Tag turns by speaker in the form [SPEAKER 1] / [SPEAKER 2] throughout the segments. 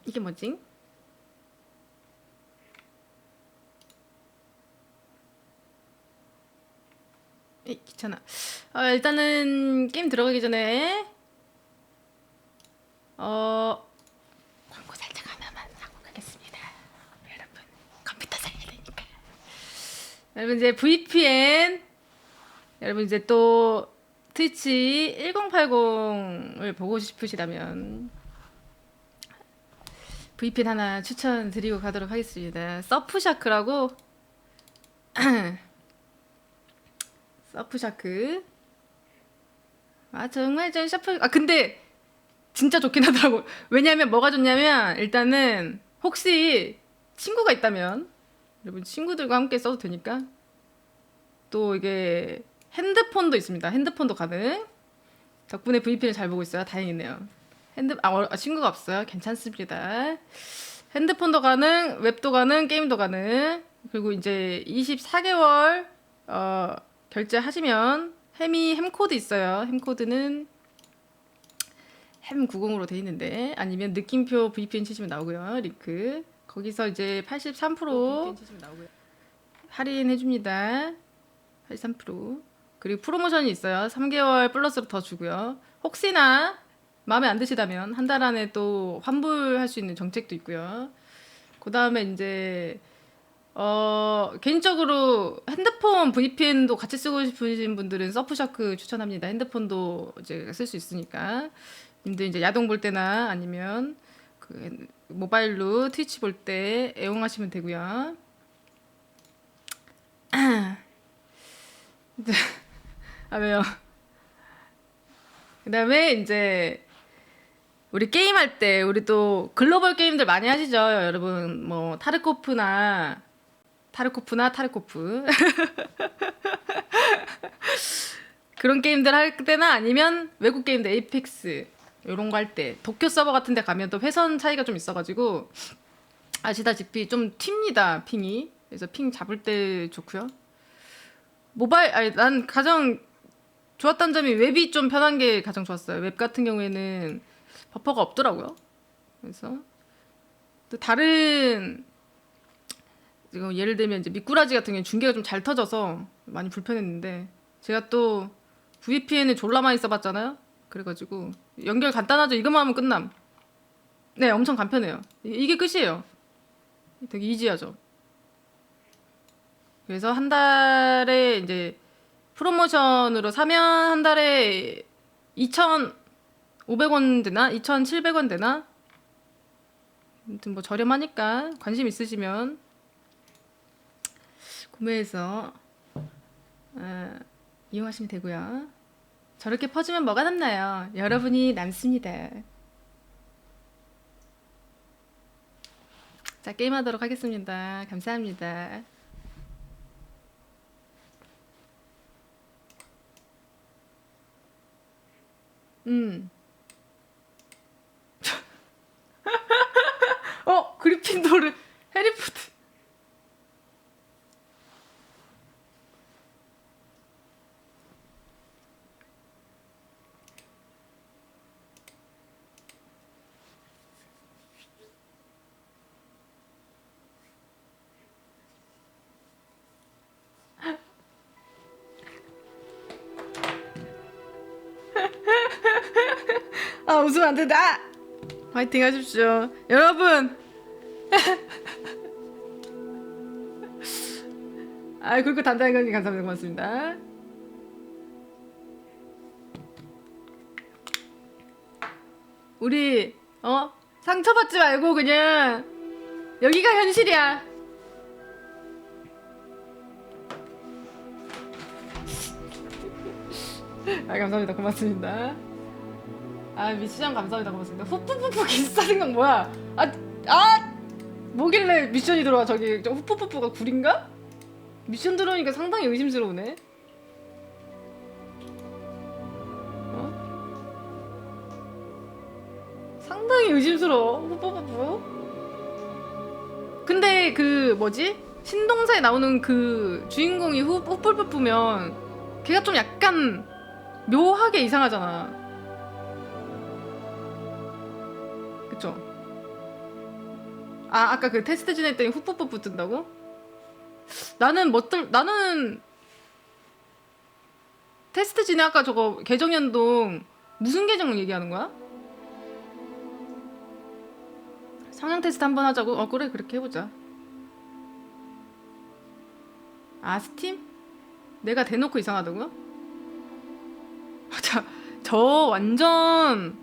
[SPEAKER 1] 이게 뭐지? 귀찮아. 일단은 게임 들어가기 전에 광고 살짝 하나만 하고 가겠습니다. 여러분 컴퓨터 사야 되니까. 여러분 이제 VPN, 여러분 이제 또 트위치 1080을 보고 싶으시다면 VPN 하나 추천드리고 가도록 하겠습니다. 서프샤크라고 서프샤크. 정말 저 샤프. 근데 진짜 좋긴 하더라고. 왜냐면 뭐가 좋냐면 일단은 혹시 친구가 있다면 여러분 친구들과 함께 써도 되니까. 또 이게 핸드폰도 있습니다. 핸드폰도 가능. 덕분에 VPN을 잘 보고 있어요. 다행이네요. 친구가 없어요. 괜찮습니다. 핸드폰도 가능, 웹도 가능, 게임도 가능. 그리고 이제 24개월 결제하시면 햄코드 있어요. 햄코드는 햄90으로 돼 있는데, 아니면 느낌표 VPN 치시면 나오고요. 링크 거기서 이제 83% 할인해 줍니다. 83%. 그리고 프로모션이 있어요. 3개월 플러스로 더 주고요. 혹시나 마음에 안 드시다면 한 달 안에 또 환불할 수 있는 정책도 있고요. 그 다음에 이제 개인적으로 핸드폰 VPN도 같이 쓰고 싶으신 분들은 서프샤크 추천합니다. 핸드폰도 이제 쓸 수 있으니까. 님들 이제 야동 볼 때나 아니면 그 모바일로 트위치 볼 때 애용하시면 되고요. 왜요? 그 다음에 이제 우리 게임할 때 우리 또 글로벌 게임들 많이 하시죠, 여러분. 뭐 타르코프 그런 게임들 할 때나 아니면 외국 게임들 에이펙스 이런 거 할 때 도쿄 서버 같은 데 가면 또 회선 차이가 좀 있어가지고 아시다시피 좀 튑니다, 핑이. 그래서 핑 잡을 때 좋고요. 난 가장 좋았던 점이 웹이 좀 편한 게 가장 좋았어요. 웹 같은 경우에는 버퍼가 없더라고요. 그래서 또 다른 지금 예를 들면 이제 미꾸라지 같은 경우는 중계가 좀 잘 터져서 많이 불편했는데, 제가 또 VPN을 졸라 많이 써봤잖아요. 그래가지고 연결 간단하죠. 이것만 하면 끝남. 네, 엄청 간편해요. 이게 끝이에요. 되게 이지하죠. 그래서 한 달에 이제 프로모션으로 사면 한 달에 2,500원 되나? 2,700원 되나? 아무튼 뭐 저렴하니까 관심 있으시면 구매해서 이용하시면 되고요. 저렇게 퍼주면 뭐가 남나요? 여러분이 남습니다. 자, 게임하도록 하겠습니다. 감사합니다. 그리핀도르, 해리포터. 웃으면 안 된다. 화이팅 하십시오, 여러분. 그리고 단단히 건님 감사합니다. 고맙습니다. 우리 상처받지 말고 그냥 여기가 현실이야. 감사합니다. 고맙습니다. 미션 감사합니다. 고맙습니다. 후프푸푸 기사 생각 뭐야? 뭐길래 미션이 들어와. 저기 후프푸푸가 굴인가? 미션 들어오니까 상당히 의심스러우네. 상당히 의심스러워. 후프푸푸. 근데 그 뭐지? 신동사에 나오는 그 주인공이 후프푸푸면 걔가 좀 약간 묘하게 이상하잖아. 그쵸? 아 아까 그 테스트 진행했더니 후뿌뿌뿌 뜬다고? 나는 나는 테스트 진행 아까 저거 계정 연동 무슨 계정 얘기하는 거야? 성향 테스트 한번 하자고? 그래 그렇게 해보자. 아 스팀? 내가 대놓고 이상하다고요? 저 완전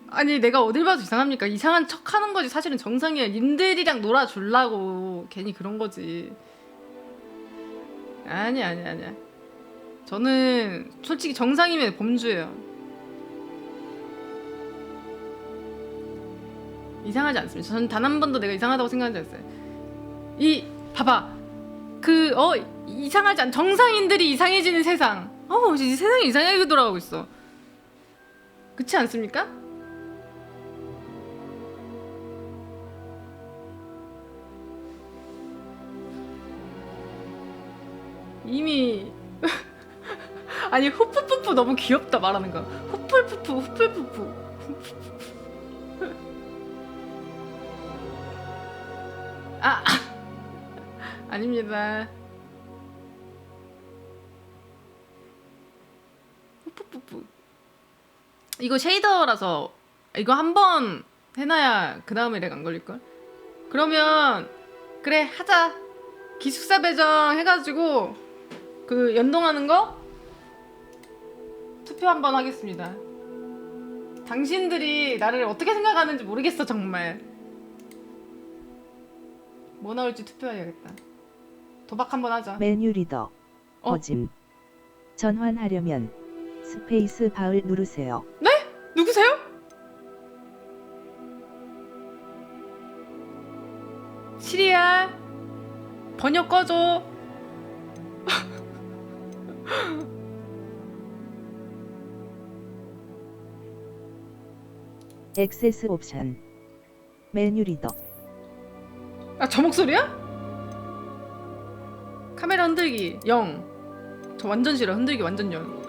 [SPEAKER 1] 아니 내가 어딜 봐도 이상합니까? 이상한 척 하는 거지. 사실은 정상이야. 님들이랑 놀아주려고 괜히 그런 거지. 아니야. 저는 솔직히 정상이면 범주예요. 이상하지 않습니다. 저는 단 한 번도 내가 이상하다고 생각하지 않았어요. 봐봐. 이상하지 않 정상인들이 이상해지는 세상. 이 세상이 이상하게 돌아가고 있어. 그렇지 않습니까? 이미 아니 후프푸푸 너무 귀엽다 말하는 거. 후플푸푸. 아닙니다. 후프푸푸. 이거 쉐이더라서 이거 한번 해놔야 그 다음에 렉 안 걸릴걸? 그러면 그래 하자. 기숙사 배정 해가지고 그 연동하는 거 투표 한번 하겠습니다. 당신들이 나를 어떻게 생각하는지 모르겠어 정말. 뭐 나올지 투표해야겠다. 도박 한번 하자.
[SPEAKER 2] 메뉴 리더 거짐. 전환하려면 스페이스 바를 누르세요.
[SPEAKER 1] 네? 누구세요? 시리야 번역 꺼줘.
[SPEAKER 2] 액세스 옵션 메뉴 리더.
[SPEAKER 1] 저 목소리야? 카메라 흔들기 0. 저 완전 싫어. 흔들기 완전 0.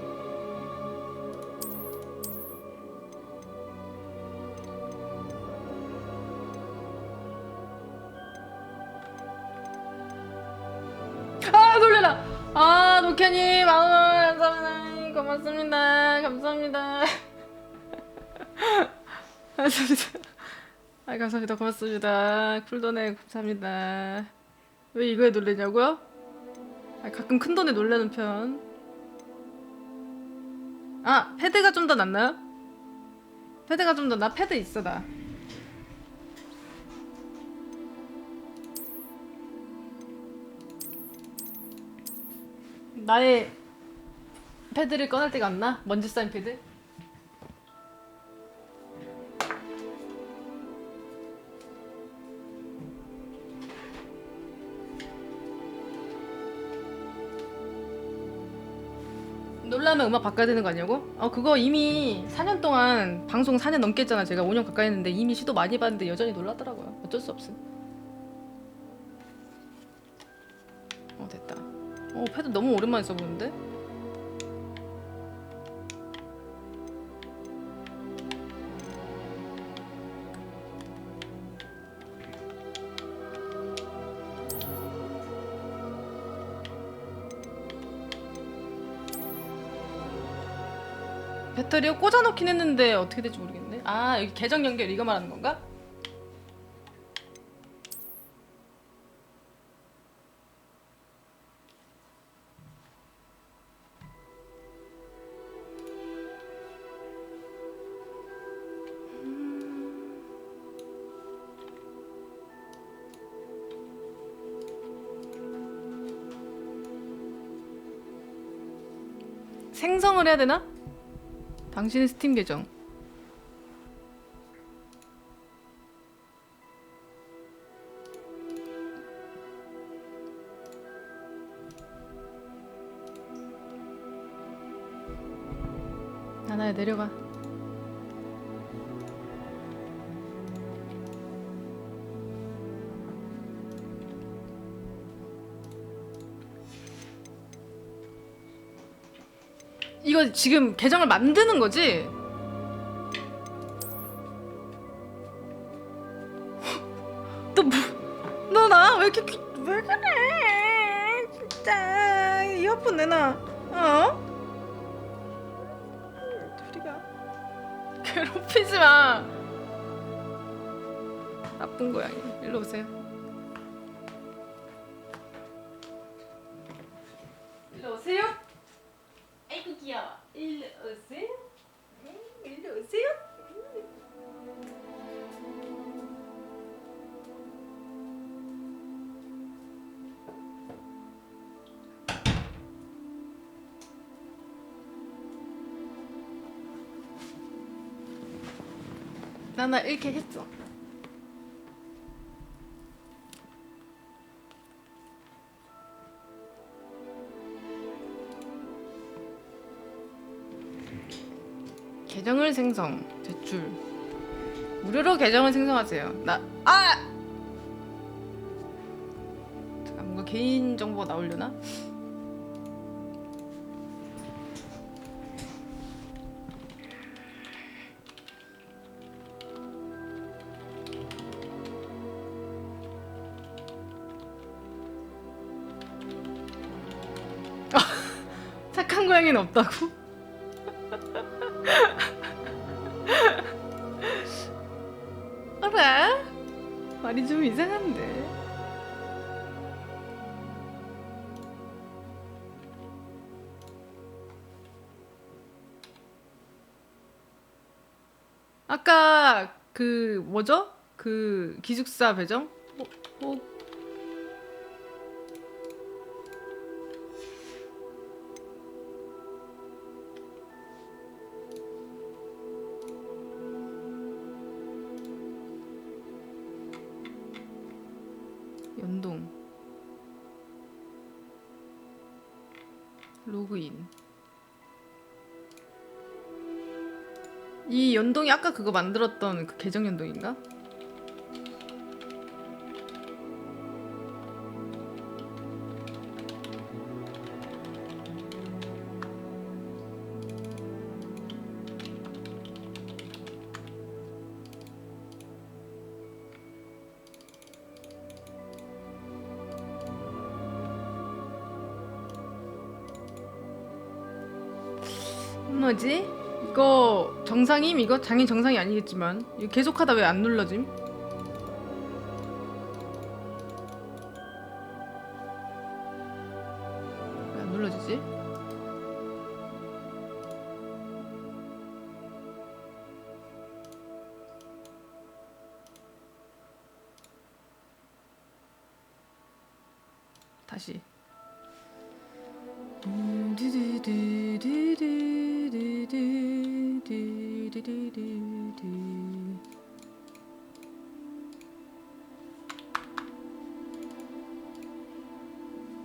[SPEAKER 1] 놀래라. 노키아님 10,000원 감사합니다. 고맙습니다. 감사합니다. 감사합니다. 고맙습니다. 쿨돈에 감사합니다. 왜 이거에 놀래냐고요? 가끔 큰 돈에 놀라는 편. 패드가 좀 더 낫나요? 패드가 좀 더 나 패드 있어 나. 나의 패드를 꺼낼 때가 안 나? 먼지 쌓인 패드? 놀라면 음악 바꿔야 되는 거 아니냐고? 그거 이미 4년 동안 방송 4년 넘게 했잖아. 제가 5년 가까이 했는데 이미 시도 많이 봤는데 여전히 놀랐더라고요. 어쩔 수 없음. 됐다. 패드 너무 오랜만에 써보는데? 배터리を꽂아놓긴 했는데 어떻게 될지 모르겠네. 여기 계정 연결 이거 말하는 건가? 생성을 해야 되나? 당신의 스팀 계정. 나나야 내려가. 이거 지금 계정을 만드는 거지? 또 뭐? 너 나 왜 이렇게 왜 그래? 진짜 이어폰 내놔. 어? 둘이가 괴롭히지 마. 나쁜 고양이. 일로 오세요. 일로 오세요. 아이고 귀여워. 일로 오세요. 일로 오세요. 나나 이렇게 했어. 계정을 생성 제출. 무료로 계정을 생성하세요. 잠깐 뭔가 개인 정보가 나오려나? 착한 고양이는 없다고? 어라? 말이 좀 이상한데. 아까 그 뭐죠? 그 기숙사 배정? 연동 로그인. 이 연동이 아까 그거 만들었던 그 계정 연동인가? 뭐지? 이거 정상임? 이거 당연히 정상이 아니겠지만 이거 계속하다 왜 안 눌러짐? 왜 안 눌러지지? 다시.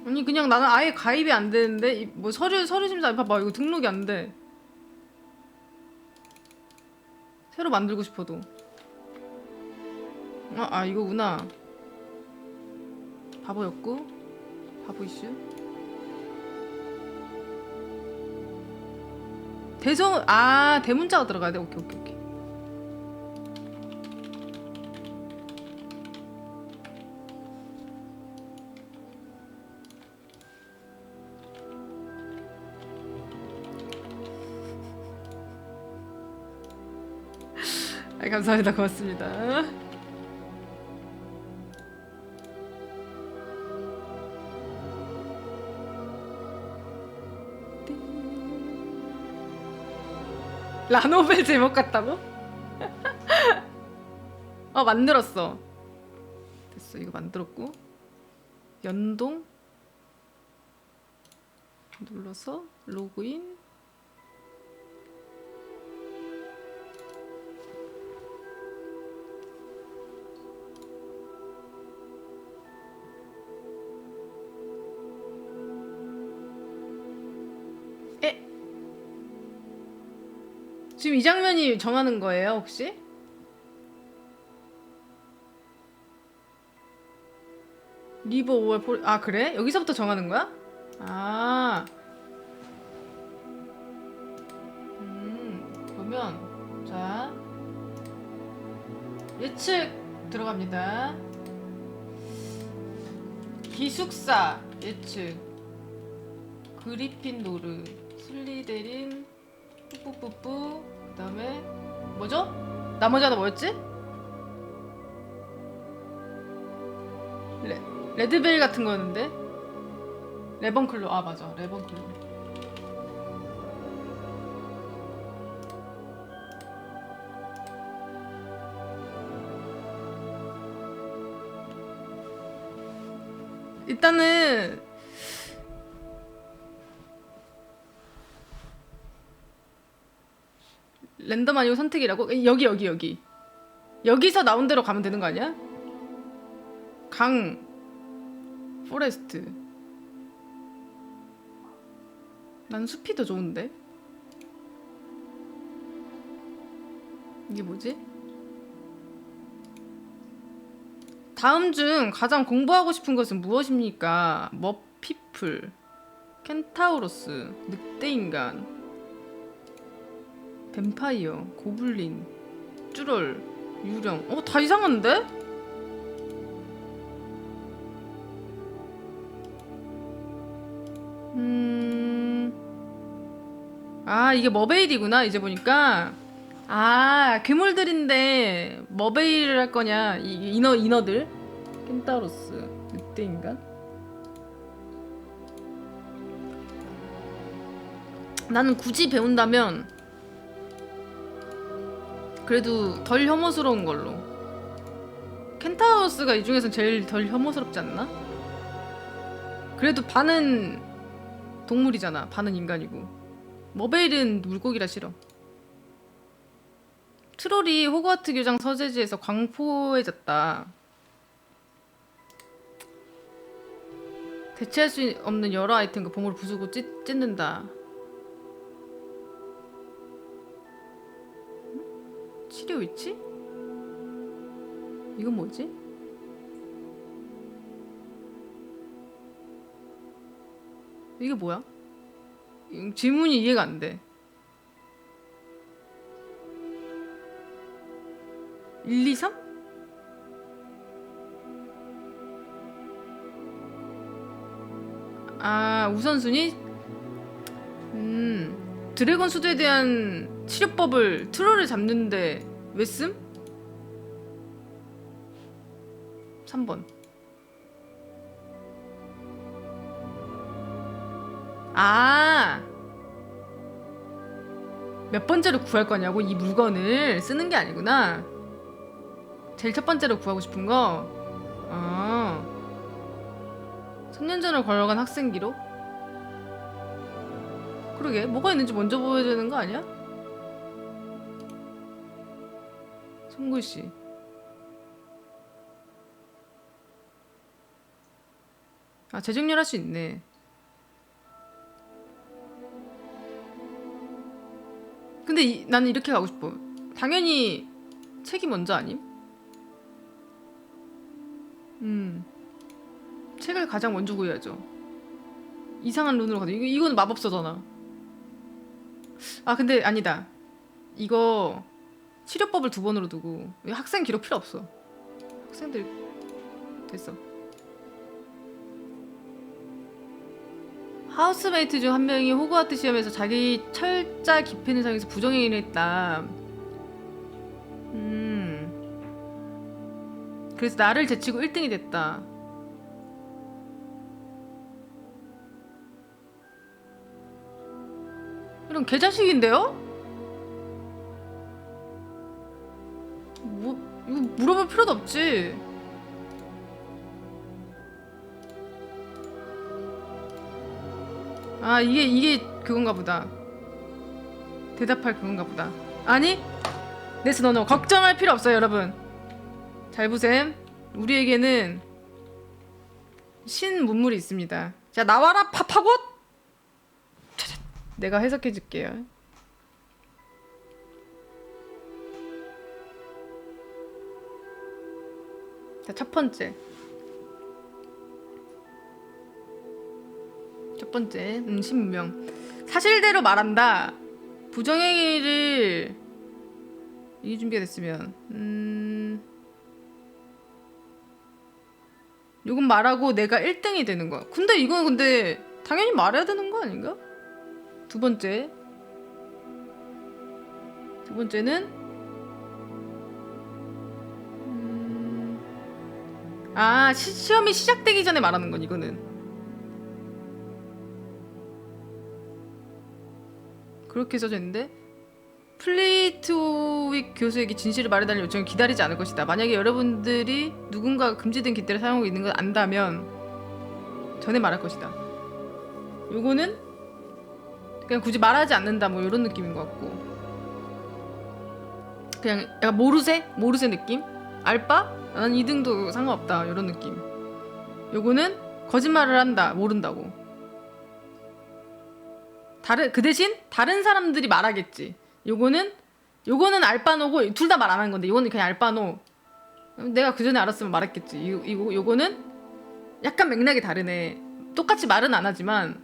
[SPEAKER 1] 아니 그냥 나는 아예 가입이 안 되는데 뭐 서류 심사 봐봐 이거 등록이 안 돼. 새로 만들고 싶어도. 이거구나. 바보였고 바보 이슈. 대문자가 들어가야 돼. 오케이. 감사합니다. 고맙습니다. 라노벨 제목 같다고? 만들었어. 됐어. 이거 만들었고 연동 눌러서 로그인. 지금 이 장면이 정하는 거예요, 혹시? 리버 5월 포... 그래? 여기서부터 정하는 거야? 그러면 자 예측 들어갑니다. 기숙사 예측 그리핀도르 슬리데린 뿌뿌뿌뿌 그다음에 뭐죠? 나머지 하나 뭐였지? 레드벨 같은 거였는데 레번클로 아 맞아 레번클로 일단은 랜덤 아니고 선택이라고? 여기 여기서 나온 대로 가면 되는 거 아니야? 강 포레스트 난 숲이 더 좋은데? 이게 뭐지? 다음 중 가장 공부하고 싶은 것은 무엇입니까? 머피플, 켄타우로스, 늑대인간, 뱀파이어, 고블린, 쭈럴, 유령. 다 이상한데? 아 이게 머베일이구나 이제 보니까. 아 괴물들인데 머베일을 할 거냐 이 인어들 켄타우로스 늑대인간. 나는 굳이 배운다면 그래도 덜 혐오스러운 걸로. 켄타우로스가 이 중에서 제일 덜 혐오스럽지 않나? 그래도 반은 동물이잖아 반은 인간이고. 머베일은 물고기라 싫어. 트롤이 호그와트 교장 서재지에서 광포해졌다. 대체할 수 없는 여러 아이템과 보물을 부수고 찢는다. 치료 위치? 이건 뭐지? 이게 뭐야? 질문이 이해가 안 돼. 1, 2, 3? 아 우선순위? 드래곤 수도에 대한 치료법을 트롤을 잡는데 왜 씀? 3번. 아 몇 번째로 구할 거냐고? 이 물건을 쓰는 게 아니구나. 제일 첫 번째로 구하고 싶은 거? 아 3년 전을 걸어간 학생 기록? 그러게 뭐가 있는지 먼저 보여주는 거 아니야? 손글씨. 아 재정렬 할 수 있네. 근데 나는 이렇게 가고 싶어. 당연히 책이 먼저 아님? 책을 가장 먼저 구해야죠. 이상한 룬으로 가자. 이거는 마법서잖아. 아 근데 아니다. 이거 치료법을 2번으로 두고 학생 기록 필요 없어. 학생들 됐어. 하우스메이트 중 한 명이 호그와트 시험에서 자기 철자 기피는 상에서 부정행위를 했다. 그래서 나를 제치고 1등이 됐다. 이런 개자식인데요? 뭐 이거 물어볼 필요도 없지. 아 이게 그건가 보다. 대답할 그건가 보다. 아니 네스 노노 걱정할 필요 없어요 여러분. 잘 보셈. 우리에게는 신문물이 있습니다. 자 나와라 파파곤. 내가 해석해 줄게요. 자 첫 번째 신문명. 사실대로 말한다. 부정행위를 이게 준비가 됐으면 요건 말하고 내가 1등이 되는 거야. 근데 이건 근데 당연히 말해야 되는 거 아닌가? 두 번째는 시험이 시작되기 전에 말하는 건 이거는 그렇게 써져 있는데 플레이트윅 교수에게 진실을 말해달라는 요청을 기다리지 않을 것이다. 만약에 여러분들이 누군가가 금지된 깃대를 사용하고 있는 걸 안다면 전에 말할 것이다. 요거는 그냥 굳이 말하지 않는다 뭐 이런 느낌인 것 같고 그냥 약간 모르세 느낌? 알바? 난 2등도 상관없다 이런 느낌. 요거는 거짓말을 한다 모른다고. 그 대신 다른 사람들이 말하겠지. 요거는 알바노고 둘 다 말 안 하는 건데 이거는 그냥 알바노. 내가 그 전에 알았으면 말했겠지. 요거는 약간 맥락이 다르네. 똑같이 말은 안 하지만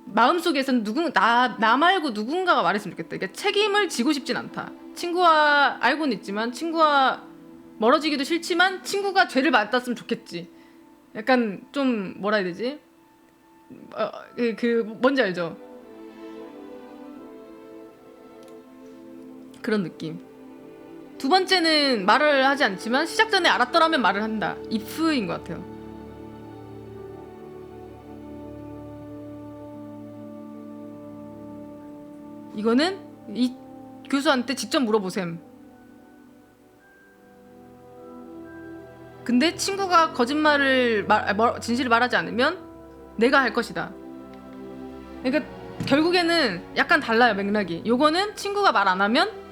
[SPEAKER 1] 마음속에서는 나 말고 누군가가 말했으면 좋겠다. 그러니까 책임을 지고 싶진 않다. 친구와 알고는 있지만 친구와 멀어지기도 싫지만 친구가 죄를 맡았으면 좋겠지. 약간 좀 뭐라 해야 되지? 뭔지 알죠? 그런 느낌. 두 번째는 말을 하지 않지만 시작 전에 알았더라면 말을 한다. if인 것 같아요. 이거는 이 교수한테 직접 물어보셈. 근데 친구가 거짓말을 진실을 말하지 않으면 내가 할 것이다. 그러니까 결국에는 약간 달라요 맥락이. 요거는 친구가 말 안 하면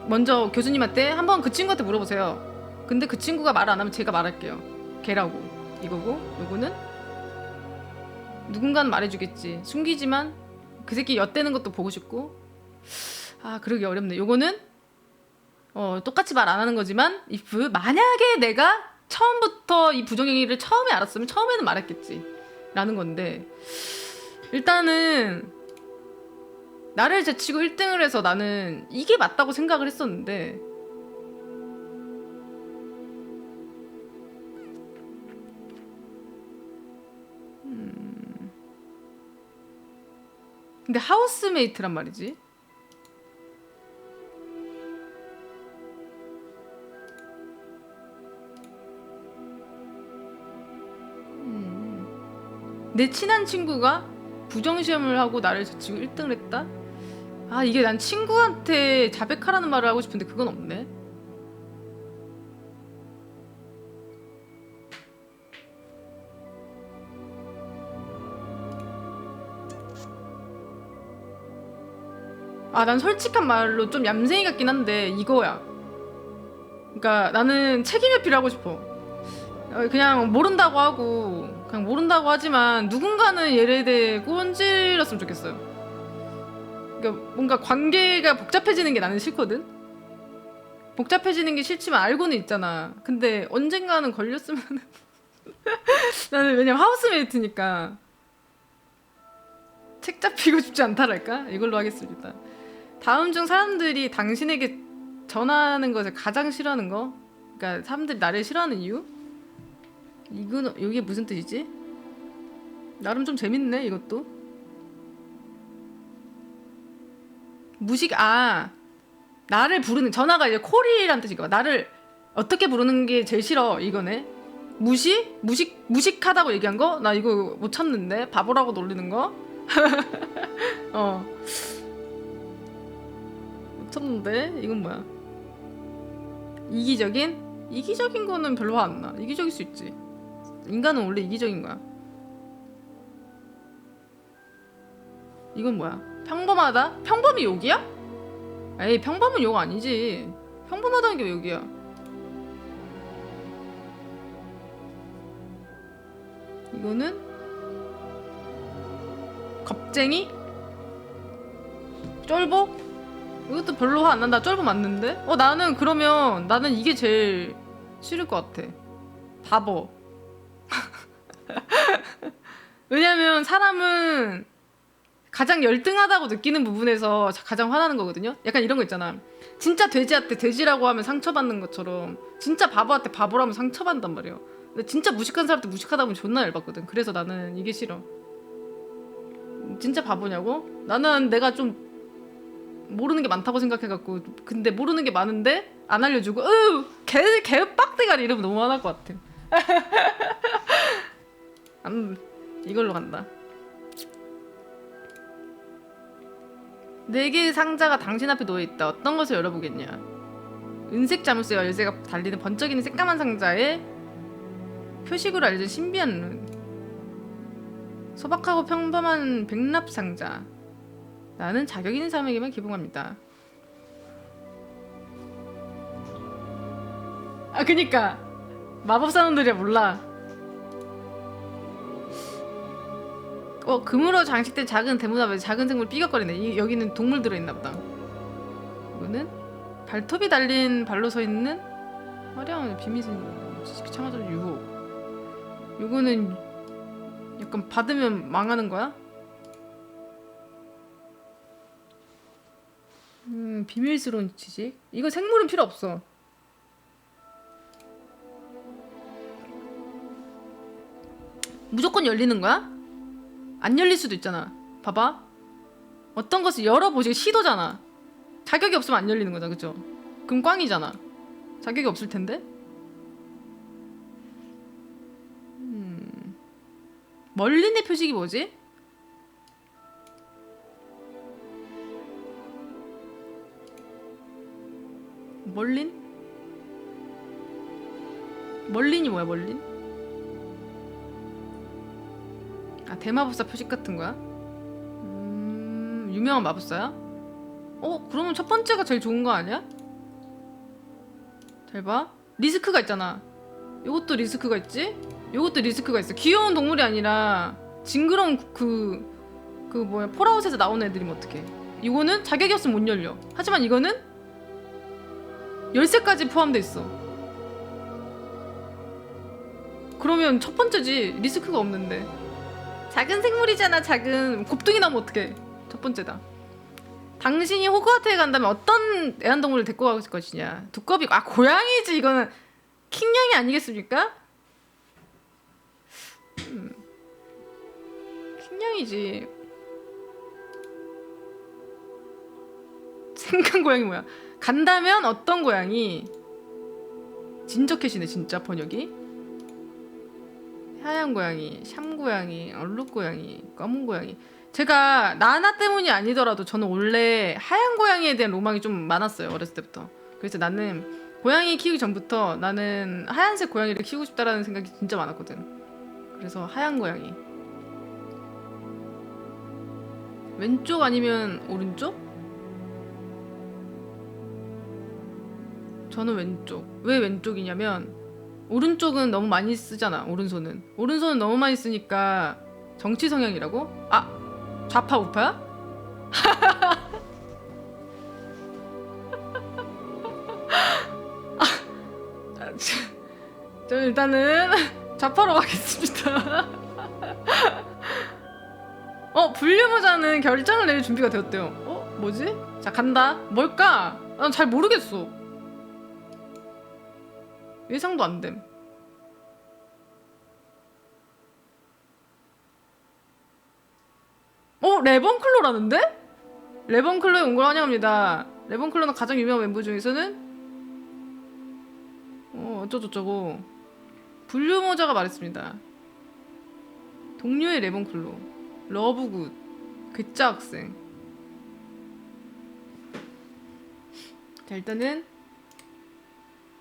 [SPEAKER 1] 먼저 교수님한테 한번 그 친구한테 물어보세요. 근데 그 친구가 말 안 하면 제가 말할게요. 걔라고 이거고. 요거는 누군가는 말해주겠지. 숨기지만 그 새끼 엿대는 것도 보고 싶고. 그러기 어렵네. 요거는 똑같이 말 안 하는 거지만 if 만약에 내가 처음부터 이 부정행위를 처음에 알았으면 처음에는 말했겠지 라는 건데 일단은 나를 제치고 1등을 해서 나는 이게 맞다고 생각을 했었는데 근데 하우스메이트란 말이지. 내 친한 친구가 부정시험을 하고 나를 제치고 1등을 했다? 이게 난 친구한테 자백하라는 말을 하고 싶은데 그건 없네. 난 솔직한 말로 좀 얌생이 같긴 한데 이거야. 그러니까 나는 책임 회피를 하고 싶어. 그냥 모른다고 하지만 누군가는 얘에 대해 꼬언질렀으면 좋겠어요. 그러니까 뭔가 관계가 복잡해지는 게 나는 싫거든. 복잡해지는 게 싫지만 알고는 있잖아. 근데 언젠가는 걸렸으면 나는 왜냐면 하우스메이트니까 책 잡히고 싶지 않다랄까? 이걸로 하겠습니다. 다음 중 사람들이 당신에게 전하는 것을 가장 싫어하는 거? 그러니까 사람들이 나를 싫어하는 이유? 이게 무슨 뜻이지? 나름 좀 재밌네 이것도. 나를 부르는 전화가 이제 콜이란 뜻이고 나를 어떻게 부르는 게 제일 싫어 이거네. 무식하다고 얘기한 거? 나 이거 못 참는데. 바보라고 놀리는 거? 못 참는데. 이건 뭐야? 이기적인 거는 별로 화 안 나. 이기적일 수 있지. 인간은 원래 이기적인 거야. 이건 뭐야? 평범하다? 평범이 욕이야? 에이 평범은 욕 아니지. 평범하다는 게 왜 욕이야? 이거는 겁쟁이? 쫄보? 이것도 별로 화 안 난다. 쫄보 맞는데? 나는 이게 제일 싫을 것 같아. 바보. 왜냐면 사람은 가장 열등하다고 느끼는 부분에서 가장 화나는 거거든요. 약간 이런 거 있잖아. 진짜 돼지한테 돼지라고 하면 상처받는 것처럼 진짜 바보한테 바보라면 상처받는단 말이야. 근데 진짜 무식한 사람한테 무식하다 보면 존나 열받거든. 그래서 나는 이게 싫어. 진짜 바보냐고? 나는 내가 좀 모르는 게 많다고 생각해갖고 근데 모르는 게 많은데 안 알려주고 개 빡대가리 이러면 너무 화날 것 같아. 이걸로 간다. 4개의 상자가 당신 앞에 놓여있다. 어떤 것을 열어보겠냐. 은색 자물쇠와 열쇠가 달리는 번쩍이는 새까만 상자에 표식으로 알려진 신비한 룬. 소박하고 평범한 백납 상자. 나는 자격 있는 사람에게만 기부합니다. 아 그니까 마법사놈들이야 몰라. 금으로 장식된 작은 대문 앞에 작은 생물 삐걱거리네. 여기는 동물 들어있나보다. 이거는 발톱이 달린 발로 서있는 화려한 비밀은 시청하시면 유혹. 이거는 약간 받으면 망하는 거야? 비밀스러운 지식? 이거 생물은 필요 없어. 무조건 열리는 거야? 안 열릴 수도 있잖아. 봐봐. 어떤 것을 열어보지 시도잖아. 자격이 없으면 안 열리는 거잖아. 그쵸? 그럼 꽝이잖아. 자격이 없을 텐데? 멀린의 표식이 뭐지? 멀린? 멀린이 뭐야 멀린? 아 대마법사 표식 같은 거야? 유명한 마법사야? 그러면 첫 번째가 제일 좋은 거 아니야? 잘 봐. 리스크가 있잖아. 요것도 리스크가 있지? 요것도 리스크가 있어. 귀여운 동물이 아니라 징그러운 그 뭐야 폴아웃에서 나오는 애들이면 어떡해. 이거는 자격이 없으면 못 열려. 하지만 이거는 열쇠까지 포함돼 있어. 그러면 첫 번째지. 리스크가 없는데. 작은 생물이잖아. 작은 곱둥이 나면 어떡해. 첫 번째다. 당신이 호그와트에 간다면 어떤 애완동물을 데리고 갈 것이냐. 두꺼비. 아 고양이지. 이거는 킹냥이 아니겠습니까? 킹냥이지. 생강 고양이 뭐야. 간다면 어떤 고양이. 진저캣이네 진짜 번역이. 하얀 고양이, 샴 고양이, 얼룩 고양이, 검은 고양이. 제가 나나 때문이 아니더라도 저는 원래 하얀 고양이에 대한 로망이 좀 많았어요. 어렸을 때부터. 그래서 나는 고양이 키우기 전부터 나는 하얀색 고양이를 키우고 싶다라는 생각이 진짜 많았거든. 그래서 하얀 고양이. 왼쪽 아니면 오른쪽? 저는 왼쪽. 왜 왼쪽이냐면 오른쪽은 너무 많이 쓰잖아. 오른손은 너무 많이 쓰니까 정치 성향이라고? 아 좌파 우파야? 저는 일단은 좌파로 가겠습니다. 분류모자는 결정을 내릴 준비가 되었대요. 뭐지? 자 간다. 뭘까? 난 잘 모르겠어. 예상도 안 됨. 레번클로라는데? 레번클로에 온 걸 환영합니다. 레번클로는 가장 유명한 멤버 중에서는 어쩌고저쩌고 분류모자가 말했습니다. 동료의 레번클로 러브굿 괴짜 학생. 자 일단은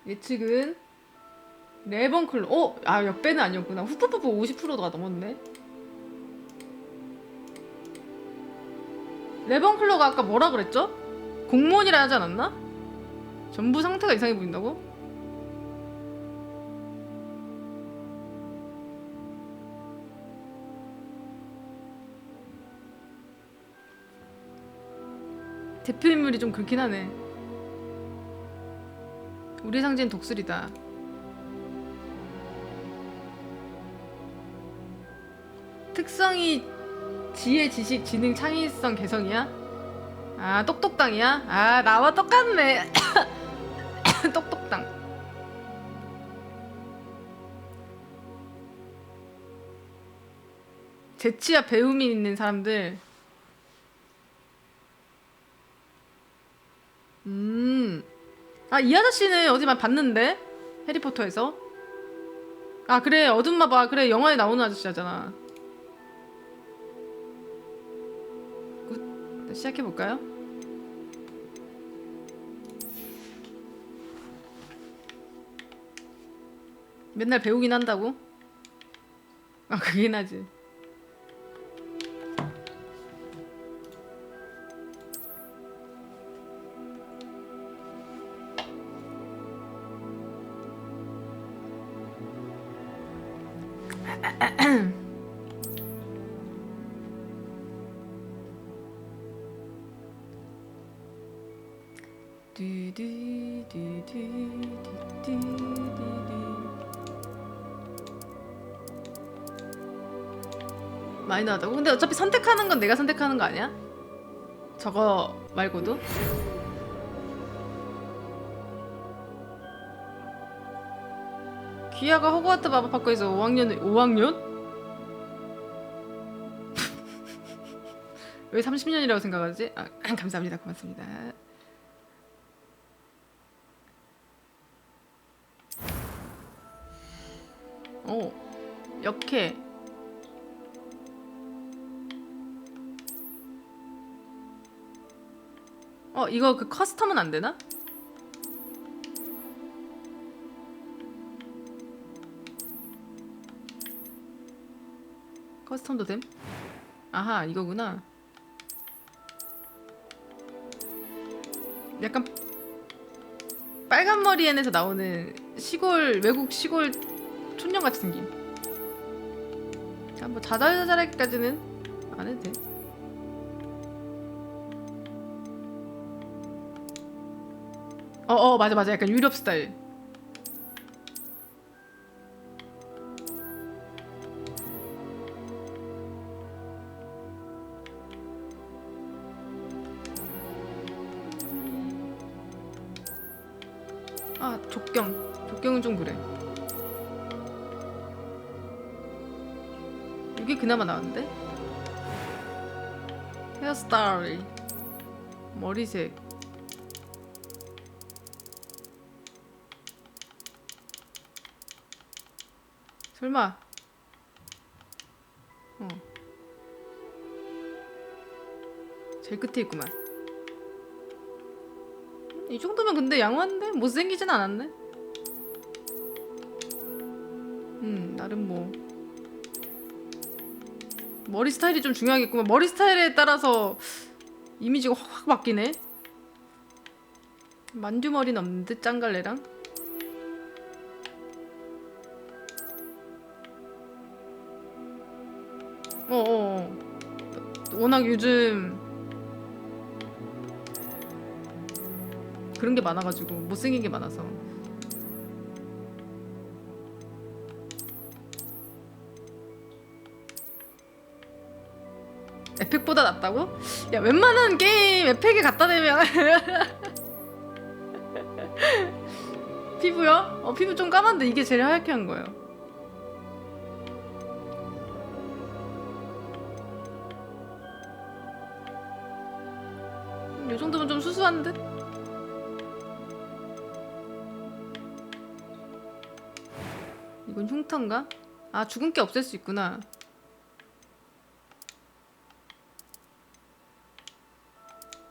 [SPEAKER 1] 예측은 레번클로. 역배는 아니었구나. 후프푸프 50%가 넘었네. 레번클로가 아까 뭐라 그랬죠? 공무원이라 하지 않았나? 전부 상태가 이상해 보인다고? 대표인물이 좀 그렇긴 하네. 우리 상징 독수리다. 특성이 지혜, 지식, 지능, 창의성, 개성이야? 아 똑똑당이야? 아 나와 똑같네. 똑똑당. 재치와 배움이 있는 사람들. 아, 이 아저씨는 어디만 봤는데? 해리포터에서. 아, 그래. 어둠마봐. 그래. 영화에 나오는 아저씨잖아. 시작해볼까요? 맨날 배우긴 한다고? 아, 그긴 하지. 많이 나왔다고? 근데 어차피 선택하는 건 내가 선택하는 거 아니야? 저거 말고도? 귀하가 호그와트 마법학교에서 5학년? 왜 30년이라고 생각하지? 아, 감사합니다. 고맙습니다. 오, 역해. 이거 그 커스텀은 안 되나? 커스텀도 됨? 아하, 이거구나. 약간 빨간 머리엔에서 나오는 시골, 외국 시골 촌년같이 생김. 뭐 자잘자잘하기까지는 안 해도 돼. 맞아. 약간 유럽 스타일. 아, 족경은 좀 그래. 이게 그나마 나은데? 헤어스타일, 머리색. 설마. 제일 끝에 있구만. 이 정도면 근데 양호한데? 못생기진 않았네? 나름 뭐 머리 스타일이 좀 중요하겠구만. 머리 스타일에 따라서 이미지가 확 바뀌네. 만두머리는 없는데? 짱갈래랑? 워낙 요즘 그런 게 많아가지고 못생긴 게 많아서. 에펙보다 낫다고? 야, 웬만한 게임 에펙에 갖다 대면 피부요? 피부 좀 까만데 이게 제일 하얗게 한 거예요. 이 정도면 좀 수수한 듯? 이건 흉터인가? 아, 죽은 게 없앨 수 있구나.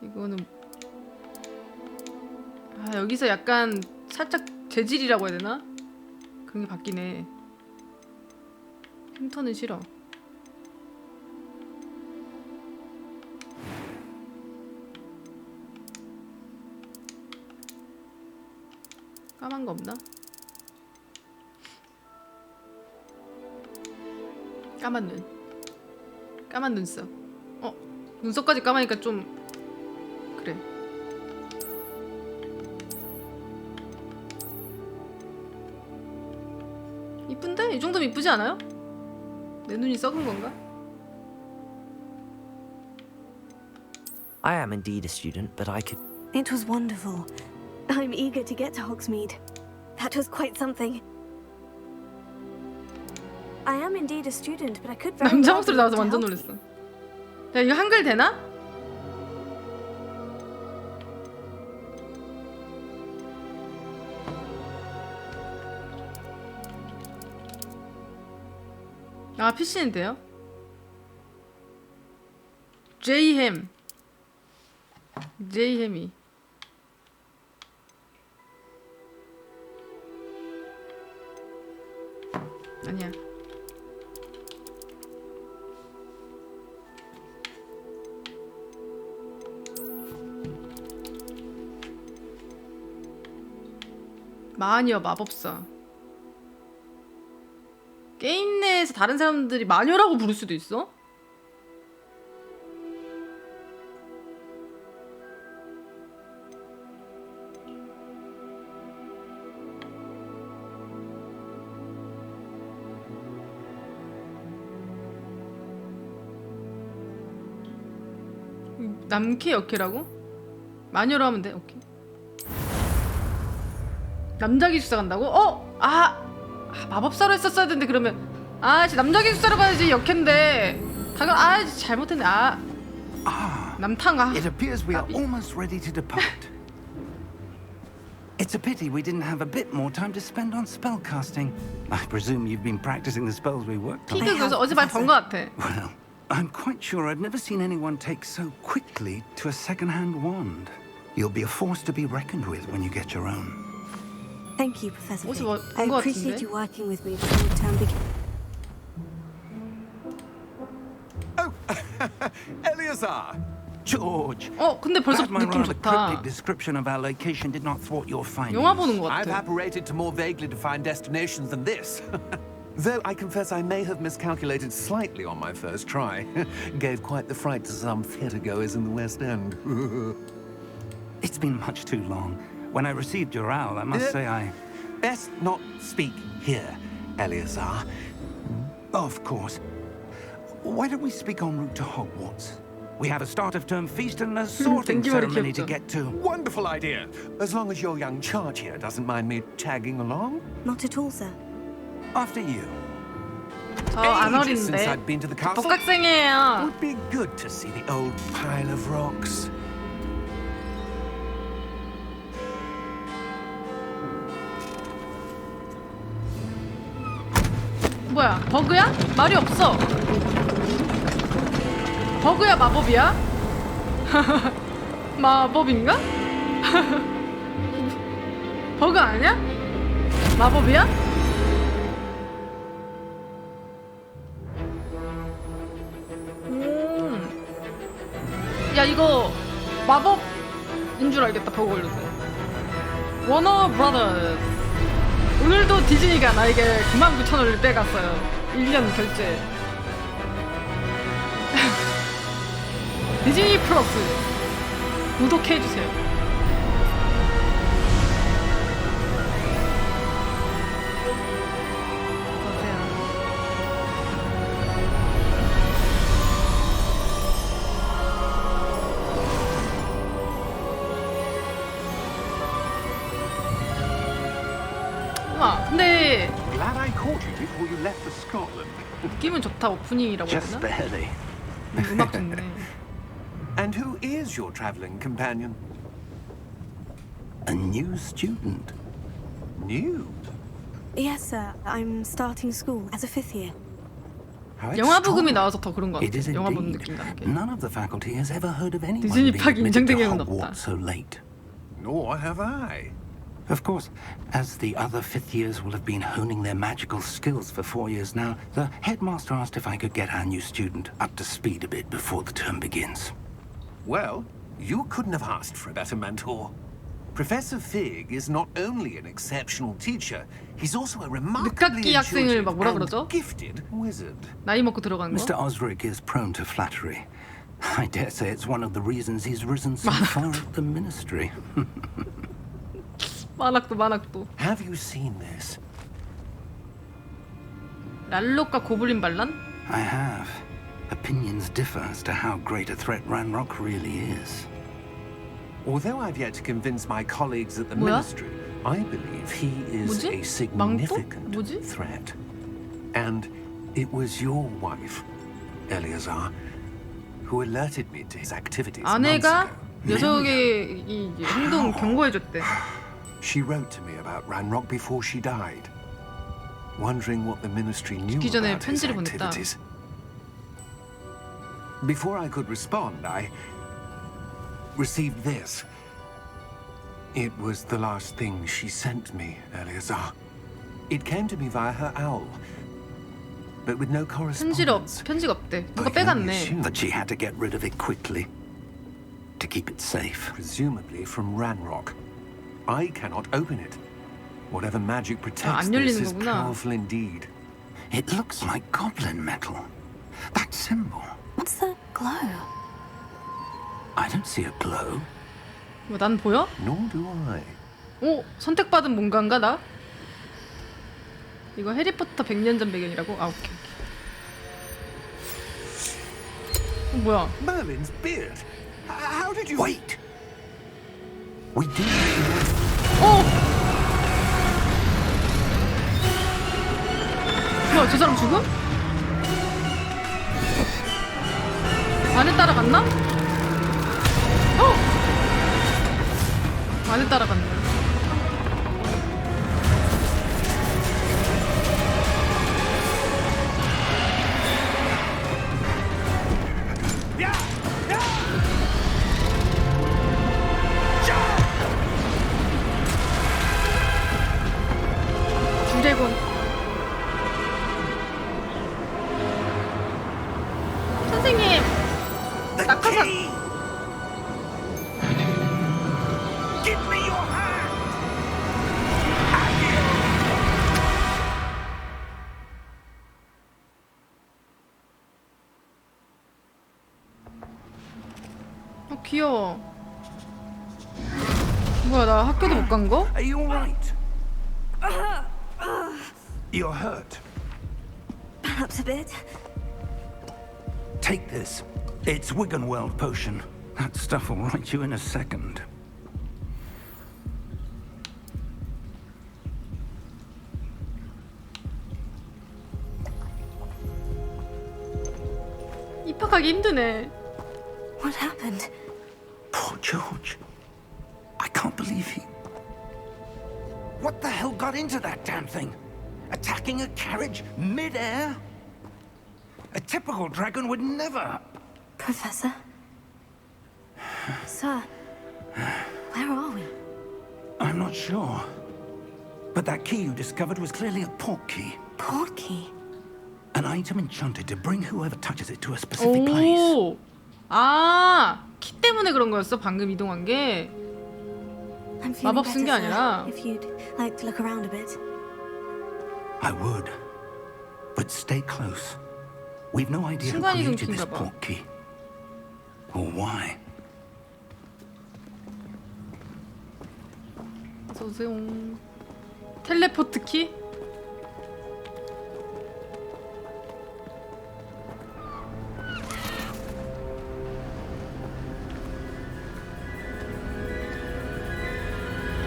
[SPEAKER 1] 이거는 여기서 약간 살짝 재질이라고 해야 되나? 그런 게 바뀌네. 흉터는 싫어. 까만 거 없나? 까만 눈썹. 눈썹까지 까마니까 좀 그래. 이쁜데? 이 정도면 이쁘지 않아요? 내 눈이 썩은 건가?
[SPEAKER 3] I am indeed a student, but I could...
[SPEAKER 4] It was wonderful. I'm eager to get to Hogsmeade. That was quite something. I am indeed a student, but I could very
[SPEAKER 1] 남자
[SPEAKER 4] well
[SPEAKER 1] 목소리
[SPEAKER 4] be
[SPEAKER 1] 나와서
[SPEAKER 4] able to
[SPEAKER 1] 완전
[SPEAKER 4] help
[SPEAKER 1] 놀랐어.
[SPEAKER 4] you.
[SPEAKER 1] 야 이거 한글 되나? 아 PC는 돼요? 제이햄 제이햄이 아니야. 마녀 마법사. 게임 내에서 다른 사람들이 마녀라고 부를 수도 있어? 남캐 역캐라고? 마녀로 하면 돼? 오케이. 남자 기숙사 간다고? 마법사로 했었어야 되는데 그러면 남자 기숙사로 가야지 역캔데 잘못했네. 남탕
[SPEAKER 5] It appears we are almost ready to depart. It's a pity we didn't have a bit more time to spend on spellcasting. I presume you've been practicing the spells we worked on.
[SPEAKER 1] 피그 그래서 어제 많이 본 것 같아.
[SPEAKER 5] Well, I'm quite sure I've never seen anyone take so quickly to a second-hand wand. You'll be a force to be reckoned with when you get your own.
[SPEAKER 4] Thank you, Professor
[SPEAKER 1] 어제
[SPEAKER 4] Fig.
[SPEAKER 1] 본
[SPEAKER 4] I
[SPEAKER 1] 것
[SPEAKER 4] appreciate
[SPEAKER 1] 같은데?
[SPEAKER 4] you working with me before the term begins.
[SPEAKER 6] Oh, Eleazar!
[SPEAKER 5] George!
[SPEAKER 1] 근데 벌써
[SPEAKER 5] Glad my
[SPEAKER 1] 느낌
[SPEAKER 5] rather
[SPEAKER 1] 좋다.
[SPEAKER 5] cryptic description of our location did not thwart your findings.
[SPEAKER 1] 영화 보는 것
[SPEAKER 6] I've
[SPEAKER 1] 같아.
[SPEAKER 6] apparated to more vaguely defined destinations than this. Though I confess I may have miscalculated slightly on my first try. Gave quite the fright to some theatre goers in the West End.
[SPEAKER 5] It's been much too long. When I received your owl, I must say I...
[SPEAKER 6] Best not speak here, Eleazar.
[SPEAKER 5] Of course. Why don't we speak en route to Hogwarts? We have a start-of-term feast and a sorting
[SPEAKER 1] 땡기머리
[SPEAKER 5] ceremony to
[SPEAKER 1] 귀엽죠.
[SPEAKER 5] get to.
[SPEAKER 6] Wonderful idea. As long as your young charge here doesn't mind me tagging along.
[SPEAKER 4] Not at all, sir.
[SPEAKER 5] After you.
[SPEAKER 1] 안
[SPEAKER 6] Ages since
[SPEAKER 1] 어린데.
[SPEAKER 6] I'd been to the castle.
[SPEAKER 1] 복학생이에요.
[SPEAKER 6] Would be good to see the old pile of rocks.
[SPEAKER 1] 뭐야? 버그야? 말이 없어. 버그야 마법이야? 마법인가? 버그 아니야? 마법이야? 야 이거 마법인 줄 알겠다. 버그 걸려서. 워너 브라더스. 오늘도 디즈니가 나에게 99,000원을 빼갔어요. 1년 결제. 디즈니 플러스 구독해주세요. 근데
[SPEAKER 6] Glad I caught you before you left for Scotland.
[SPEAKER 1] 느낌은 좋다. 오프닝이라고 해야
[SPEAKER 5] Just
[SPEAKER 1] 되나?
[SPEAKER 5] barely.
[SPEAKER 1] 음악 좋네.
[SPEAKER 6] And who is your travelling companion?
[SPEAKER 5] A new student.
[SPEAKER 6] New?
[SPEAKER 4] Yes, sir. I'm starting school as a 5th year.
[SPEAKER 5] How
[SPEAKER 1] 영화 부금이
[SPEAKER 5] extraordinary.
[SPEAKER 1] 나와서 더 그런 것
[SPEAKER 5] It
[SPEAKER 1] 같아.
[SPEAKER 5] is
[SPEAKER 1] 영화 보는
[SPEAKER 5] indeed.
[SPEAKER 1] 느낌 나는 게.
[SPEAKER 5] None of the faculty has ever heard of anyone
[SPEAKER 1] 디즈니
[SPEAKER 5] being
[SPEAKER 1] 파기
[SPEAKER 5] admitted to
[SPEAKER 1] 인정 경험은 없다.
[SPEAKER 5] Hogwarts so late.
[SPEAKER 6] Nor have I.
[SPEAKER 5] Of course, as the other fifth years will have been honing their magical skills for 4 years now, the headmaster asked if I could get our new student up to speed a bit before the term begins.
[SPEAKER 6] Well, you couldn't have asked for a better mentor. Professor Fig is not only an exceptional teacher, he's also a remarkably
[SPEAKER 1] 늦깎이 학생을
[SPEAKER 6] intuitive
[SPEAKER 1] 막 뭐라
[SPEAKER 6] and
[SPEAKER 1] 그러죠?
[SPEAKER 6] gifted wizard.
[SPEAKER 1] 나이 먹고 들어가는
[SPEAKER 5] Mr.
[SPEAKER 1] 거?
[SPEAKER 5] Osric is prone to flattery. I dare say it's one of the reasons he's risen so far up the ministry.
[SPEAKER 1] 만학도.
[SPEAKER 6] Have you seen this?
[SPEAKER 1] 랄록과 고블린 반란?
[SPEAKER 5] I have. Opinions differ as to how great a threat Ranrock really is.
[SPEAKER 6] Although I've yet to convince my colleagues at the
[SPEAKER 1] 뭐야?
[SPEAKER 6] ministry, I believe he is
[SPEAKER 1] 뭐지?
[SPEAKER 6] a significant
[SPEAKER 1] 뭐지?
[SPEAKER 6] threat. And it was your wife, Eleazar, who alerted me to his activities months
[SPEAKER 1] 아내가
[SPEAKER 6] ago.
[SPEAKER 1] 녀석의 이 행동 경고해줬대.
[SPEAKER 6] She wrote to me about Ranrock before she died, wondering what the ministry knew
[SPEAKER 1] 죽기 전에
[SPEAKER 6] about his
[SPEAKER 1] 편지를 보냈다.
[SPEAKER 6] activities. Before I could respond, I received this. It was the last thing she sent me, Eleazar. It came to me via her owl, but with no correspondence.
[SPEAKER 1] 편지가 없대. 누가
[SPEAKER 6] I can only
[SPEAKER 1] 빼갔네.
[SPEAKER 6] assume,
[SPEAKER 5] That she had to get rid of it quickly to keep it safe.
[SPEAKER 6] presumably from Ranrock. I cannot open it. Whatever magic protects
[SPEAKER 1] 안
[SPEAKER 6] this
[SPEAKER 1] 열리는
[SPEAKER 6] is
[SPEAKER 1] 거구나.
[SPEAKER 6] powerful indeed.
[SPEAKER 5] It looks like goblin metal. That symbol.
[SPEAKER 4] What's the glow?
[SPEAKER 5] I don't see a glow.
[SPEAKER 1] 뭐, 난 보여?
[SPEAKER 6] Nor do I.
[SPEAKER 1] 오, 선택받은 뭔가인가 나? 이거 해리포터 100년 전 배경이라고? 아, 오케이. 뭐야?
[SPEAKER 6] Merlin's beard. How did you?
[SPEAKER 5] Wait! We do.
[SPEAKER 1] 뭐야, 저 사람 죽음? 안에 따라갔나? 안에 따라갔네. 드래곤. 선생님, 낙하산.
[SPEAKER 5] Give me your hand!
[SPEAKER 1] 귀여워. 뭐야, 나 학교도 못 간 거?
[SPEAKER 5] Are you alright? You're hurt.
[SPEAKER 4] Perhaps a bit.
[SPEAKER 5] Take this. It's Wiggenweld potion. That stuff will right you in a second.
[SPEAKER 1] 입학하기 힘드네.
[SPEAKER 4] What happened?
[SPEAKER 5] Poor George. I can't believe he... What the hell got into that damn thing? Attacking a carriage mid-air? A typical dragon would never...
[SPEAKER 4] Professor? Sir, where are we?
[SPEAKER 5] I'm not sure. But that key you discovered was clearly a port key.
[SPEAKER 4] Port key?
[SPEAKER 5] An item enchanted to bring whoever touches it to a specific place.
[SPEAKER 1] 오, 아, 키 때문에 그런 거였어? 방금 이동한 게.
[SPEAKER 4] I'm feeling
[SPEAKER 1] 마법 쓴 게
[SPEAKER 4] better, sir.
[SPEAKER 1] 아니라.
[SPEAKER 4] If you'd like to look around a bit.
[SPEAKER 5] I would. But stay close. We've no idea who
[SPEAKER 1] 순간이동
[SPEAKER 5] created this
[SPEAKER 1] 키인가 봐.
[SPEAKER 5] port key. Or why.
[SPEAKER 1] 어서오세요. 텔레포트 키?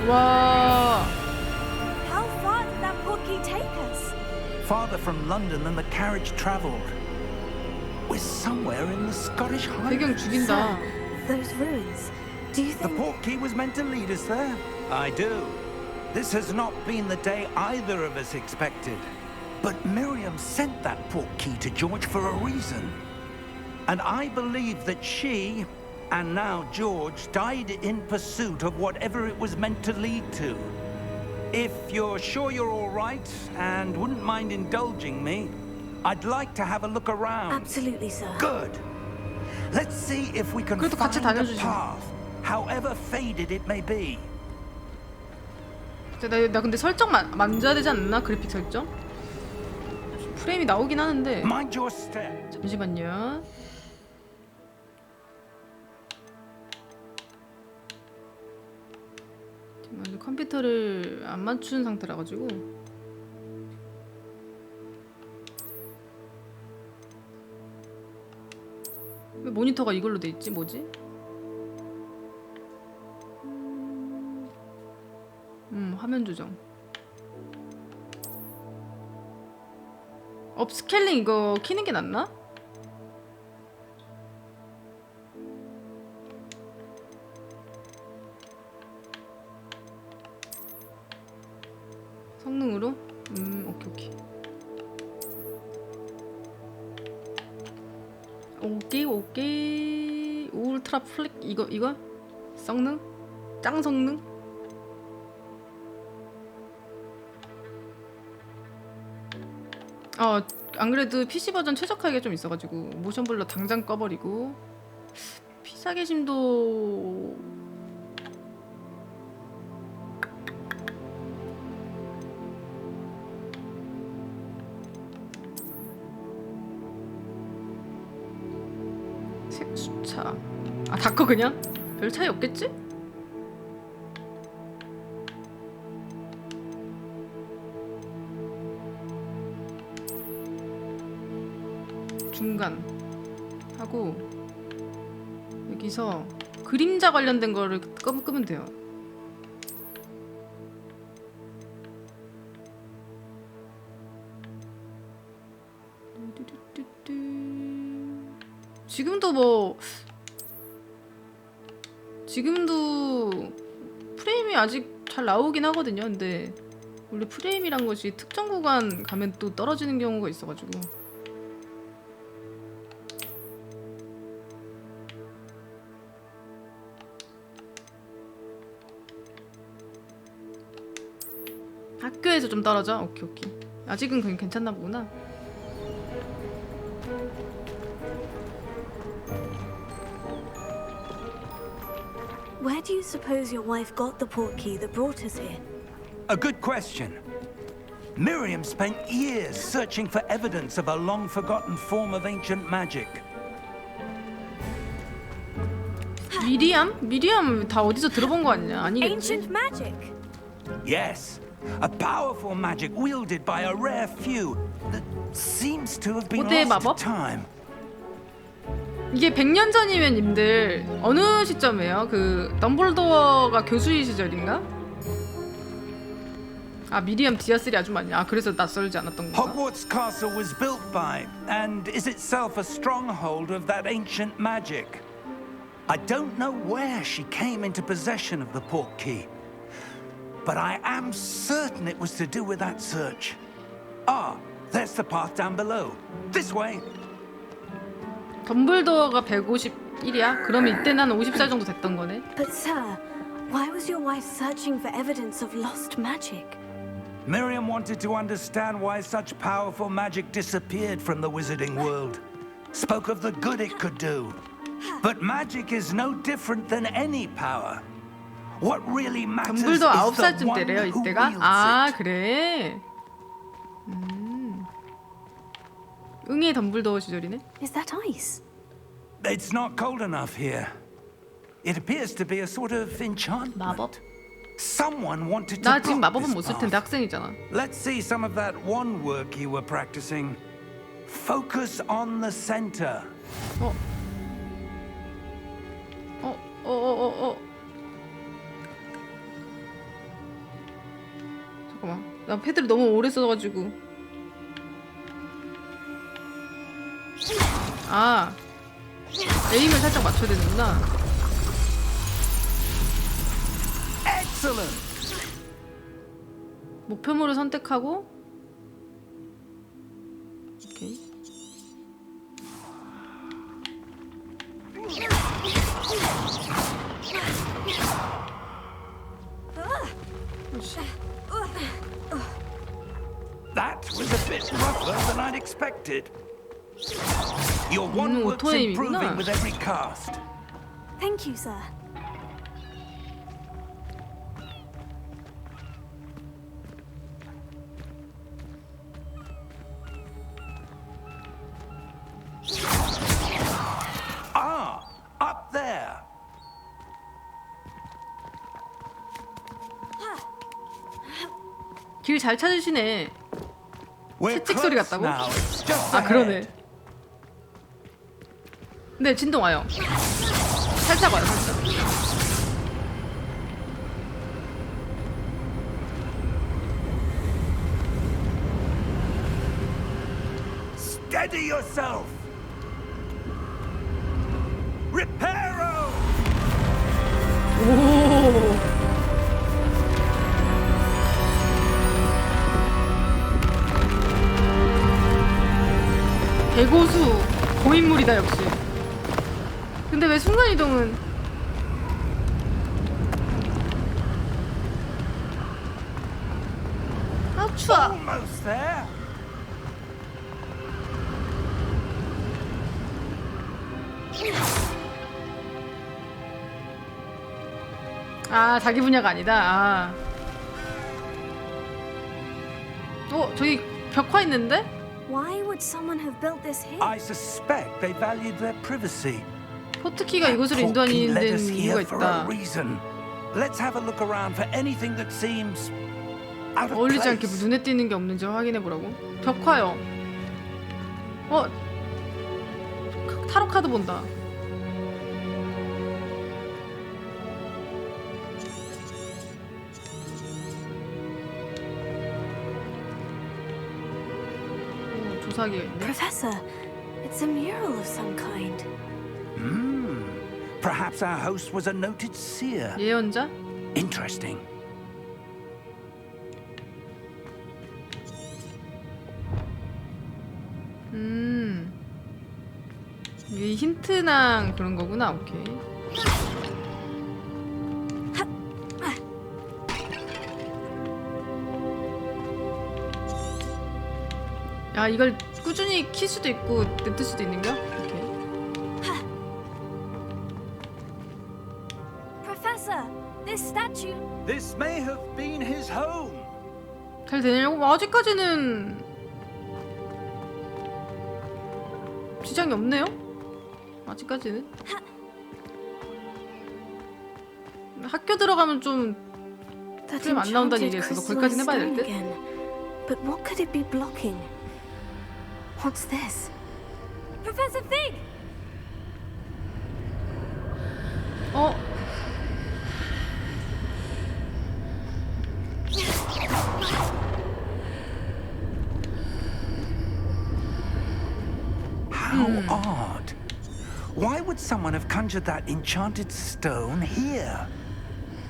[SPEAKER 1] 와,
[SPEAKER 4] How far did that port key take us?
[SPEAKER 5] Farther from London than the carriage travelled. We're somewhere in the Scottish
[SPEAKER 1] 배경
[SPEAKER 5] Highlands.
[SPEAKER 1] 죽인다.
[SPEAKER 4] Those ruins. Do you
[SPEAKER 5] The
[SPEAKER 4] think...
[SPEAKER 5] port key was meant to lead us there. I do. This has not been the day either of us expected. But Miriam sent that port key to George for a reason. And I believe that she, and now George, died in pursuit of whatever it was meant to lead to. If you're sure you're all right and wouldn't mind indulging me, I'd like to have a look around.
[SPEAKER 4] Absolutely, sir.
[SPEAKER 5] Good. Let's see if we can
[SPEAKER 1] 그래도
[SPEAKER 5] find
[SPEAKER 1] 같이
[SPEAKER 5] a
[SPEAKER 1] 다녀주지.
[SPEAKER 5] path, however faded it may be.
[SPEAKER 1] 나 근데 설정 만져야 되지 않나? 그래픽 설정? 프레임이 나오긴 하는데.
[SPEAKER 5] Mind your step.
[SPEAKER 1] 잠시만요. 지금 컴퓨터를 안 맞춘 상태라 가지고. 왜 모니터가 이걸로 돼 있지? 뭐지? 화면 조정. 업스케일링 이거 키는 게 낫나? 성능으로? 오케이. 오케이. 울트라 플렉 이거? 성능? 짱 성능? 안 그래도 PC 버전 최적화가 좀 있어가지고 모션 블러 당장 꺼버리고 피사계심도 색수차 닦어 그냥? 별 차이 없겠지? 중간 하고 여기서 그림자 관련된 거를 끄면 돼요. 지금도 프레임이 아직 잘 나오긴 하거든요. 근데 원래 프레임이란 것이 특정 구간 가면 또 떨어지는 경우가 있어가지고 학교에서 좀 떨어져? 오케이. 아직은 그냥 괜찮나 보구나.
[SPEAKER 4] Where do you suppose your wife got the portkey that brought us here?
[SPEAKER 5] A good question. Miriam spent years searching for evidence of a long-forgotten form of ancient magic.
[SPEAKER 1] 미리암 다 어디서 들어본 거 아니냐? 아니겠지?
[SPEAKER 4] Ancient magic?
[SPEAKER 5] Yes, a powerful magic wielded by a rare few that seems to have been
[SPEAKER 1] 고대의
[SPEAKER 5] lost
[SPEAKER 1] 마법?
[SPEAKER 5] to time.
[SPEAKER 1] 이게 100년 전이면 님들 어느 시점이에요? 그 덤블도어가 교수의 시절인가? 미리암 디아스리 아주머니. 그래서 낯설지 않았던 건가?
[SPEAKER 5] Hogwarts Castle was built by and is itself a stronghold of that ancient magic. I don't know where she came into possession of the portkey, but I am certain it was to do with that search. There's the path down below. This way.
[SPEAKER 1] 덤블도어가 151이야? 그러면 이때는 한 50살 정도 됐던 거네.
[SPEAKER 4] But sir, why was your wife searching for evidence of lost magic?
[SPEAKER 5] Miriam wanted to understand why such powerful magic disappeared from the wizarding world. Spoke of the good it could do. But magic is no different than any power. What really matters is
[SPEAKER 1] 덤블도어
[SPEAKER 5] the
[SPEAKER 1] 9살쯤
[SPEAKER 5] one
[SPEAKER 1] 때래요
[SPEAKER 5] who
[SPEAKER 1] 이때가?
[SPEAKER 5] wields it.
[SPEAKER 1] 그래. 응의 덤블도어 시절이네.
[SPEAKER 4] Is that ice?
[SPEAKER 5] It's not cold enough here. It appears to be a sort of enchantment.
[SPEAKER 1] 마법?
[SPEAKER 5] Someone wanted to
[SPEAKER 1] 나 지금
[SPEAKER 5] block
[SPEAKER 1] 마법은
[SPEAKER 5] this
[SPEAKER 1] 못 쓸 텐데
[SPEAKER 5] path.
[SPEAKER 1] 학생이잖아.
[SPEAKER 5] Let's see some of that one work you were practicing. Focus on the center.
[SPEAKER 1] 잠깐만. 나 패드를 너무 오래 써가지고. 에임을 살짝 맞춰야 되는구나.
[SPEAKER 5] Excellent.
[SPEAKER 1] 목표물을 선택하고. 오케이.
[SPEAKER 5] That was a bit rougher than I'd expected. Your one work's
[SPEAKER 1] 오토에임이구나.
[SPEAKER 5] improving with every cast.
[SPEAKER 4] Thank you, sir.
[SPEAKER 5] Up there.
[SPEAKER 1] 길 잘 찾으시네.
[SPEAKER 5] We're
[SPEAKER 1] 채찍 소리
[SPEAKER 5] close
[SPEAKER 1] 같다고?
[SPEAKER 5] now. It's just
[SPEAKER 1] 그러네.
[SPEAKER 5] ahead.
[SPEAKER 1] 네, 진동 와요. 살짝 와요, 살짝.
[SPEAKER 5] Steady yourself. Reparo.
[SPEAKER 1] 오. 대고수 고인물이다 역시. 근데 왜 순간이동은 아 추워.
[SPEAKER 5] Almost there.
[SPEAKER 1] 아 자기 분야가 아니다. 아. 저기 벽화 있는데?
[SPEAKER 4] Why would someone have built this here?
[SPEAKER 5] I suspect they valued their privacy.
[SPEAKER 1] 포트키가 이곳으로 인도하는
[SPEAKER 5] led us
[SPEAKER 1] 이유가
[SPEAKER 5] here for a
[SPEAKER 1] 있다.
[SPEAKER 5] reason. Let's have a look around for anything that seems out of
[SPEAKER 1] 어울리지 않게
[SPEAKER 5] place.
[SPEAKER 1] 눈에 띄는 게 없는지 확인해 보라고. 벽화요. 타로 카드 본다. 조사기가 있네.
[SPEAKER 4] Professor, it's a mural of some kind.
[SPEAKER 5] Perhaps our host was a noted seer.
[SPEAKER 1] 예언자?
[SPEAKER 5] Interesting.
[SPEAKER 1] 이게 힌트나 그런 거구나. 오케이. 야, 이걸 꾸준히 킬 수도 있고 냅둘 수도 있는겨? 오케이.
[SPEAKER 4] Professor, this statue.
[SPEAKER 5] This may have been his home.
[SPEAKER 1] 잘 되냐고? 아직까지는 지장이 없네요? 아직까지는? 학교 들어가면 좀
[SPEAKER 4] That
[SPEAKER 1] 좀 안 나온다는
[SPEAKER 4] enchanted
[SPEAKER 1] 얘기했어. 너
[SPEAKER 4] crystal
[SPEAKER 1] 거기까지는 해봐야 될
[SPEAKER 4] stone
[SPEAKER 1] 듯?
[SPEAKER 4] again. But what could it be blocking? What's this? Professor Fig!
[SPEAKER 5] How odd. Why would someone have conjured that enchanted stone here?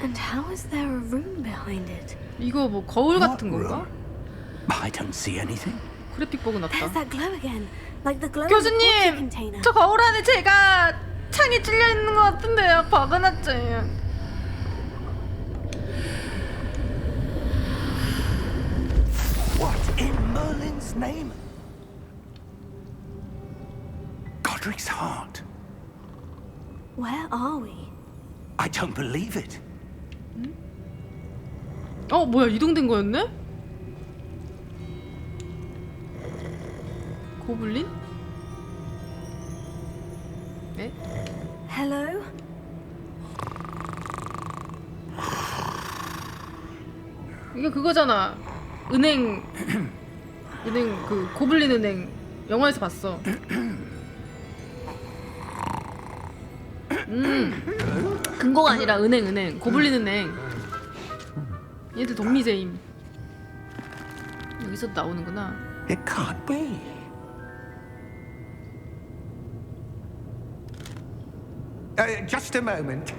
[SPEAKER 4] And how is there a room behind it?
[SPEAKER 1] 이거 뭐 거울 같은
[SPEAKER 5] What
[SPEAKER 1] 건가?
[SPEAKER 5] room? I don't see anything.
[SPEAKER 1] 그래픽 버그 났다.
[SPEAKER 4] There's that glow again, like the glow in the water
[SPEAKER 1] 교수님!
[SPEAKER 4] container.
[SPEAKER 1] 저 거울 안에 제가 창이 찔려 있는 것 같은데요. 버그 났죠.
[SPEAKER 5] What in Merlin's name? Godric's heart.
[SPEAKER 4] Where are we?
[SPEAKER 5] I don't believe it.
[SPEAKER 1] 뭐야, 이동된 거였네? 고블린? 네?
[SPEAKER 4] Hello?
[SPEAKER 1] 이게 그거잖아. 은행 그 고블린 은행 영화에서 봤어. 금고가 아니라 은행 고블린 은행. 얘들 동미제임. 여기서 나오는구나.
[SPEAKER 5] It can't be.
[SPEAKER 6] Just a moment.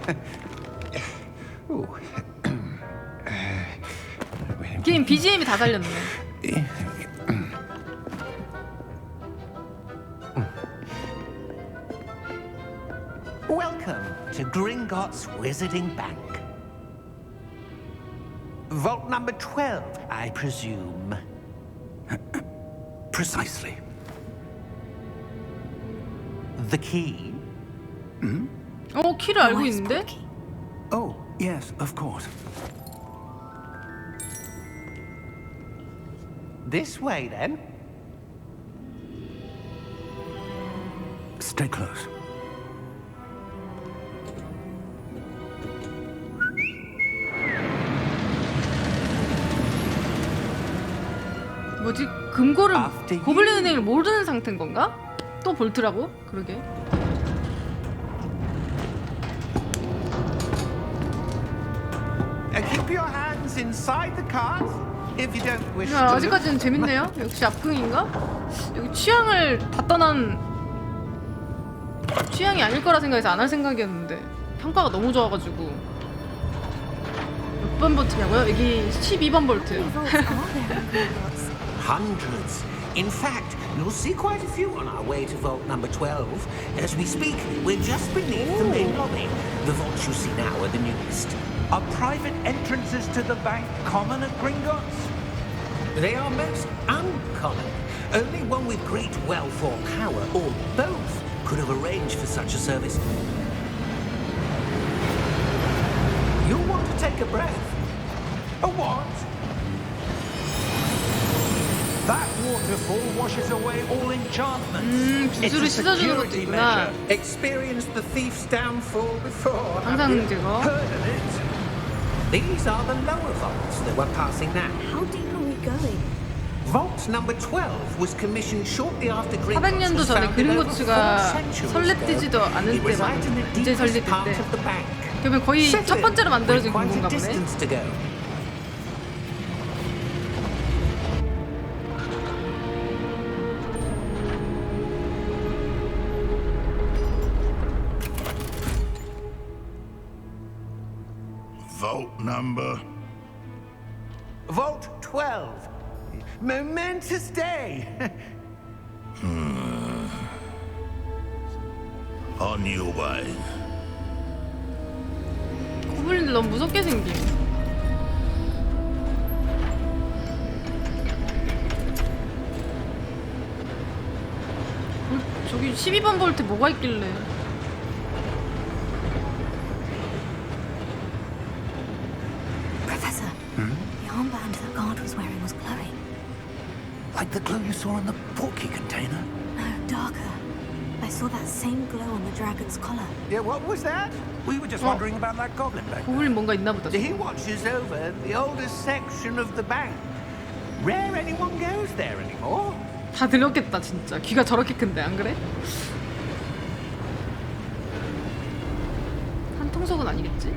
[SPEAKER 6] Ooh.
[SPEAKER 1] 게임 BGM이 다 살렸네.
[SPEAKER 5] Welcome to Gringotts Wizarding Bank. Vault number 12, I presume. Precisely. The key?
[SPEAKER 1] 키를 알고
[SPEAKER 4] Why
[SPEAKER 1] 있는데?
[SPEAKER 4] spooky?
[SPEAKER 6] Oh, yes, of course.
[SPEAKER 5] This way, then.
[SPEAKER 6] Stay close.
[SPEAKER 1] 뭐지? 금고를
[SPEAKER 5] After you.
[SPEAKER 1] 고블린 은행을 모르는 상태인 건가? 또 볼트라고? 그러게.
[SPEAKER 5] inside the cart if you don't wish
[SPEAKER 1] 야,
[SPEAKER 5] to.
[SPEAKER 1] 아직까지는 재밌네요. 역시 앞궁인가? 여기 취향을 다 떠난 취향이 아닐 거라 생각해서 안 할 생각이었는데 평가가 너무 좋아가지고. 몇 번 볼트냐고요? 여기 12번 볼트.
[SPEAKER 4] Vaults are there in Gringotts?
[SPEAKER 7] Hundreds. In fact, you'll see quite a few on our way to vault number 12. As we speak, we're just beneath the main lobby. The vaults you see now are the newest.
[SPEAKER 5] Are private entrances to the bank common at Gringotts?
[SPEAKER 7] They are most uncommon. Only one with great wealth or power, or both, could have arranged for such a service. You'll want to take a breath.
[SPEAKER 5] A what? That waterfall washes away all enchantments. It's
[SPEAKER 1] 주술을
[SPEAKER 5] a
[SPEAKER 1] 씻어주는 것도
[SPEAKER 5] security
[SPEAKER 1] 있구나.
[SPEAKER 5] measure.
[SPEAKER 7] Experienced the thief's downfall before. have
[SPEAKER 1] 항상
[SPEAKER 7] you?
[SPEAKER 1] 제거.
[SPEAKER 5] Heard of it?
[SPEAKER 7] These are the lower vaults that we're passing now.
[SPEAKER 4] How deep are we going?
[SPEAKER 7] Vault number 12 was commissioned shortly after
[SPEAKER 1] 400년도
[SPEAKER 7] Gringotts was
[SPEAKER 1] 전에
[SPEAKER 7] founded over 4
[SPEAKER 1] 그린고츠가
[SPEAKER 7] centuries
[SPEAKER 1] 설립되지도
[SPEAKER 7] ago.
[SPEAKER 1] 않은
[SPEAKER 7] It
[SPEAKER 1] 때만
[SPEAKER 7] resides in the
[SPEAKER 1] 이제
[SPEAKER 7] deepest
[SPEAKER 1] 설립될
[SPEAKER 7] part
[SPEAKER 1] 때.
[SPEAKER 7] of the bank.
[SPEAKER 1] 그러면 거의 첫
[SPEAKER 7] Settle
[SPEAKER 1] 번째로
[SPEAKER 7] in.
[SPEAKER 1] 만들어진
[SPEAKER 7] We've quite
[SPEAKER 1] 공부인가
[SPEAKER 7] a
[SPEAKER 1] 보네.
[SPEAKER 7] distance to go.
[SPEAKER 8] Vault number.
[SPEAKER 5] Vault 12. Momentous day.
[SPEAKER 8] On your way.
[SPEAKER 1] 고블린들 너무 무섭게 생김. 저기 12번 볼트 뭐가 있길래.
[SPEAKER 4] Professor, the armband that guard was wearing was glowing.
[SPEAKER 5] Like the glow you saw in the portkey container?
[SPEAKER 4] No, darker. I saw that same glow on the dragon's collar.
[SPEAKER 5] Yeah, what was that? We were just wondering about that goblin back there.
[SPEAKER 1] 고블린 뭔가 있나 보다.
[SPEAKER 5] He watches over the oldest section of the bank. Rare anyone goes there anymore.
[SPEAKER 1] 다 들렸겠다 진짜. 귀가 저렇게 큰데 안 그래? 한통속은 아니겠지?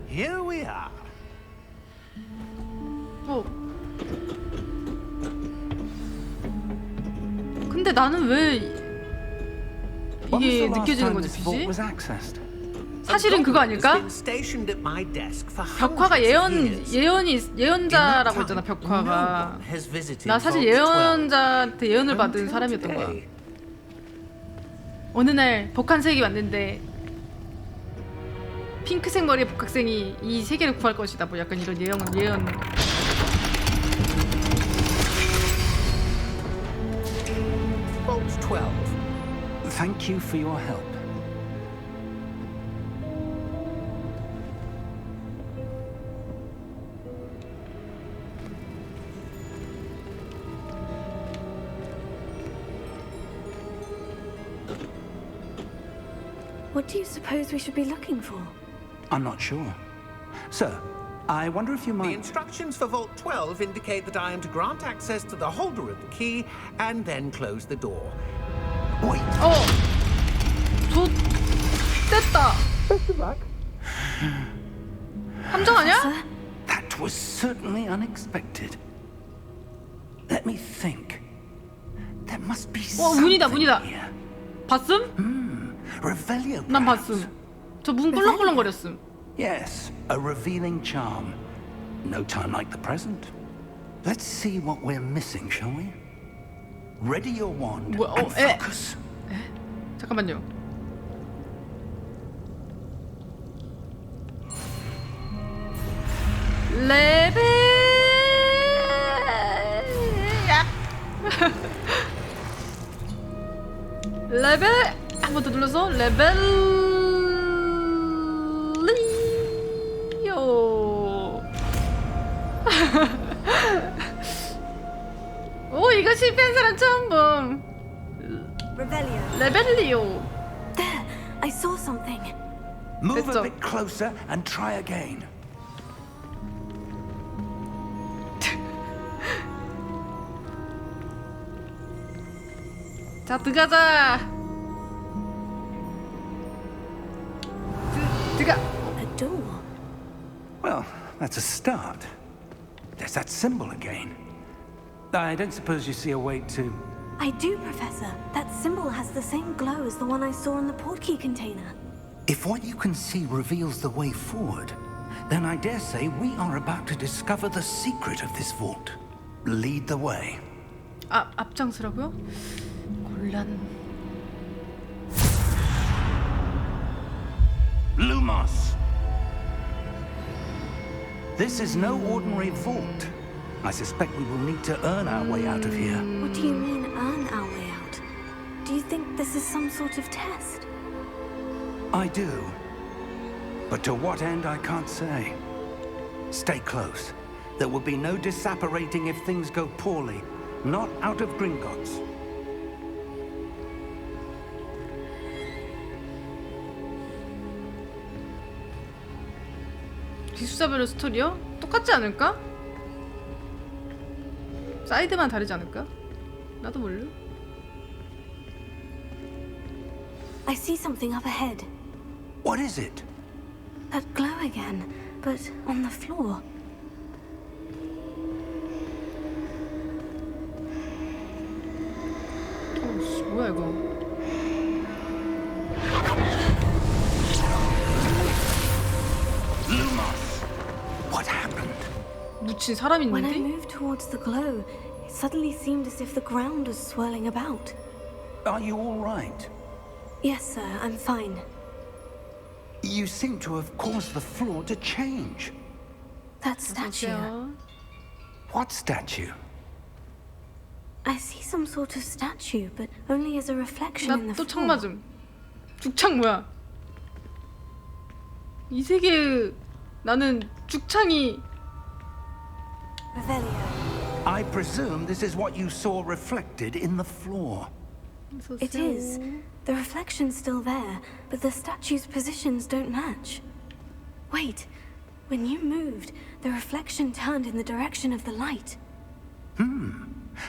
[SPEAKER 5] Here we are.
[SPEAKER 1] 어. 근데 나는 왜 이게 느껴지는 거지 빛이?
[SPEAKER 5] was accessed?
[SPEAKER 1] 사실은 그거 아닐까?
[SPEAKER 7] Has been stationed at my desk for
[SPEAKER 1] 벽화가
[SPEAKER 7] hundreds of years.
[SPEAKER 1] 예언자라고
[SPEAKER 7] In
[SPEAKER 1] 했잖아
[SPEAKER 7] that time,
[SPEAKER 1] 벽화가.
[SPEAKER 7] no one has visited
[SPEAKER 1] 나 사실
[SPEAKER 7] Vault 12
[SPEAKER 1] 예언자한테 예언을 받은
[SPEAKER 7] until
[SPEAKER 1] 사람이었던 거야.
[SPEAKER 7] today.
[SPEAKER 1] 어느 날 복한색이 왔는데 핑크색 머리의 복학생이 이 세계를 구할 것이다. 뭐 약간 이런 예언.
[SPEAKER 7] Vault 12.
[SPEAKER 5] Thank you for your help.
[SPEAKER 4] What do you suppose we should be looking for?
[SPEAKER 5] I'm not sure. Sir, I wonder if you
[SPEAKER 7] The
[SPEAKER 5] might...
[SPEAKER 7] instructions for Vault 12 indicate that I am to grant access to the holder of the key and then close the door.
[SPEAKER 5] Wait!
[SPEAKER 1] 됐다. 함정 아니야?
[SPEAKER 4] Sir?
[SPEAKER 5] That was certainly unexpected. Let me think. There must be something
[SPEAKER 1] 문이다.
[SPEAKER 5] here.
[SPEAKER 1] 봤음?
[SPEAKER 5] Revelio,
[SPEAKER 1] 난
[SPEAKER 5] perhaps?
[SPEAKER 1] 봤음. 저 문 꿀렁꿀렁거렸음.
[SPEAKER 5] Yes, a revealing charm. No time like the present. Let's see what we're missing, shall we? Ready your wand
[SPEAKER 1] 뭐야,
[SPEAKER 5] and focus.
[SPEAKER 1] 잠깐만요. 레벨 야. 레벨 한 번 더 눌러서 레벨리오. 오 이거 실패한 사람 처음 봄.
[SPEAKER 4] Revelio.
[SPEAKER 1] 레벨리오.
[SPEAKER 4] There, I saw something.
[SPEAKER 5] Move
[SPEAKER 1] 됐어.
[SPEAKER 5] a bit closer and try again.
[SPEAKER 1] 자 들어가자. 들어가.
[SPEAKER 5] Well, that's a start. There's that symbol again. I don't suppose you see a way to...
[SPEAKER 4] I do, Professor. That symbol has the same glow as the one I saw in the portkey container.
[SPEAKER 5] If what you can see reveals the way forward, then I dare say we are about to discover the secret of this vault. Lead the way.
[SPEAKER 1] 앞장서라고요? 곤란.
[SPEAKER 5] Lumos! This is no ordinary vault. I suspect we will need to earn our way out of here.
[SPEAKER 4] What do you mean, earn our way out? Do you think this is some sort of test?
[SPEAKER 5] I do. But to what end, I can't say. Stay close. There will be no disapparating if things go poorly. Not out of Gringotts.
[SPEAKER 1] 기숙사별로 스토리요? 똑같지 않을까? 사이드만 다르지 않을까? 나도 몰라.
[SPEAKER 4] I see something up ahead.
[SPEAKER 5] What is it?
[SPEAKER 4] That glow again, but on the floor.
[SPEAKER 1] 씨, 뭐야 이거?
[SPEAKER 5] Lumos! What happened?
[SPEAKER 1] 묻힌 사람
[SPEAKER 4] When I
[SPEAKER 1] 있는데?
[SPEAKER 4] moved towards the glow, it suddenly seemed as if the ground was swirling about.
[SPEAKER 5] Are you all right?
[SPEAKER 4] Yes, sir, I'm fine.
[SPEAKER 5] You seem to have caused the floor to change.
[SPEAKER 4] That statue.
[SPEAKER 1] 어서오세요.
[SPEAKER 5] What statue?
[SPEAKER 4] I see some sort of statue, but only as a reflection in the
[SPEAKER 1] 나또
[SPEAKER 4] floor.
[SPEAKER 1] 창 맞음. 죽창 뭐야? 이 세계에 나는 죽창이
[SPEAKER 4] Revelio.
[SPEAKER 5] I presume this is what you saw reflected in the floor.
[SPEAKER 4] It is. The reflection's still there, but the statue's positions don't match. Wait. When you moved, the reflection turned in the direction of the light.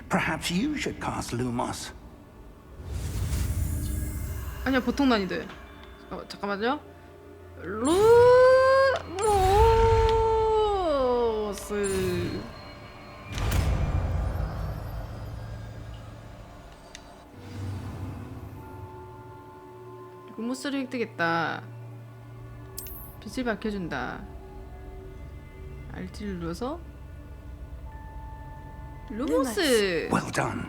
[SPEAKER 5] Perhaps you should cast Lumos.
[SPEAKER 1] 아니야 보통 난이도. 잠깐만요. 루모스. 루모스를 획득했다. 빛을 밝혀준다. Rt를 눌러서 루모스.
[SPEAKER 5] Well done.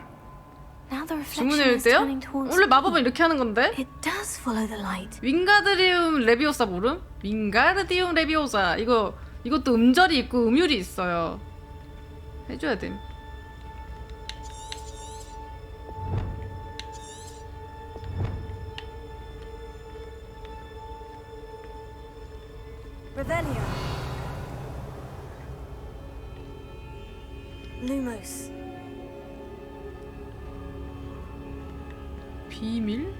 [SPEAKER 4] Now the reflection
[SPEAKER 1] 주문을
[SPEAKER 4] is
[SPEAKER 1] 때요?
[SPEAKER 4] turning towards
[SPEAKER 1] 원래
[SPEAKER 4] me.
[SPEAKER 1] 마법은 이렇게 하는 건데?
[SPEAKER 4] It does follow the light.
[SPEAKER 1] 윙가드리움 레비오사 모름? 윙가르디움 레비오사 이것도 음절이 있고 음율이 있어요. 해줘야 됨.
[SPEAKER 4] Revelio. Lumos.
[SPEAKER 1] 비밀?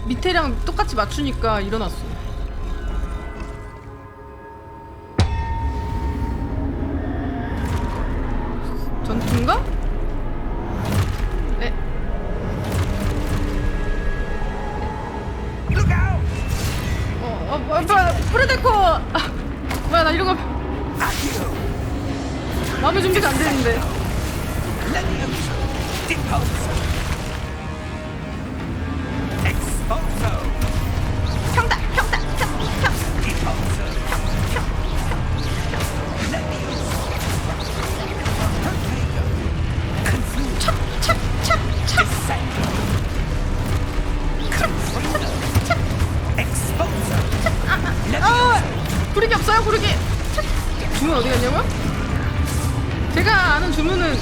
[SPEAKER 1] 밑에랑 똑같이 맞추니까 일어났어. 전투인가? 네. 뭐야, 프레데코! 뭐야, 나 이런 거. 마음의 준비가 안 되는데. 구르기 없어요, 구르기. 주문 어디 갔냐고요? 제가 아는 주문은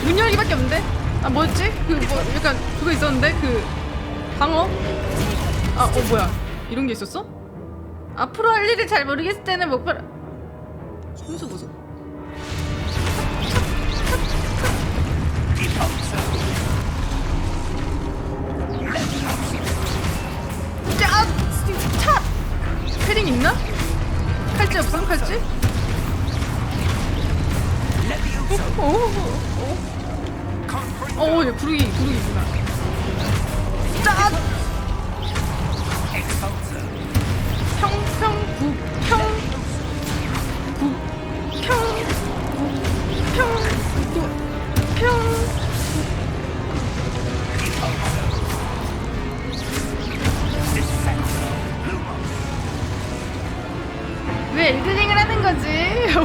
[SPEAKER 1] 문 열기밖에 없는데. 뭐였지? 약간 그거 있었는데 방어. 뭐야? 이런 게 있었어? 앞으로 할 일을 잘 모르겠을 때는 목표를. 순수 보소. 차! 패링 있나? 칼찌 없어? 칼찌? 얘 구르기구나.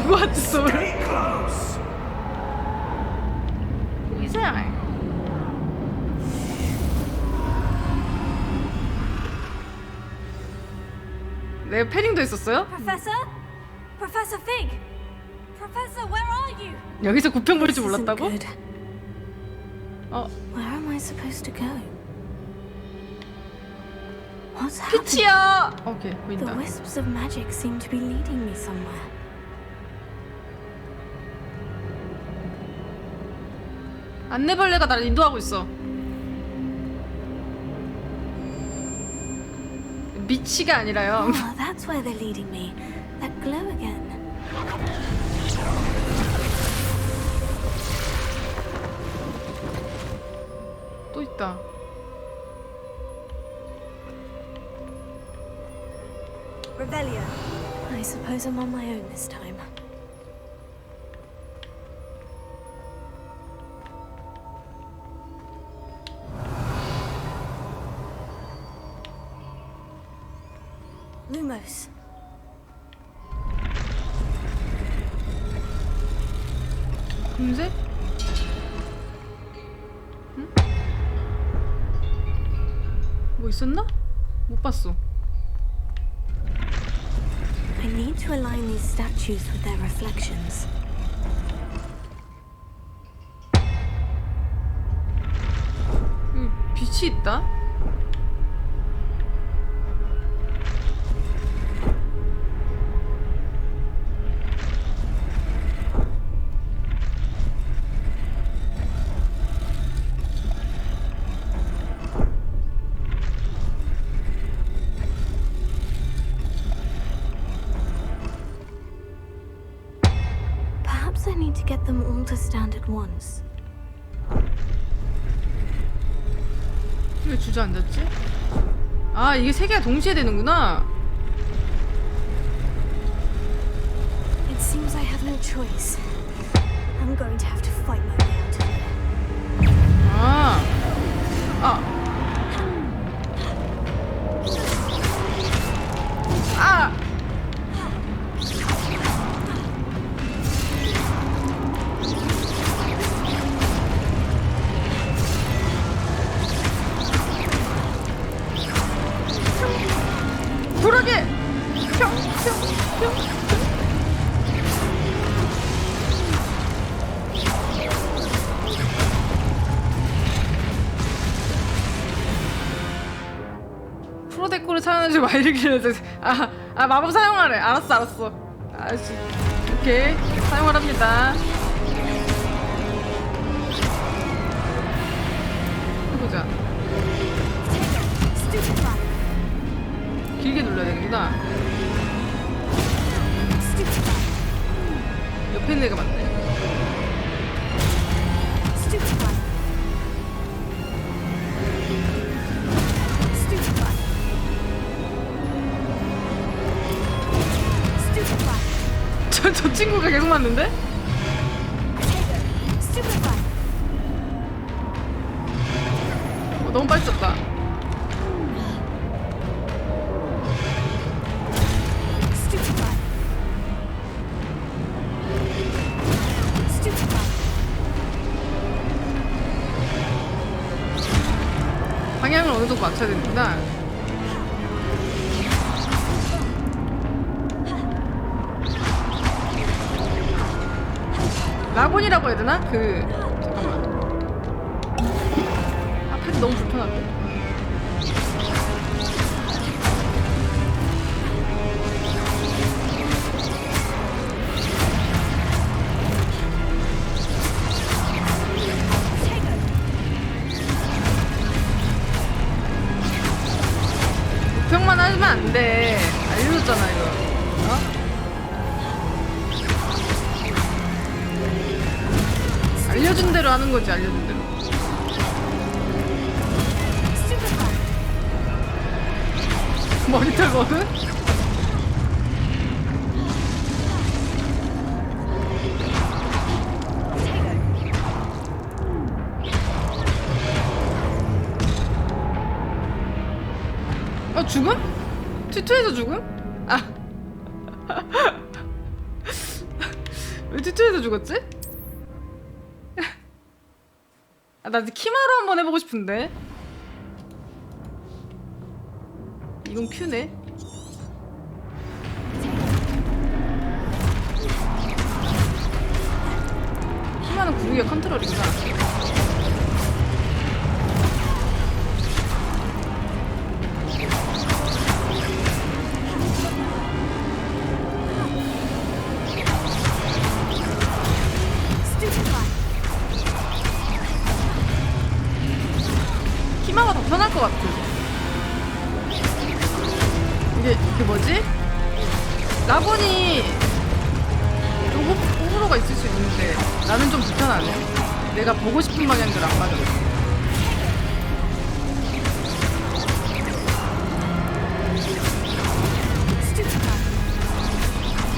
[SPEAKER 1] 호그와트 소울.
[SPEAKER 5] Stay close.
[SPEAKER 1] 이상. 내 패링도 있었어요?
[SPEAKER 4] Professor? Professor Fig? Professor, where are you?
[SPEAKER 1] 여기서 구평 부릴 줄
[SPEAKER 4] This isn't
[SPEAKER 1] 몰랐다고?
[SPEAKER 4] good.
[SPEAKER 1] 어,
[SPEAKER 4] Where am I supposed to go? What's happening?
[SPEAKER 1] 피치야. 오케이,
[SPEAKER 4] The
[SPEAKER 1] 보인다.
[SPEAKER 4] wisps of magic seem to be leading me somewhere.
[SPEAKER 1] 안내벌레가 나를 인도하고 있어. 미치가 아니라요.
[SPEAKER 4] Oh, that's where they're leading me. That glow again.
[SPEAKER 1] 또 있다.
[SPEAKER 4] Revelio. I suppose I'm on my own this time. Lumos.
[SPEAKER 1] 금색? 응? 뭐 있었나? 못 봤어.
[SPEAKER 4] I need to align these statues with their reflections.
[SPEAKER 1] 여기 빛이 있다?
[SPEAKER 4] Perhaps I need to get them all to stand at once.
[SPEAKER 1] 왜 주저앉았지? 아, 이게 세 개가 동시에 되는구나.
[SPEAKER 4] It seems I have no choice. I'm going to have to fight my way out of here.
[SPEAKER 1] 아, 아, 아. 그러게. 평. 프로데코를 사용하지 말기를. 아, 마법 사용하래. 알았어. 아씨, 오케이, 사용하랍니다. 해보자. 길게 눌러야 되는구나. 옆에 있는 애가 맞네. 저 친구가 계속 맞는데? 너무 빨리 썼다. 방향을 어느 정도 맞춰야 되는구나. 라곤이라고 해야 되나? 잠깐만. 앞에도 너무 불편한데? 부평만 하면 안 돼. 알려줬잖아, 이거. 어? 알려준 대로 하는 거지, 알려준 대로. 머리털 버그? 죽음? 튜토에서 죽음? 아. 왜 뒤쪽에서 죽었지? 아, 나 키마로 한번 해보고 싶은데. 이건 큐네. 키마는 구르기가 컨트롤이구나. 키마가 더 편할 것 같아. 이게 뭐지? 라본이 좀 호불호가 있을 수 있는데 나는 좀 불편하네. 내가 보고 싶은 방향대로 안 맞아.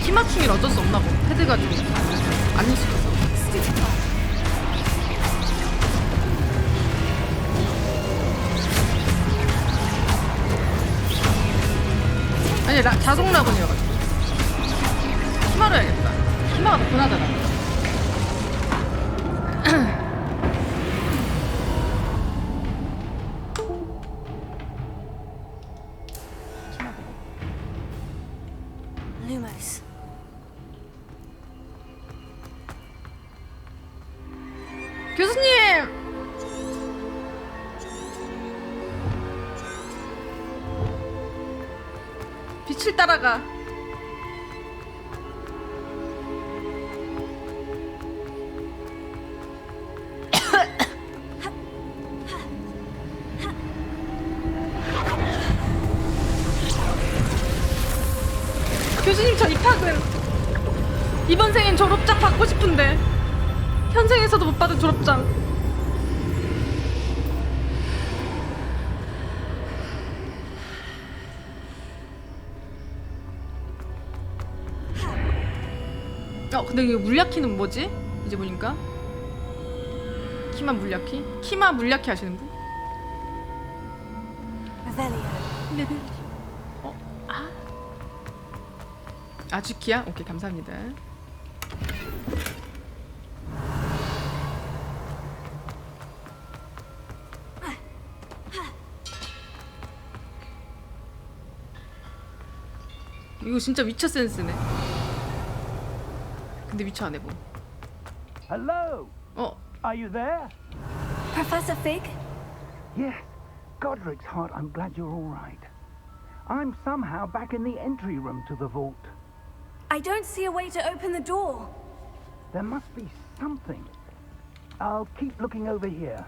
[SPEAKER 1] 키 맞추기는 어쩔 수 없나 봐. 헤드가 좀 안 익숙해서. 아니 자동 라곤이어가지고 키마로 해야겠다. 키마가 더 편하잖아.
[SPEAKER 4] Lumos.
[SPEAKER 1] 교수님! 빛을 따라가. 교수님, 저 입학은 이번 생엔 졸업장 받고 싶은데 현생에서도 못 받은 졸업장. 근데 이거 물약키는 뭐지? 이제 보니까 키마 물약키? 키마 물약키 하시는 분?
[SPEAKER 4] Revelio.
[SPEAKER 1] 아주키야? 오케이, 감사합니다. 이거 진짜 위쳐 센스네. 근데 위쳐 안 해봄.
[SPEAKER 5] Hello? Are you there?
[SPEAKER 4] Professor Fig?
[SPEAKER 5] Yes. Godric's heart, I'm glad you're all right. I'm somehow back in the entry room to the vault.
[SPEAKER 4] I don't see a way to open the door.
[SPEAKER 5] There must be something. I'll keep looking over here.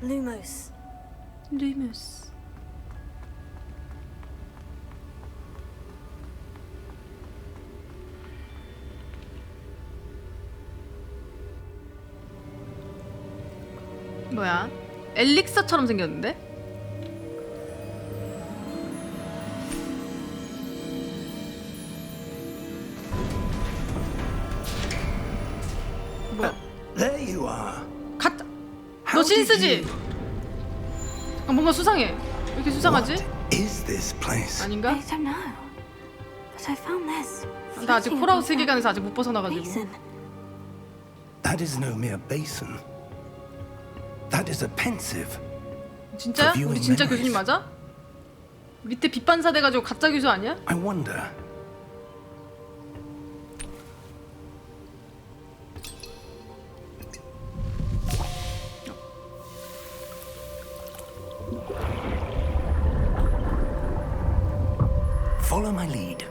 [SPEAKER 4] Lumos.
[SPEAKER 1] 루무스. 뭐야? 엘릭서처럼 생겼는데? 뭐야?
[SPEAKER 6] There you are.
[SPEAKER 1] 가짜. 너 신쓰지? 아, 뭔가 수상해. 왜 이렇게 수상하지?
[SPEAKER 6] Is this place?
[SPEAKER 1] 아닌가?
[SPEAKER 4] I don't know. But I found this.
[SPEAKER 1] 나 아직 폴아웃 세계관에서 아직 못 벗어나가지고.
[SPEAKER 4] Basin.
[SPEAKER 6] That is no mere basin. That is a pensive.
[SPEAKER 1] 진짜야? 우리 진짜 교수님 맞아? 밑에 빛 반사돼가지고 가짜 교수 아니야?
[SPEAKER 6] I wonder. Follow my lead.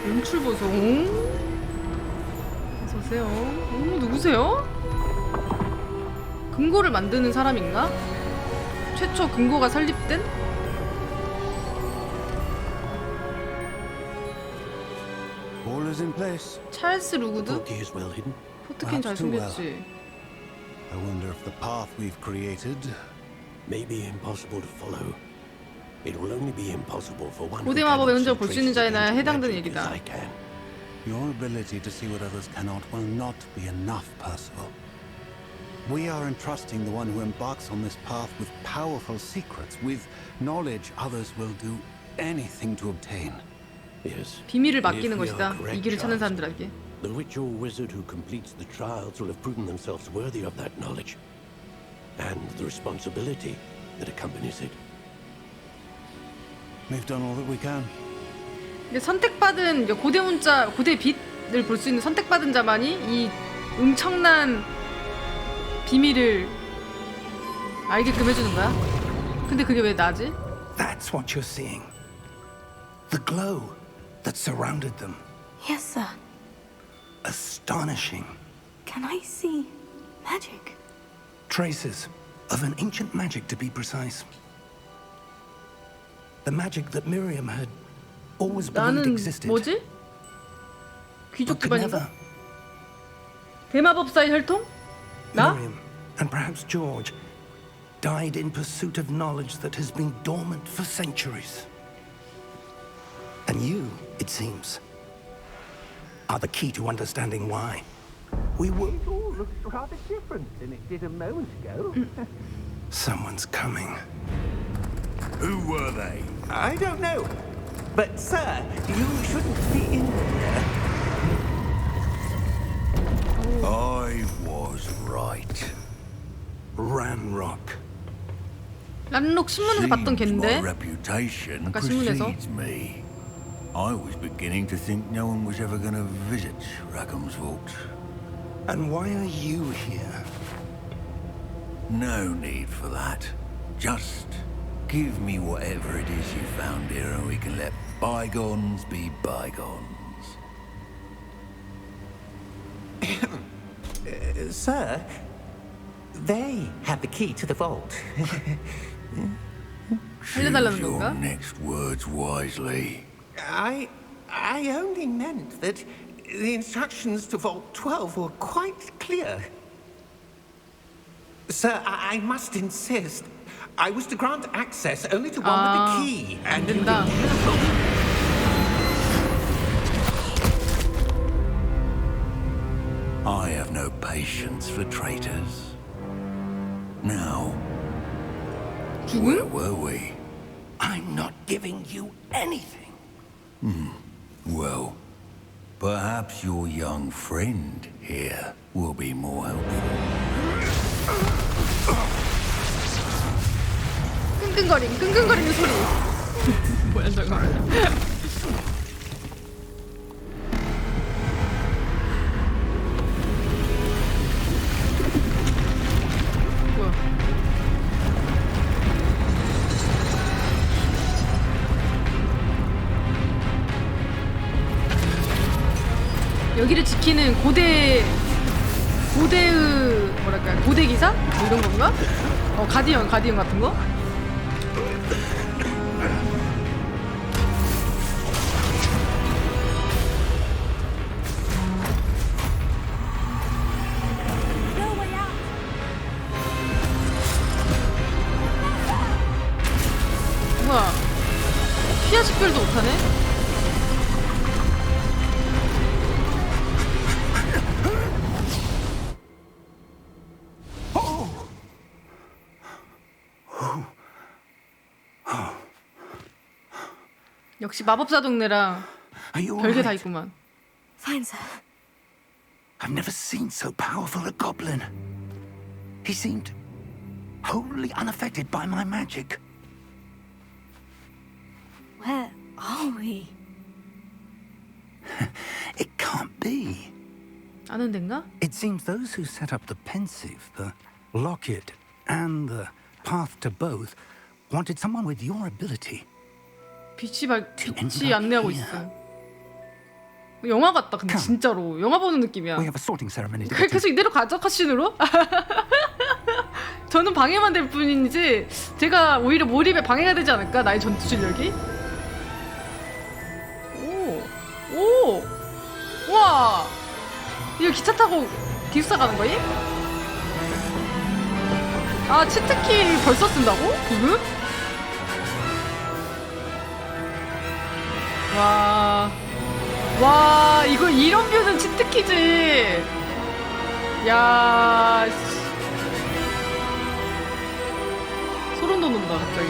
[SPEAKER 1] 연출 보소. 어서오세요. 누구세요? 금고를 만드는 사람인가? 최초 금고가 설립된?
[SPEAKER 9] All is in place.
[SPEAKER 1] 찰스 루구드?
[SPEAKER 9] Portkey is well hidden.
[SPEAKER 1] 포트킨 잘
[SPEAKER 9] Perhaps too well.
[SPEAKER 1] 숨겼지.
[SPEAKER 9] I wonder if the path we've created
[SPEAKER 10] may be impossible to follow. It will only be impossible for one who
[SPEAKER 1] 고대 마법의
[SPEAKER 10] cannot
[SPEAKER 1] 흔적을
[SPEAKER 10] see
[SPEAKER 1] 볼 수 있는
[SPEAKER 10] traces
[SPEAKER 1] 자에나
[SPEAKER 10] of
[SPEAKER 1] 해당되는
[SPEAKER 10] magic as
[SPEAKER 1] 얘기다.
[SPEAKER 10] I can.
[SPEAKER 9] your ability to see what others cannot will not be enough, Percival. We are entrusting the one who embarks on this path with powerful secrets, with knowledge others will do anything to obtain.
[SPEAKER 10] Yes.
[SPEAKER 1] 비밀을 맡기는
[SPEAKER 10] If we
[SPEAKER 1] 것이다.
[SPEAKER 10] are correct,
[SPEAKER 1] 이 길을 찾는
[SPEAKER 10] Charles,
[SPEAKER 1] 사람들에게.
[SPEAKER 10] the witch or wizard who completes the trials will have proven themselves worthy of that knowledge and the responsibility that accompanies it.
[SPEAKER 9] We've done all that we can.
[SPEAKER 1] 근데 선택받은 이제 고대 문자, 고대 빛을 볼 수 있는 선택받은 자만이 이 엄청난 비밀을 알게끔 해주는 거야? 근데 그게 왜 나지?
[SPEAKER 5] That's what you're seeing. The glow that surrounded them.
[SPEAKER 4] Yes, sir.
[SPEAKER 5] Astonishing.
[SPEAKER 4] Can I see magic?
[SPEAKER 5] Traces of an ancient magic, to be precise. The magic that Miriam had always believed
[SPEAKER 1] 나는
[SPEAKER 5] existed.
[SPEAKER 1] 뭐지? 귀족
[SPEAKER 5] But could
[SPEAKER 1] 집안인가?
[SPEAKER 5] never.
[SPEAKER 1] 대마법사의 혈통? 나?
[SPEAKER 5] Miriam, and perhaps George, died in pursuit of knowledge that has been dormant for centuries. And you, it seems, are the key to understanding why. We were...
[SPEAKER 7] It all looks rather different than it did a moment ago.
[SPEAKER 5] Someone's coming.
[SPEAKER 8] Who were they?
[SPEAKER 7] I don't know. But, sir, you shouldn't be in here.
[SPEAKER 8] I was right.
[SPEAKER 5] Ranrock.
[SPEAKER 1] 란록 신문에서 봤던
[SPEAKER 8] Seems my
[SPEAKER 1] 걘데?
[SPEAKER 8] reputation
[SPEAKER 1] 아까 신문에서.
[SPEAKER 8] precedes me. I was beginning to think no one was ever going to visit Rackham's vault.
[SPEAKER 5] And why are you here?
[SPEAKER 8] No need for that. Just give me whatever it is you found here and we can let bygones be bygones.
[SPEAKER 7] Sir, they have the key to the vault.
[SPEAKER 1] 알려달라는
[SPEAKER 8] Choose your
[SPEAKER 1] 건가?
[SPEAKER 8] next words wisely.
[SPEAKER 7] I only meant that the instructions to Vault 12 were quite clear. Sir, I must insist. I was to grant access only to one with the key,
[SPEAKER 1] 안
[SPEAKER 7] and you
[SPEAKER 1] 된다.
[SPEAKER 7] be careful.
[SPEAKER 8] I have no patience for traitors. Now, where
[SPEAKER 1] 죽음?
[SPEAKER 8] were we?
[SPEAKER 5] I'm not giving you anything.
[SPEAKER 8] Well, perhaps your young friend here will be more helpful.
[SPEAKER 1] 끙끙거리는 소리. 뭐야 저거? 뭐야? 여기를 지키는 고대의 뭐랄까 고대 기사? 뭐 이런 건가? 가디언 같은 거? 뭐야? 피아 식별도 못하네? 역시 마법사 동네라
[SPEAKER 5] Are you all
[SPEAKER 1] 별게 다
[SPEAKER 5] right?
[SPEAKER 1] 있구만.
[SPEAKER 4] Fine, sir.
[SPEAKER 5] I've never seen so powerful a goblin. He seemed wholly unaffected by my magic.
[SPEAKER 4] Where are we?
[SPEAKER 5] It can't be.
[SPEAKER 1] 아는 데인가?
[SPEAKER 5] It seems those who set up the pensive, the locket, and the path to both wanted someone with your ability.
[SPEAKER 1] 빛이 안내하고 있어. 영화 같다. 근데 진짜로 영화 보는 느낌이야.
[SPEAKER 5] We have a sorting ceremony to get to.
[SPEAKER 1] 계속 이대로 가죠 컷신으로? 저는 방해만 될 뿐이지 제가 오히려 몰입에 방해가 되지 않을까? 나의 전투 실력이? 오! 우와! 이거 기차 타고 기숙사 가는 거임? 아 치트키 벌써 쓴다고? 지금? 와 이거 이런 뷰는 치트키지. 야 소름 돋는다 갑자기.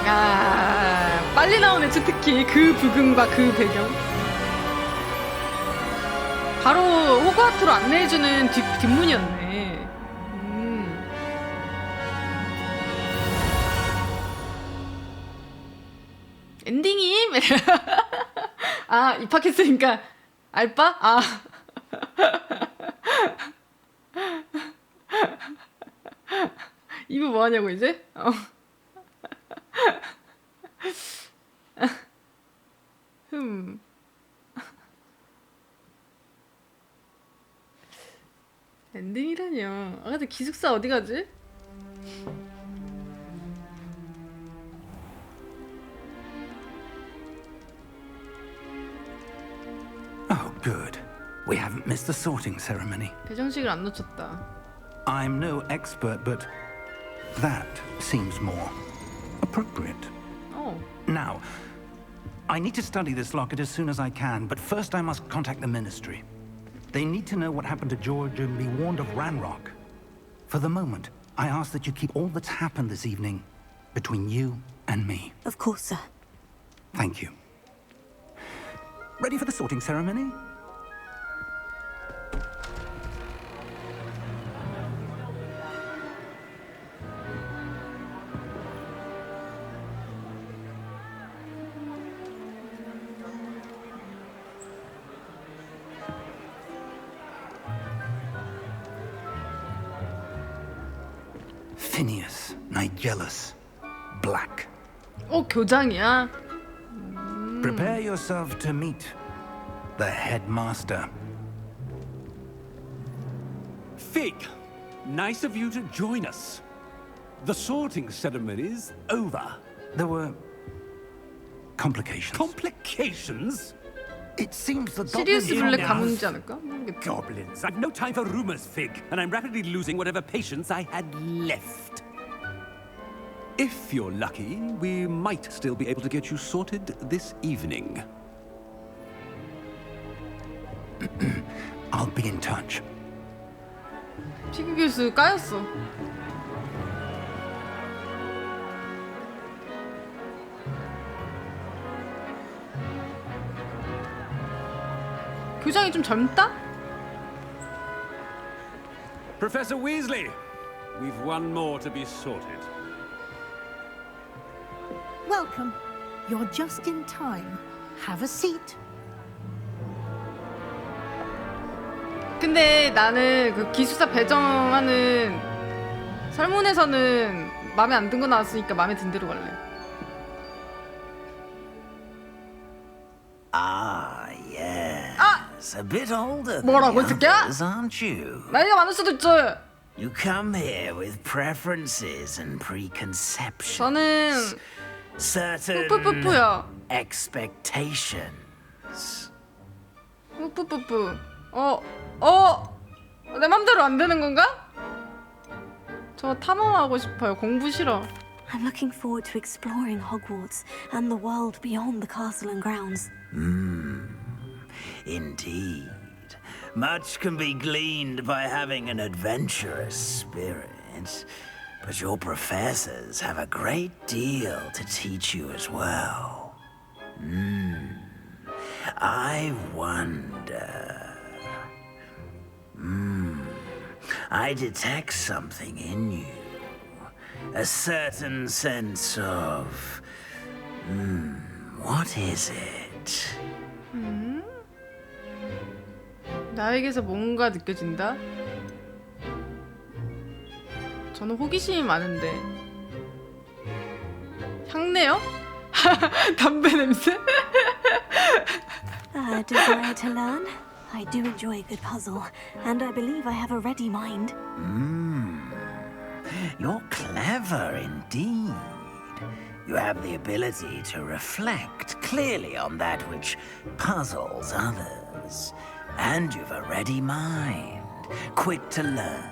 [SPEAKER 1] 야, 빨리 나오네. 특히 그 부금과 그 배경. 바로 호그와트로 안내해주는 뒷문이었네. 엔딩임? 아, 입학했으니까 알바? 아. 이거 뭐 하냐고 이제? 엔딩이라뇨. 아, 근데 기숙사 어디 가지?
[SPEAKER 5] Oh, good. We haven't missed the sorting ceremony.
[SPEAKER 1] 배정식을 안 놓쳤다.
[SPEAKER 5] I'm no expert, but that seems more appropriate.
[SPEAKER 1] Oh.
[SPEAKER 5] Now, I need to study this locket as soon as I can, but first I must contact the ministry. They need to know what happened to George and be warned of Ranrock. For the moment, I ask that you keep all that's happened this evening between you and me.
[SPEAKER 4] Of course, sir.
[SPEAKER 5] Thank you. Ready for the sorting ceremony? Phineas, Nigellus, Black.
[SPEAKER 1] 교장이야.
[SPEAKER 5] Prepare yourself to meet the headmaster.
[SPEAKER 11] Fig, nice of you to join us. The sorting ceremony's over.
[SPEAKER 5] There were complications.
[SPEAKER 11] Complications?
[SPEAKER 5] It seems the
[SPEAKER 1] 시리우스
[SPEAKER 5] goblins
[SPEAKER 1] 블랙 가문이지 않을까? 모르겠다.
[SPEAKER 11] Goblins. I've no time for rumors, Fig, and I'm rapidly losing whatever patience I had left. If you're lucky, we might still be able to get you sorted this evening.
[SPEAKER 5] I'll be in touch.
[SPEAKER 1] 피규 교수 까였어. 교장이 좀 젊다?
[SPEAKER 11] Professor Weasley, we've one more to be sorted.
[SPEAKER 12] Welcome. You're just in time. Have a seat.
[SPEAKER 1] 근데 나는 그 기숙사 배정하는 설문에서는 마음에 안 든 거 나왔으니까 마음에 든 대로 갈래.
[SPEAKER 3] Ah, yes. A bit older than
[SPEAKER 1] 뭐라고, 이
[SPEAKER 3] the
[SPEAKER 1] 새끼야?
[SPEAKER 3] others, aren't you?
[SPEAKER 1] 나이가 많을 수도 있지.
[SPEAKER 3] You come here with preferences and preconceptions.
[SPEAKER 1] 저는
[SPEAKER 3] certain
[SPEAKER 1] 뿌뿌뿌뿌야.
[SPEAKER 3] expectations.
[SPEAKER 1] 뿌뿌뿌뿌. 내 맘대로 안 되는 건가? 저 탐험하고 싶어요. 공부 싫어.
[SPEAKER 4] I'm looking forward to exploring Hogwarts and the world beyond the castle and grounds.
[SPEAKER 3] Indeed. Much can be gleaned by having an adventurous spirit, but your professors have a great deal to teach you as well. I wonder... I detect something in you. A certain sense of... what is it?
[SPEAKER 1] 나에게서 뭔가 느껴진다? 저는 호기심이 많은데. 향내요? 담배 냄새?
[SPEAKER 4] A desire to learn? I do enjoy a good puzzle, and I believe I have a ready mind.
[SPEAKER 3] You're clever indeed. You have the ability to reflect clearly on that which puzzles others. And you've a ready mind, quick to learn.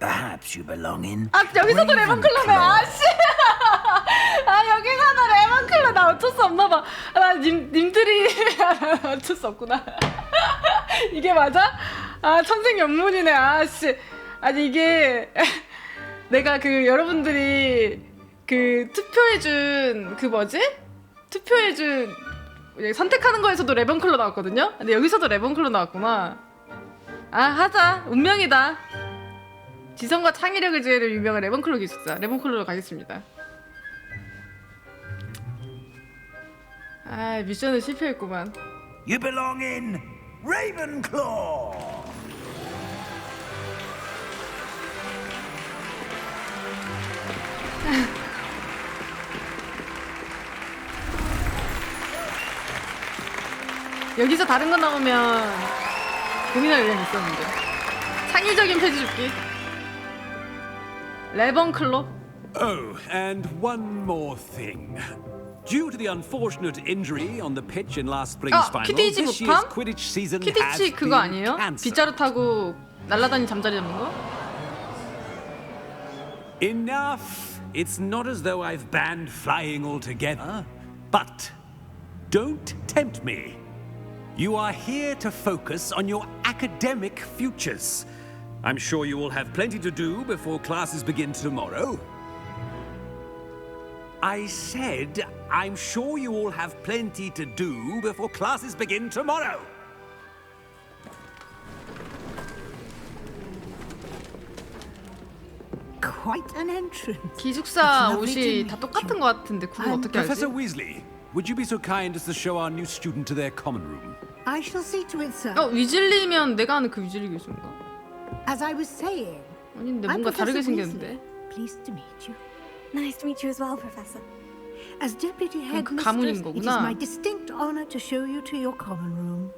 [SPEAKER 3] Perhaps you belong in
[SPEAKER 1] 여기서도 레몬클럽이야. 아씨. 여기서도 레몬클럽. 나 어쩔 수 없나 봐. 님들이 어쩔 수 없구나. 이게 맞아? 아 천생연분이네. 아씨. 아니 이게 내가 그 여러분들이 그 투표해준 그 뭐지? 투표해준 선택하는 거에서도 레번클로 나왔거든요. 근데 여기서도 레번클로 나왔구나. 아 하자. 운명이다. 지성과 창의력을 지혜를 유명한 레번클로 기숙사. 레번클로로 가겠습니다. 아 미션은 실패했구만.
[SPEAKER 5] You belong in Ravenclaw.
[SPEAKER 1] 여기서 다른 거 나오면 고민할 의향이 있었는데. 창의적인 페이지 줍기. 레번클로.
[SPEAKER 11] Oh, and one more thing. Due to the unfortunate injury on the pitch in last spring's final,
[SPEAKER 1] 키디치
[SPEAKER 11] this year's
[SPEAKER 1] 못함?
[SPEAKER 11] Quidditch season has
[SPEAKER 1] 키디치
[SPEAKER 11] been
[SPEAKER 1] 그거 아니에요?
[SPEAKER 11] cancelled.
[SPEAKER 1] 빗자루 타고 날아다니 잠자리 잡는 거?
[SPEAKER 11] Enough. It's not as though I've banned flying altogether, but don't tempt me. You are here to focus on your academic futures. I'm sure you will have plenty to do before classes begin tomorrow. I said, I'm sure you all have plenty to do before classes begin tomorrow.
[SPEAKER 12] Quite an entrance.
[SPEAKER 1] 기숙사
[SPEAKER 12] It's lovely to
[SPEAKER 1] 옷이
[SPEAKER 12] meet
[SPEAKER 1] 다 똑같은 것 같은데 그건 어떻게 알지?
[SPEAKER 11] Professor Weasley, would you be so kind as to show our new student to their common room?
[SPEAKER 12] I shall see to it, sir.
[SPEAKER 1] 위즐리면 내가 아는 그 위즐리 교수인가?
[SPEAKER 12] As I was saying,
[SPEAKER 1] 아닌데
[SPEAKER 12] I'm
[SPEAKER 1] 뭔가 다르게
[SPEAKER 12] Professor
[SPEAKER 1] 생겼는데?
[SPEAKER 12] Weasley. Pleased to meet you.
[SPEAKER 4] Nice to meet you as well, Professor.
[SPEAKER 12] As deputy
[SPEAKER 1] 그
[SPEAKER 12] headmistress,
[SPEAKER 1] 가문인
[SPEAKER 12] it is
[SPEAKER 1] 거구나.
[SPEAKER 12] my distinct honor to show you to your common room.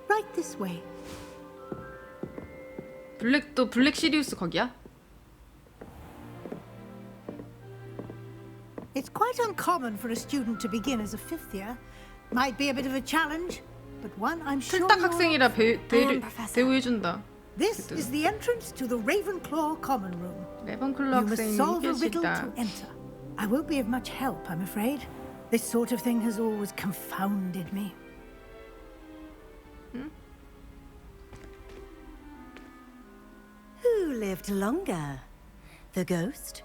[SPEAKER 12] Right this way.
[SPEAKER 1] 블랙 시리우스 거기야?
[SPEAKER 12] It's quite uncommon for a student to begin as a fifth year. Might be a bit of a challenge, but one I'm sure
[SPEAKER 1] 틀딱
[SPEAKER 12] you'll...
[SPEAKER 1] 학생이라 대우해준다.
[SPEAKER 12] This is the entrance to the Ravenclaw common room.
[SPEAKER 1] 레번클로
[SPEAKER 12] You must
[SPEAKER 1] 학생이
[SPEAKER 12] solve a
[SPEAKER 1] 이길 수
[SPEAKER 12] riddle
[SPEAKER 1] 있다.
[SPEAKER 12] to enter. I won't be of much help, I'm afraid. This sort of thing has always confounded me.
[SPEAKER 13] Who lived longer? The ghost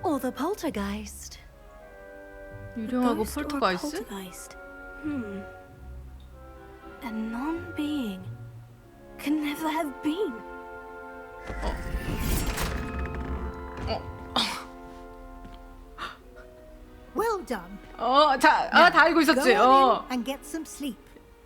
[SPEAKER 13] or the poltergeist?
[SPEAKER 1] 유령하고
[SPEAKER 4] Ghost or
[SPEAKER 1] 폴터가이스?
[SPEAKER 4] poltergeist? A non-being can never have been.
[SPEAKER 12] Well done.
[SPEAKER 1] 다 알고 있었지.
[SPEAKER 12] Go on in and get some sleep.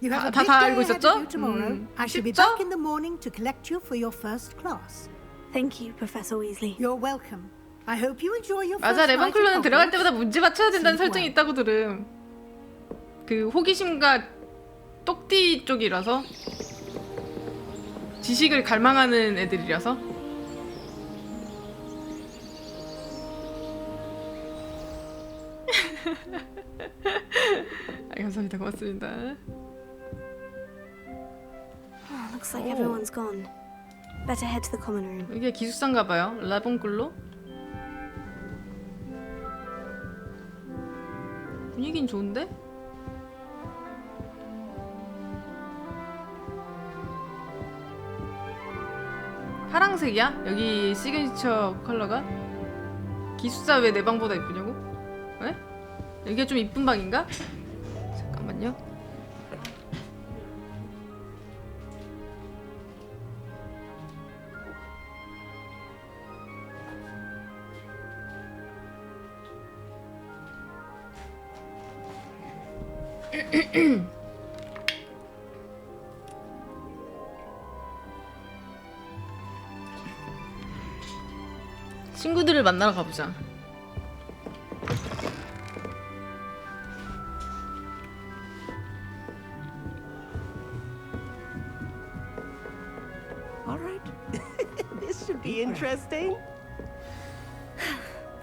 [SPEAKER 12] You have a big
[SPEAKER 1] 다
[SPEAKER 12] day
[SPEAKER 1] 알고
[SPEAKER 12] ahead
[SPEAKER 1] 있었죠?
[SPEAKER 12] of you tomorrow. I shall be
[SPEAKER 1] 쉽죠?
[SPEAKER 12] back in the morning to collect you for your first class.
[SPEAKER 4] Thank you, Professor Weasley.
[SPEAKER 12] You're welcome. I hope you enjoy your
[SPEAKER 1] 맞아,
[SPEAKER 12] first night
[SPEAKER 1] 레번클로는
[SPEAKER 12] at
[SPEAKER 1] 들어갈
[SPEAKER 12] Hogwarts.
[SPEAKER 1] 때마다 문제 맞춰야 된다는
[SPEAKER 12] Sleep
[SPEAKER 1] 설정이
[SPEAKER 12] well.
[SPEAKER 1] 있다고 들음. 그 호기심과 똑띠 쪽이라서 지식을 갈망하는 애들이라서. 감사합니다. 고맙습니다.
[SPEAKER 4] Looks like everyone's gone. Better head to the common room.
[SPEAKER 1] 이게 기숙사인가 봐요. 라본글로. 분위긴 좋은데? 파랑색이야? 여기 시그니처 컬러가? 기숙사 왜 내 방보다 이쁘냐고? 왜? 여기가 좀 이쁜 방인가? 잠깐만요. 친구들을 만나러 가보자.
[SPEAKER 13] All right. This should be interesting.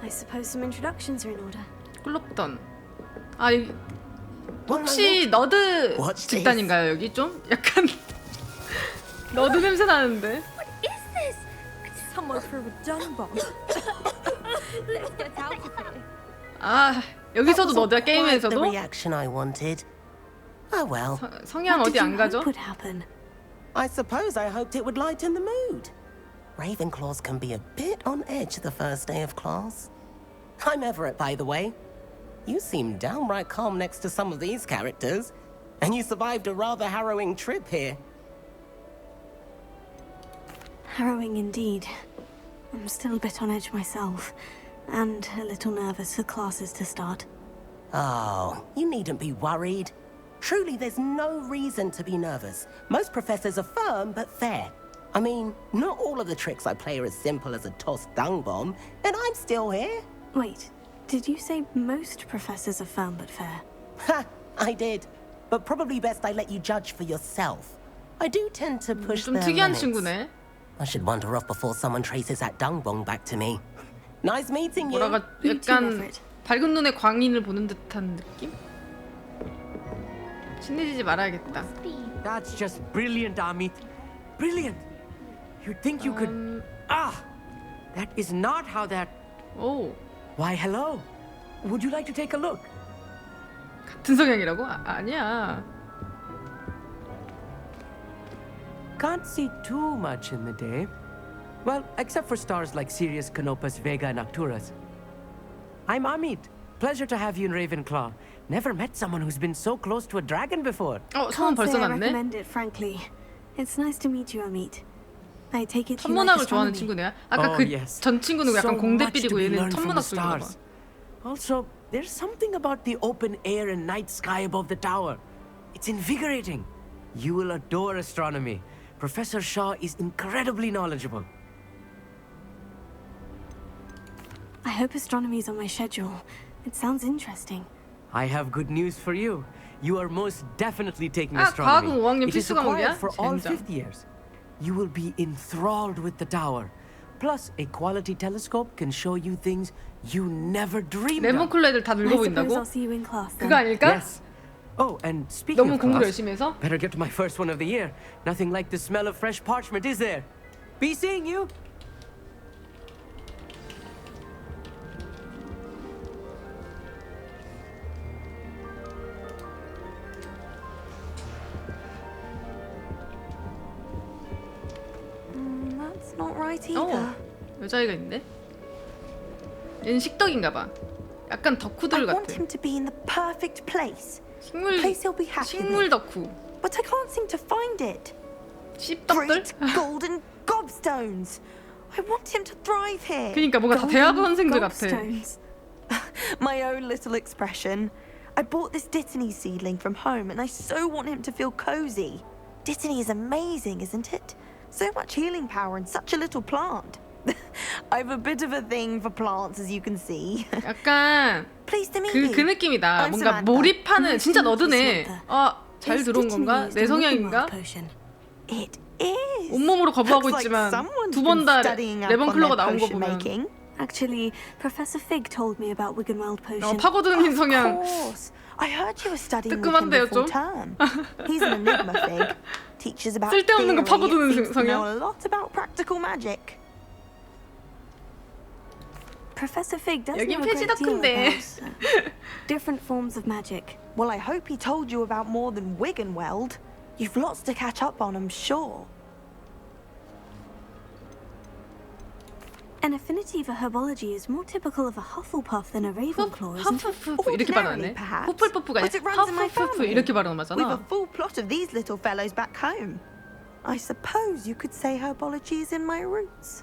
[SPEAKER 4] I suppose some introductions are in order.
[SPEAKER 1] 꿀럽던. 아, 혹시 너드
[SPEAKER 13] What's
[SPEAKER 1] 집단인가요? 여기 좀 약간 너드 냄새 나는데.
[SPEAKER 4] What is this? Someone threw a dung bomb. Let's get out of here.
[SPEAKER 1] 아, 여기서도 너드야
[SPEAKER 13] The
[SPEAKER 1] 게임에서도?
[SPEAKER 13] reaction I wanted. Oh well.
[SPEAKER 1] 성향 어디 안 가죠?
[SPEAKER 4] What happen?
[SPEAKER 14] I suppose I hoped it would lighten the mood. Ravenclaws can be a bit on edge the first day of class. I'm Everett, by the way. You seem downright calm next to some of these characters, and you survived a rather harrowing trip here.
[SPEAKER 4] Harrowing indeed. I'm still a bit on edge myself, and a little nervous for classes to start.
[SPEAKER 14] Oh, you needn't be worried. Truly, there's no reason to be nervous. Most professors are firm but fair. I mean, not all of the tricks I play are as simple as a tossed dung bomb, and I'm still here.
[SPEAKER 4] Wait, did you say most professors are firm but fair?
[SPEAKER 14] Ha! I did. But probably best I let you judge for yourself. I do tend to push
[SPEAKER 1] 좀
[SPEAKER 14] their
[SPEAKER 1] 특이한
[SPEAKER 14] limits.
[SPEAKER 1] 친구네.
[SPEAKER 14] I should wander off before someone traces that dung bomb back to me. Nice meeting you.
[SPEAKER 1] 뭐라가 약간 밝은 눈에 광인을 보는 듯한 느낌? 친해지지 말아야겠다.
[SPEAKER 15] That's just brilliant, Amit. Brilliant. You'd think you could... That is not how that...
[SPEAKER 1] Oh.
[SPEAKER 15] Why, hello. Would you like to take a look?
[SPEAKER 1] 같은 성향이라고? 아니야.
[SPEAKER 15] Can't see too much in the day. Well, except for stars like Sirius, Canopus, Vega, and Arcturus. I'm Amit. Pleasure to have you in Ravenclaw. Never met someone who's been so close to a dragon before.
[SPEAKER 1] 소문 벌써
[SPEAKER 4] I
[SPEAKER 1] 났네.
[SPEAKER 4] recommend it, frankly. It's nice to meet you, Amit. I take it you like
[SPEAKER 1] 천문학을 좋아하는
[SPEAKER 4] astronomy.
[SPEAKER 1] 친구네요. 아까 전 친구는 약간 공대삐리고 얘는 천문학 쪽인가 봐.
[SPEAKER 15] Also, there's something about the open air and night sky above the tower. It's invigorating. You will adore astronomy. Professor Shaw is incredibly knowledgeable.
[SPEAKER 4] I hope astronomy's on my schedule. It sounds interesting.
[SPEAKER 15] I have good news for you. You are most definitely taking
[SPEAKER 1] 과학은
[SPEAKER 15] astronomy.
[SPEAKER 1] 5학년
[SPEAKER 15] It is
[SPEAKER 1] 필수 과목이야?
[SPEAKER 15] required for all
[SPEAKER 1] 젠장.
[SPEAKER 15] 5th years. You will be enthralled with the tower. Plus, a quality telescope can show you things you never dreamed of.
[SPEAKER 1] 레몬클로 애들 다 늙어
[SPEAKER 4] I suppose
[SPEAKER 1] 보인다고?
[SPEAKER 4] I'll see you in class then.
[SPEAKER 1] 그거 아닐까?
[SPEAKER 15] Yes. Oh, and speaking
[SPEAKER 1] 너무
[SPEAKER 15] of
[SPEAKER 1] 공부를
[SPEAKER 15] class,
[SPEAKER 1] 열심히 해서?
[SPEAKER 15] better get to my first one of the year. Nothing like the smell of fresh parchment, is there? Be seeing you.
[SPEAKER 4] That's not right either.
[SPEAKER 1] 여자애가 있네. 얘는 식덕인가 봐. 약간 덕후들
[SPEAKER 16] I
[SPEAKER 1] 같아.
[SPEAKER 16] want him to be in the perfect place.
[SPEAKER 1] 식물
[SPEAKER 16] Place he'll be happy
[SPEAKER 1] 식물
[SPEAKER 16] with.
[SPEAKER 1] 덕후.
[SPEAKER 16] But I can't seem to find it.
[SPEAKER 1] 씹덕들?
[SPEAKER 16] Great golden gobstones. I want him to thrive here.
[SPEAKER 1] 그러니까 뭔가 다 대학원생들 같아.
[SPEAKER 16] My own little expression. I bought this Dittany seedling from home and I so want him to feel cozy. Dittany is amazing, isn't it? So much healing power in such a little plant. I have a bit of a thing for plants, as you can see.
[SPEAKER 1] 약간
[SPEAKER 16] Pleased to meet
[SPEAKER 1] 그
[SPEAKER 16] you.
[SPEAKER 1] 느낌이다.
[SPEAKER 16] I'm
[SPEAKER 1] 뭔가
[SPEAKER 16] Samantha.
[SPEAKER 1] 몰입하는 진짜
[SPEAKER 4] Nice to meet
[SPEAKER 1] 너드네.
[SPEAKER 4] you, Samantha.
[SPEAKER 1] 잘 들어온 건가? 내 성향인가?
[SPEAKER 16] It is.
[SPEAKER 1] 온몸으로 거부하고
[SPEAKER 16] Looks like
[SPEAKER 1] 있지만
[SPEAKER 16] someone's
[SPEAKER 1] 두 번
[SPEAKER 16] been
[SPEAKER 1] 다
[SPEAKER 16] studying up
[SPEAKER 1] 레몬클로가
[SPEAKER 16] on their
[SPEAKER 1] 나온 거
[SPEAKER 16] potion
[SPEAKER 1] 보면
[SPEAKER 16] making.
[SPEAKER 4] Actually, Professor Fig told me about Wiggenweld potion.
[SPEAKER 1] 파고드는 성향.
[SPEAKER 16] Of course. I heard you were studying with him
[SPEAKER 1] 뜨끔한데요,
[SPEAKER 16] before
[SPEAKER 1] 좀?
[SPEAKER 16] term. He's an enigma, Fig. Teaches about
[SPEAKER 1] 쓸데없는 거
[SPEAKER 16] theory,
[SPEAKER 1] 파고드는
[SPEAKER 16] seems to know
[SPEAKER 1] 성향.
[SPEAKER 16] a lot about practical magic.
[SPEAKER 4] Professor Fig does
[SPEAKER 1] 여긴
[SPEAKER 4] know a great deal
[SPEAKER 1] 폐지덕후인데.
[SPEAKER 4] about different forms of magic.
[SPEAKER 16] Well, I hope he told you about more than Wiggenweld. You've lots to catch up on, I'm sure.
[SPEAKER 4] An affinity for herbology is more typical of a Hufflepuff than a Ravenclaw, isn't it?
[SPEAKER 1] 허프푸프 이렇게
[SPEAKER 16] Ordinarily,
[SPEAKER 1] 발음하네.
[SPEAKER 16] perhaps,
[SPEAKER 1] 후플푸프가
[SPEAKER 16] but it
[SPEAKER 1] 아니라
[SPEAKER 16] runs in my
[SPEAKER 1] 허프푸프
[SPEAKER 16] family.
[SPEAKER 1] 이렇게
[SPEAKER 16] We've
[SPEAKER 1] 발음하잖아.
[SPEAKER 16] a full plot of these little fellows back home. I suppose you could say herbology is in my roots.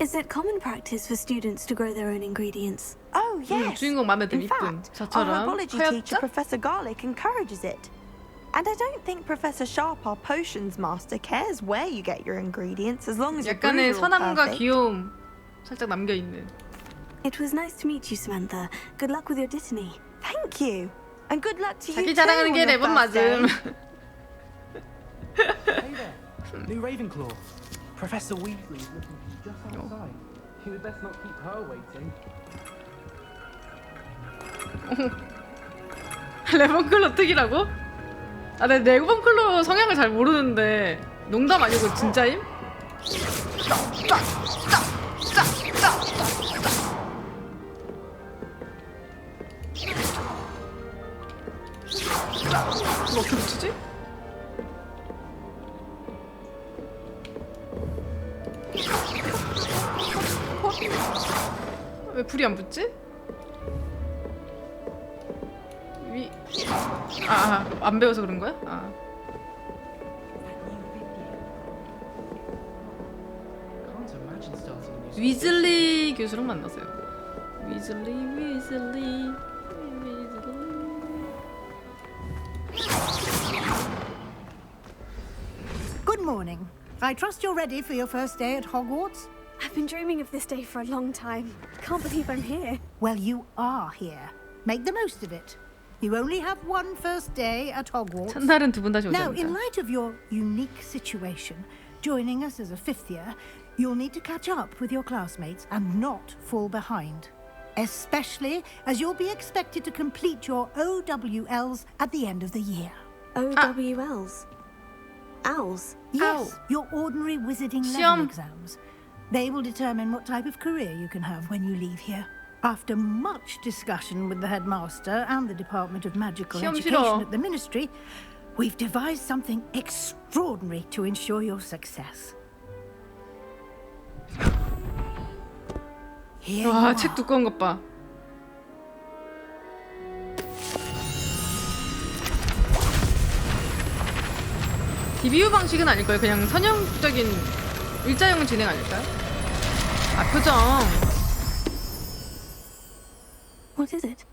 [SPEAKER 4] Is it common practice for students to grow their own ingredients?
[SPEAKER 16] Oh, yes.
[SPEAKER 1] 주인공 마음에 들
[SPEAKER 16] In
[SPEAKER 1] 이쁜
[SPEAKER 16] fact, our
[SPEAKER 1] 저처럼
[SPEAKER 16] herbology teacher,
[SPEAKER 1] 하얗다?
[SPEAKER 16] Professor Garlick, encourages it. And I don't think Professor Sharp, our potions master, cares where you get your ingredients as long as your
[SPEAKER 1] 약간의
[SPEAKER 16] brews are all
[SPEAKER 1] 선함과
[SPEAKER 16] perfect.
[SPEAKER 1] 귀여움 살짝 남겨 있는.
[SPEAKER 4] It was nice to meet you, Samantha. Good luck with your Dittany.
[SPEAKER 16] Thank you. And good luck to you
[SPEAKER 1] 자기
[SPEAKER 16] too
[SPEAKER 1] 자랑하는
[SPEAKER 16] on
[SPEAKER 1] 게
[SPEAKER 16] your
[SPEAKER 1] 네 번
[SPEAKER 16] first day.
[SPEAKER 1] 맞음.
[SPEAKER 17] Hey there, new Ravenclaw. Professor Weasley is looking just outside. You'd best not keep her waiting.
[SPEAKER 1] 레몬클로 특이라고? 아, 내 레몬클로 성향을 잘 모르는데 농담 아니고 진짜임? 뭐 어떻게 붙이지? 왜 불이 안 붙지? 안 배워서 그런 거야? 위즐리 교수랑 만나세요. 위즐리.
[SPEAKER 12] Good morning. I trust you're ready for your first day at Hogwarts?
[SPEAKER 4] I've been dreaming of this day for a long time. Can't believe I'm here.
[SPEAKER 12] Well, you are here. Make the most of it. You only have one first day at Hogwarts.
[SPEAKER 1] 첫날은 두 분 다시
[SPEAKER 12] Now,
[SPEAKER 1] 오십니다.
[SPEAKER 12] in light of your unique situation, joining us as a fifth year, you'll need to catch up with your classmates and not fall behind. Especially as you'll be expected to complete your OWLs at the end of the year.
[SPEAKER 4] OWLs? Owls?
[SPEAKER 12] Yes, your ordinary wizarding level exams. They will determine what type of career you can have when you leave here. After much discussion with the headmaster and the Department of Magical Education at the Ministry, we've devised something extraordinary to ensure your success. Here you
[SPEAKER 1] 와,
[SPEAKER 12] are.
[SPEAKER 1] 책 두꺼운 것 봐. DBU 방식은 아닐 거예요. 그냥 선형적인 일자형 진행 아닐까요? 표정.
[SPEAKER 4] What is it?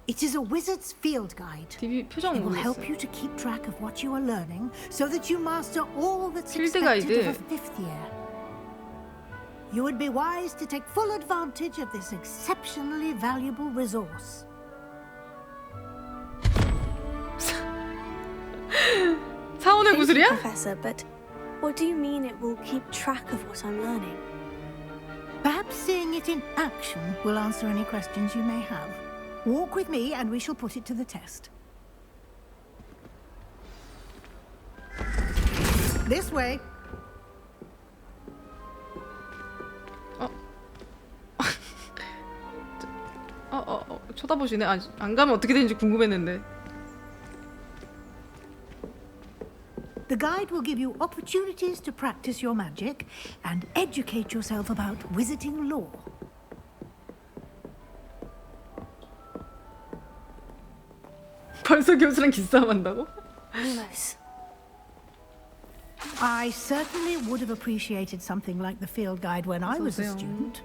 [SPEAKER 12] It is a wizard's field guide.
[SPEAKER 1] 표정
[SPEAKER 12] It will help
[SPEAKER 1] 모르겠어요.
[SPEAKER 12] you to keep track of what you are learning so that you master all that's
[SPEAKER 1] 필드
[SPEAKER 12] expected
[SPEAKER 1] 가이드.
[SPEAKER 12] of a fifth year. You would be wise to take full advantage of this exceptionally valuable resource.
[SPEAKER 1] 사원의 구슬이야?
[SPEAKER 4] Professor, but what do you mean it will keep track of what I'm learning?
[SPEAKER 12] Perhaps seeing it in action will answer any questions you may have. Walk with me and we shall put it to the test. This way.
[SPEAKER 1] 쳐다보시네. 안 가면 어떻게 되는지 궁금했는데.
[SPEAKER 12] The guide will give you opportunities to practice your magic and educate yourself about wizarding lore.
[SPEAKER 1] 벌써 교수랑 기싸움한다고?
[SPEAKER 4] Almost.
[SPEAKER 12] I certainly would have appreciated something like the field guide when I was a student.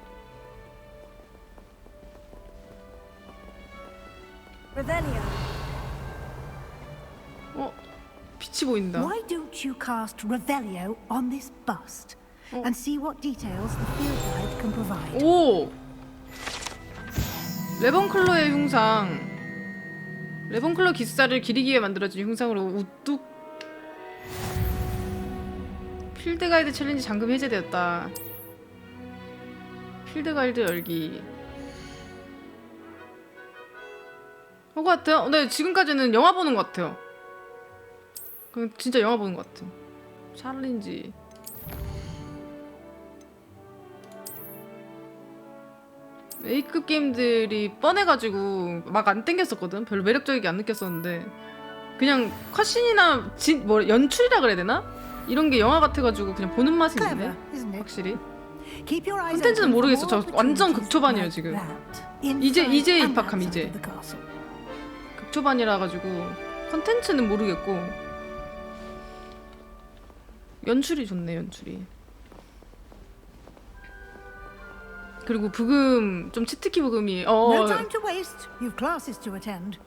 [SPEAKER 4] Revelio.
[SPEAKER 1] 빛이 보인다.
[SPEAKER 12] Why don't you cast Revelio on this bust and see what details the field guide can provide?
[SPEAKER 1] 오! 레번클로의 흉상. 레번클로 기사를 기리기 위해 만들어진 흉상으로 우뚝. 필드 가이드 챌린지 잠금 해제되었다. 필드 가이드 열기. 호그와트? 네, 지금까지는 영화 보는 것 같아요. 그냥 진짜 영화 보는 것 같아. 챌린지. A급 게임들이 뻔해가지고 막 안 땡겼었거든. 별로 매력적이게 안 느꼈었는데 그냥 컷신이나 연출이라 그래야 되나? 이런 게 영화 같아가지고 그냥 보는 맛이 있네. 확실히. 콘텐츠는 모르겠어. 저 완전 극초반이에요 지금. 이제 입학함 이제. 극초반이라 가지고 콘텐츠는 모르겠고 연출이 좋네 연출이. 그리고 부금 좀 치트키 부금이
[SPEAKER 12] No time to waste. You've classes to attend.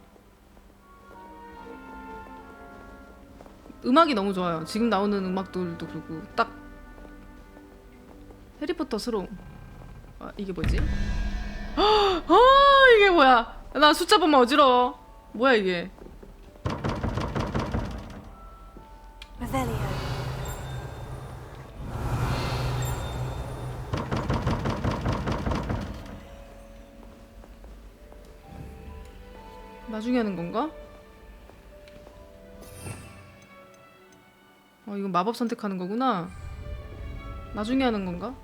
[SPEAKER 1] 음악이 너무 좋아요. 지금 나오는 음악들도 그렇고 딱 해리포터스러움. 이게 뭐지? 이게 뭐야? 나 숫자 보면 어지러워. 뭐야 이게?
[SPEAKER 4] Revelio.
[SPEAKER 1] 나중에 하는 건가? 이건 마법 선택하는 거구나. 나중에 하는 건가?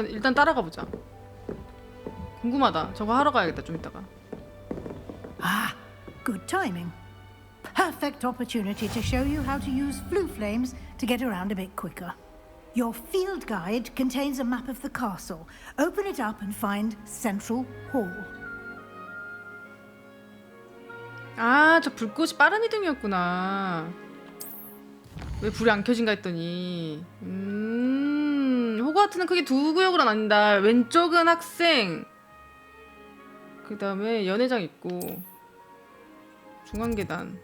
[SPEAKER 1] 일단 따라가 보자. 궁금하다. 저거 하러 가야겠다 좀 이따가.
[SPEAKER 12] Good timing. Perfect opportunity to show you how to use flue flames to get around a bit quicker. Your field guide contains a map of the castle. Open it up and find Central Hall.
[SPEAKER 1] 아, 저 불꽃이 빠른 이동이었구나. 왜 불이 안 켜진가 했더니 호그와트는 크게 두 구역으로 나뉜다. 왼쪽은 학생, 그 다음에 연회장 있고 중앙계단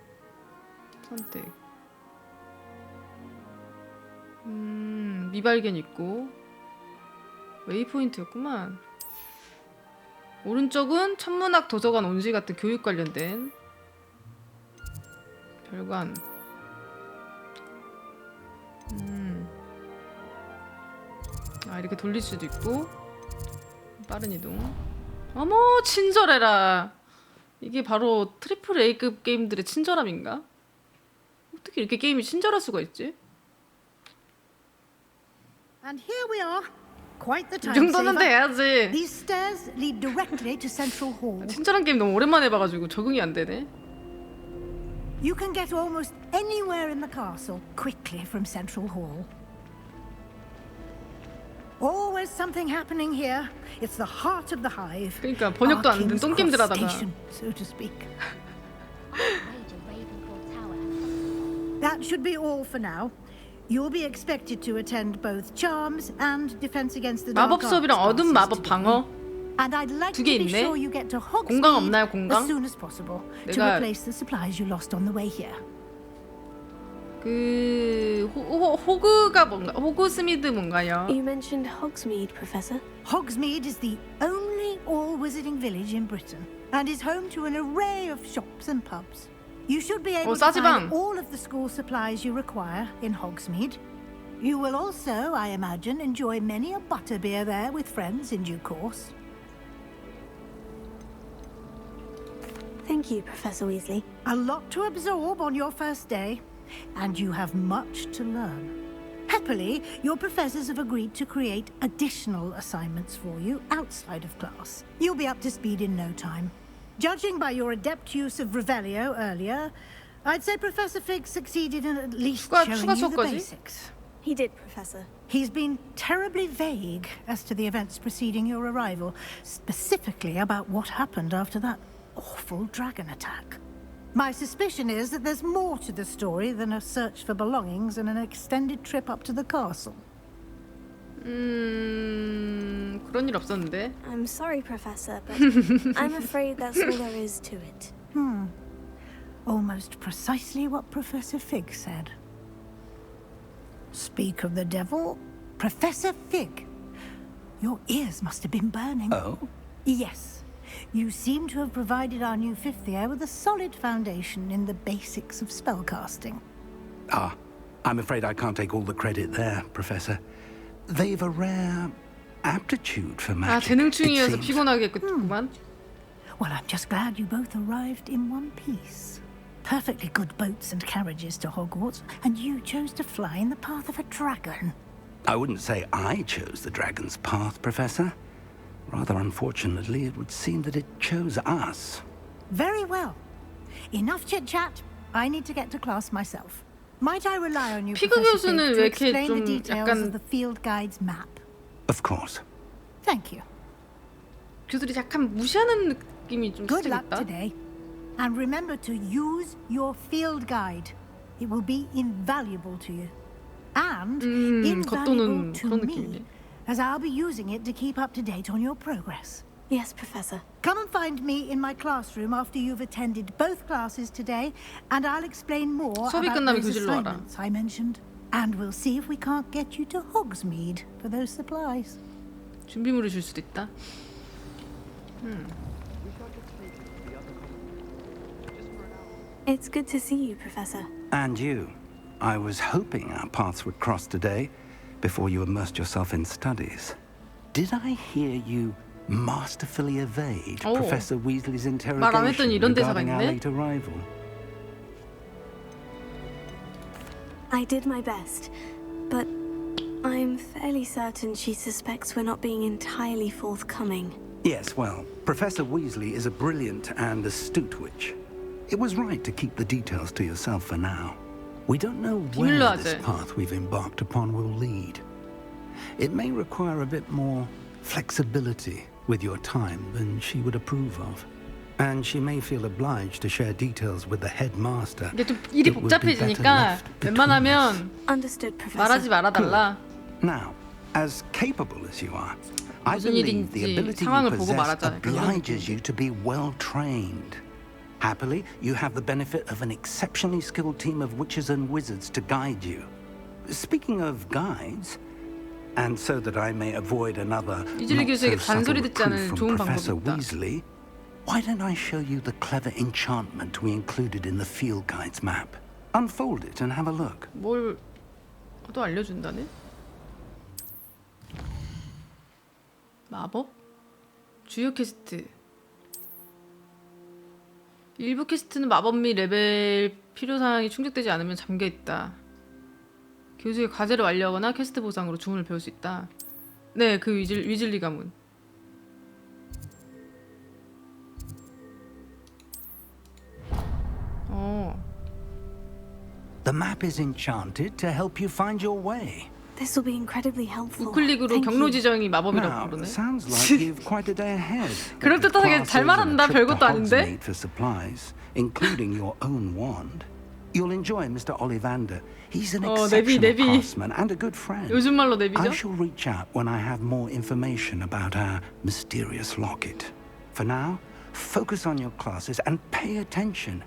[SPEAKER 1] 선택, 미발견 있고 웨이포인트였구만. 오른쪽은 천문학 도서관 온실 같은 교육 관련된 별관. 아, 이렇게 돌릴 수도 있고. 빠른 이동. 어머, 친절해라. 이게 바로 트리플 A급 게임들의 친절함인가? 어떻게 이렇게 게임이 친절할 수가 있지?
[SPEAKER 12] And here we are. Quite the
[SPEAKER 1] 이
[SPEAKER 12] time
[SPEAKER 1] 정도는
[SPEAKER 12] saver.
[SPEAKER 1] 돼야지.
[SPEAKER 12] These stairs lead directly to Central Hall.
[SPEAKER 1] 친절한 게임 너무 오랜만에 해봐가지고 적응이 안 되네.
[SPEAKER 12] You can get almost anywhere in the castle quickly from Central Hall. Always something happening here. It's the heart of the hive.
[SPEAKER 1] 그러니까 번역도 안 된 똥게임들 하다가.
[SPEAKER 12] Station, so to speak. That should be all for now. You'll be expected to attend both charms and defense against the dark
[SPEAKER 1] 마법 수업이랑
[SPEAKER 12] arts
[SPEAKER 1] 어둠 마법
[SPEAKER 12] classes
[SPEAKER 1] 방어
[SPEAKER 12] And I'd like
[SPEAKER 1] 두
[SPEAKER 12] to
[SPEAKER 1] 개
[SPEAKER 12] be
[SPEAKER 1] 있네.
[SPEAKER 12] sure you get to
[SPEAKER 1] 공강 없나요,
[SPEAKER 12] Hogsmeade
[SPEAKER 1] 공강?
[SPEAKER 12] as soon as possible to
[SPEAKER 1] 내가
[SPEAKER 12] replace the supplies you lost on the way here.
[SPEAKER 1] 그 호그가 뭔가 호그스미드 뭔가요?
[SPEAKER 4] You mentioned Hogsmeade, Professor.
[SPEAKER 12] Hogsmeade is the only all-wizarding village in Britain and is home to an array of shops and pubs. You should be able to
[SPEAKER 1] 싸지방.
[SPEAKER 12] find all of the school supplies you require in Hogsmeade. You will also, I imagine, enjoy many a butterbeer there with friends in due course.
[SPEAKER 4] Thank you, Professor Weasley.
[SPEAKER 12] A lot to absorb on your first day, and you have much to learn. Happily, your professors have agreed to create additional assignments for you outside of class. You'll be up to speed in no time. Judging by your adept use of Revelio earlier, I'd say Professor Fig succeeded in at least showing you the
[SPEAKER 1] 수업까지?
[SPEAKER 12] basics.
[SPEAKER 4] He did, Professor.
[SPEAKER 12] He's been terribly vague as to the events preceding your arrival, specifically about what happened after that awful dragon attack. My suspicion is that there's more to the story than a search for belongings and an extended trip up to the castle.
[SPEAKER 1] 그런 일 없었는데.
[SPEAKER 4] I'm sorry, Professor, but I'm afraid that's all there is to it.
[SPEAKER 12] Almost precisely what Professor Fig said. Speak of the devil, Professor Fig. Your ears must have been burning.
[SPEAKER 8] Oh?
[SPEAKER 12] Yes. You seem to have provided our new fifth year with a solid foundation in the basics of spellcasting.
[SPEAKER 6] Ah, I'm afraid I can't take all the credit there, Professor. They've a rare aptitude for
[SPEAKER 1] 아,
[SPEAKER 6] magic.
[SPEAKER 1] 재능충이어서 피곤하겠구만.
[SPEAKER 12] Well, I'm just glad you both arrived in one piece. Perfectly good boats and carriages to Hogwarts, and you chose to fly in the path of a dragon.
[SPEAKER 6] I wouldn't say I chose the dragon's path, Professor. Rather unfortunately, it would seem that it chose us.
[SPEAKER 12] Very well. Enough chit-chat. I need to get to class myself. Might I rely on you,
[SPEAKER 1] 피그
[SPEAKER 12] Professor
[SPEAKER 1] 교수는
[SPEAKER 12] Fig,
[SPEAKER 1] 왜
[SPEAKER 12] to
[SPEAKER 1] 이렇게
[SPEAKER 12] explain the
[SPEAKER 1] 좀
[SPEAKER 12] details
[SPEAKER 1] 약간
[SPEAKER 12] of the field guide's map?
[SPEAKER 6] Of course.
[SPEAKER 12] Thank you.
[SPEAKER 1] 교수들이 약간 무시하는 느낌이 좀
[SPEAKER 12] Good
[SPEAKER 1] 살짝
[SPEAKER 12] luck
[SPEAKER 1] 있다.
[SPEAKER 12] today. And remember to use your field guide. It will be invaluable to you. And invaluable
[SPEAKER 1] 겉도는
[SPEAKER 12] to
[SPEAKER 1] 그런
[SPEAKER 12] me,
[SPEAKER 1] 느낌이네.
[SPEAKER 12] as I'll be using it to keep up to date on your progress.
[SPEAKER 4] Yes, Professor.
[SPEAKER 12] Come and find me in my classroom after you've attended both classes today, and I'll explain more
[SPEAKER 1] 수업이
[SPEAKER 12] about
[SPEAKER 1] 끝나면
[SPEAKER 12] those
[SPEAKER 1] 교실로 와라.
[SPEAKER 12] assignments I mentioned. And we'll see if we can't get you to Hogsmeade for those supplies.
[SPEAKER 1] 준비물을 줄 수도 있다.
[SPEAKER 4] It's good to see you, Professor.
[SPEAKER 6] And you. I was hoping our paths would cross today before you immersed yourself in studies. Did I hear you masterfully evade
[SPEAKER 1] Oh.
[SPEAKER 6] Professor Weasley's
[SPEAKER 1] 말 안
[SPEAKER 6] interrogation
[SPEAKER 1] 했더니 이런 대사가
[SPEAKER 6] regarding our
[SPEAKER 1] 있네.
[SPEAKER 6] late arrival?
[SPEAKER 4] I did my best, but I'm fairly certain she suspects we're not being entirely forthcoming.
[SPEAKER 6] Yes, well, Professor Weasley is a brilliant and astute witch. It was right to keep the details to yourself for now. We don't know
[SPEAKER 1] 비밀로
[SPEAKER 6] where this
[SPEAKER 1] 하재.
[SPEAKER 6] path we've embarked upon will lead.
[SPEAKER 5] It may require a bit more flexibility with your time than she would approve of. And she may feel obliged to share details with the headmaster.
[SPEAKER 1] 이게 좀 일이 복잡해지니까 웬만하면 말하지 말아달라.
[SPEAKER 5] Now, as capable as you are, I
[SPEAKER 1] 무슨
[SPEAKER 5] believe the
[SPEAKER 1] 일인지
[SPEAKER 5] ability you
[SPEAKER 1] 상황을 보고
[SPEAKER 5] possess
[SPEAKER 1] 말하자.
[SPEAKER 5] obliges you to be well trained. Happily, you have the benefit of an exceptionally skilled team of witches and wizards to guide you. Speaking of guides, and so that I may avoid another
[SPEAKER 1] 이질리
[SPEAKER 5] not so
[SPEAKER 1] 교수에게 잔소리
[SPEAKER 5] subtle
[SPEAKER 1] 듣지 않을
[SPEAKER 5] reproof
[SPEAKER 1] 좋은
[SPEAKER 5] from Professor
[SPEAKER 1] 방법이 있다.
[SPEAKER 5] Weasley, why don't I show you the clever enchantment we included in the field guide's map? Unfold it and have a look.
[SPEAKER 1] 뭘 또 알려준다네? 마법? 주요 퀘스트. 일부 퀘스트는 마법 및 레벨 필요사항이 충족되지 않으면 잠겨있다. 교수의 과제를 완료하거나 퀘스트 보상으로 주문을 배울 수 있다. 네, 그 위즐리 가문.
[SPEAKER 5] The map is enchanted to help you find your way.
[SPEAKER 4] This will be incredibly helpful.
[SPEAKER 1] 우클릭으로 경로 지정이 마법이라고
[SPEAKER 5] Now,
[SPEAKER 1] 부르네.
[SPEAKER 5] sounds like you've quite a day ahead.
[SPEAKER 1] 그럴듯하게 잘 말한다. 별것도 아닌데.
[SPEAKER 5] For supplies, including your own wand. You'll enjoy Mr. Ollivander. He's an exceptional craftsman and a good friend.
[SPEAKER 1] 요즘 말로 내비죠?
[SPEAKER 5] I shall reach out when I have more information about our mysterious locket. For now, focus on your classes and pay attention.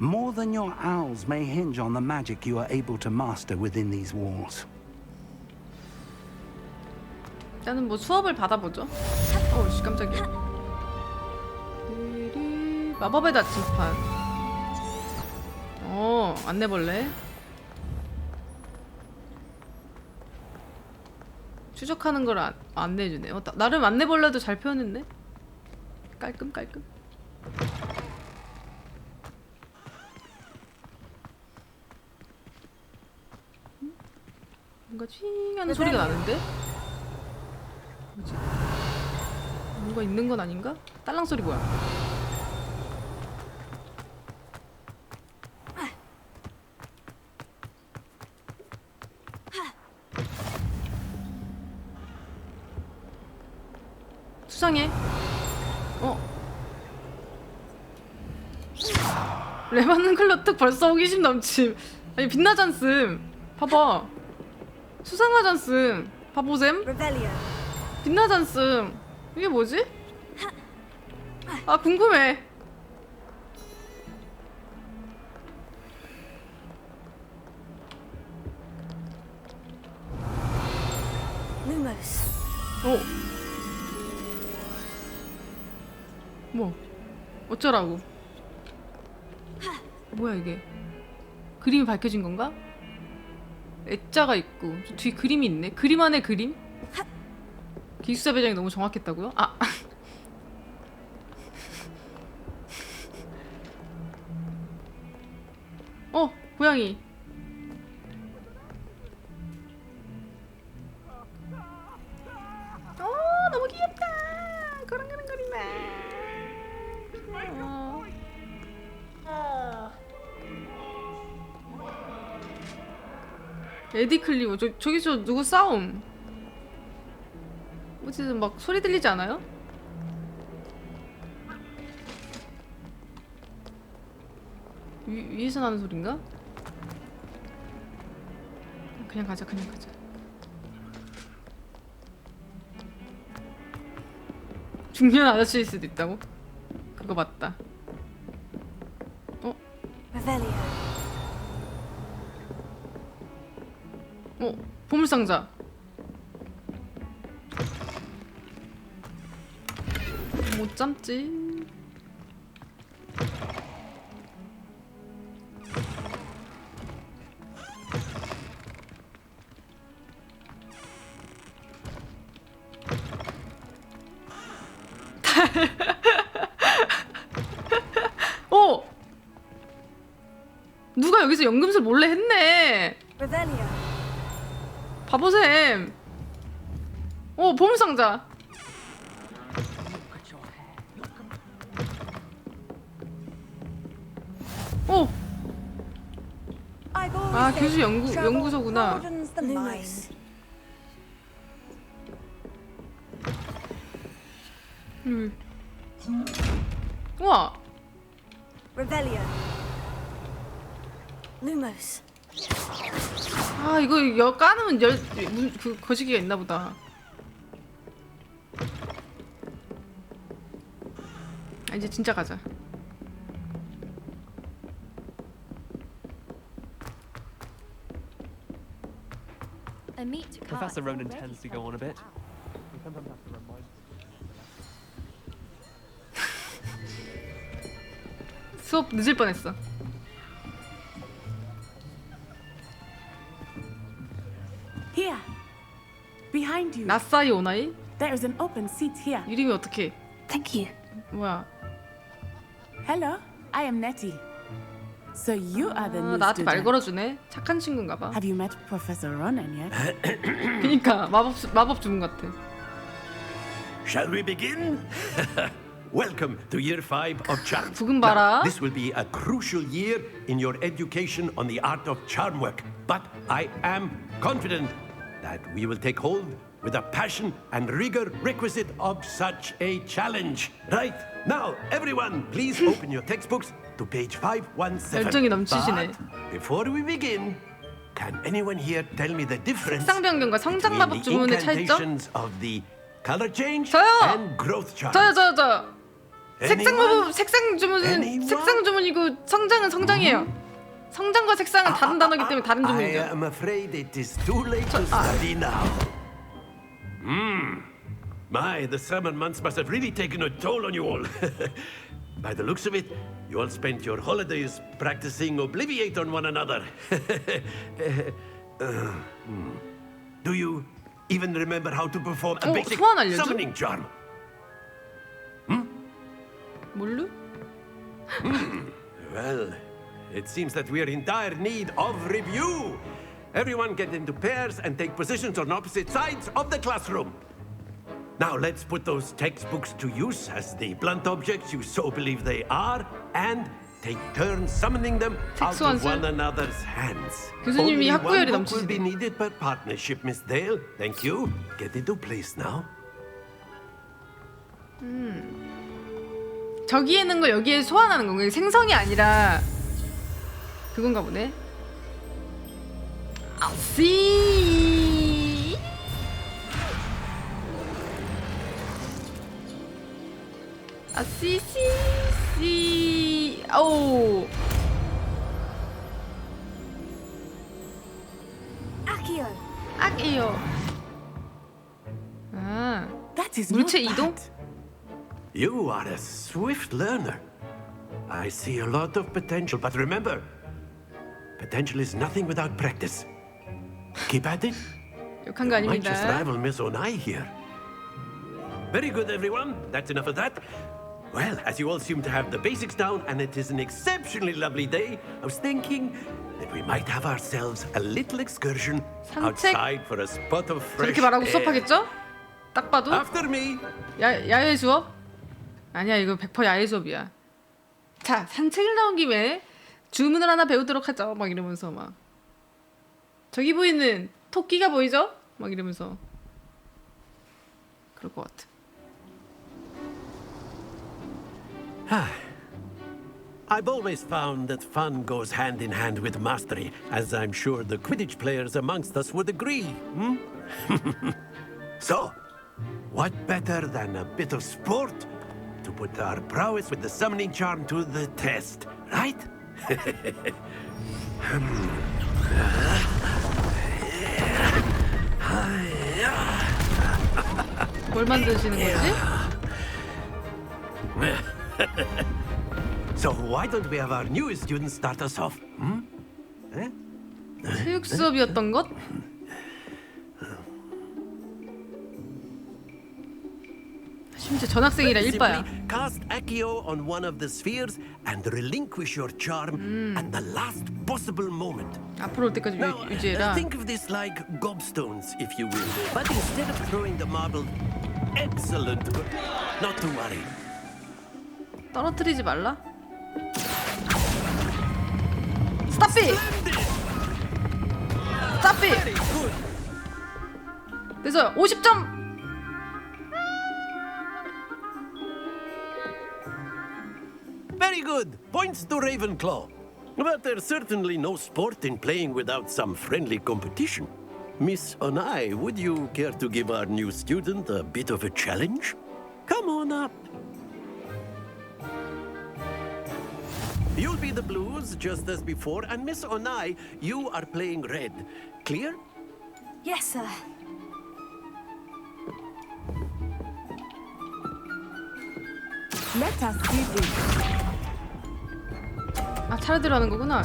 [SPEAKER 5] More than your owls may hinge on the magic you are able to master within these walls.
[SPEAKER 1] 일단은 뭐 수업을 받아보죠. 어우씨 깜짝이야. 마법의 나침판. 안내벌레. 추적하는 걸 안내해주네. 나름 안내벌레도 잘 표현했네. 깔끔깔끔. 뭔가 쥐잉 하는 소리가 나는데? 뭐지? 뭔가 있는 건 아닌가? 딸랑 소리 뭐야? 수상해. 레바는클러특 벌써 호기심 넘침. 아니 빛나잖음. 봐봐. 수상하잖음. 바보셈. 빛나잖음. 이게 뭐지? 아 궁금해. 뭐 어쩌라고? 뭐야 이게? 그림이 밝혀진 건가? 액자가 있고 뒤에 그림이 있네. 그림 안에 그림? 기숙사 배정이 너무 정확했다고요? 고양이. 너무 귀엽다. 거랑거랑거리네. 에디 클리오. 저기서 누구 싸움? 어디서 막 소리 들리지 않아요? 위에서 나는 소린가? 그냥 가자. 중년 아저씨일 수도 있다고? 그거 맞다. 보물상자. 못 참지. 누가 여기서 연금술 몰래 했네. 바보샘. 보물상자. 교수 연구소구나. 우와.
[SPEAKER 4] Revelio. Lumos.
[SPEAKER 1] 아 이거 까놓으면 그 거시기가 있나 보다. 아, 이제 진짜 가자.
[SPEAKER 18] Professor Ronan tends to go on a bit. We sometimes have to remind
[SPEAKER 1] 수업 늦을 뻔했어.
[SPEAKER 19] Here, behind you.
[SPEAKER 1] 나사이 오나이?
[SPEAKER 19] There is an open seat here.
[SPEAKER 1] 이름이 어떻게?
[SPEAKER 4] Thank you.
[SPEAKER 1] 뭐야?
[SPEAKER 19] Hello, I am Nettie. So you are the new
[SPEAKER 1] 나한테 말
[SPEAKER 19] student.
[SPEAKER 1] 걸어주네. 착한 친구인가 봐.
[SPEAKER 19] Have you met Professor Ronan yet?
[SPEAKER 1] 그니까 마법 주문 같아.
[SPEAKER 10] Shall we begin? Welcome to year 5 of charm.
[SPEAKER 1] 부금 봐라.
[SPEAKER 10] Now, this will be a crucial year in your education on the art of charm work. But I am confident that we will take hold with the passion and rigor requisite of such a challenge. Right, now everyone please open your textbooks to page 517.
[SPEAKER 1] 열정이 넘치시네.
[SPEAKER 10] But before we begin, can anyone here tell me the difference
[SPEAKER 1] 색상 변경과 성장 마법 주문의 차이점?
[SPEAKER 10] incantations of the color change
[SPEAKER 1] 저요!
[SPEAKER 10] and growth charm?
[SPEAKER 1] 저요. 색상 마법, 색상 주문은 색상 주문이고 성장은 성장이에요. 성장과 색상은 다른 단어이기 때문에 다른
[SPEAKER 10] I
[SPEAKER 1] 주문이죠.
[SPEAKER 10] am afraid it is too late to study now. My, the summer months must have really taken a toll on you all. By the looks of it, you all spent your holidays practicing Obliviate on one another. Do you even remember how to perform a basic
[SPEAKER 1] 소원 알려줘?
[SPEAKER 10] summoning charm?
[SPEAKER 1] 뭘로?
[SPEAKER 10] Well, it seems that we are in dire need of review. Everyone get into pairs and take positions on opposite sides of the classroom. Now let's put those textbooks to use as the blunt objects you so believe they are, and take turns summoning them out of one another's hands.
[SPEAKER 1] 교수님이
[SPEAKER 10] Only
[SPEAKER 1] 학구열이
[SPEAKER 10] one book will be
[SPEAKER 1] 넘치시네.
[SPEAKER 10] needed per partnership, Miss Dale. Thank you. Get into place now.
[SPEAKER 1] 저기에 있는 걸 여기에 소환하는 건가? 생성이 아니라 그건가 보네. 아씨. 아씨씨씨. 오.
[SPEAKER 4] Accio.
[SPEAKER 1] 악이요. 아. 물체 이동?
[SPEAKER 10] You are a swift learner. I see a lot of potential, but remember, potential is nothing without practice. Keep at it.
[SPEAKER 1] 욕한 거
[SPEAKER 10] Might just
[SPEAKER 1] 아닙니다.
[SPEAKER 10] rival Miss Onai here. Very good, everyone. That's enough of that. Well, as you all seem to have the basics down, and it is an exceptionally lovely day, I was thinking that we might have ourselves a little excursion outside for a spot of fresh
[SPEAKER 1] 저렇게 말하고
[SPEAKER 10] air.
[SPEAKER 1] 수업하겠죠? 딱 봐도.
[SPEAKER 10] After me.
[SPEAKER 1] 야외 수업? 아니야, 이거 100% 야외 수업이야. 자, 산책을 나온 김에 주문을 하나 배우도록 하죠. 막 이러면서 막 저기 보이는 토끼가 보이죠? 막 이러면서 그럴 것 같아.
[SPEAKER 10] I've always found that fun goes hand in hand with mastery, as I'm sure the Quidditch players amongst us would agree. So, what better than a bit of sport to put our prowess with the summoning charm to the test, right?
[SPEAKER 1] 뭘 만드시는 거지?
[SPEAKER 10] So why don't we have our newest student start us off?
[SPEAKER 1] 체육 수업이었던 것? 심지어 전학생이라 일바야.
[SPEAKER 10] Cast Accio on one of the spheres and relinquish your charm at the last possible moment.
[SPEAKER 1] 앞으로 올 때까지 유지해라.
[SPEAKER 10] Think of this like gobstones, if you will. But instead of throwing the marble, excellent. Not to worry.
[SPEAKER 1] 떨어뜨리지 말라. 스탑비! 스탑비! 그래서 50점!
[SPEAKER 10] Very good. Points to Ravenclaw. But there's certainly no sport in playing without some friendly competition. Miss Onai, would you care to give our new student a bit of a challenge? Come on up. You'll be the blues just as before, and Miss Onai, you are playing red. Clear?
[SPEAKER 4] Yes, sir.
[SPEAKER 19] Let us see this.
[SPEAKER 1] 아, 차례대로 하는 거구나.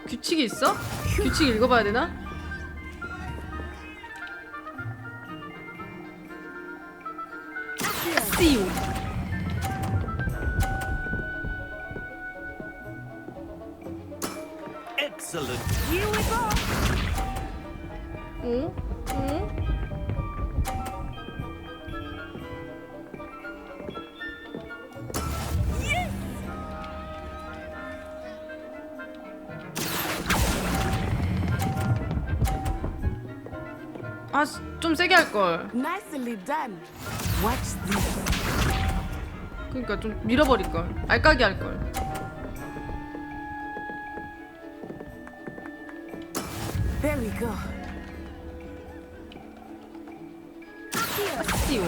[SPEAKER 1] 규칙이 있어? 규칙 읽어봐야 되나? See you.
[SPEAKER 10] Excellent.
[SPEAKER 19] Here we go.
[SPEAKER 1] 어? 어? 아, 좀 세게 할 걸.
[SPEAKER 19] Nicely done. Watch this.
[SPEAKER 1] 그러니까 좀 밀어버릴 걸. 알까기 할 걸.
[SPEAKER 19] There we go.
[SPEAKER 1] 아씨오.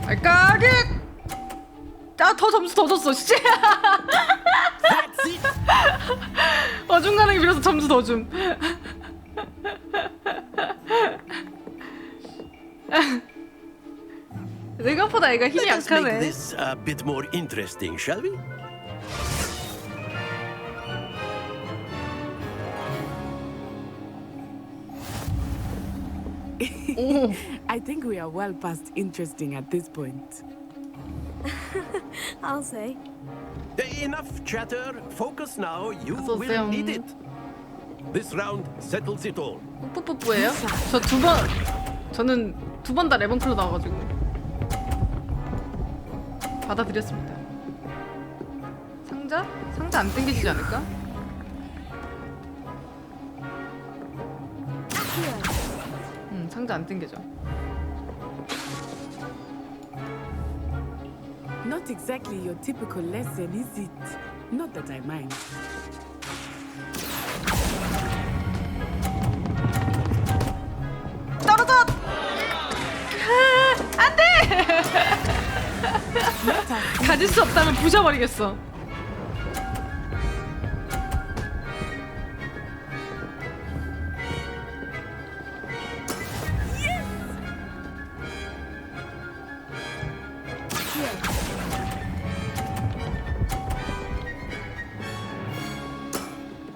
[SPEAKER 1] 알까기. 아, 더 점수 더 줬어. 씨. 어중간하게 밀어서 점수 더 줌. 생각보다 애가 힘이
[SPEAKER 10] Let us make
[SPEAKER 1] 약하네.
[SPEAKER 10] this a bit more interesting, shall we?
[SPEAKER 19] I think we are well past interesting at this point.
[SPEAKER 4] I'll say.
[SPEAKER 10] Enough chatter. Focus now. You
[SPEAKER 1] 어서 오세요.
[SPEAKER 10] will need it. This round settles it all.
[SPEAKER 1] 뿌뿌뿌예요? 저 두 번, 저는 두 번 다 레븐클로 나와가지고 받아들였습니다. 상자? 상자 안 땡겨지지 않을까? 상자 안 땡겨져.
[SPEAKER 19] Not exactly your typical lesson, is it? Not that I mind.
[SPEAKER 1] 떨어져! 안 돼! 가질 수 없다면 부셔버리겠어.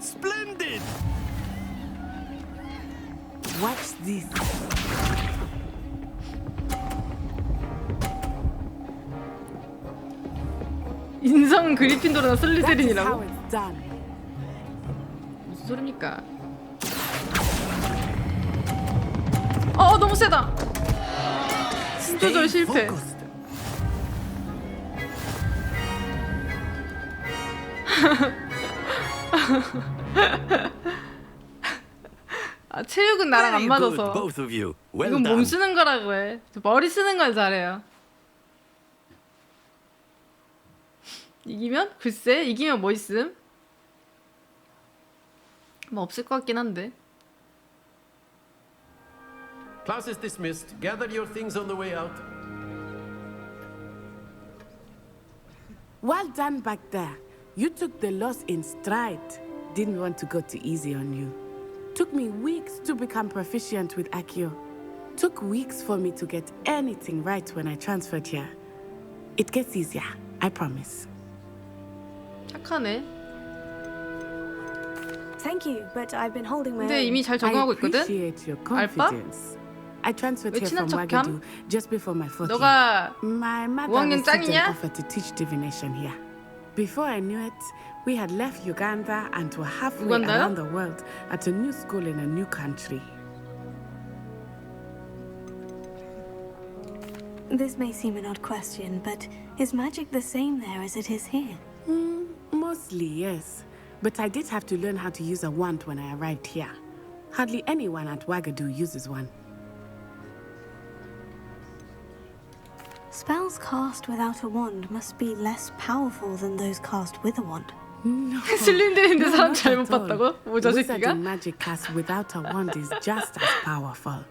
[SPEAKER 10] Splendid!
[SPEAKER 19] Watch this.
[SPEAKER 1] 인성은 그리핀도르나
[SPEAKER 19] That is how
[SPEAKER 1] 슬리데린이라고?
[SPEAKER 19] it's done.
[SPEAKER 1] 무슨 소리입니까? 너무 세다. 신조절 실패. 아, 체육은 나랑 안
[SPEAKER 10] Very good,
[SPEAKER 1] 맞아서.
[SPEAKER 10] both of you. Well
[SPEAKER 1] 이건 몸
[SPEAKER 10] done.
[SPEAKER 1] 쓰는 거라고 해. 저 머리 쓰는 걸 잘해요. 이기면? 글쎄, 이기면 뭐 있음? 뭐 없을 것 같긴 한데.
[SPEAKER 10] Class is dismissed. Gather your things on the way out.
[SPEAKER 19] Well done back there. You took the loss in stride. Didn't want to go too easy on you. Took me weeks to become proficient with Accio. Took weeks for me to get anything right when I transferred here. It gets easier, I promise.
[SPEAKER 1] 착하네.
[SPEAKER 4] Thank you, but I've been holding my
[SPEAKER 1] 근데
[SPEAKER 4] own.
[SPEAKER 1] 이미 잘 적응하고 있거든?
[SPEAKER 19] I appreciate your
[SPEAKER 1] 알바?
[SPEAKER 19] confidence. I transferred
[SPEAKER 1] 왜
[SPEAKER 19] here
[SPEAKER 1] 친한
[SPEAKER 19] from
[SPEAKER 1] 척함?
[SPEAKER 19] Wagadu just before my fourth
[SPEAKER 1] 너가
[SPEAKER 19] year. My mother
[SPEAKER 1] 5학년
[SPEAKER 19] received an
[SPEAKER 1] 짱이냐?
[SPEAKER 19] offer to teach divination here. Before I knew it, we had left Uganda and were halfway
[SPEAKER 1] 우간다요?
[SPEAKER 19] around the world at a new school in a new country.
[SPEAKER 4] This may seem an odd question, but is magic the same there as it is here?
[SPEAKER 19] Mostly, yes. But I did have to learn how to use a wand when I arrived here. Hardly anyone at Wagadu uses one.
[SPEAKER 4] Spells cast without a wand must be less powerful than those cast with a wand.
[SPEAKER 1] 슬림되는데 사람 잘못 봤다고? 뭐 저 새끼가?
[SPEAKER 19] Wizarding magic cast without a wand is just as powerful.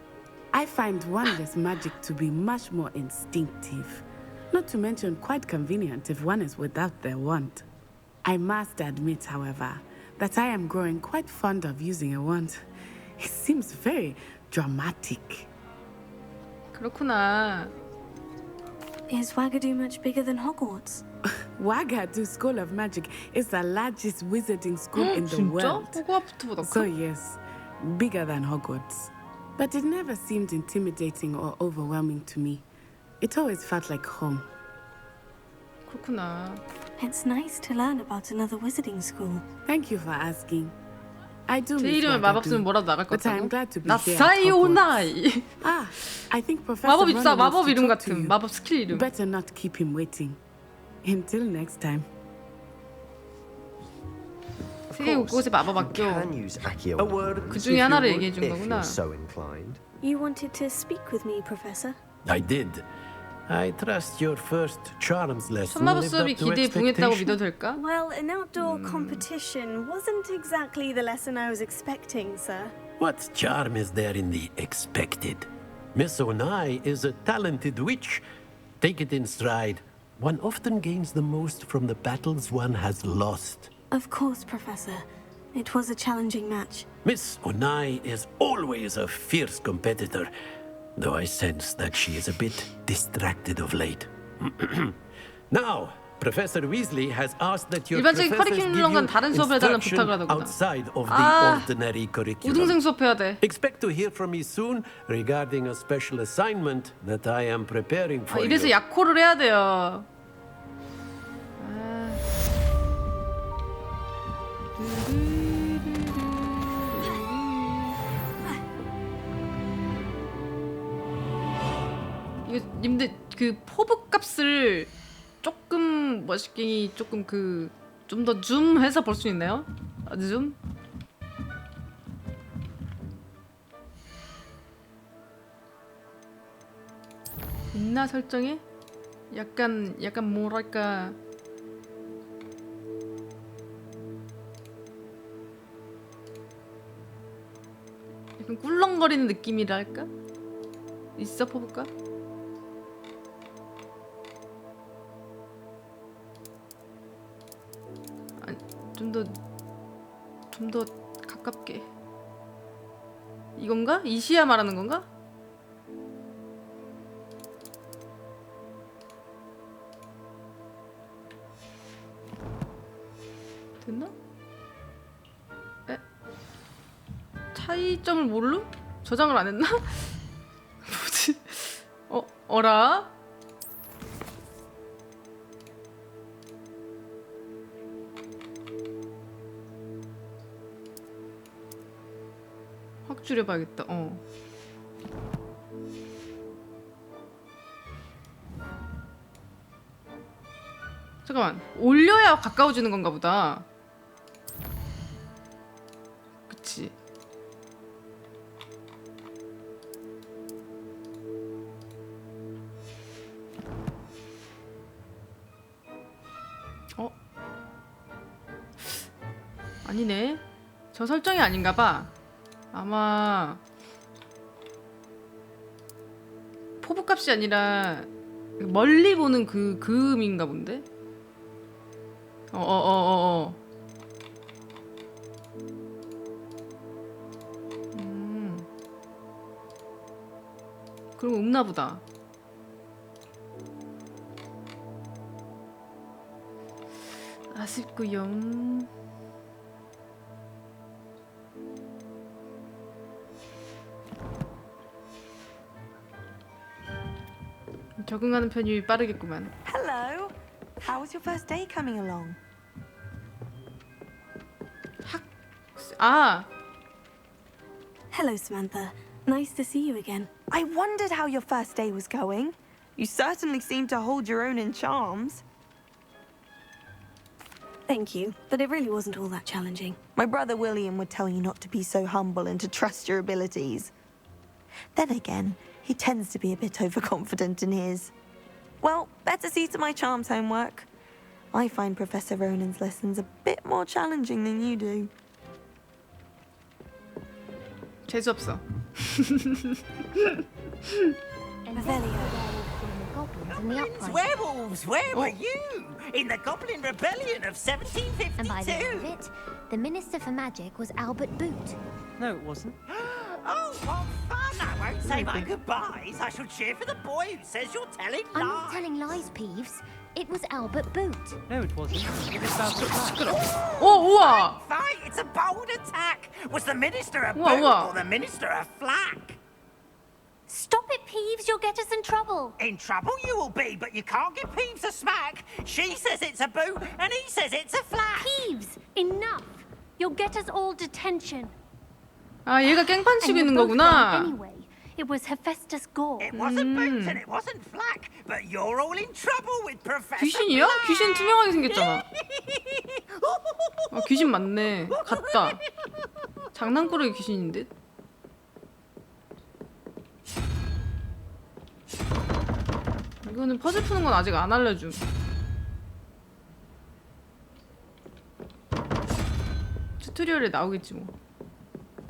[SPEAKER 19] I find wandless magic to be much more instinctive. Not to mention quite convenient if one is without their wand. I must admit, however, that I am growing quite fond of using a wand. It seems very dramatic.
[SPEAKER 1] 그렇구나.
[SPEAKER 4] Is Wagadu much bigger than Hogwarts?
[SPEAKER 19] Wagadu School of Magic is the largest wizarding school in the
[SPEAKER 1] 진짜?
[SPEAKER 19] world.
[SPEAKER 1] 호그와트보다
[SPEAKER 19] So
[SPEAKER 1] 커?
[SPEAKER 19] yes, bigger than Hogwarts. But it never seemed intimidating or overwhelming to me. It always felt like home.
[SPEAKER 1] 그렇구나.
[SPEAKER 4] It's nice to learn about another wizarding school.
[SPEAKER 19] Thank you for asking. I do
[SPEAKER 1] 제
[SPEAKER 19] miss
[SPEAKER 1] 이름에 마법 쓰면
[SPEAKER 19] Wagadu,
[SPEAKER 1] 뭐라도 나갈 것
[SPEAKER 19] but I'm
[SPEAKER 1] 같다고?
[SPEAKER 19] glad to be here at
[SPEAKER 1] 나사이오나이.
[SPEAKER 19] Ah, I think Professor
[SPEAKER 1] 마법
[SPEAKER 19] Ronan
[SPEAKER 1] 입사,
[SPEAKER 19] wants
[SPEAKER 1] 마법
[SPEAKER 19] to
[SPEAKER 1] 이름
[SPEAKER 19] talk to
[SPEAKER 1] 같은
[SPEAKER 19] you.
[SPEAKER 1] 마법 스킬 이름.
[SPEAKER 19] Better not keep him waiting. Until next time.
[SPEAKER 1] 세계 곳곳에 마법 학교. 그 중에 하나를 얘기해 준 거구나.
[SPEAKER 4] You wanted to speak with me, Professor?
[SPEAKER 10] I did. I trust your first charms lesson
[SPEAKER 1] 천마법
[SPEAKER 10] lived
[SPEAKER 1] 수업이
[SPEAKER 10] up to
[SPEAKER 1] 기대에 붕했다고
[SPEAKER 10] expectation.
[SPEAKER 1] 믿어도 될까?
[SPEAKER 20] Well, an outdoor competition wasn't exactly the lesson I was expecting, sir.
[SPEAKER 10] What charm is there in the expected? Miss Onai is a talented witch. Take it in stride. One often gains the most from the battles one has lost.
[SPEAKER 4] Of course, Professor. It was a challenging match.
[SPEAKER 10] Miss Onai is always a fierce competitor, though I sense that she is a bit distracted of late. Now, Professor Weasley has asked that your
[SPEAKER 1] 일반적인
[SPEAKER 10] professors give you
[SPEAKER 1] 커리큘럼과는 다른 수업을 해달라는
[SPEAKER 10] instruction
[SPEAKER 1] 부탁을 하더구나.
[SPEAKER 10] outside of the
[SPEAKER 1] 아,
[SPEAKER 10] ordinary curriculum.
[SPEAKER 1] 우등생 수업해야 돼.
[SPEAKER 10] Expect to hear from me soon regarding a special assignment that I am preparing
[SPEAKER 1] 아,
[SPEAKER 10] for
[SPEAKER 1] 이래서
[SPEAKER 10] you.
[SPEAKER 1] 약호를 해야 돼요. 이거 님들 그 포브 값을 조금 멋있게 조금 그 좀 더 줌해서 볼 수 있나요? 아, 줌? 있나 설정에? 약간 뭐랄까 약간 꿀렁거리는 느낌이랄까? 있어 포브가? 좀 더 가깝게 이건가? 이시야 말하는 건가? 됐나? 에? 차이점을 모르? 저장을 안 했나? 뭐지? 어라? 확 줄여봐야겠다. 잠깐만. 올려야 가까워지는 건가 보다. 그치. 아니네. 저 설정이 아닌가 봐. 아마 포브 값이 아니라 멀리 보는 그 음인가 본데? 그런 거 없나 보다. 아쉽구요. 적응하는 편이 빠르겠구만.
[SPEAKER 16] Hello. How was your first day coming along?
[SPEAKER 4] Hello, Samantha. Nice to see you again.
[SPEAKER 16] I wondered how your first day was going. You certainly seem to hold your own in charms.
[SPEAKER 4] Thank you, but it really wasn't all that challenging.
[SPEAKER 16] My brother William would tell you not to be so humble and to trust your abilities. Then again, he tends to be a bit overconfident in his. Well, better see to my charms homework. I find Professor Ronan's lessons a bit more challenging than you do.
[SPEAKER 1] 재수없어.
[SPEAKER 21] Goblins, werewolves, where were you? In the Goblin Rebellion of 1752.
[SPEAKER 22] And by the end of it, the Minister for Magic was Albert Boot.
[SPEAKER 18] No, it wasn't.
[SPEAKER 21] Oh, what fun! I won't say my goodbyes. I shall cheer for the boy who says you're telling lies.
[SPEAKER 22] I'm not telling lies, Peeves. It was Albert Boot.
[SPEAKER 18] No, it wasn't. It was Albert Boot.
[SPEAKER 1] 오, 우와.
[SPEAKER 21] Fight! It's a bold attack. Was the Minister a
[SPEAKER 1] 우와,
[SPEAKER 21] boot
[SPEAKER 1] 우와.
[SPEAKER 21] or the Minister a flack?
[SPEAKER 22] Stop it, Peeves. You'll get us in trouble.
[SPEAKER 21] In trouble you will be, but you can't give Peeves a smack. She says it's a boot, and he says it's a flack.
[SPEAKER 22] Peeves, enough. You'll get us all detention.
[SPEAKER 1] 아, 얘가 깽판 치고 있는 거구나.
[SPEAKER 22] Anyway, it was Hephaestus Gore.
[SPEAKER 21] It wasn't boot and it wasn't flack, but you're all in trouble with Professor.
[SPEAKER 1] 귀신이야? 귀신 투명하게 생겼잖아. 아, 귀신 맞네. 같다. 장난꾸러기 귀신인 듯. 이거는 퍼즐 푸는 건 아직 안 알려줌. 튜토리얼에 나오겠지 뭐.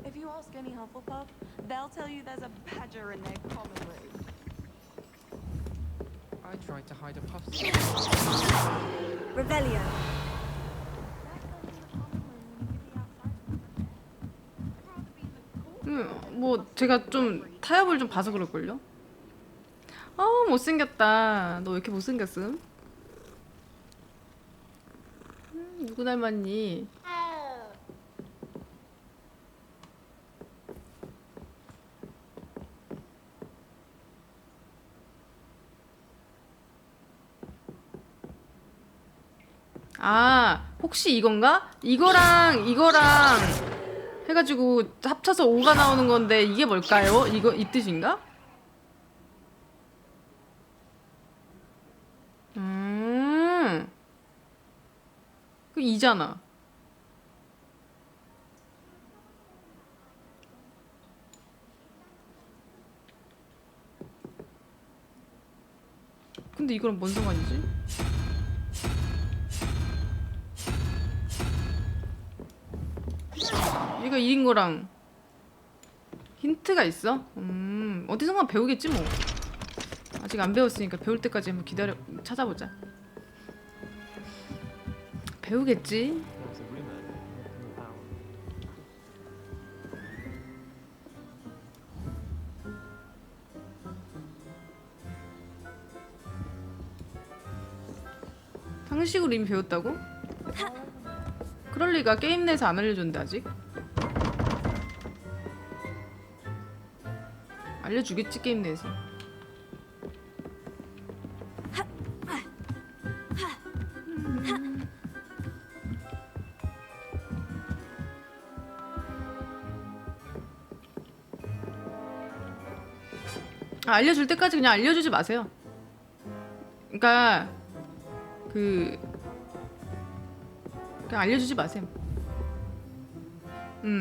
[SPEAKER 16] If you ask any Hufflepuff, they'll tell you there's a badger in their common room.
[SPEAKER 17] I tried to hide a puff.
[SPEAKER 20] Revelio.
[SPEAKER 1] 뭐 제가 좀 타협을 좀 봐서 그럴걸요? 못생겼다. 너 왜 이렇게 못생겼음? 누구 닮았니? 아, 혹시 이건가? 이거랑 해가지고 합쳐서 5가 나오는 건데 이게 뭘까요? 이거 이 뜻인가? 그 2잖아. 근데 이거랑 뭔 상관이지? 얘가 1인 거랑 힌트가 있어? 어디선가 배우겠지 뭐. 아직 안 배웠으니까 배울 때까지 한번 기다려 찾아보자. 배우겠지? 상식으로 이미 배웠다고? 그럴 리가. 게임 내에서 안 알려줬는데 아직? 알려주겠지 게임 내에서. 알려줄 때까지 그냥 알려주지 마세요. 그러니까 그냥 알려주지 마세요.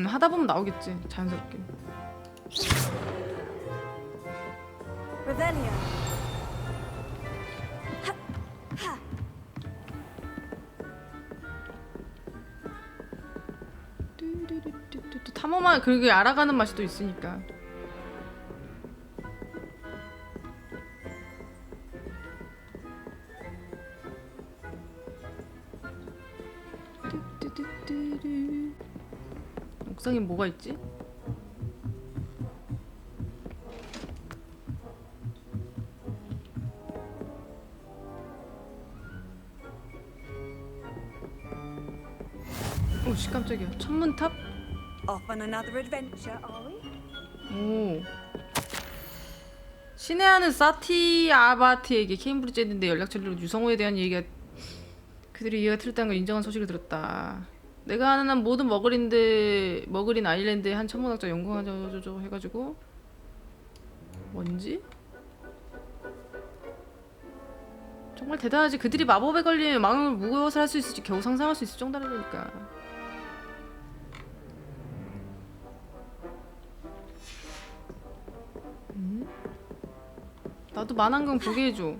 [SPEAKER 1] 하다 보면 나오겠지 자연스럽게.
[SPEAKER 20] Revelio.
[SPEAKER 1] 탐험만 그게 알아가는 맛이 또 있으니까. 옥상에 뭐가 있지? 오씨 깜짝이야. 천문탑?
[SPEAKER 20] Off on another adventure, are we?
[SPEAKER 1] 오. 신의하는 사티 아바트에게 케임브리지에 있는데 연락처로 유성호에 대한 얘기가 그들이 이해가 틀렸다는 걸 인정한 소식을 들었다. 내가 아는 한 모든 머그린 아일랜드의 한 천문학자 연구하죠 해가지고 뭔지? 정말 대단하지. 그들이 마법에 걸리면 망을 무엇을 할 수 있을지 겨우 상상할 수 있을 정도라니까. 나도 만한강 보게 해줘.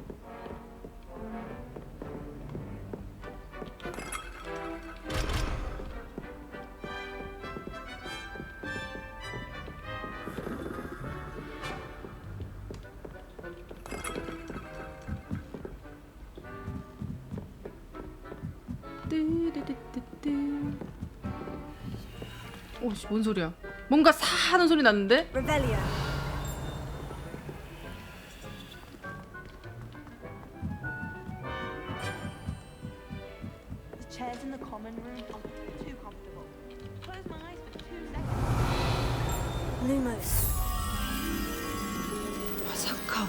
[SPEAKER 1] 오씨 뭔 소리야? 뭔가 사 하는 소리 났는데?
[SPEAKER 20] Revelio.
[SPEAKER 16] The chairs in the common room are too comfortable. Close my eyes for 2 seconds.
[SPEAKER 20] Lumos.
[SPEAKER 1] 화사카.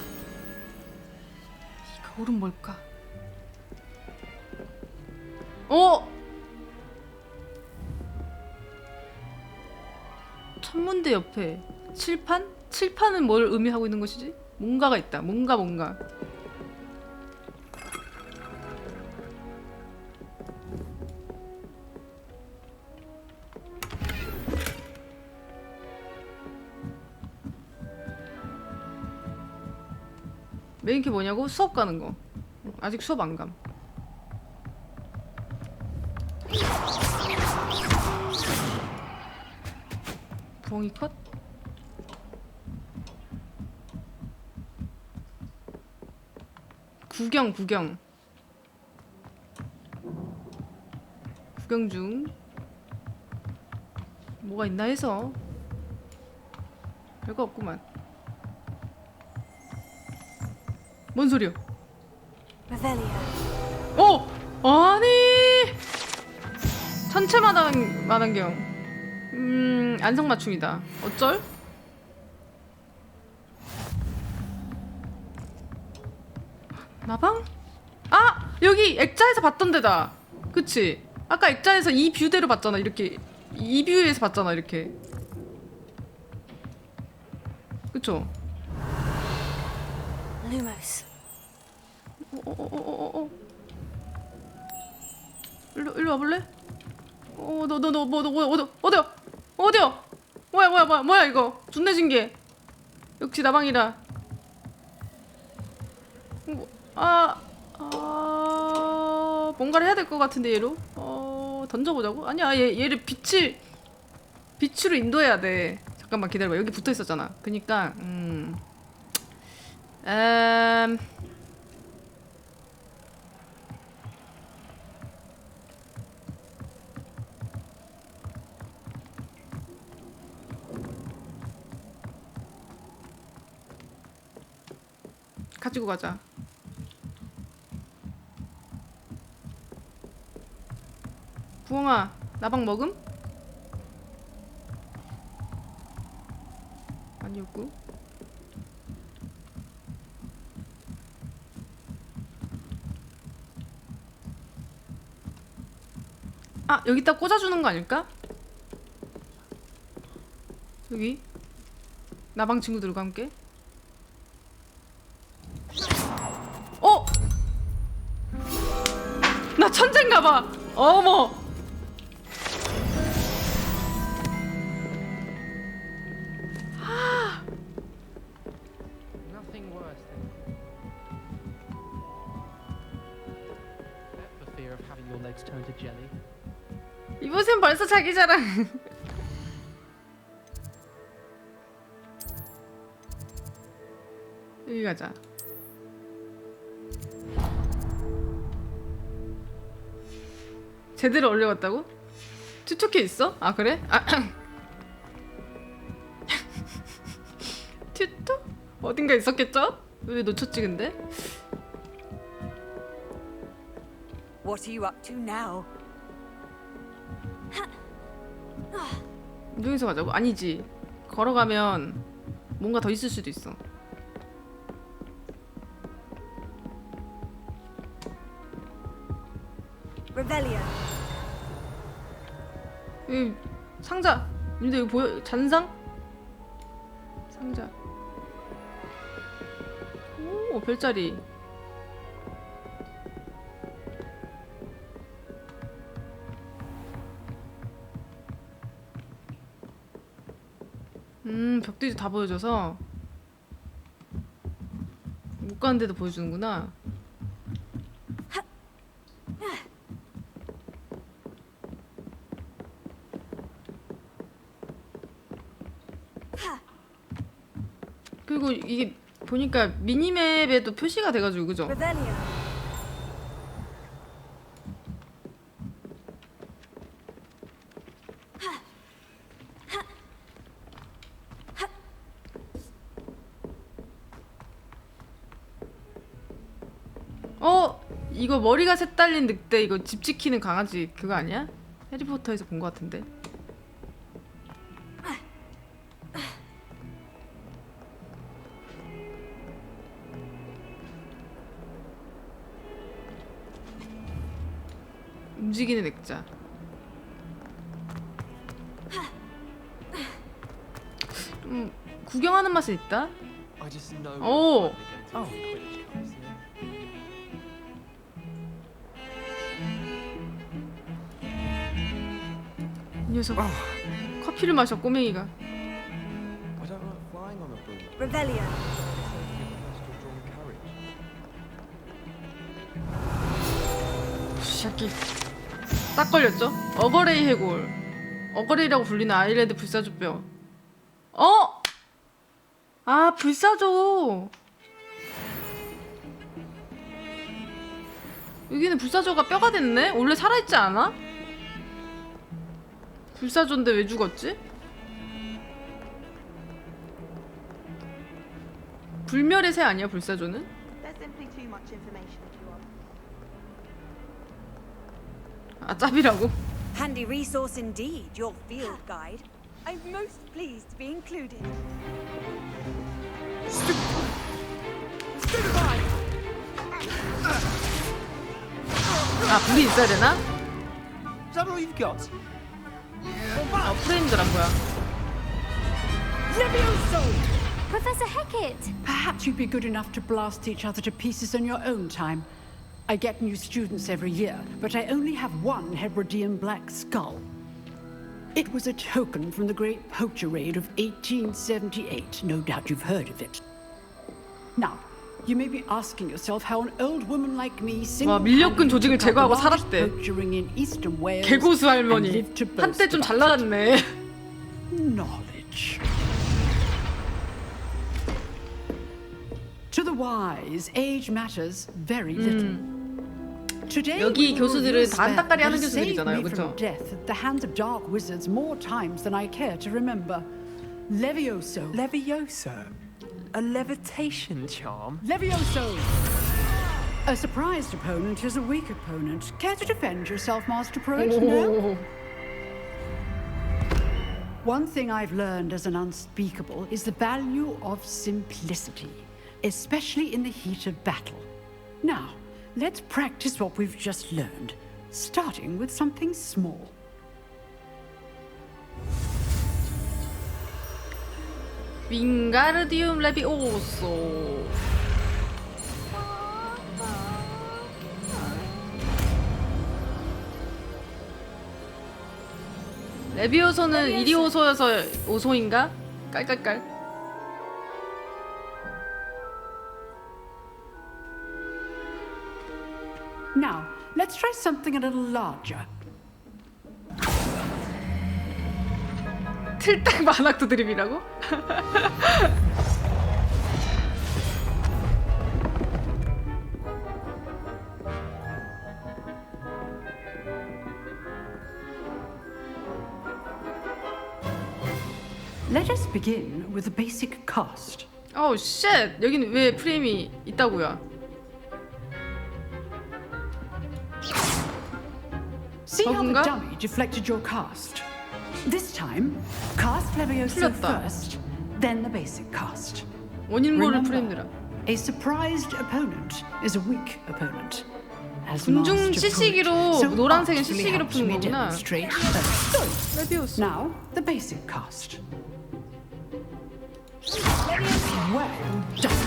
[SPEAKER 1] 이 거울은 뭘까? 천문대 옆에 칠판? 칠판은 뭘 의미하고 있는 것이지? 뭔가가 있다. 뭔가. 메인캐 뭐냐고? 수업 가는 거. 아직 수업 안 감. 부엉이 컷? 구경 중. 뭐가 있나 해서. 별거 없구만. 뭔 소리야? 아니 전체 마당경. 안성맞춤이다. 어쩔? 나방? 아! 여기 액자에서 봤던 데다. 그치? 아까 액자에서 이 뷰대로 봤잖아. 이렇게 이 뷰에서 봤잖아. 이렇게. 그쵸?
[SPEAKER 4] Lumos.
[SPEAKER 1] 일로 와볼래? 너 어디야? 뭐야 이거? 존나 신기해. 역시 나방이라. 뭔가를 해야 될 것 같은데 얘로? 던져보자고? 아니야 얘를 빛으로 인도해야 돼. 잠깐만 기다려봐. 여기 붙어 있었잖아. 그니까 가지고 가자. 부엉아, 나방 먹음? 아니었고. 아, 여기다 꽂아주는 거 아닐까? 여기 나방 친구들과 함께. 나 천재인가봐. 어머.
[SPEAKER 17] Nothing worse than for fear of having your legs turned to jelly.
[SPEAKER 1] 이보셈 벌써 자기 자랑. 여기 가자. 제대로 올려갔다고? 튜토캐 있어? 아 그래? 튜토? 어딘가 있었겠죠? 왜 놓쳤지 근데?
[SPEAKER 2] What are you up to now?
[SPEAKER 1] 여기서 가자고? 아니지. 걸어가면 뭔가 더 있을 수도 있어.
[SPEAKER 20] Revelio.
[SPEAKER 1] 여기 상자. 근데 여기 보여? 잔상? 상자. 오, 별자리. 벽들이 다 보여줘서 못 가는데도 보여주는구나. 그리고 이게 보니까 미니맵에도 표시가 돼가지고 그죠? 이거 머리가 셋 달린 늑대 이거 집 지키는 강아지 그거 아니야? 해리포터에서 본 것 같은데. 움직이는 액자. 좀 구경하는 맛은 있다. 오. 이 녀석 커피를 마셔 꼬맹이가.
[SPEAKER 20] Revelio.
[SPEAKER 1] 새끼 딱 걸렸죠? 어거레이 해골. 어거레이라고 불리는 아일랜드 불사조뼈. 어? 아 불사조. 여기는 불사조가 뼈가 됐네? 원래 살아있지 않아? 불사조인데 왜 죽었지? 불멸의 새 아니야 불사조는? 아 짭이라고?
[SPEAKER 2] Handy resource indeed, your field guide. I'm most pleased to be included.
[SPEAKER 1] 아 불이 있어야 되나?
[SPEAKER 21] Is that all you've got?
[SPEAKER 1] 아 프레임들아 뭐야?
[SPEAKER 22] Professor Hecat!
[SPEAKER 7] Perhaps you'd be good enough to blast each other to pieces on your own time. I get new students every year, but I only have one Hebridean black skull. It was a token from the Great Poacher Raid of 1878. No doubt you've heard of it. Now, you may be asking yourself how an old woman like me
[SPEAKER 1] 와 밀렵근 조직을 제거하고 살았대. 개고수 할머니. 한때 좀 잘 나갔네.
[SPEAKER 7] Knowledge. To the wise, age matters very little.
[SPEAKER 1] 여기 교수들은 다 한따까리 하는 교수들이잖아요, 그렇죠?
[SPEAKER 7] Death at the hands of dark wizards more times than I care to remember. Levioso.
[SPEAKER 17] Levioso? A levitation charm?
[SPEAKER 7] Levioso! A surprised opponent is a weak opponent. Care to defend yourself, Master Prose? No? One thing I've learned as an unspeakable is the value of simplicity, especially in the heat of battle. Now, let's practice what we've just learned, starting with something small.
[SPEAKER 1] 윙가르디움 레비오소. 레비오소는 이리오소여서 오소인가? 깔깔깔.
[SPEAKER 7] Now, let's try something a little larger.
[SPEAKER 1] 틀딱 만학도 드립이라고?
[SPEAKER 7] Let us begin with the basic cast.
[SPEAKER 1] Oh shit! 여기는 왜 프레임이 있다고요?
[SPEAKER 7] See how the dummy deflected your cast? This time, cast Levioso first, then the basic cast.
[SPEAKER 1] 원인모를 프레임들아.
[SPEAKER 7] A surprised opponent is a weak opponent.
[SPEAKER 1] 군중 시시기로 노란색은 시시기로 푸는 거구나.
[SPEAKER 7] Now, the basic cast. Well done.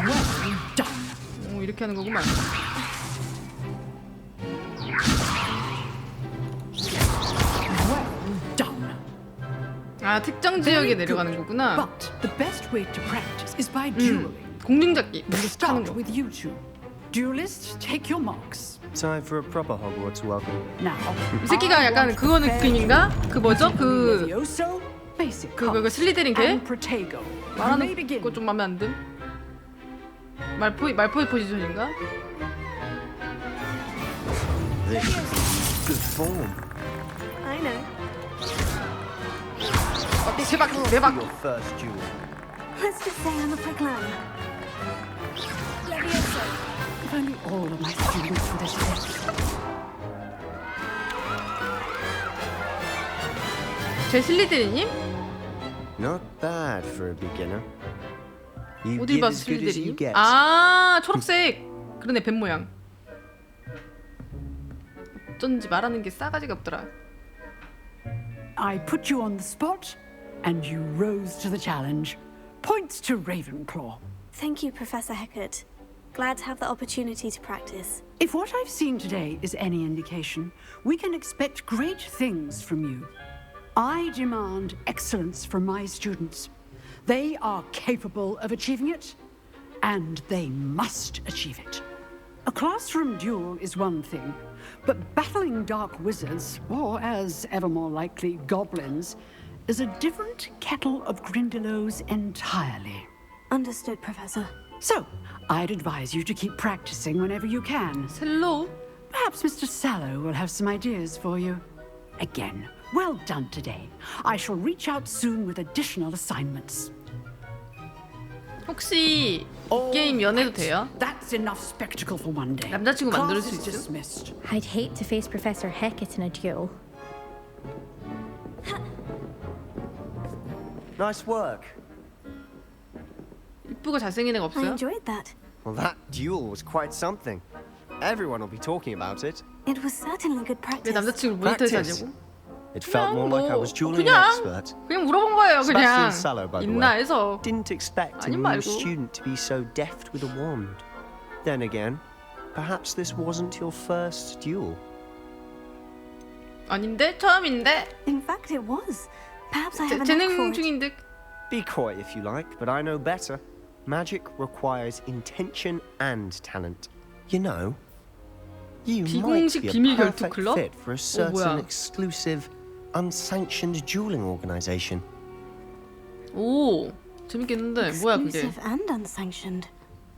[SPEAKER 7] Well done.
[SPEAKER 1] 오, 이렇게 하는 거구만. 아 특정 지역에 내려가는 거구나.
[SPEAKER 7] But the best way to practice is by dueling.
[SPEAKER 1] 공중잡기.
[SPEAKER 7] We'll start with you two. Duelists, take your marks.
[SPEAKER 9] Time for a proper Hogwarts welcome.
[SPEAKER 7] Now,
[SPEAKER 1] 이 새끼가 약간 그거 느낌인가? 그 뭐죠? 그 슬리데린 걔? 말하는 거 좀 맘에 안 듦? 말포의 포지션인가?
[SPEAKER 9] This is good form.
[SPEAKER 20] I know.
[SPEAKER 1] 대박.
[SPEAKER 9] Your first duel.
[SPEAKER 4] Let's just say I'm a quick learner.
[SPEAKER 7] If only all of my students were this rich.
[SPEAKER 1] 제실리 대리님?
[SPEAKER 9] Not bad for a beginner. You
[SPEAKER 1] 어딜
[SPEAKER 9] give
[SPEAKER 1] 봐서
[SPEAKER 9] as good
[SPEAKER 1] 실리
[SPEAKER 9] as you
[SPEAKER 1] 대리님?
[SPEAKER 9] get.
[SPEAKER 1] 아, 초록색. 그러네, 뱀 모양. 어쩐지 말하는 게 싸가지가 없더라.
[SPEAKER 7] I put you on the spot, and you rose to the challenge. Points to Ravenclaw.
[SPEAKER 4] Thank you, Professor Heckert. Glad to have the opportunity to practice.
[SPEAKER 7] If what I've seen today is any indication, we can expect great things from you. I demand excellence from my students. They are capable of achieving it, and they must achieve it. A classroom duel is one thing, but battling dark wizards, or as ever more likely, goblins, is a different kettle of Grindylows entirely.
[SPEAKER 4] Understood, Professor.
[SPEAKER 7] So, I'd advise you to keep practicing whenever you can.
[SPEAKER 1] Hello?
[SPEAKER 7] Perhaps Mr. Sallow will have some ideas for you. Again, well done today. I shall reach out soon with additional assignments.
[SPEAKER 1] 혹시 이 게임 연애도 돼요?
[SPEAKER 7] That's enough spectacle for one day.
[SPEAKER 1] 남자친구 만들 수
[SPEAKER 7] Class is
[SPEAKER 1] 있음?
[SPEAKER 7] dismissed.
[SPEAKER 3] I'd hate to face Professor Heckett in a duel.
[SPEAKER 9] Nice work.
[SPEAKER 1] 이쁘고 잘생긴 애가
[SPEAKER 4] I
[SPEAKER 1] 없어요?
[SPEAKER 4] enjoyed that.
[SPEAKER 9] Well, that duel was quite something. Everyone will be talking about it.
[SPEAKER 4] It was certainly good
[SPEAKER 1] 내
[SPEAKER 4] practice.
[SPEAKER 1] 남자친구 모니터에서
[SPEAKER 9] Practice.
[SPEAKER 1] 하냐고?
[SPEAKER 9] It felt more like I was dueling an expert.
[SPEAKER 1] 그냥 물어본 거예요, 그냥.
[SPEAKER 9] Sebastian Sallow, by the
[SPEAKER 1] 있나
[SPEAKER 9] way,
[SPEAKER 1] 해서.
[SPEAKER 9] didn't expect a
[SPEAKER 1] 아님
[SPEAKER 9] new
[SPEAKER 1] 말고.
[SPEAKER 9] student to be so deft with a wand. Then again, perhaps this wasn't your first duel.
[SPEAKER 1] 아닌데? 처음인데?
[SPEAKER 4] In fact, it was. Perhaps I have a knack
[SPEAKER 1] 재능
[SPEAKER 4] for it.
[SPEAKER 1] 중인 듯.
[SPEAKER 9] Be coy if you like, but I know better. Magic requires intention and talent. You know, you might
[SPEAKER 1] 비공식
[SPEAKER 9] be a
[SPEAKER 1] 비밀 결투
[SPEAKER 9] perfect
[SPEAKER 1] 클럽?
[SPEAKER 9] fit for a certain
[SPEAKER 1] 뭐야?
[SPEAKER 9] exclusive, unsanctioned dueling organization.
[SPEAKER 1] 오, 재밌겠는데. 뭐야 그게?
[SPEAKER 4] Exclusive and unsanctioned.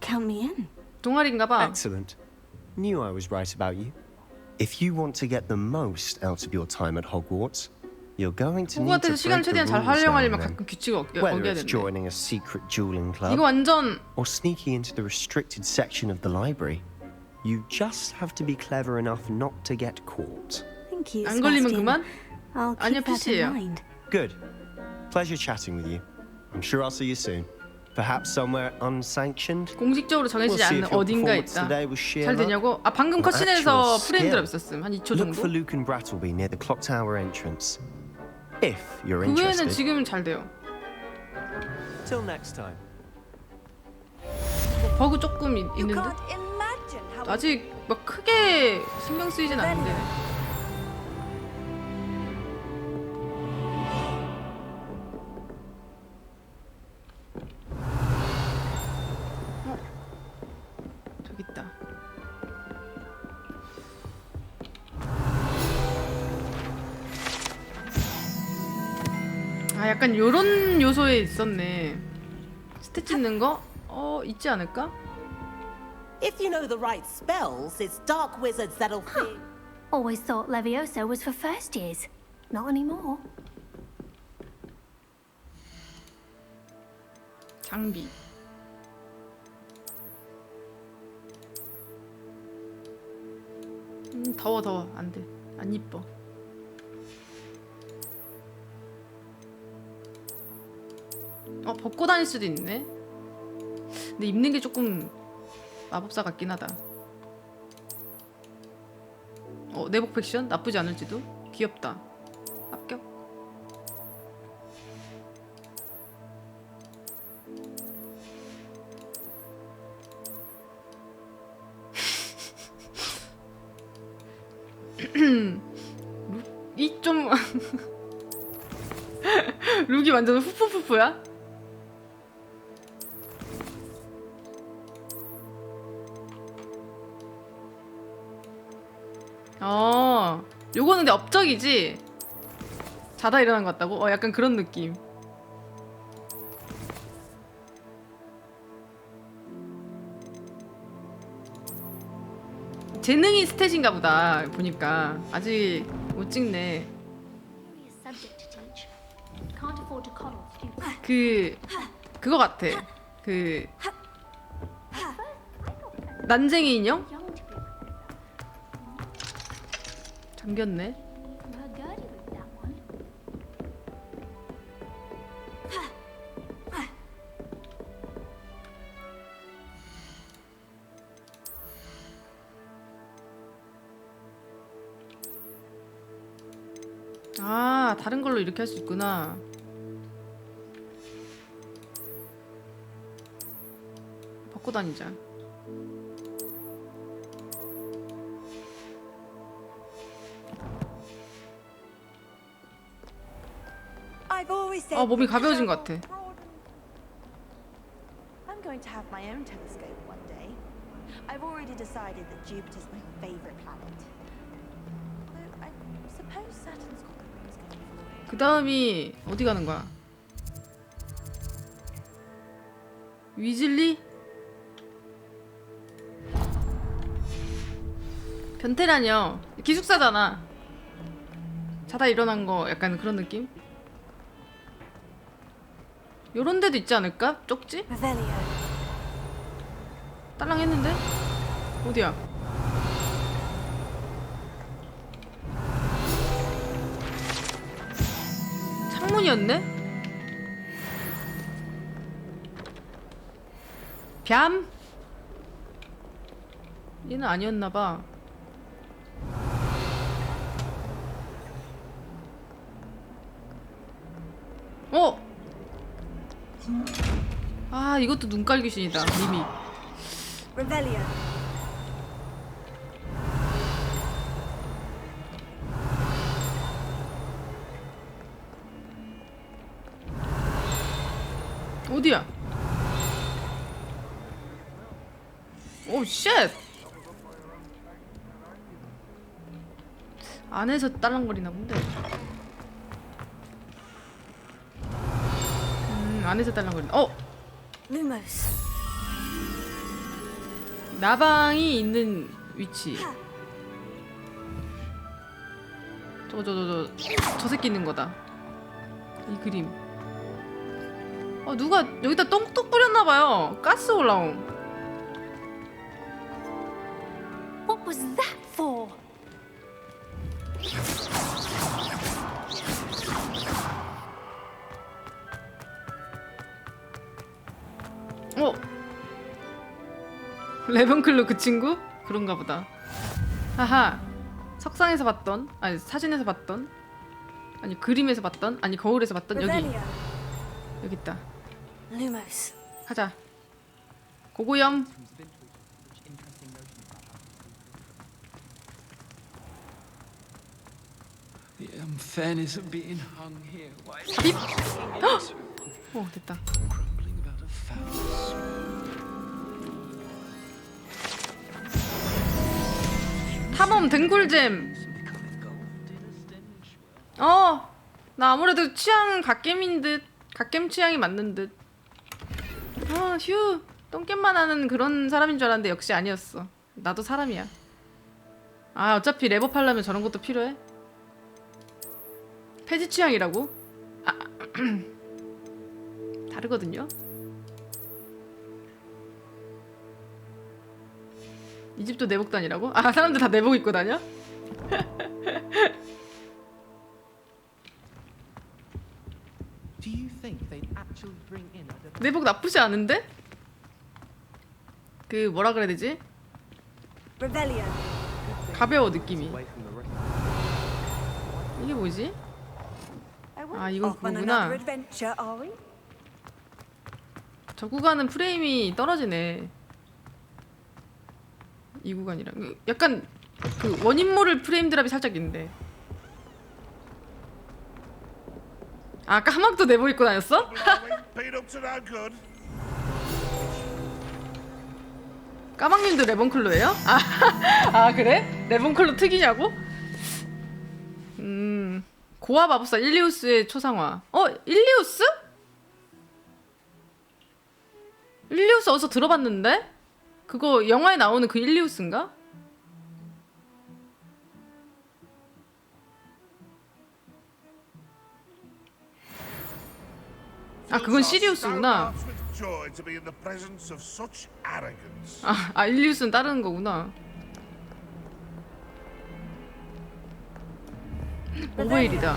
[SPEAKER 4] Count me in.
[SPEAKER 1] 동아리인가 봐.
[SPEAKER 9] Excellent. Knew I was right about you. If you want to get the most out of your time at Hogwarts, you're going to need to
[SPEAKER 1] 호그와트에서 시간을
[SPEAKER 9] break the
[SPEAKER 1] 최대한 잘
[SPEAKER 9] rules now and
[SPEAKER 1] 활용하려면
[SPEAKER 9] then.
[SPEAKER 1] 가끔 규칙을
[SPEAKER 9] Whether
[SPEAKER 1] 어겨야
[SPEAKER 9] it's
[SPEAKER 1] 된대.
[SPEAKER 9] joining a secret dueling club
[SPEAKER 1] 이거 완전
[SPEAKER 9] or sneaking into the restricted section of the library, you just have to be clever enough not to get caught.
[SPEAKER 4] Thank you,
[SPEAKER 1] 안 걸리면
[SPEAKER 4] Sebastian.
[SPEAKER 1] 그만?
[SPEAKER 4] I'll
[SPEAKER 1] 아니야,
[SPEAKER 4] keep that in
[SPEAKER 1] 피시예요.
[SPEAKER 4] mind.
[SPEAKER 9] Good. Pleasure chatting with you. I'm sure I'll see you soon. Perhaps somewhere unsanctioned.
[SPEAKER 1] 공식적으로 정해지지
[SPEAKER 9] We'll see
[SPEAKER 1] 않는
[SPEAKER 9] if your
[SPEAKER 1] 어딘가
[SPEAKER 9] performance
[SPEAKER 1] 있다.
[SPEAKER 9] today was sheer
[SPEAKER 1] 잘
[SPEAKER 9] luck
[SPEAKER 1] 되냐고? 아 방금
[SPEAKER 9] or
[SPEAKER 1] 컷신에서
[SPEAKER 9] actual
[SPEAKER 1] 프레임 드랍
[SPEAKER 9] skill.
[SPEAKER 1] 있었음. 한 2초
[SPEAKER 9] Look for
[SPEAKER 1] 정도?
[SPEAKER 9] Luke and Brattleby near the clock tower entrance. If you're
[SPEAKER 1] 그 외에는
[SPEAKER 9] interested.
[SPEAKER 1] 지금 잘 돼요.
[SPEAKER 9] Till next time.
[SPEAKER 1] 뭐 버그 조금 있는데?
[SPEAKER 2] Can't imagine how
[SPEAKER 1] 아직 막 크게 신경 쓰이진 않는데. 저기 있다. 아 약간 요런 요소에 있었네. 스탯 찍는 거? 있지 않을까?
[SPEAKER 14] If you know the right spells, it's dark wizards that'll fear.
[SPEAKER 22] Always thought Leviosa was for first years. Not anymore.
[SPEAKER 1] 장비. 더워 안 돼. 안 이뻐. 벗고 다닐 수도 있네. 근데 입는 게 조금 마법사 같긴 하다. 내복 팩션 나쁘지 않을지도. 귀엽다. 합격. 룩이 좀 룩이 완전 후푸푸푸야? 요거는 근데 업적이지? 자다 일어난 것 같다고? 약간 그런 느낌. 재능이 스탯인가 보다 보니까. 아직 못 찍네. 그거 같아. 난쟁이 인형? 잠겼네. 아, 다른 걸로 이렇게 할 수 있구나. 벗고 다니자. 아, 몸이 가벼워진 것 같아.
[SPEAKER 16] I'm going to have my own telescope one day. I've already decided that Jupiter's my favorite planet. Although I suppose Saturn's got the rings going for it.
[SPEAKER 1] 그 다음이 어디 가는 거야? 위즐리? 변태라뇨. 기숙사잖아. 자다 일어난 거 약간 그런 느낌? 요런 데도 있지 않을까? 쪽지? 딸랑 했는데? 어디야? 창문이었네? 뱀? 얘는 아니었나봐. 어? 아, 이것도 눈깔 귀신이다. 이미. 어디야? 오, 쉣! 안에서 딸랑거리나 본데. 안에서 딸랑거린다. 어! 나방이 있는 위치. 저 새끼 있는 거다. 이 그림. 누가 여기다 똥 뿌렸나봐요. 가스 올라옴.
[SPEAKER 22] What was that for?
[SPEAKER 1] 레븐클로 그 친구? 그런가 보다. 하하. 석상에서 봤던, 아니 사진에서 봤던, 아니 그림에서 봤던, 아니 거울에서 봤던. 여기 있다. 가자. 고고염. 삽입. 오, 됐다. 탐험 등굴잼. 나 아무래도 취향 갓겜인 듯. 갓겜 취향이 맞는 듯. 휴. 똥겜만 하는 그런 사람인 줄 알았는데 역시 아니었어. 나도 사람이야. 아, 어차피 랩업 하려면 저런 것도 필요해? 폐지 취향이라고? 다르거든요? 이 집도 내복 다니라고? 아, 사람들 다 내복 입고 다녀? 내복 나쁘지 않은데? 그 뭐라 그래야 되지? 가벼워 느낌이. 이게 뭐지? 아, 이건 그거구나. 저 구간은 프레임이 떨어지네. 이 구간이랑 약간 그 원인 모를 프레임 드랍이 살짝 있는데. 아, 까막도 내복 입고 다녔어? 까막님도 레몬클로예요? 아 그래? 레몬클로 특이냐고? 고아 마법사 일리우스의 초상화. 일리우스? 일리우스 어디서 들어봤는데? 그거 영화에 나오는 그 일리우스인가? 아, 그건 시리우스구나.
[SPEAKER 11] joy to be in the presence of such arrogance.
[SPEAKER 1] 일리우스는 따르는 거구나. 오버일이다.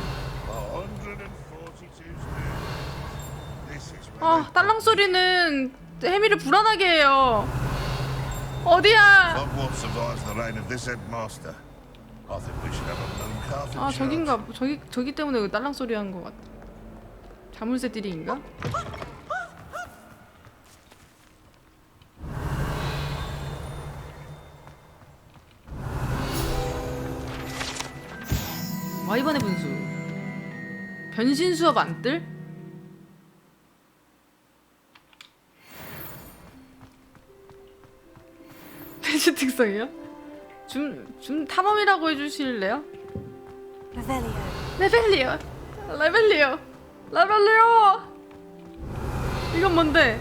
[SPEAKER 1] 딸랑 소리는 해미를 불안하게 해요. 어디야?
[SPEAKER 11] What survives the reign of this headmaster? I think we should have a moon carving.
[SPEAKER 1] 저긴가? 저기 때문에 그 딸랑 소리 한 거 같아. 자물쇠 띠리인가? 와이번의 분수. 변신 수업 안뜰? 패시 특성이요? 좀 탐험이라고 해주실래요? 레벨리오. 이건 뭔데?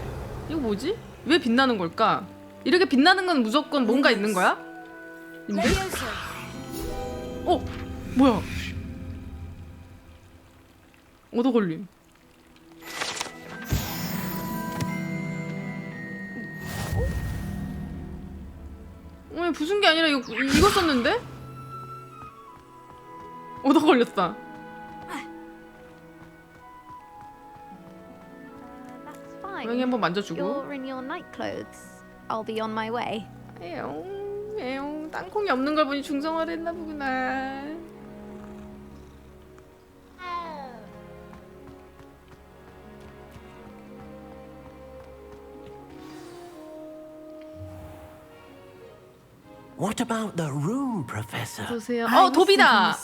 [SPEAKER 1] 이거 뭐지? 왜 빛나는 걸까? 이렇게 빛나는 건 무조건 뭔가 있는 거야? 인데? 뭐야? 얻어 걸림. 부순 게 아니라 이거 썼는데? 얻어 걸렸다. 고양이 한번 만져주고.
[SPEAKER 3] You're in your night clothes. I'll be on my way.
[SPEAKER 1] 에용, 땅콩이 없는 걸 보니 중성화를 했나 보구나.
[SPEAKER 8] What about the room, Professor?
[SPEAKER 1] 보세요. 도비다.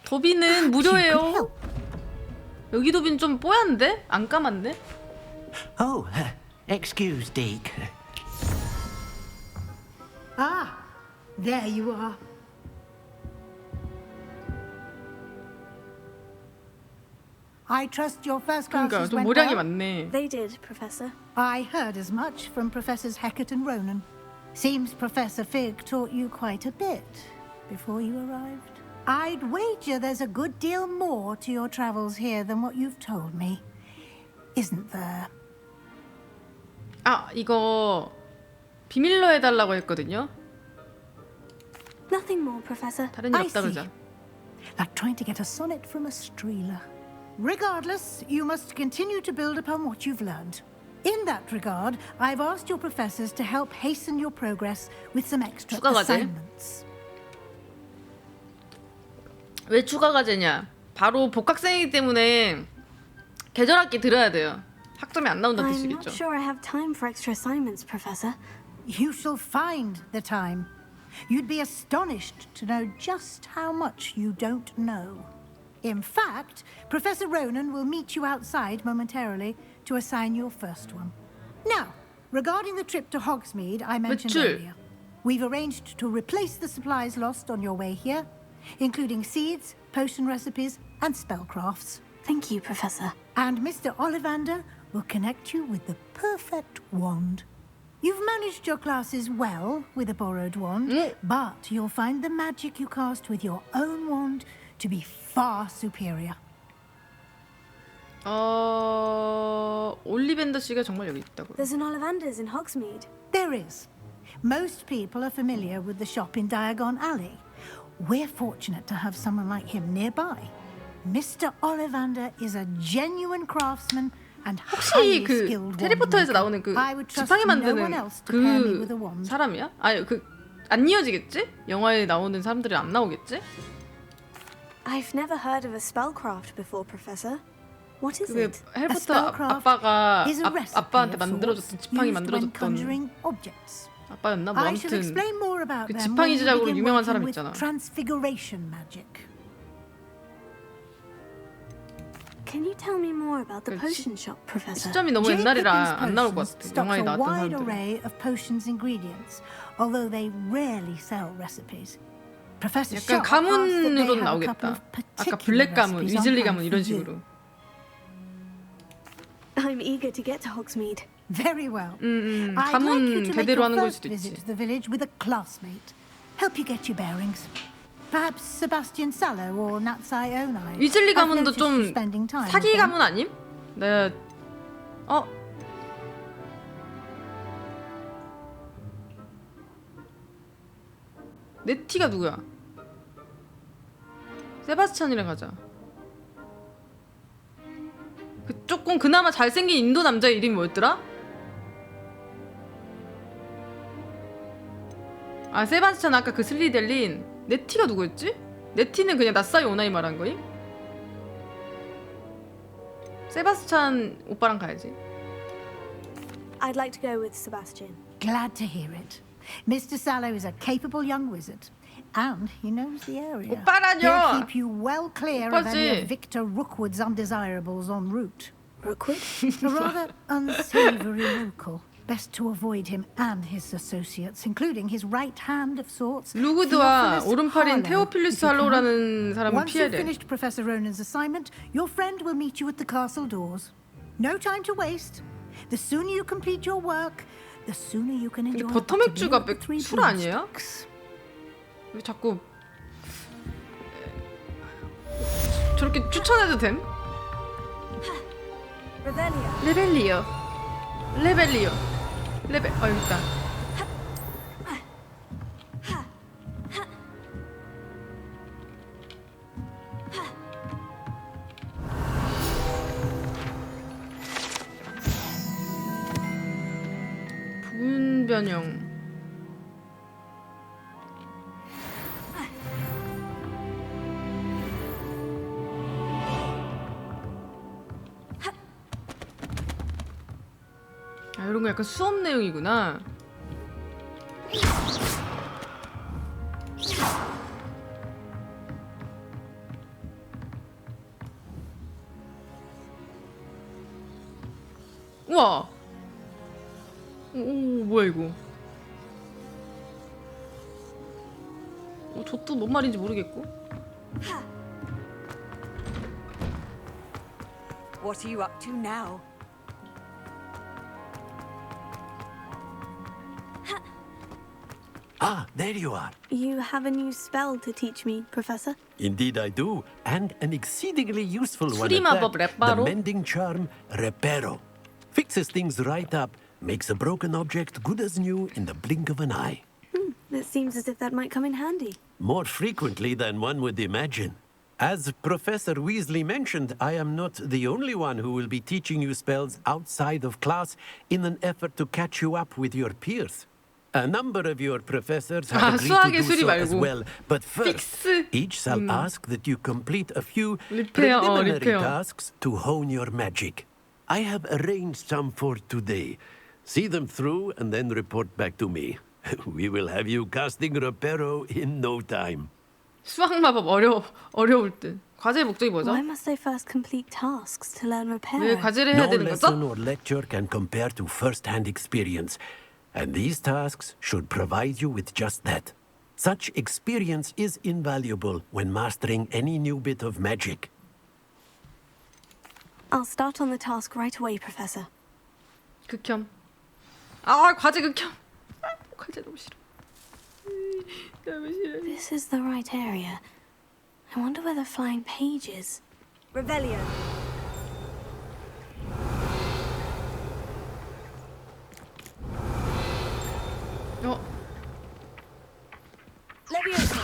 [SPEAKER 1] 도비는 무료예요. 여기 도비는 좀 뽀얀데? 안 까만데?
[SPEAKER 8] Oh, excuse, Deke.
[SPEAKER 12] There you are. I trust your first classes
[SPEAKER 1] 좀
[SPEAKER 12] went
[SPEAKER 1] 모량이
[SPEAKER 12] well?
[SPEAKER 1] 많네.
[SPEAKER 20] They did, Professor.
[SPEAKER 12] I heard as much from Professors Hecat and Ronan. Seems Professor Fig taught you quite a bit before you arrived. I'd wager there's a good deal more to your travels here than what you've told me. Isn't there?
[SPEAKER 1] 이거 비밀로 해달라고 했거든요.
[SPEAKER 20] Nothing more, Professor.
[SPEAKER 1] 다른 일 없다 그러자.
[SPEAKER 12] Like trying to get a sonnet from a streeler. Regardless, you must continue to build upon what you've learned. In that regard, I've asked your professors to help hasten your progress with some extra assignments.
[SPEAKER 1] 왜 추가 과제냐? 바로 복학생이기 때문에 계절학기 들어야 돼요. 학점이 안 나온다는
[SPEAKER 20] I'm
[SPEAKER 1] 뜻이겠죠.
[SPEAKER 20] not sure I have time for extra assignments, Professor.
[SPEAKER 12] You shall find the time. You'd be astonished to know just how much you don't know. In fact, Professor Ronan will meet you outside momentarily to assign your first one. Now, regarding the trip to Hogsmeade I mentioned earlier, we've arranged to replace the supplies lost on your way here, including seeds, potion recipes, and spellcrafts.
[SPEAKER 20] Thank you, Professor.
[SPEAKER 12] And Mr. Ollivander will connect you with the perfect wand. You've managed your classes well with a borrowed wand, but you'll find the magic you cast with your own wand to be far superior.
[SPEAKER 1] 올리벤더 씨가 정말 여기 있다고.
[SPEAKER 20] There's an Ollivander's in Hogsmeade.
[SPEAKER 12] There is. Most people are familiar with the shop in Diagon Alley. We're fortunate to have someone like him nearby. Mr. Ollivander is a genuine craftsman and highly
[SPEAKER 1] 혹시
[SPEAKER 12] skilled
[SPEAKER 1] 테리포터에서 나오는 그 지팡이 만드는 그 사람이야? 안 이어지겠지? 영화에 나오는 사람들이 안 나오겠지?
[SPEAKER 20] I've never heard of a spellcraft before, Professor. What is
[SPEAKER 1] 그
[SPEAKER 20] it?
[SPEAKER 1] 해리포터 아빠가 아빠한테 만들어줬던 지팡이 만들어줬던 아빠였나? 뭐 아무튼 그 지팡이 제작으로 유명한 사람 있잖아.
[SPEAKER 12] Transfiguration magic.
[SPEAKER 20] Can you tell me more about the potion shop, Professor?
[SPEAKER 1] 시점이 너무 옛날이라 안 나올 것 같아. 영화에 나왔던
[SPEAKER 12] wide
[SPEAKER 1] 사람들.
[SPEAKER 12] array of potions ingredients, although they rarely sell recipes. Professor
[SPEAKER 1] 약간 가문으로는 나오겠다. 아까 블랙 가문, 위즐리 가문 이런 식으로.
[SPEAKER 20] I'm eager to get to Hogsmeade.
[SPEAKER 12] Very well.
[SPEAKER 1] 가문 대대로 하는 걸 수도 있지.
[SPEAKER 12] Visit the village with a classmate. Help you get your bearings. Perhaps Sebastian Sallow or Natsai Onai.
[SPEAKER 1] 위즐리 가문도 좀 사기 가문 아님? 네. 네티가 누구야? 세바스찬이랑 가자. 그 조금 그나마 잘생긴 인도 남자 이름이 뭐였더라? 아 세바스찬 아까 그 슬리델린. 네티가 누구였지? 네티는 그냥 나사이 오나이 말한 거임? 세바스찬 오빠랑 가야지.
[SPEAKER 20] I'd like to go with Sebastian.
[SPEAKER 12] Glad to hear it. Mr. Sallow is a capable young wizard, and he knows the area.
[SPEAKER 1] 오빠라뇨!
[SPEAKER 12] He'll keep you well clear of any
[SPEAKER 1] 오빠지.
[SPEAKER 12] of Victor Rookwood's undesirables en route.
[SPEAKER 20] Rookwood?
[SPEAKER 12] A rather unsavory local. Best to avoid him and his associates, including his right hand of sorts.
[SPEAKER 1] 루구드와
[SPEAKER 12] Theophilus
[SPEAKER 1] 오른팔인
[SPEAKER 12] Harlow,
[SPEAKER 1] 테오필루스
[SPEAKER 12] if you can.
[SPEAKER 1] 할로우라는 사람은
[SPEAKER 12] Once you've
[SPEAKER 1] 피해래.
[SPEAKER 12] finished Professor Ronan's assignment, your friend will meet you at the castle doors. No time to waste. The sooner you complete your work, the sooner you can enjoy.
[SPEAKER 1] 근데 버터맥주가 술 아니에요? 왜 자꾸 저렇게 추천해도 됨? 레벨리오. 레벨리오. 레벨. 여기 있다. 부분 변형. 아, 이런 거 약간 수업 내용이구나. 우와. 오, 뭐야 이거? 저도 뭔 말인지 모르겠고.
[SPEAKER 2] What are you up to now?
[SPEAKER 10] Ah, there you are.
[SPEAKER 20] You have a new spell to teach me, Professor?
[SPEAKER 10] Indeed I do, and an exceedingly useful one
[SPEAKER 1] 수리
[SPEAKER 10] at
[SPEAKER 1] 마법
[SPEAKER 10] that.
[SPEAKER 1] 레파로?
[SPEAKER 10] The mending charm Reparo. Fixes things right up, makes a broken object good as new in the blink of an eye.
[SPEAKER 20] It seems as if that might come in handy.
[SPEAKER 10] More frequently than one would imagine. As Professor Weasley mentioned, I am not the only one who will be teaching you spells outside of class in an effort to catch you up with your peers. A number of your professors have agreed to
[SPEAKER 1] 수학의
[SPEAKER 10] do
[SPEAKER 1] 수리
[SPEAKER 10] so as
[SPEAKER 1] 말고.
[SPEAKER 10] well, but first, each shall ask that you complete a few preliminary tasks to hone your magic. I have arranged some for today. See them through and then report back to me. We will have you casting Reparo in no time.
[SPEAKER 1] 수학 마법 어려울 듯. 과제의 목적이 뭐죠?
[SPEAKER 20] Why must I first complete tasks to learn repair?
[SPEAKER 1] 왜 과제를 해야
[SPEAKER 10] No
[SPEAKER 1] 되는
[SPEAKER 10] lesson
[SPEAKER 1] 거죠?
[SPEAKER 10] or lecture can compare to first-hand experience, and these tasks should provide you with just that. Such experience is invaluable when mastering any new bit of magic.
[SPEAKER 20] I'll start on the task right away, Professor.
[SPEAKER 1] 극혐. 아 과제 극혐. 과제 너무 싫어. 너무 싫어.
[SPEAKER 4] This is the right area. I wonder where the flying page is.
[SPEAKER 2] Revelio. Leviosa.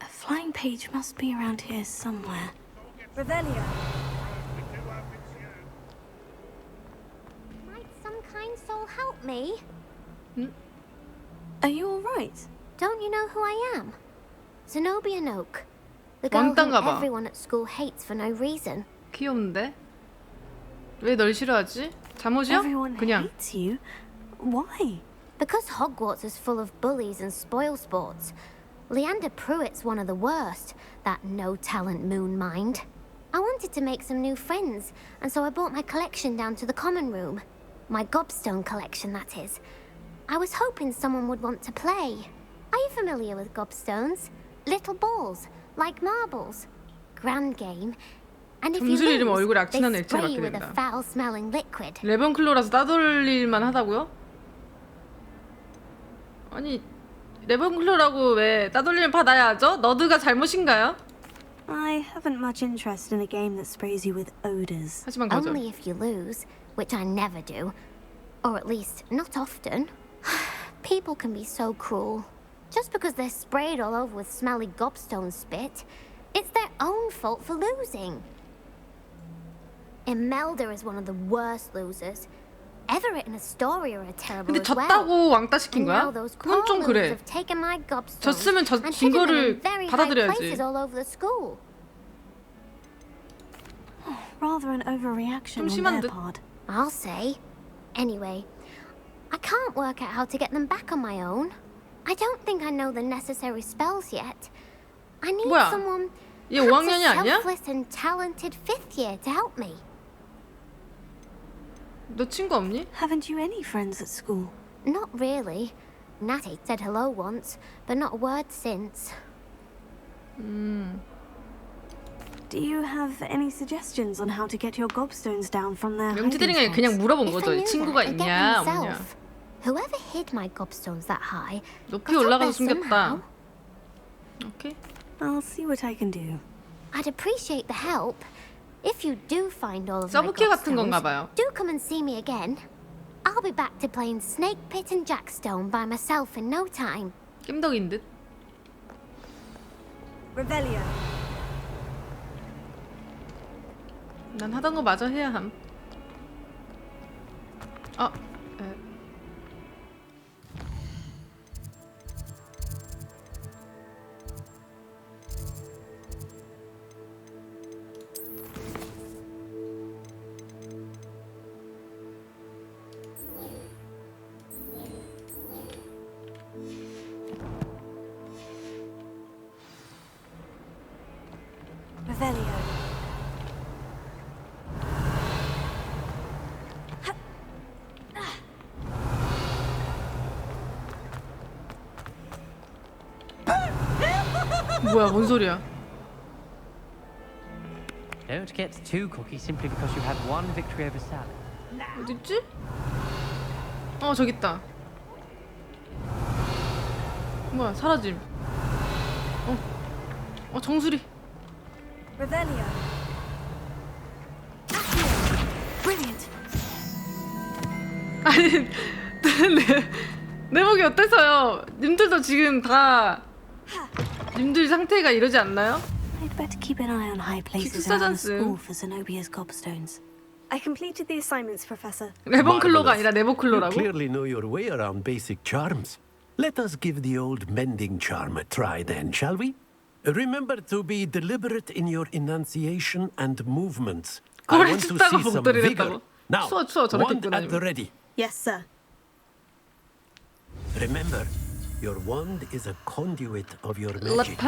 [SPEAKER 4] A flying page must be around here somewhere.
[SPEAKER 2] Revelio.
[SPEAKER 22] Might some kind soul help me?
[SPEAKER 20] Are you all right?
[SPEAKER 22] Don't you know who I am? Zenobia Noak. The girl whom
[SPEAKER 1] 왕딴가 봐.
[SPEAKER 22] everyone at school hates for no reason.
[SPEAKER 1] 귀여운데? 왜 널 싫어하지? 잠옷이요?
[SPEAKER 20] Everyone
[SPEAKER 1] 그냥.
[SPEAKER 20] hates you. Why?
[SPEAKER 22] Because Hogwarts is full of bullies and spoilsports. Leander Pruitt's one of the worst, that no-talent moon mind. I wanted to make some new friends, and so I brought my collection down to the common room. My gobstone collection, that is. I was hoping someone would want to play. Are you familiar with gobstones? Little balls, like marbles. Grand game. And if you
[SPEAKER 1] 점술 이름
[SPEAKER 22] lose,
[SPEAKER 1] 얼굴에
[SPEAKER 22] they
[SPEAKER 1] 악취나는 액체를
[SPEAKER 22] spray
[SPEAKER 1] 맡게
[SPEAKER 22] you with a
[SPEAKER 1] 된다.
[SPEAKER 22] foul-smelling liquid.
[SPEAKER 1] 레번클로라서 따돌릴만 하다고요? 아니 레번클로라고 왜 따돌리면 받아야죠? 너드가 잘못인가요?
[SPEAKER 20] I haven't much interest in a game that sprays you with odors.
[SPEAKER 1] 하지만 거절.
[SPEAKER 22] Only if you lose, which I never do, or at least not often. People can be so cruel. Just because they're sprayed all over with smelly gobstone spit, it's their own fault for losing. Imelda is one of the worst losers. Everett and Astoria are terrible
[SPEAKER 1] 근데
[SPEAKER 22] as well.
[SPEAKER 1] 졌다고 왕따 시킨 거야?
[SPEAKER 22] And now those
[SPEAKER 1] 그건 좀
[SPEAKER 22] poor
[SPEAKER 1] 그래.
[SPEAKER 22] losers have taken my gobstones
[SPEAKER 1] 졌으면
[SPEAKER 22] and
[SPEAKER 1] 진
[SPEAKER 22] hidden them
[SPEAKER 1] 거를
[SPEAKER 22] in very high
[SPEAKER 1] 받아들여야지.
[SPEAKER 22] places all over the school.
[SPEAKER 20] Rather an overreaction
[SPEAKER 1] 좀
[SPEAKER 20] on
[SPEAKER 1] 심한
[SPEAKER 20] their
[SPEAKER 1] 듯.
[SPEAKER 20] part.
[SPEAKER 22] I'll say. Anyway, I can't work out how to get them back on my own. I don't think I know the necessary spells yet. I need
[SPEAKER 1] 뭐야?
[SPEAKER 22] someone,
[SPEAKER 1] 얘
[SPEAKER 22] perhaps
[SPEAKER 1] 5학년이
[SPEAKER 22] a
[SPEAKER 1] 아니야?
[SPEAKER 22] selfless and talented fifth year to help me.
[SPEAKER 1] 너 친구 없니?
[SPEAKER 20] Haven't you any friends at school?
[SPEAKER 22] Not really. Natty said hello once, but not a word since.
[SPEAKER 20] Do you have any suggestions on how to get your gobstones down from their hiding
[SPEAKER 1] 명지대리가
[SPEAKER 20] spots?
[SPEAKER 1] 그냥 물어본
[SPEAKER 22] If I
[SPEAKER 1] 거죠.
[SPEAKER 22] knew
[SPEAKER 1] 친구가
[SPEAKER 22] that, I'd get
[SPEAKER 1] 있냐
[SPEAKER 22] them
[SPEAKER 1] 없냐.
[SPEAKER 22] myself. Whoever hid my gobstones that high
[SPEAKER 1] 높이
[SPEAKER 22] got up
[SPEAKER 1] 올라가서
[SPEAKER 22] there
[SPEAKER 1] 숨겼다.
[SPEAKER 22] somehow.
[SPEAKER 1] 오케이.
[SPEAKER 20] I'll see what I can do.
[SPEAKER 22] I'd appreciate the help. If you do find all of my
[SPEAKER 1] 서브키 같은 건가
[SPEAKER 22] gobstones,
[SPEAKER 1] 봐요.
[SPEAKER 22] do come and see me again. I'll be back to playing Snake Pit and Jackstone by myself in no time.
[SPEAKER 1] 겜덕인 듯.
[SPEAKER 20] Revelio.
[SPEAKER 1] 난 하던 거 마저 해야 함. 아,
[SPEAKER 20] Revelio.
[SPEAKER 1] 뭐야, 뭔 소리야?
[SPEAKER 18] Don't get too cocky simply because you had one victory over Sally.
[SPEAKER 1] 어딨지? 저기 있다. 뭐야, 사라짐. 정수리.
[SPEAKER 20] Revelio. Brilliant.
[SPEAKER 1] 아니, 내 목이 어때서요? 님들도 지금 다 님들 상태가 이러지 않나요?
[SPEAKER 20] I'd better keep an eye on high places around the school for Zenobia's gobstones. I completed the assignments, Professor.
[SPEAKER 1] 레번클로가 아니라
[SPEAKER 10] You
[SPEAKER 1] 네버클로라고?
[SPEAKER 10] clearly know your way around basic charms. Let us give the old mending charm a try then, shall we? Remember to be deliberate in your enunciation and movements. I
[SPEAKER 1] 그걸
[SPEAKER 10] want to
[SPEAKER 1] 춥다고
[SPEAKER 10] see some
[SPEAKER 1] 목도리를
[SPEAKER 10] vigor.
[SPEAKER 1] 했다고?
[SPEAKER 10] Now,
[SPEAKER 1] 추워 저렇게
[SPEAKER 10] wand
[SPEAKER 1] 입고
[SPEAKER 10] at the
[SPEAKER 1] 다니면.
[SPEAKER 10] ready.
[SPEAKER 20] Yes, sir.
[SPEAKER 10] Remember, your wand is a conduit of your magic.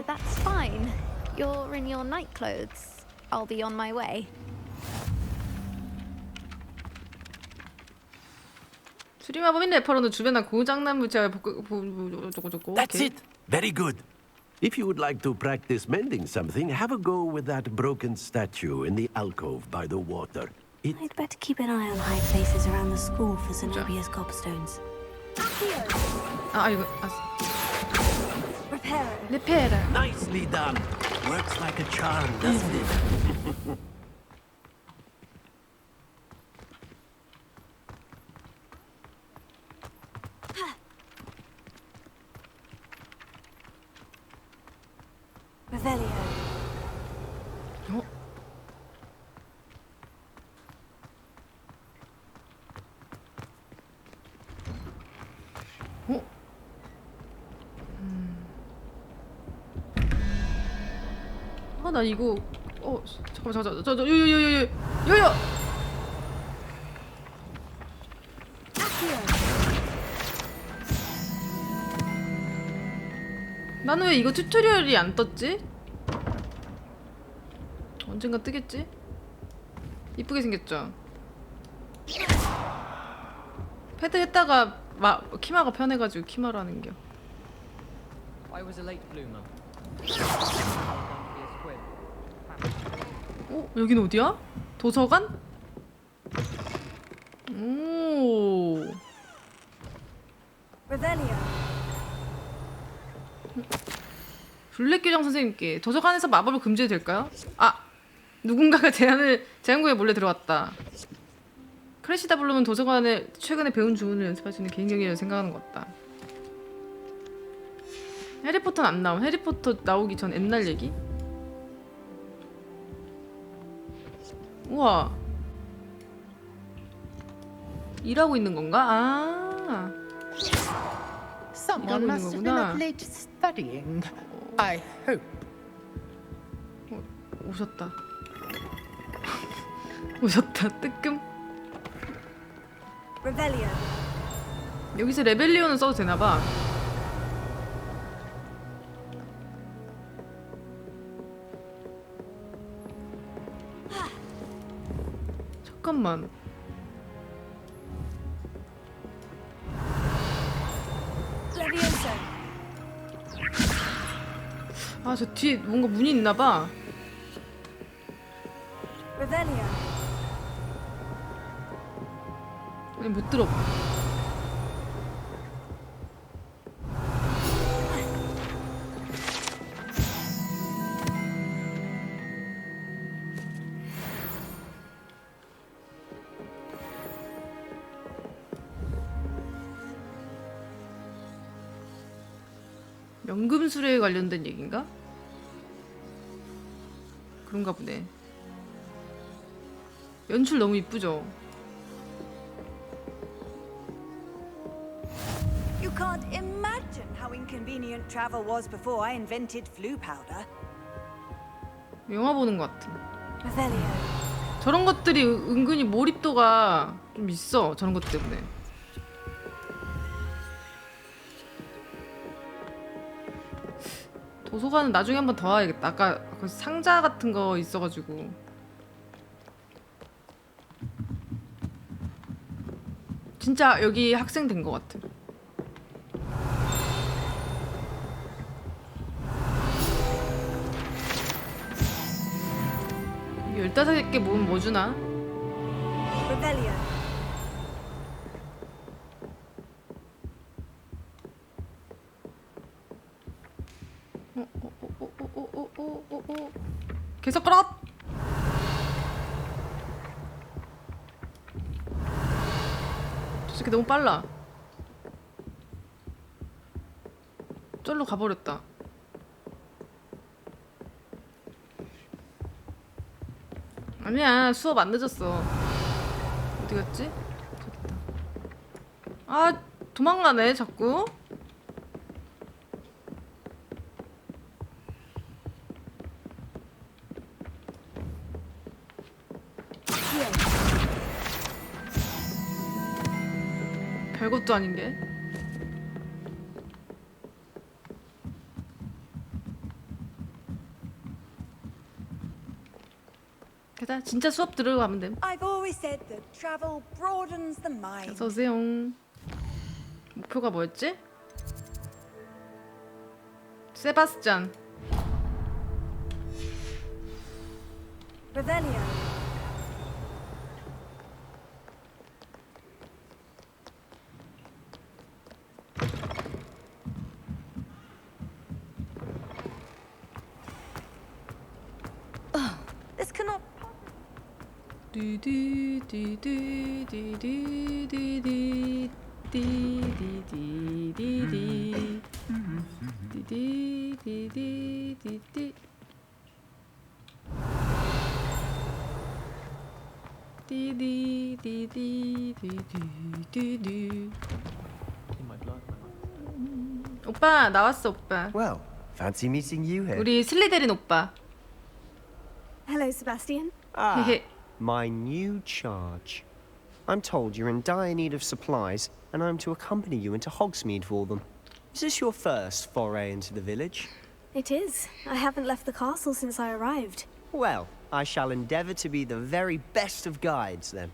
[SPEAKER 3] That's fine. You're in your night clothes. I'll be on my way.
[SPEAKER 1] 수리마법인 레퍼런은 주변의 고장난물 제가 저거.
[SPEAKER 10] That's it. Very good. If you would like to practice mending something, have a go with that broken statue in the alcove by the water.
[SPEAKER 20] I'd better keep an eye on high places around the school for Zenobia's gobstones.
[SPEAKER 1] 이거
[SPEAKER 20] Reparo.
[SPEAKER 1] 리페라.
[SPEAKER 10] Nicely done. Works like a charm, doesn't it?
[SPEAKER 20] Revelio.
[SPEAKER 1] 나 이거 잠깐만 요요 나는 왜 이거 튜토리얼이 안 떴지? 언젠가 뜨겠지? 이쁘게 생겼죠? 패드 했다가 키마가 편해가지고 키마로 하는 겨.
[SPEAKER 18] I was a late bloomer.
[SPEAKER 1] 여긴 어디야? 도서관? 오.
[SPEAKER 2] Revelio.
[SPEAKER 1] 블랙규정 선생님께 도서관에서 마법을 금지해도 될까요? 누군가가 제한구에 몰래 들어왔다. 크래시다 블룸은 도서관에 최근에 배운 주문을 연습할 수 있는 개인 경기를 생각하는 것 같다. 해리포터는 안 나옴. 해리포터 나오기 전 옛날 얘기? 우와. 일하고 있는 건가?
[SPEAKER 13] Someone must have been up late studying. I hope.
[SPEAKER 1] 오셨다. 오셨다. 뜨끔.
[SPEAKER 2] Revelio.
[SPEAKER 1] 여기서 레벨리온은 써도 되나봐. 잠깐만.
[SPEAKER 2] Levioso.
[SPEAKER 1] 저 뒤에 뭔가 문이 있나봐.
[SPEAKER 2] Revelio.
[SPEAKER 1] 아니 못 들어봐. 연금술에 관련된 얘기인가? 그런가 보네. 연출 너무 이쁘죠?
[SPEAKER 2] You can't imagine how inconvenient travel was before I invented flu powder.
[SPEAKER 1] 영화 보는 것 같은.
[SPEAKER 2] Revelio.
[SPEAKER 1] 저런 것들이 은근히 몰입도가 좀 있어. 저런 것 때문에. 도서관은 나중에 한번 더 와야겠다. 아까 그 상자 같은 거 있어가지고. 진짜 여기 학생 된 것 같아. 이게 15개 모으면 뭐 주나?
[SPEAKER 2] Revelio.
[SPEAKER 1] 계속 끌어! 저 새끼 너무 빨라. 쫄로 가버렸다. 아니야, 수업 안 늦었어. 어디 갔지? 저기 있다. 도망가네 자꾸. 별것도 아닌 게. 게다 진짜 수업 들으러 가면 됨.
[SPEAKER 2] I've always said that travel broadens the mind.
[SPEAKER 1] 어서 오세요. 목표가 뭐였지? 세바스찬.
[SPEAKER 2] Revelio. This cannot.
[SPEAKER 1] 오빠 나왔어 오빠.
[SPEAKER 9] Well, fancy meeting you here.
[SPEAKER 1] 우리 슬리데린 오빠.
[SPEAKER 20] Hello, Sebastian.
[SPEAKER 9] My new charge. I'm told you're in dire need of supplies, and I'm to accompany you into Hogsmeade for them. Is this your first foray into the village?
[SPEAKER 20] It is. I haven't left the castle since I arrived.
[SPEAKER 9] Well, I shall endeavour to be the very best of guides, then.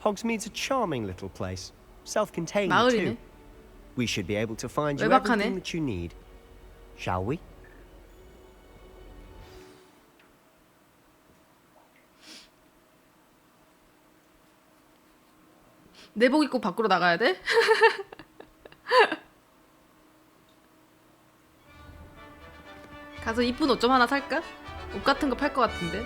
[SPEAKER 9] Hogsmeade's a charming little place. self-contained
[SPEAKER 1] 마을이네.
[SPEAKER 9] too. We should be able to find you
[SPEAKER 1] 외박하네.
[SPEAKER 9] everything that you need. Shall we?
[SPEAKER 1] 내복 입고 밖으로 나가야 돼? 가서 이쁜 옷 좀 하나 살까? 옷 같은 거 팔 것 같은데.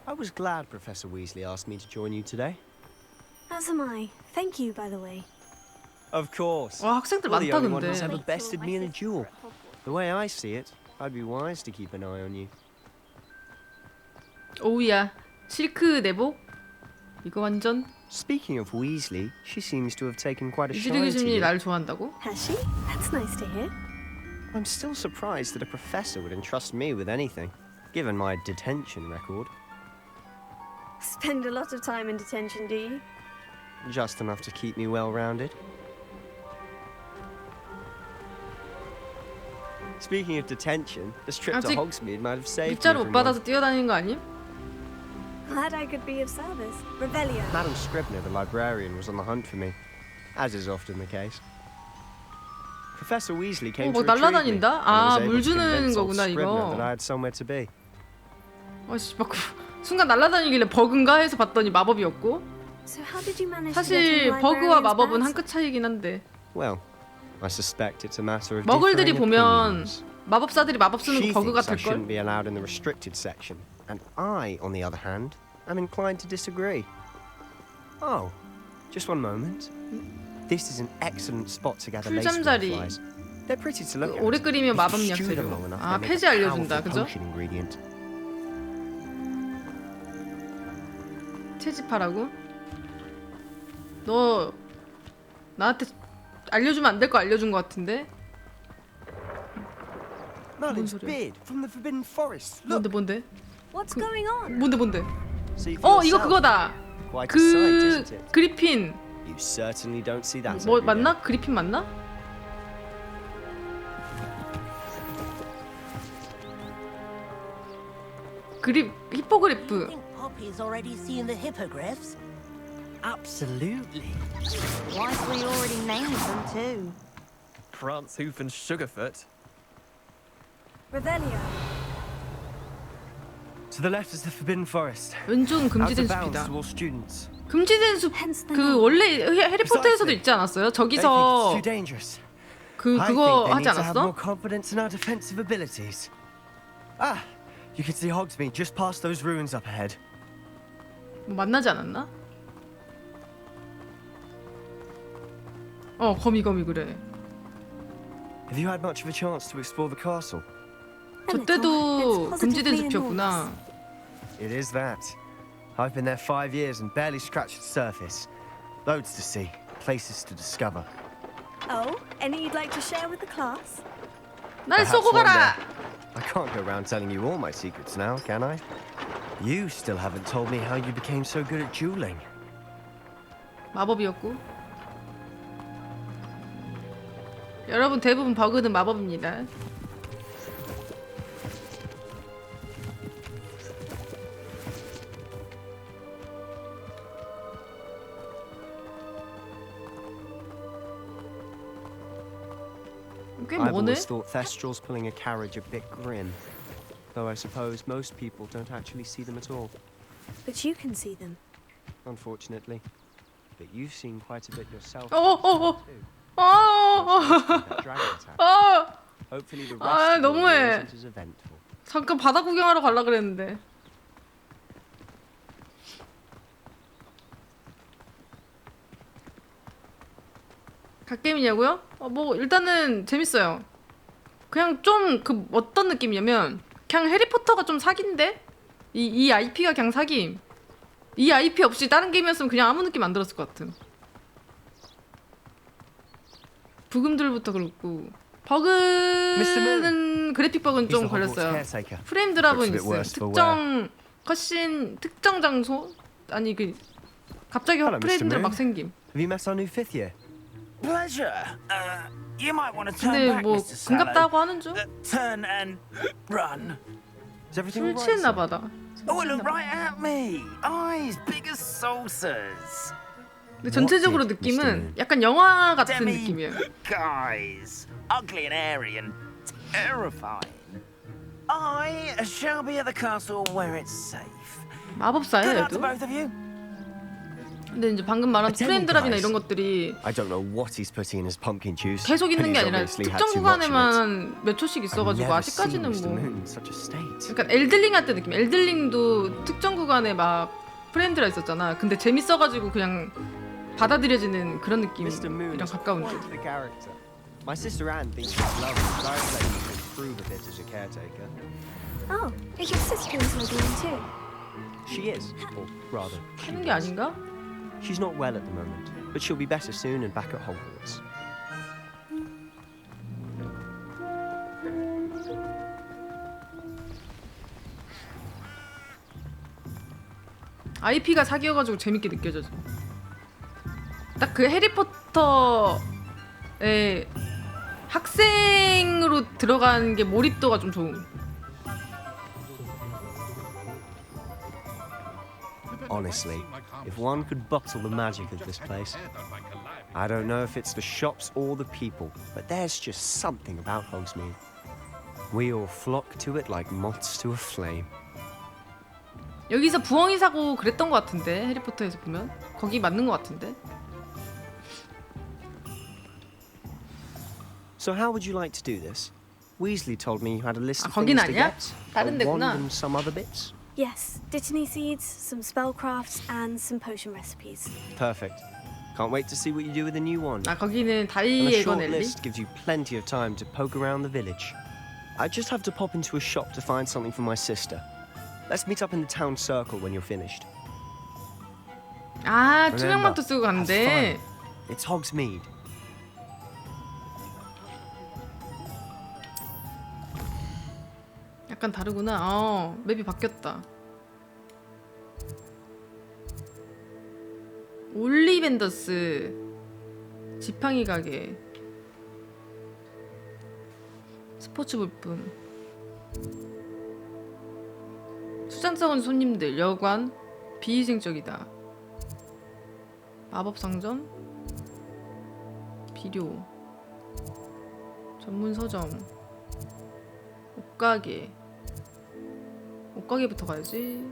[SPEAKER 9] I was glad Professor Weasley asked me to join you today.
[SPEAKER 20] As am I. Thank you, by the way.
[SPEAKER 9] Of course.
[SPEAKER 1] 와, 학생들
[SPEAKER 9] You're the
[SPEAKER 1] 많다
[SPEAKER 9] only one
[SPEAKER 1] 근데.
[SPEAKER 9] who's ever bested me in a duel. The way I see it, I'd be wise to keep an eye on you.
[SPEAKER 1] 오우야, 실크 내복? 이거 완전.
[SPEAKER 9] Speaking of Weasley, she seems to have taken quite a
[SPEAKER 1] 이슬이
[SPEAKER 9] shine to
[SPEAKER 1] 교수님이
[SPEAKER 9] you.
[SPEAKER 1] 날 좋아한다고?
[SPEAKER 20] Has she? That's nice to hear.
[SPEAKER 9] I'm still surprised that a professor would entrust me with anything, given my detention record.
[SPEAKER 20] Spend a lot of time in detention, do you?
[SPEAKER 9] Just enough to keep me well-rounded. Speaking of detention, this trip to
[SPEAKER 1] 아직
[SPEAKER 9] Hogsmeade might have saved me
[SPEAKER 1] 빗자루 못
[SPEAKER 9] from
[SPEAKER 1] 받아서 뛰어다니는 거 아님?
[SPEAKER 20] Glad I could be of service. Revelio.
[SPEAKER 9] Madam Scribner, the librarian, was on the hunt for me, as is often the case. Professor Weasley came to
[SPEAKER 1] 뭐
[SPEAKER 9] retrieve me,
[SPEAKER 1] 날라다닌다?
[SPEAKER 9] and I
[SPEAKER 1] 아,
[SPEAKER 9] was
[SPEAKER 1] 물
[SPEAKER 9] able to
[SPEAKER 1] 주는
[SPEAKER 9] convince old
[SPEAKER 1] 거구나,
[SPEAKER 9] Scribner
[SPEAKER 1] 이거.
[SPEAKER 9] that I had somewhere to be.
[SPEAKER 1] 아씨, 막 순간 날라다니길래 버그인가 해서 봤더니 마법이었고.
[SPEAKER 20] So how did you manage
[SPEAKER 1] 사실
[SPEAKER 20] to get
[SPEAKER 1] 버그와 마법은 한 끗 차이긴 한데.
[SPEAKER 9] Well, I suspect it's a matter of
[SPEAKER 1] 머글들이
[SPEAKER 9] differing
[SPEAKER 1] 보면
[SPEAKER 9] opinions.
[SPEAKER 1] 마법사들이 마법 쓰는
[SPEAKER 9] She
[SPEAKER 1] 거 버그
[SPEAKER 9] thinks I
[SPEAKER 1] 같을
[SPEAKER 9] shouldn't
[SPEAKER 1] 걸.
[SPEAKER 9] be allowed in the restricted section, and I, on the other hand, am inclined to disagree. Oh, just one moment. This is an excellent spot to gather lace
[SPEAKER 1] 풀잠자리.
[SPEAKER 9] butterflies. They're pretty to look at.
[SPEAKER 1] 오래 끓이면 마법
[SPEAKER 9] If you
[SPEAKER 1] 약
[SPEAKER 9] stew them
[SPEAKER 1] 재료.
[SPEAKER 9] long enough,
[SPEAKER 1] 아,
[SPEAKER 9] they make
[SPEAKER 1] 폐지
[SPEAKER 9] a
[SPEAKER 1] 알려준다,
[SPEAKER 9] powerful
[SPEAKER 1] 그죠?
[SPEAKER 9] potion ingredient.
[SPEAKER 1] 채집하라고? 너 나한테 알려주면 안 될 거 알려준 거 같은데?
[SPEAKER 9] Merlin's beard from the Forbidden Forest. Look.
[SPEAKER 1] 뭔데?
[SPEAKER 20] What's going on?
[SPEAKER 1] 뭔데?
[SPEAKER 9] See for
[SPEAKER 1] 이거
[SPEAKER 9] yourself.
[SPEAKER 1] 그거다.
[SPEAKER 9] Quite a sight,
[SPEAKER 1] 그
[SPEAKER 9] isn't it?
[SPEAKER 1] 그리핀.
[SPEAKER 9] You certainly don't see that.
[SPEAKER 1] 뭐
[SPEAKER 9] every day.
[SPEAKER 1] 맞나? 그리핀 맞나? 히포그리프.
[SPEAKER 21] Poppy's already seen the hippogriffs. Absolutely.
[SPEAKER 16] Wisely already named them too.
[SPEAKER 18] Prance, Hoof, and Sugarfoot.
[SPEAKER 20] Revelio.
[SPEAKER 9] To the left is the Forbidden Forest.
[SPEAKER 1] 왼쪽은 금지된
[SPEAKER 9] Out of bounds
[SPEAKER 1] 숲이다.
[SPEAKER 9] to all students.
[SPEAKER 1] 금지된 숲. 그 원래 해리포터에서도 있지 않았어요? 저기서 그거 하지
[SPEAKER 9] Have more
[SPEAKER 1] 않았어?
[SPEAKER 9] confidence in our defensive abilities. Ah, you can see Hogsmeade just past those ruins up ahead.
[SPEAKER 1] 만나지 않았나? 거미 그래.
[SPEAKER 9] Have you had much of a chance to explore the castle?
[SPEAKER 1] 저 때도 금지된 숲이었구나.
[SPEAKER 9] It is that. I've been there 5 years and barely scratched the surface. Loads to see, places to discover.
[SPEAKER 20] Oh, any you'd like to share with the class?
[SPEAKER 1] 날 쏘고 가라!
[SPEAKER 9] I can't go around telling you all my secrets now, can I? You still haven't told me how you became so good at dueling.
[SPEAKER 1] 마법이었고. 여러분 대부분 버그는 마법입니다. 꽤
[SPEAKER 9] I've
[SPEAKER 1] 머네?
[SPEAKER 9] always thought Thestrals pulling a carriage a bit grim. Though I suppose most people don't actually see them at all.
[SPEAKER 20] But you can see them.
[SPEAKER 9] Unfortunately. But you've seen quite a bit yourself. Hopefully the rest of the
[SPEAKER 1] 너무해.
[SPEAKER 9] isn't as eventful.
[SPEAKER 1] 잠깐 바다 구경하러 가려 그랬는데. 갓게임이냐고요? 뭐 일단은 재밌어요. 그냥 좀 그 어떤 느낌이냐면 그냥 해리포터가 좀 사기인데 이 IP가 그냥 사기임. 이 IP 없이 다른 게임이었으면 그냥 아무 느낌 안 들었을 것 같은. 부금들부터 그렇고 버그는 그래픽 버그는 좀 걸렸어요. 프레임 드랍은 있어요. 특정 컷신 특정 장소 아니 그 갑자기 프레임 드랍 막 생김.
[SPEAKER 9] Have you met our new fifth year?
[SPEAKER 21] Pleasure. You might want to turn
[SPEAKER 1] 근데
[SPEAKER 21] back,
[SPEAKER 1] 뭐
[SPEAKER 21] Mr. Sallow.
[SPEAKER 1] 반갑다고 하는 중?
[SPEAKER 21] Turn and run.
[SPEAKER 9] Is everything
[SPEAKER 1] 술
[SPEAKER 9] all right?
[SPEAKER 1] 취했나 봐다.
[SPEAKER 21] Oh, look right at me. Eyes big as saucers.
[SPEAKER 1] 근데 전체적으로 느낌은 약간 영화 같은 느낌이에요.
[SPEAKER 21] Guys, ugly and airy and terrifying. I shall be at the castle where it's safe.
[SPEAKER 1] 마법사예요,
[SPEAKER 21] Good luck to
[SPEAKER 1] 얘도.
[SPEAKER 21] both of you.
[SPEAKER 1] 근데 이제 방금 말한 프렌드랍이나 이런 것들이
[SPEAKER 9] I don't know what he's putting in his pumpkin juice.
[SPEAKER 1] 계속 있는 게
[SPEAKER 9] but he's
[SPEAKER 1] 아니라
[SPEAKER 9] obviously had
[SPEAKER 1] 특정
[SPEAKER 9] too much of it.
[SPEAKER 1] 구간에만 몇 초씩 있어가지고
[SPEAKER 9] I've never
[SPEAKER 1] 아직까지는
[SPEAKER 9] seen Mr.
[SPEAKER 1] 뭐
[SPEAKER 9] Moon in such a state.
[SPEAKER 1] 약간 엘들링 할 때 느낌. 엘들링도 특정 구간에 막 프렌드라 있었잖아. 근데 재밌어가지고 그냥 받아들여지는 그런 느낌이랑 가까운 듯.
[SPEAKER 9] The character. My sister Anne thinks he's lovely, but I'd say he could improve a bit as a caretaker.
[SPEAKER 20] Oh, is your sister in Slytherin too?
[SPEAKER 9] She is, or rather,
[SPEAKER 1] 하는 게 아닌가?
[SPEAKER 9] she's not well at the moment, but she'll be better soon and back at Hogwarts.
[SPEAKER 1] IP가 사기여가지고 재밌게 느껴져서 딱 그 해리포터의 학생으로 들어간 게 몰입도가 좀 좋은.
[SPEAKER 9] Honestly, if one could bottle the magic of this place. I don't know if it's the shops or the people, but there's just something about Hogsmeade. We all flock to it like moths to a flame.
[SPEAKER 1] 여기서 부엉이 사고 그랬던 것 같은데 해리포터에서 보면 거기 맞는 것 같은데.
[SPEAKER 9] So how would you like to do this? Weasley told me you had a list of
[SPEAKER 1] 거긴
[SPEAKER 9] things to
[SPEAKER 1] 아니야?
[SPEAKER 9] get,
[SPEAKER 1] 다른
[SPEAKER 9] a wand
[SPEAKER 1] 데구나.
[SPEAKER 9] and some other bits.
[SPEAKER 20] Yes, dittany seeds, some spellcrafts, and some potion recipes.
[SPEAKER 9] Perfect. Can't wait to see what you do with the new one.
[SPEAKER 1] 아 거기는
[SPEAKER 9] And a
[SPEAKER 1] 다이에건
[SPEAKER 9] short
[SPEAKER 1] 엘리.
[SPEAKER 9] list gives you plenty of time to poke around the village. I just have to pop into a shop to find something for my sister. Let's meet up in the town circle when you're finished.
[SPEAKER 1] 아
[SPEAKER 9] Remember,
[SPEAKER 1] 투명망토 쓰고
[SPEAKER 9] have
[SPEAKER 1] 간대.
[SPEAKER 9] fun. It's Hogsmeade.
[SPEAKER 1] 약간 다르구나. 맵이 바뀌었다. 올리벤더스 지팡이 가게 스포츠 물품 수잔스러운 손님들 여관 비위생적이다. 마법 상점 비료 전문 서점 옷가게 옷가게부터 가야지.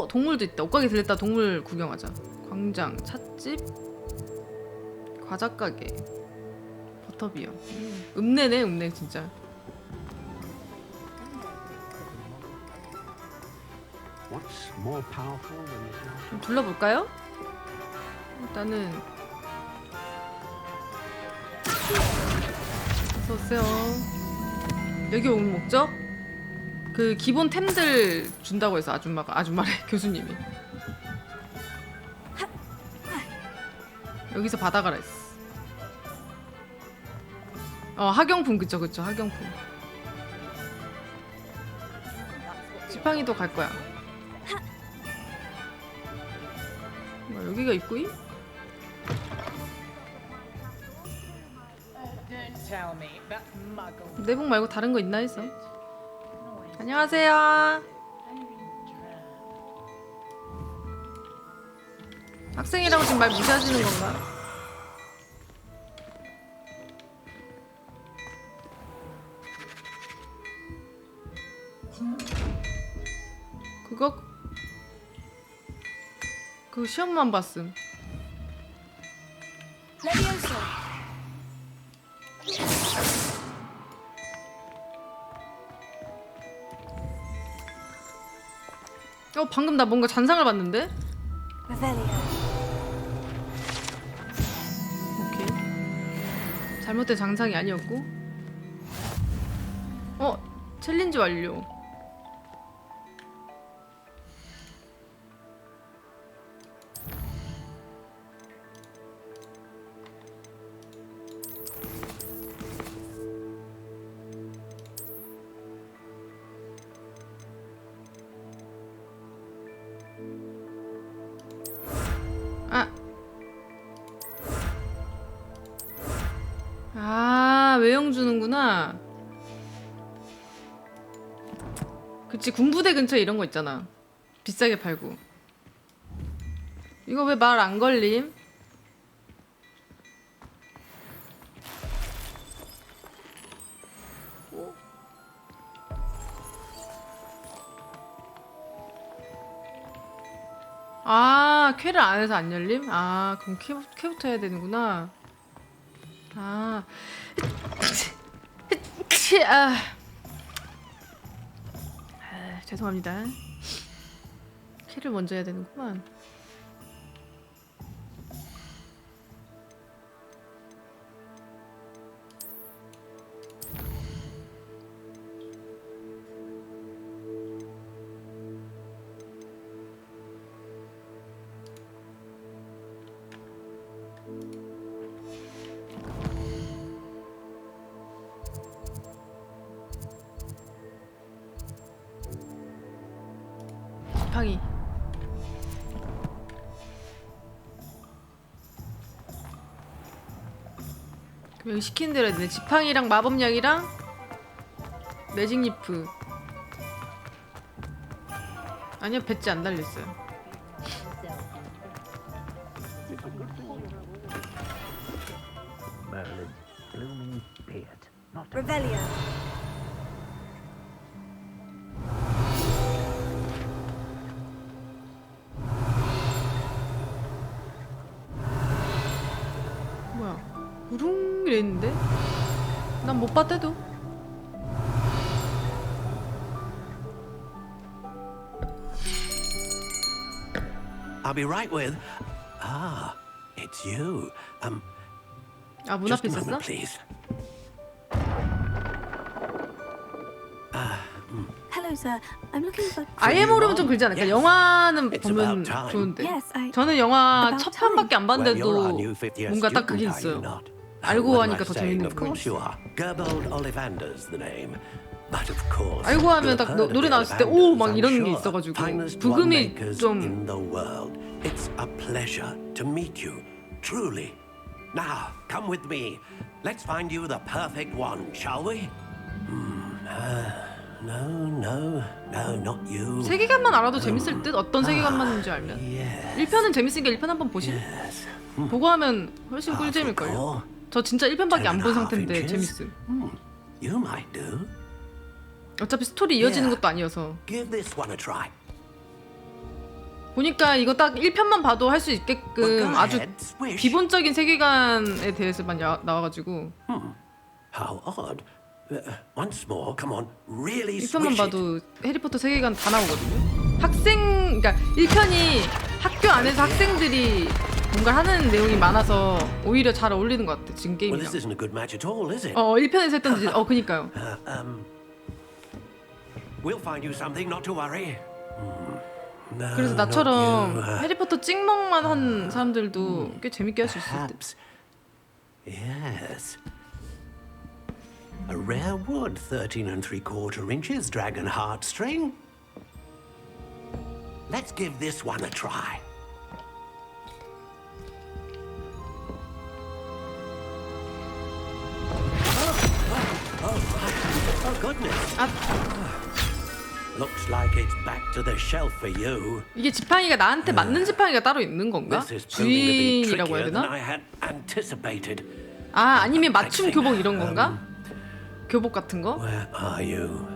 [SPEAKER 1] 동물도 있다. 옷가게 들렸다. 동물 구경하자. 광장, 찻집, 과자가게, 버터비어. 읍내네, 읍내 진짜. 좀 둘러볼까요? 일단은 어서오세요. 여기 온 목적? 그 기본 템들 준다고 해서 아줌마래 교수님이 여기서 받아가라 했어. 학용품 그쵸 학용품. 지팡이도 갈 거야. 여기가 입구이? 내복 말고 다른 거 있나 해서. 안녕하세요. 학생이라고 지금 말 무시하시는 건가? 그거 시험만 봤음. 방금 나 뭔가 잔상을 봤는데? 오케이. 잘못된 잔상이 아니었고. 챌린지 완료. 되는구나. 그치, 군부대 근처에 이런 거 있잖아. 비싸게 팔고. 이거 왜 말 안 걸림? 아, 쾌를 안 해서 안 열림? 아, 그럼 쾌부터 해야 되는구나. 아, 죄송합니다. 쾌를 먼저 해야 되는구만. 지팡이. 여기 시키는 대로 해야 되네. 지팡이랑 마법약이랑 매직리프. 아니요, 배지 안 달렸어요.
[SPEAKER 2] Revelio.
[SPEAKER 1] 뭐야? 우릉 이랬는데? 난 못 봤대도.
[SPEAKER 10] I'll be right with. Ah, it's you.
[SPEAKER 1] 아, 문
[SPEAKER 10] Just
[SPEAKER 1] 앞에
[SPEAKER 10] a
[SPEAKER 1] 있었어?
[SPEAKER 10] moment, please.
[SPEAKER 4] Hello, sir. I'm looking for.
[SPEAKER 1] 아예 모르면 좀 그러지 않을까? 영화는 보면 좋은데. 저는 영화 첫 편밖에 안 봤는데도 뭔가 딱 그게 있어요. 알고 하니까 더 재밌는 부분이 있어. 알고 하면 딱 노래 나왔을 때 오! 막 이런 게 있어가지고 부금이 좀.
[SPEAKER 10] It's a pleasure to meet you, truly. Now, come with me. Let's find you the perfect one, shall we? No, not you.
[SPEAKER 1] 세계관만 알아도 재밌을 듯? 어떤 세계관만인지 알면. 1편은 재밌으니까 1편 한번 보실? 보고 하면 훨씬 꿀잼일걸요? 저 진짜 1편밖에 안 본 상태인데 재밌음.
[SPEAKER 10] You might do.
[SPEAKER 1] 어차피 스토리 이어지는 것도 아니어서.
[SPEAKER 10] Give this one a try.
[SPEAKER 1] 보니까 이거 딱 1편만 봐도 할 수 있게끔 아주 기본적인 세계관에 대해서만 나와가지고
[SPEAKER 10] How odd. Once more, come on, really
[SPEAKER 1] 1편만
[SPEAKER 10] swish it.
[SPEAKER 1] 봐도 해리포터 세계관 다 나오거든요. 그러니까 1편이 학교 안에서 학생들이 뭔가 하는 내용이 많아서 오히려 잘 어울리는 것 같아, 지금
[SPEAKER 10] Well,
[SPEAKER 1] 게임이랑.
[SPEAKER 10] this isn't a good match at all, is it?
[SPEAKER 1] 1편에서 했던 그니까요.
[SPEAKER 10] We'll find you something, not to worry. No,
[SPEAKER 1] 그래서
[SPEAKER 10] not
[SPEAKER 1] 나처럼
[SPEAKER 10] you.
[SPEAKER 1] 해리포터 찍먹만 한 사람들도 꽤 재밌게 할 수 있을 듯.
[SPEAKER 10] Yes. A rare wood, 13 3/4 inches, dragon heartstring. Let's give this one a try. Oh goodness. Looks like it's back to the shelf for you.
[SPEAKER 1] 이게 지팡이가 나한테 맞는 지팡이가 따로 있는 건가?
[SPEAKER 10] This is proving to be
[SPEAKER 1] 주인이라고 해야
[SPEAKER 10] trickier than
[SPEAKER 1] 되나?
[SPEAKER 10] I had anticipated.
[SPEAKER 1] 아, 아니면 맞춤 교복 이런 건가? 교복 같은 거?
[SPEAKER 10] Where are you?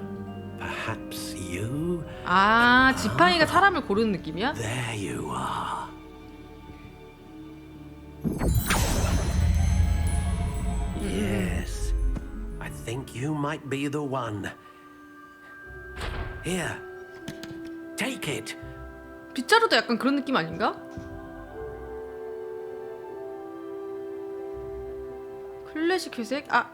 [SPEAKER 10] Perhaps you?
[SPEAKER 1] 아, 지팡이가 사람을 고르는 느낌이야?
[SPEAKER 10] There you are. Yes. I think you might be the one. Here. Take it.
[SPEAKER 1] 빗자루도 약간 그런 느낌 아닌가? 클래식 회색? 아.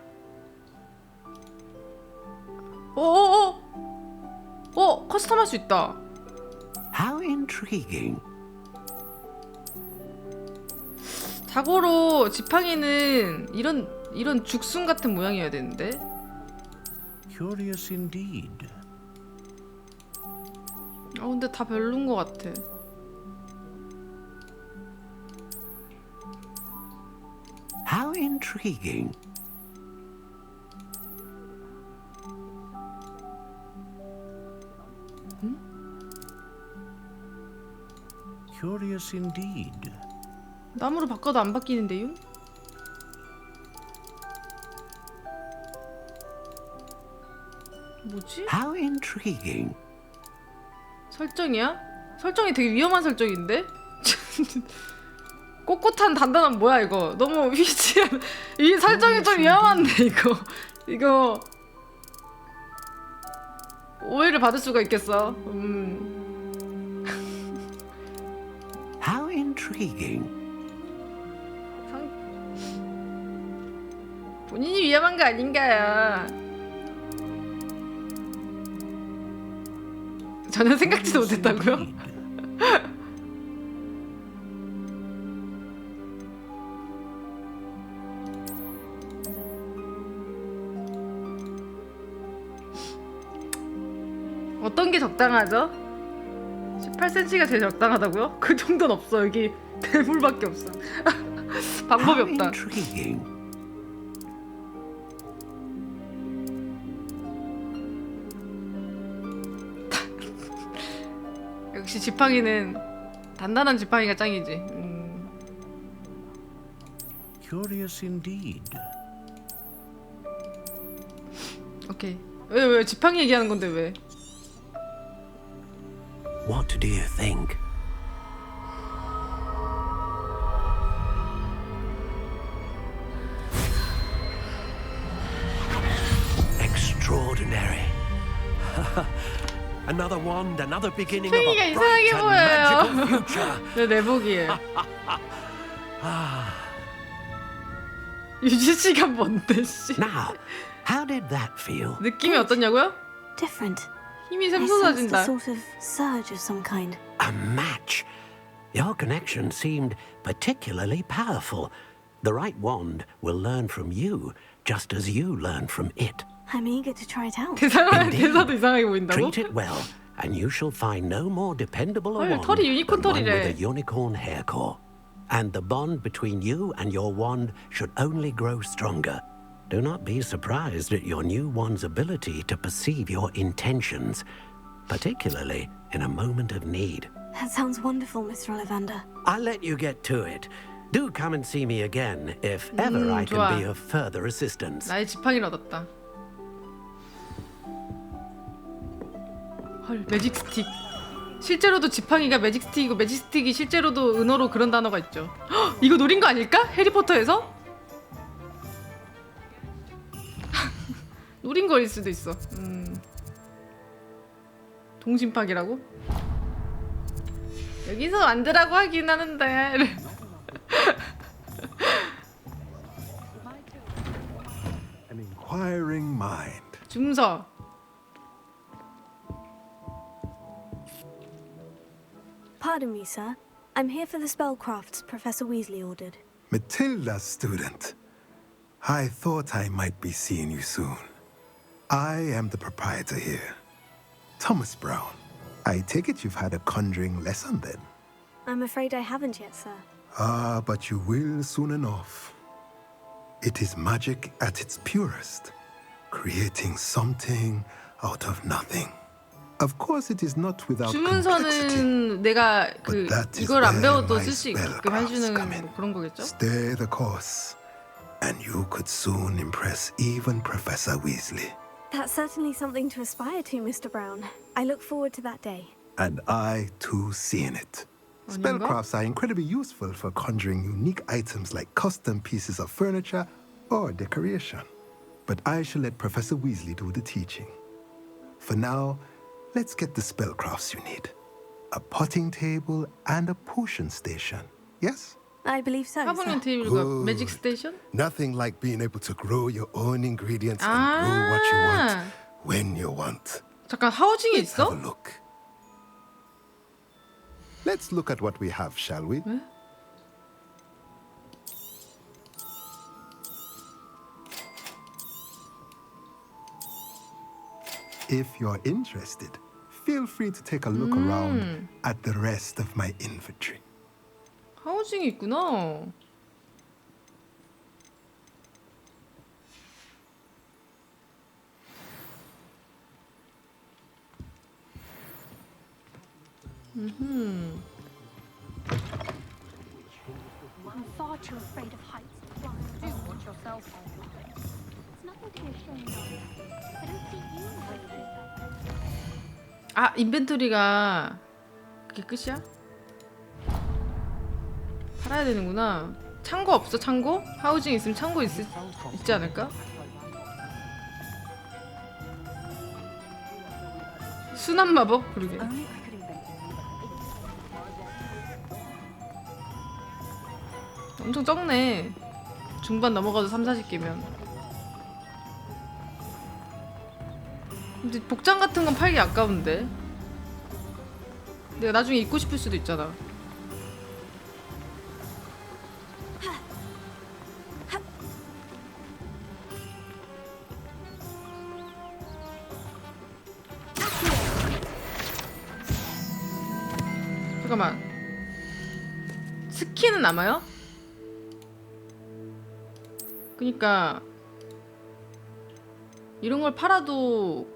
[SPEAKER 1] 커스텀 할 수 있다.
[SPEAKER 10] How intriguing.
[SPEAKER 1] 자고로 지팡이는 이런 죽순 같은 모양이어야 되는데.
[SPEAKER 10] Curious indeed.
[SPEAKER 1] 근데 다 별론 것 같아.
[SPEAKER 10] How intriguing.
[SPEAKER 8] Curious indeed.
[SPEAKER 1] 나무로 바꿔도 안 바뀌는데요? 뭐지?
[SPEAKER 8] How intriguing.
[SPEAKER 1] 설정이야? 설정이 되게 위험한 설정인데? 꼿꼿한 단단한 뭐야 이거? 너무 위치한 이 설정이 좀 위험한데 이거 오해를 받을 수가 있겠어.
[SPEAKER 8] How intriguing.
[SPEAKER 1] 본인이 위험한 거 아닌가요? 전혀 생각지도 못했다고요? 어떤 게 적당하죠? 18cm가 제일 적당하다고요? 그 정도는 없어. 여기 대물밖에 없어. 방법이 없다. 역시 지팡이는 단단한 지팡이가 짱이지.
[SPEAKER 8] Curious indeed.
[SPEAKER 1] 오케이. 왜 지팡이 얘기하는 건데 왜?
[SPEAKER 8] What do you think?
[SPEAKER 10] Extraordinary. Another wand, another beginning of
[SPEAKER 1] 팽이가
[SPEAKER 10] a
[SPEAKER 1] 이상하게
[SPEAKER 10] bright and magical
[SPEAKER 1] 보여요.
[SPEAKER 10] future.
[SPEAKER 1] 내 내복이에요. 유지 씨가 뭔데 씨?
[SPEAKER 10] Now, how did that feel?
[SPEAKER 1] 느낌이 어떻냐고요?
[SPEAKER 4] Different.
[SPEAKER 1] 힘이
[SPEAKER 4] I sensed
[SPEAKER 1] 샘솟아진다.
[SPEAKER 4] a sort of surge of some kind.
[SPEAKER 10] A match. Your connection seemed particularly powerful. The right wand will learn from you, just as you learn from it.
[SPEAKER 4] I'm eager to try it out.
[SPEAKER 1] 대사도 이상하게 보인다고?
[SPEAKER 10] Treat it well, and you shall find no more dependable a
[SPEAKER 1] 헐,
[SPEAKER 10] wand
[SPEAKER 1] 털이 유니콘
[SPEAKER 10] than one with
[SPEAKER 1] 털이래.
[SPEAKER 10] a unicorn hair core. And the bond between you and your wand should only grow stronger. Do not be surprised at your new wand's ability to perceive your intentions, particularly in a moment of need.
[SPEAKER 4] That sounds wonderful, Mr. Ollivander.
[SPEAKER 10] I'll let you get to it. Do come and see me again if ever I
[SPEAKER 1] 좋아.
[SPEAKER 10] can be of further assistance.
[SPEAKER 1] 나의 지팡이를 얻었다. 헐, 매직 스틱. 실제로도 지팡이가 매직 스틱이고 매직 스틱이 실제로도 은어로 그런 단어가 있죠. 헉, 이거 노린 거 아닐까? 해리포터에서? 노린 거일 수도 있어. 동심팍이라고? 여기서 만드라고 하긴 하는데.
[SPEAKER 6] An inquiring mind.
[SPEAKER 1] 중서.
[SPEAKER 4] Pardon me, sir. I'm here for the spellcrafts Professor Weasley ordered.
[SPEAKER 6] Matilda's student. I thought I might be seeing you soon. I am the proprietor here, Thomas Brown. I take it you've had a conjuring lesson then?
[SPEAKER 4] I'm afraid I haven't yet, sir.
[SPEAKER 6] Ah, but you will soon enough. It is magic at its purest, creating something out of nothing. Of course, it is not without complexity.
[SPEAKER 1] 주문서는 내가 그 이걸 안 배워도 쓸 수 있게끔 해주는 뭐 그런 거겠죠?
[SPEAKER 6] Stay the course, and you could soon impress even Professor Weasley.
[SPEAKER 4] That's certainly something to aspire to, Mr. Brown. I look forward to that day.
[SPEAKER 6] And I, too, seeing it. Spellcrafts are incredibly useful for conjuring unique items like custom pieces of furniture or decoration. But I shall let Professor Weasley do the teaching. For now, let's get the spellcrafts you need. A potting table and a potion station. Yes?
[SPEAKER 4] I believe so,
[SPEAKER 1] 화분용
[SPEAKER 4] sir.
[SPEAKER 1] 테이블과 매직 스테이션?
[SPEAKER 6] Nothing like being able to grow your own ingredients and brew what you want when you want.
[SPEAKER 1] 잠깐 하우징이
[SPEAKER 6] Let's have
[SPEAKER 1] 있어?
[SPEAKER 6] a look. Let's look at what we have, shall we? If you're interested, feel free to take a look around at the rest of my inventory.
[SPEAKER 1] 하우징이 있구나. 음.
[SPEAKER 3] I'm far too afraid of heights. Do watch yourself. It's nothing to be ashamed of. I don't see you away.
[SPEAKER 1] 아, 인벤토리가 그게 끝이야? 팔아야 되는구나. 창고 없어? 창고? 하우징 있으면 창고 있지 않을까? 순환 마법? 그러게. 엄청 적네. 중반 넘어가도 30-40개면. 근데 복장 같은 건 팔기 아까운데. 내가 나중에 입고 싶을 수도 있잖아. 잠깐만. 스킨은 남아요? 그니까 이런 걸 팔아도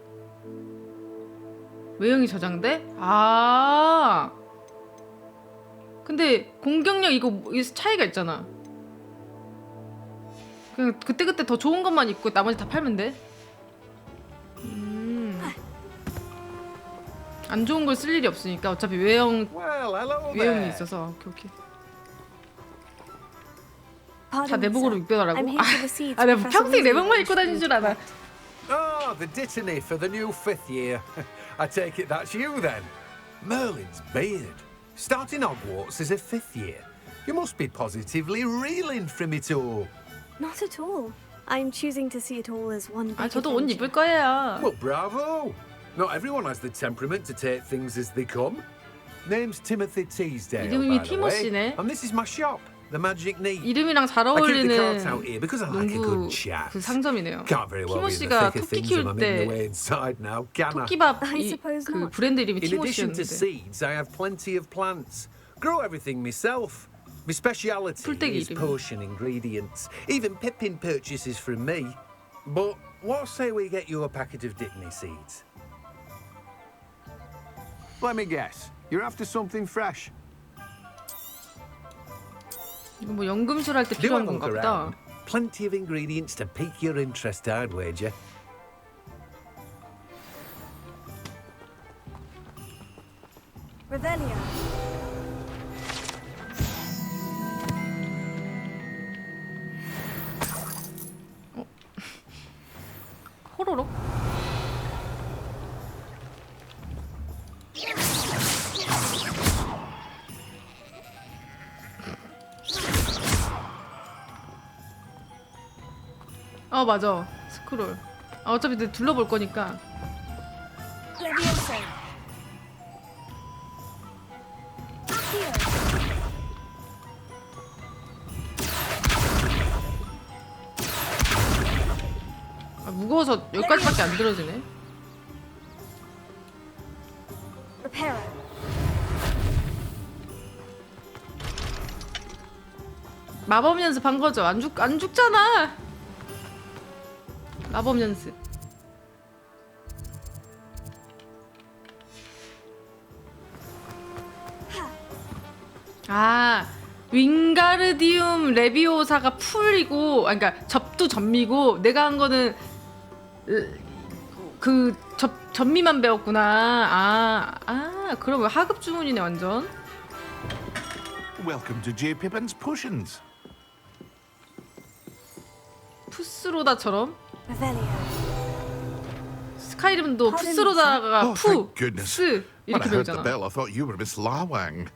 [SPEAKER 1] 외형이 저장돼? 아. 근데 공격력 이거 차이가 있잖아. 그냥 그때그때 더 좋은 것만 입고 나머지 다 팔면 돼. 안 좋은 걸 쓸 일이 없으니까 어차피 외형이 있어서. 오케이. 다 내복으로 입고 다라고? 아, 내가 평생 내복만 입고 다니는 줄 알아.
[SPEAKER 5] Oh, the dittany for the new 5th year. I take it that's you then. Merlin's beard. Starting Hogwarts as a 5th year. You must be positively reeling from it all.
[SPEAKER 20] Not at all. I'm choosing to see it all as one big
[SPEAKER 1] 아, 저도 옷 입을 거예요.
[SPEAKER 5] Well, bravo. Not everyone has the temperament to take things as they come. Name's Timothy Teasdale,
[SPEAKER 1] 이름이
[SPEAKER 5] by the way.
[SPEAKER 1] 티모시네.
[SPEAKER 5] And this is my shop, the Magic Knee.
[SPEAKER 1] 이름이랑 잘
[SPEAKER 5] I keep the
[SPEAKER 1] 어울리는
[SPEAKER 5] carts out here because I like a
[SPEAKER 1] 농구
[SPEAKER 5] good chat.
[SPEAKER 1] 그 상점이네요.
[SPEAKER 5] Can't very well be in the
[SPEAKER 1] 티모시가
[SPEAKER 5] thick of
[SPEAKER 1] 토끼
[SPEAKER 5] things
[SPEAKER 1] 키울
[SPEAKER 5] when I'm in
[SPEAKER 1] 때
[SPEAKER 5] the way inside now, can I?
[SPEAKER 1] 토끼밥 그 브랜드 이름이
[SPEAKER 5] In addition to
[SPEAKER 1] 티모시였는데.
[SPEAKER 5] seeds, I have plenty of plants. Grow everything myself. My speciality
[SPEAKER 1] 풀떼기
[SPEAKER 5] is
[SPEAKER 1] 이름이.
[SPEAKER 5] potion ingredients. Even Pippin purchases from me. But what say we get you a packet of Dittany seeds?
[SPEAKER 11] Let me guess. You're after something fresh.
[SPEAKER 1] 이거 뭐 연금술 할 때
[SPEAKER 5] Do
[SPEAKER 1] 필요한
[SPEAKER 5] have a
[SPEAKER 1] 건가
[SPEAKER 5] look
[SPEAKER 1] 보다.
[SPEAKER 5] around. Plenty of ingredients to pique your interest, I'd wager.
[SPEAKER 2] Revelio.
[SPEAKER 1] 호로록? 어, 맞아. 스크롤. 아, 어차피 내가 둘러볼 거니까.
[SPEAKER 2] Levioso.
[SPEAKER 1] 아, 무거워서 여기까지밖에 안 들어지네.
[SPEAKER 2] Reparo.
[SPEAKER 1] 마법 연습한 거죠. 안 죽잖아. 마법 연습. 아, 윙가르디움 레비오사가 풀이고, 아, 그러니까 접두 전미고, 내가 한 거는 그 전미만 배웠구나. 그럼 하급 주문이네 완전.
[SPEAKER 11] Welcome to J. Pippin's Potions.
[SPEAKER 1] 푸스로다처럼.
[SPEAKER 2] Revelio.
[SPEAKER 1] 스카이림도 푸스로다가
[SPEAKER 11] thank goodness.
[SPEAKER 1] 푸스
[SPEAKER 11] When
[SPEAKER 1] 이렇게
[SPEAKER 11] I heard the
[SPEAKER 1] 배우잖아.
[SPEAKER 11] bell, I thought you were Miss Lawang.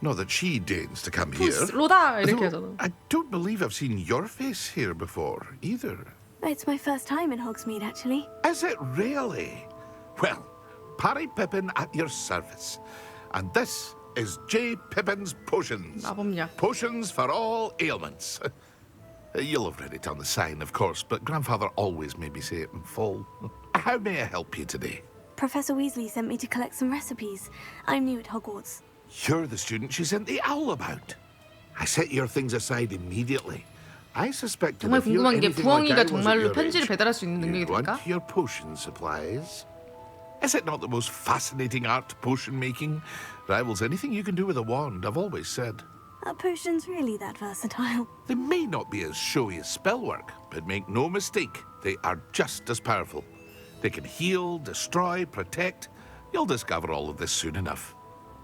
[SPEAKER 11] Not that she deigns to come here.
[SPEAKER 1] 푸스로다 이렇게
[SPEAKER 11] Though
[SPEAKER 1] 하잖아.
[SPEAKER 11] I don't believe I've seen your face here before, either.
[SPEAKER 4] It's my first time in Hogsmeade, actually.
[SPEAKER 11] Is it really? Well, Parry Pippin at your service. And this is J. Pippin's Potions.
[SPEAKER 1] 마법약.
[SPEAKER 11] Potions for all ailments. You'll have read it on the sign, of course, but Grandfather always made me say it in full. How may I help you today?
[SPEAKER 4] Professor Weasley sent me to collect some recipes. I'm new at Hogwarts.
[SPEAKER 11] You're the student she sent the owl about. I set your things aside immediately. I suspected
[SPEAKER 1] 정말
[SPEAKER 11] if you're
[SPEAKER 1] 궁금한 게
[SPEAKER 11] anything like I
[SPEAKER 1] 부엉이가
[SPEAKER 11] was at
[SPEAKER 1] 정말로
[SPEAKER 11] your
[SPEAKER 1] 편지를
[SPEAKER 11] age,
[SPEAKER 1] 배달할 수 있는 능력이
[SPEAKER 11] you'd want
[SPEAKER 1] 될까?
[SPEAKER 11] your potion supplies. Is it not the most fascinating art, potion making? Rivals anything you can do with a wand, I've always said.
[SPEAKER 4] Are potions really that versatile?
[SPEAKER 11] They may not be as showy as spellwork, but make no mistake, they are just as powerful. They can heal, destroy, protect. You'll discover all of this soon enough.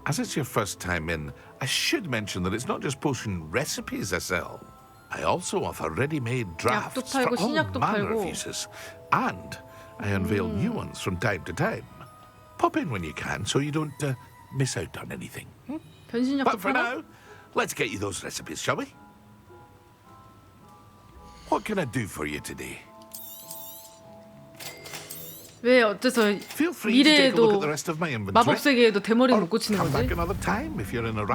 [SPEAKER 11] As it's your first time in, I should mention that it's not just potion recipes I sell. I also offer ready-made drafts for all manner of uses. And I unveil new ones from time to time. Pop in when you can so you don't miss out on anything. But for now, let's get you those recipes, shall we? What can I do for you today?
[SPEAKER 1] 왜 어째서 미래에도 마법 세계에도 대머리는 못 고치는 거지?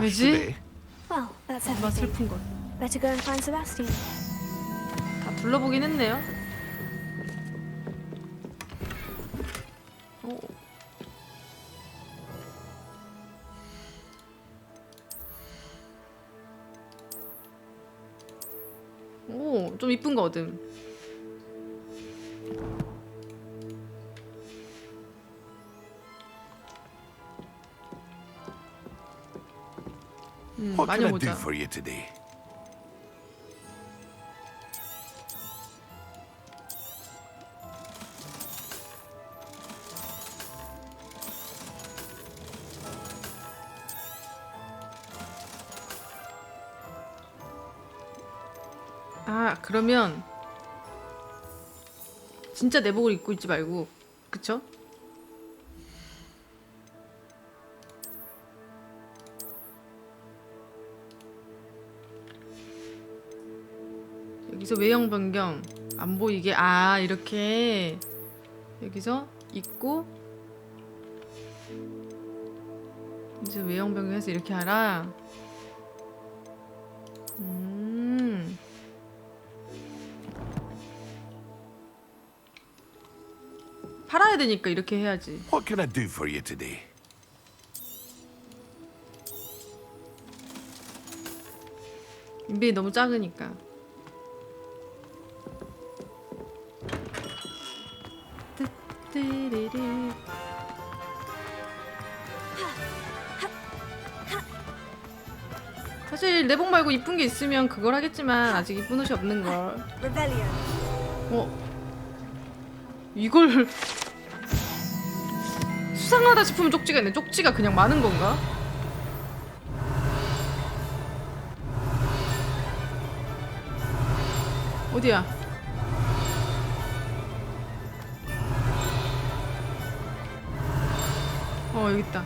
[SPEAKER 1] 왜지?
[SPEAKER 4] Well, that's everything. Better go and find Sebastian.
[SPEAKER 1] 다 둘러보긴 했네요. 오, 좀 이쁜 거 얻음.
[SPEAKER 11] What can I do
[SPEAKER 1] 마녀모자.
[SPEAKER 11] for you today?
[SPEAKER 1] 아, 그러면 진짜 내복을 입고 있지 말고, 그쵸? 여기서 외형 변경 안 보이게, 아, 이렇게 여기서 입고 이제 외형 변경해서 이렇게 하라. 팔아야 되니까 이렇게 해야지.
[SPEAKER 11] What can I do for you today?
[SPEAKER 1] 인벤이 너무 작으니까. 사실 내복 말고 이쁜 게 있으면 그걸 하겠지만 아직 이쁜 옷이 없는 걸. 이걸 수상하다 싶으면 쪽지가 있네. 쪽지가 그냥 많은 건가? 어디야? 여기 있다.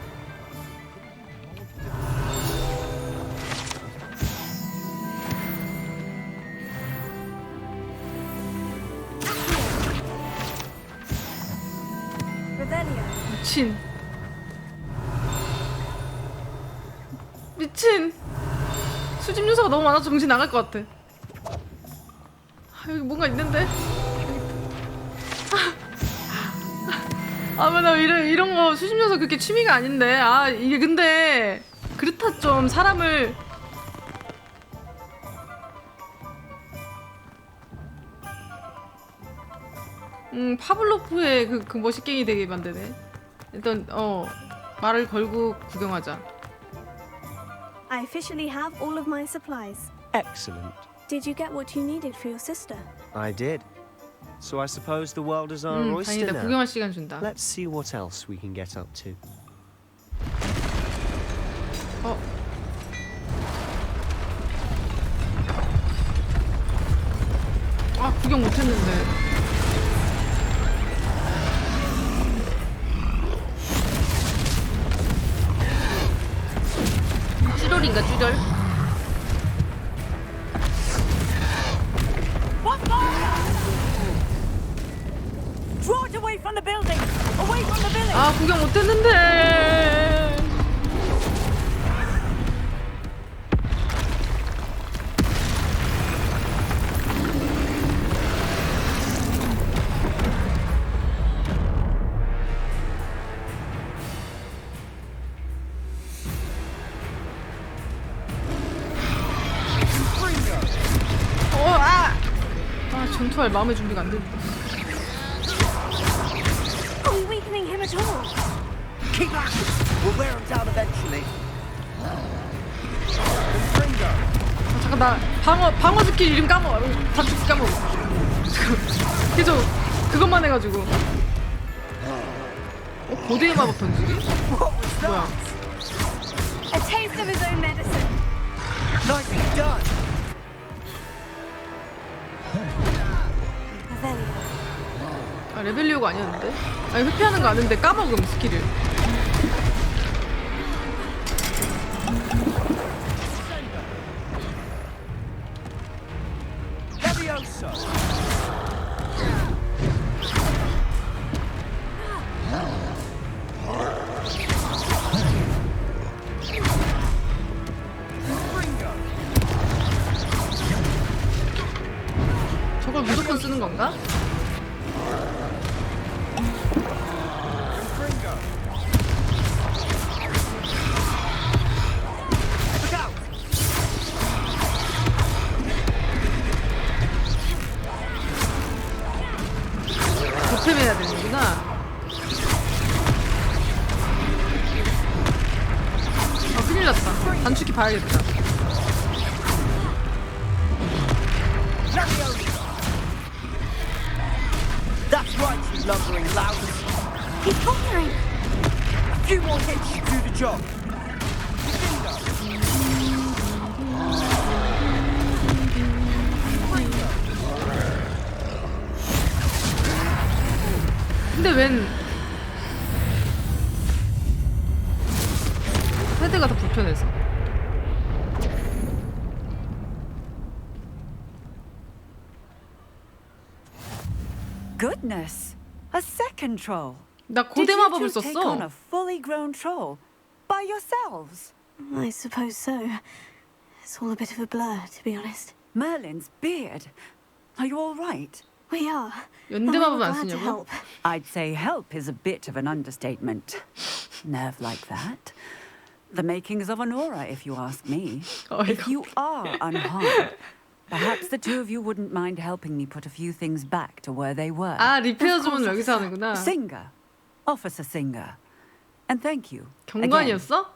[SPEAKER 1] 미친. 미친. 수집 요소가 너무 많아서 정신 나갈 것 같아. 여기 뭔가 있는데? 나 이런 거 수집 요소 그렇게 취미가 아닌데. 이게 근데 그렇다 좀 사람을. 파블로프의 그 멋있갱이 되게 만드네. 일단 말을 걸고 구경하자.
[SPEAKER 4] I officially have all of my supplies.
[SPEAKER 9] Excellent.
[SPEAKER 4] Did you get what you needed for your sister?
[SPEAKER 9] I did. So I suppose the world is our oyster
[SPEAKER 1] 다행이다.
[SPEAKER 9] now.
[SPEAKER 1] 구경할 시간 준다.
[SPEAKER 9] Let's see what else we can get up to.
[SPEAKER 1] 구경 못했는데. 쭈돌인가 쭈돌? 구경 못했는데. 전투할 마음의 준비가 안 됐다.
[SPEAKER 4] Weakening him at all.
[SPEAKER 21] Keep at it. We'll wear them down eventually.
[SPEAKER 1] 잠깐 나 방어 스킬 이름 까먹어. 단축키 까먹어. 계속 그것만 해가지고. 고대의 마법 던지기? 뭐야?
[SPEAKER 4] A taste of his own medicine.
[SPEAKER 21] Nicely done.
[SPEAKER 1] 아, 레벨리오가 아니었는데? 아니 회피하는 거 아는데 까먹음 스킬을. 저걸 무조건 쓰는 건가? 도템해야 되는구나. 아, 큰일 났다. 단축키 봐야겠다.
[SPEAKER 21] That's right, you lumbering louse.
[SPEAKER 4] He's faltering.
[SPEAKER 21] A few more hits should do the job.
[SPEAKER 1] 근데 웬 헤드가 더 불편해서.
[SPEAKER 15] Goodness, a second troll.
[SPEAKER 1] 나 고대 마법을
[SPEAKER 15] Did you two take on
[SPEAKER 1] 썼어.
[SPEAKER 15] a fully grown troll by yourselves?
[SPEAKER 4] I suppose so. It's all a bit of a blur, to be honest.
[SPEAKER 15] Merlin's beard. Are you all right?
[SPEAKER 4] We are.
[SPEAKER 1] 연대
[SPEAKER 4] And we
[SPEAKER 1] 마법
[SPEAKER 4] were
[SPEAKER 1] 안
[SPEAKER 4] glad to
[SPEAKER 1] 쓰냐고?
[SPEAKER 4] help.
[SPEAKER 15] I'd say help is a bit of an understatement. Nerve like that. The makings of an aura, if you ask me. If you are unharmed, perhaps the two of you wouldn't mind helping me put a few things back to where they were.
[SPEAKER 1] 아, 리페어 주문 여기서 하는구나.
[SPEAKER 15] Singer. Officer Singer. And thank you.
[SPEAKER 1] 경관이었어?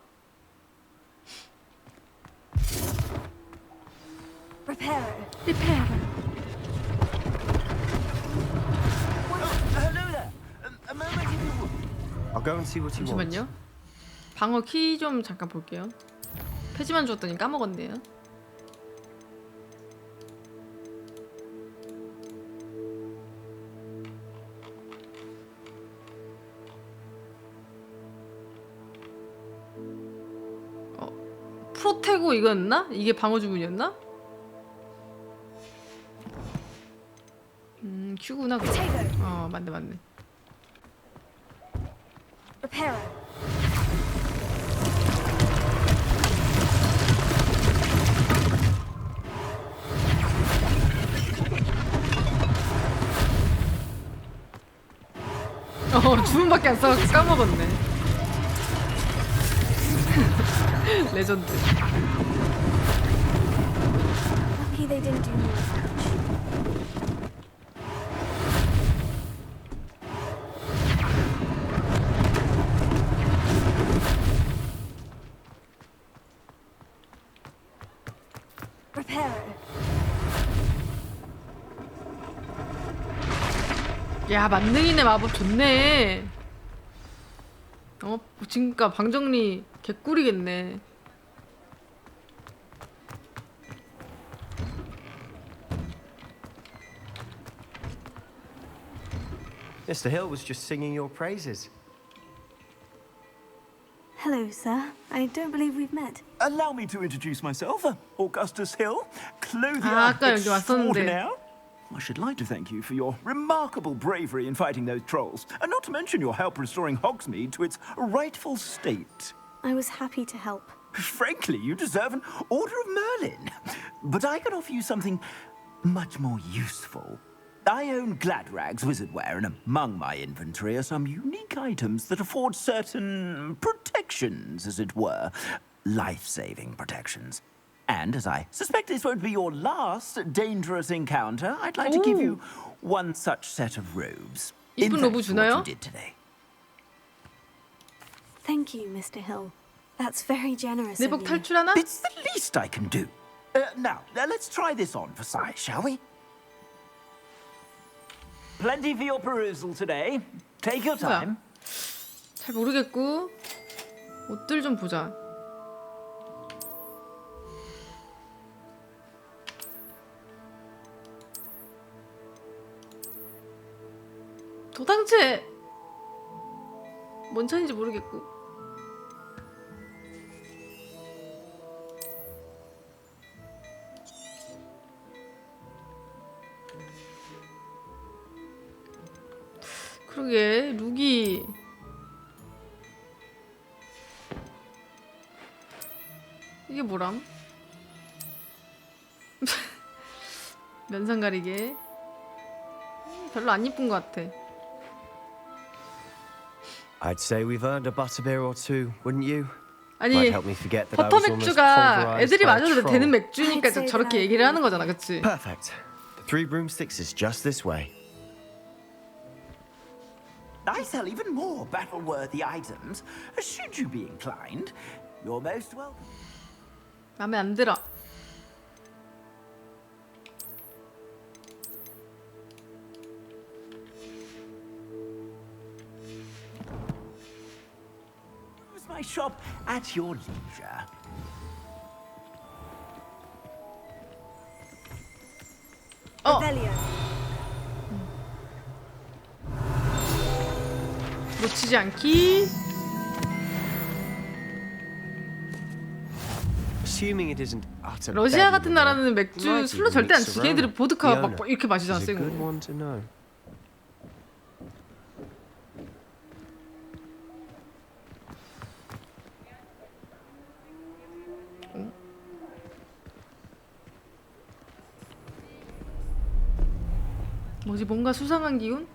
[SPEAKER 4] Reparo.
[SPEAKER 21] Hello there. A moment if you would.
[SPEAKER 9] I'll go and see what you want.
[SPEAKER 1] 잠시만요. 방어 키 좀 잠깐 볼게요. 표지만 주었더니 까먹었네요. 프로테고 이거였나? 이게 방어 주문이었나? 큐구나. 그거. 맞네.
[SPEAKER 4] Reparo.
[SPEAKER 1] 주문밖에 안 써서 까먹었네. 레전드.
[SPEAKER 4] Lucky they didn't do more damage. Reparo.
[SPEAKER 1] 야, 만능이네 마법 좋네. 지금까 방정리 개꿀이겠네.
[SPEAKER 9] Mr. Hill was just singing your praises.
[SPEAKER 4] Hello, sir. I don't believe we've met.
[SPEAKER 19] Allow me to introduce myself, Augustus Hill, clothier
[SPEAKER 1] 아까 여기 왔었는데.
[SPEAKER 19] extraordinaire. I should like to thank you for your remarkable bravery in fighting those trolls, and not to mention your help restoring Hogsmeade to its rightful state.
[SPEAKER 4] I was happy to help.
[SPEAKER 19] Frankly, you deserve an Order of Merlin. But I can offer you something much more useful. I own Gladrag's wizardware, and among my inventory are some unique items that afford certain protections, as it were. Life-saving protections. And as I suspect this won't be your last dangerous encounter, I'd like to give you one such set of robes. In
[SPEAKER 1] 이쁜
[SPEAKER 19] fact,
[SPEAKER 1] 로브
[SPEAKER 19] what
[SPEAKER 1] 주나요?
[SPEAKER 19] you did today.
[SPEAKER 4] Thank you, Mr. Hill. That's very generous of
[SPEAKER 1] 내복
[SPEAKER 4] you.
[SPEAKER 1] 탈출하나?
[SPEAKER 19] It's the least I can do. Now, let's try this on for size, shall we? Plenty for your perusal today. Take your time.
[SPEAKER 1] 잘 모르겠고 옷들 좀 보자. 도당체 뭔 차인지 모르겠고. 그러게 룩이 이게 뭐람? 면상 가리개 별로 안 이쁜 것 같아.
[SPEAKER 9] I'd say we've earned a butterbeer or two, wouldn't you?
[SPEAKER 1] 아니
[SPEAKER 9] Might help me forget that I
[SPEAKER 1] 버터
[SPEAKER 9] was almost
[SPEAKER 1] 맥주가
[SPEAKER 9] pulverized
[SPEAKER 1] 애들이
[SPEAKER 9] by a
[SPEAKER 1] 마셔도
[SPEAKER 9] troll.
[SPEAKER 1] 되는 맥주니까 좀 저렇게 얘기를 하는 거잖아, 그치?
[SPEAKER 9] Perfect. The Three Broomsticks is just this way.
[SPEAKER 19] I sell even more battle-worthy items. Should you be inclined, you're most welcome.
[SPEAKER 1] 맘에 안 들어.
[SPEAKER 19] Use my shop at your leisure.
[SPEAKER 1] 놓치지 않기.
[SPEAKER 9] Assuming it isn't utter
[SPEAKER 1] 러시아 같은 나라는 맥주
[SPEAKER 9] might
[SPEAKER 1] 술로
[SPEAKER 9] even
[SPEAKER 1] 절대 안
[SPEAKER 9] mix
[SPEAKER 1] 치지. 걔들은
[SPEAKER 9] around.
[SPEAKER 1] 보드카
[SPEAKER 9] The
[SPEAKER 1] 막
[SPEAKER 9] owner
[SPEAKER 1] 이렇게 마시잖아,
[SPEAKER 9] is a good
[SPEAKER 1] 생으로.
[SPEAKER 9] one to know.
[SPEAKER 1] 뭐지, 뭔가 수상한 기운?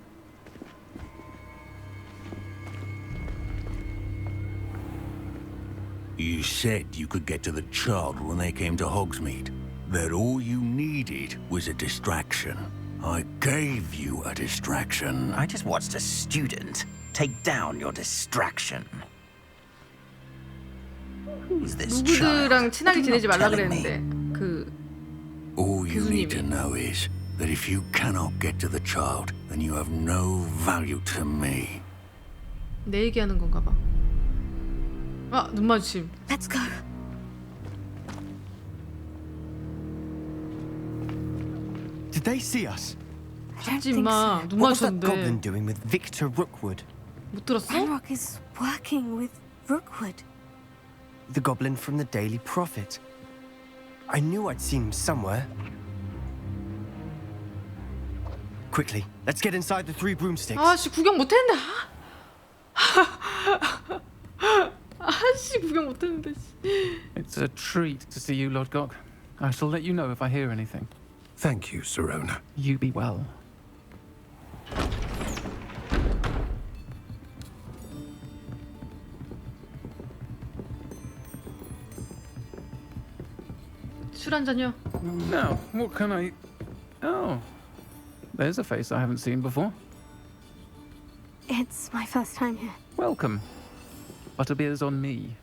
[SPEAKER 8] You said you could get to the child when they came to Hogsmeade. That all you needed was a distraction. I gave you a distraction.
[SPEAKER 21] I just watched a student take down your distraction. Who's this child?
[SPEAKER 1] 누구들랑 친하게
[SPEAKER 21] What are you
[SPEAKER 1] 지내지
[SPEAKER 21] not
[SPEAKER 1] 말라
[SPEAKER 21] telling me?
[SPEAKER 1] 그랬는데 그
[SPEAKER 8] All you need
[SPEAKER 1] 교수님이.
[SPEAKER 8] to know is that if you cannot get to the child, then you have no value to me.
[SPEAKER 1] 내 얘기하는 건가 봐. 아, 눈 마주침.
[SPEAKER 4] Let's go.
[SPEAKER 9] Did they see us?
[SPEAKER 1] 잡지 마. 눈
[SPEAKER 9] What was that goblin
[SPEAKER 1] 마주쳤는데.
[SPEAKER 9] doing with Victor Rookwood?
[SPEAKER 1] 못 들었어?
[SPEAKER 4] Ranrock is working with Rookwood.
[SPEAKER 9] The goblin from the Daily Prophet. I knew I'd seen him somewhere. Quickly, let's get inside the Three Broomsticks.
[SPEAKER 1] 아씨, 구경 못 했는데. 아씨, 구경 못 했는데.
[SPEAKER 7] It's a treat to see you, Lodgok. I shall let you know if I hear anything.
[SPEAKER 5] Thank you, Sirona.
[SPEAKER 7] You be well.
[SPEAKER 1] 술 한 잔요.
[SPEAKER 7] Now, what can I... Oh, there's a face I haven't seen before.
[SPEAKER 4] It's my first time here.
[SPEAKER 7] Welcome. Butterbeer's on me.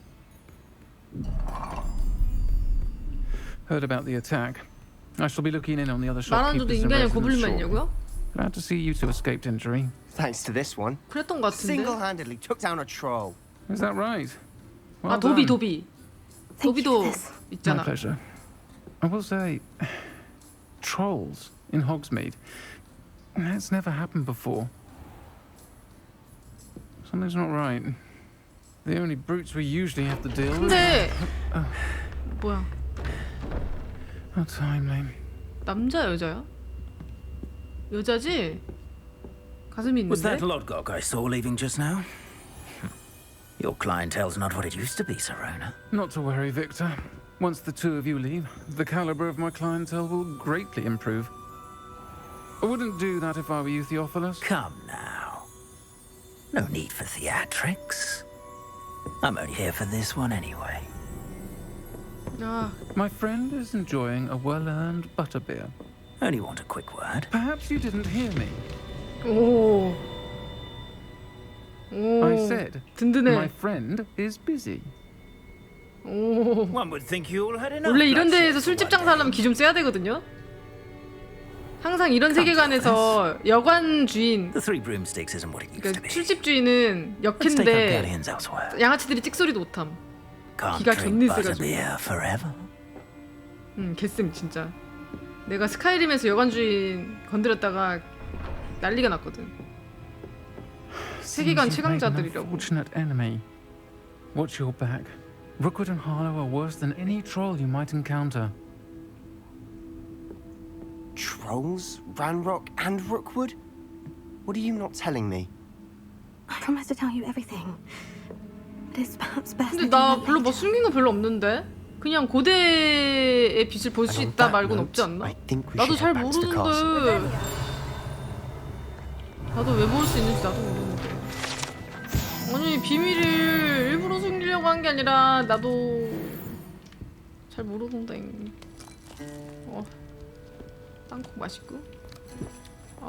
[SPEAKER 7] Heard about the attack. I shall be looking in on the other
[SPEAKER 1] 말하는데도
[SPEAKER 7] shopkeepers and
[SPEAKER 1] 인간이랑
[SPEAKER 7] residents
[SPEAKER 1] 고블린만
[SPEAKER 7] shortly.
[SPEAKER 1] 있냐고요?
[SPEAKER 7] Glad to see you two escaped injury.
[SPEAKER 9] Thanks to this one.
[SPEAKER 1] 그랬던 것 같은데.
[SPEAKER 9] Single-handedly took down a troll.
[SPEAKER 7] Is that right?
[SPEAKER 1] 아,
[SPEAKER 7] Well
[SPEAKER 1] 도비,
[SPEAKER 7] done.
[SPEAKER 1] 도비. 도비도
[SPEAKER 7] My
[SPEAKER 1] 있잖아.
[SPEAKER 7] pleasure. I will say, trolls in Hogsmeade. That's never happened before. Something's not right. The only brutes we usually have to deal with.
[SPEAKER 1] 근데 뭐야?
[SPEAKER 7] A timeline.
[SPEAKER 1] 남자 여자야? 여자지? 가슴이
[SPEAKER 21] Was that
[SPEAKER 1] 있는데?
[SPEAKER 21] Lodgok I saw leaving just now? Your clientele's not what it used to be, Sirona.
[SPEAKER 7] Not to worry, Victor. Once the two of you leave, the caliber of my clientele will greatly improve. I wouldn't do that if I were you, Theophilus.
[SPEAKER 21] Come now. No need for theatrics. I'm only here for this one anyway.
[SPEAKER 7] My friend is enjoying a well-earned butterbeer.
[SPEAKER 21] Only want a quick word.
[SPEAKER 7] Perhaps you didn't hear me.
[SPEAKER 1] 오.
[SPEAKER 7] I said,
[SPEAKER 1] 든든해.
[SPEAKER 7] my friend is busy.
[SPEAKER 1] 오.
[SPEAKER 19] One would think you all had enough.
[SPEAKER 1] 원래 이런 데에서 술집 장사하려면 기 좀 세야 되거든요. 항상 이런 세계관에서 여관 주인, 그러니까 술집 주인은 역행인데 양아치들이 찍소리도 못함. 기가 존나 세가지고. 개쌤 진짜. 내가 스카이림에서 여관 주인 건드렸다가 난리가 났거든. 세계관 최강자들이라고.
[SPEAKER 7] Unfortunate enemy. Watch your back. Rookwood and Harlow are worse than any troll you might encounter.
[SPEAKER 9] Trolls? Ranrock and Rookwood? What are you not telling me?
[SPEAKER 4] I promise to tell you everything. But it's perhaps best.
[SPEAKER 1] 근데 나 별로 뭐 숨긴 거 별로 없는데? 그냥 고대의 빛을 볼 수 있다 말고는 없지 않나? 나도 잘 모르는데. 나도 왜 볼 수 있는지 나도 모르는데. 아니 비밀을 일부러 숨기려고 한 게 아니라 나도 잘 모르는데. 땅콩 맛있고.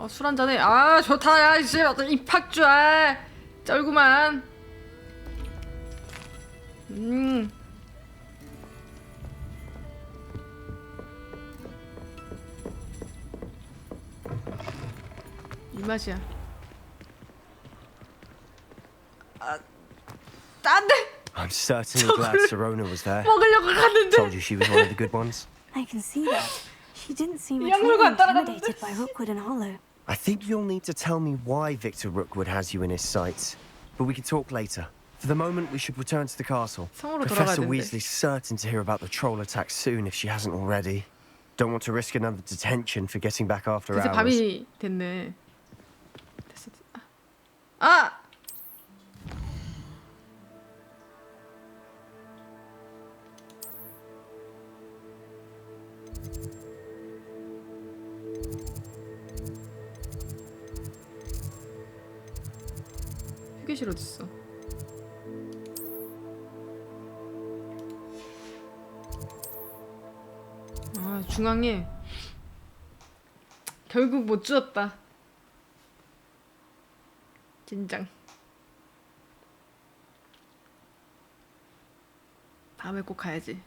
[SPEAKER 1] 술 한잔해. 좋다. 야 이제 어떤 입학주. 쩔구만. 이 맛이야. 안 돼.
[SPEAKER 9] I'm certainly glad Serona was there.
[SPEAKER 1] 먹으려고 갔는데.
[SPEAKER 9] Told you she was one of the good ones.
[SPEAKER 4] I can see that. She didn't seem at all intimidated by Rookwood and Harlow.
[SPEAKER 9] I think you'll need to tell me why Victor Rookwood has you in his sights. But we can talk later. For the moment, we should return to the castle. Professor Weasley's certain to hear about the troll attack soon if she hasn't already. Don't want to risk another detention for getting back after
[SPEAKER 1] 이제
[SPEAKER 9] hours.
[SPEAKER 1] 밤이 됐네. 됐어. 휴게실 어딨어? 중앙에 결국 못 주었다. 진장. 다음에 꼭 가야지.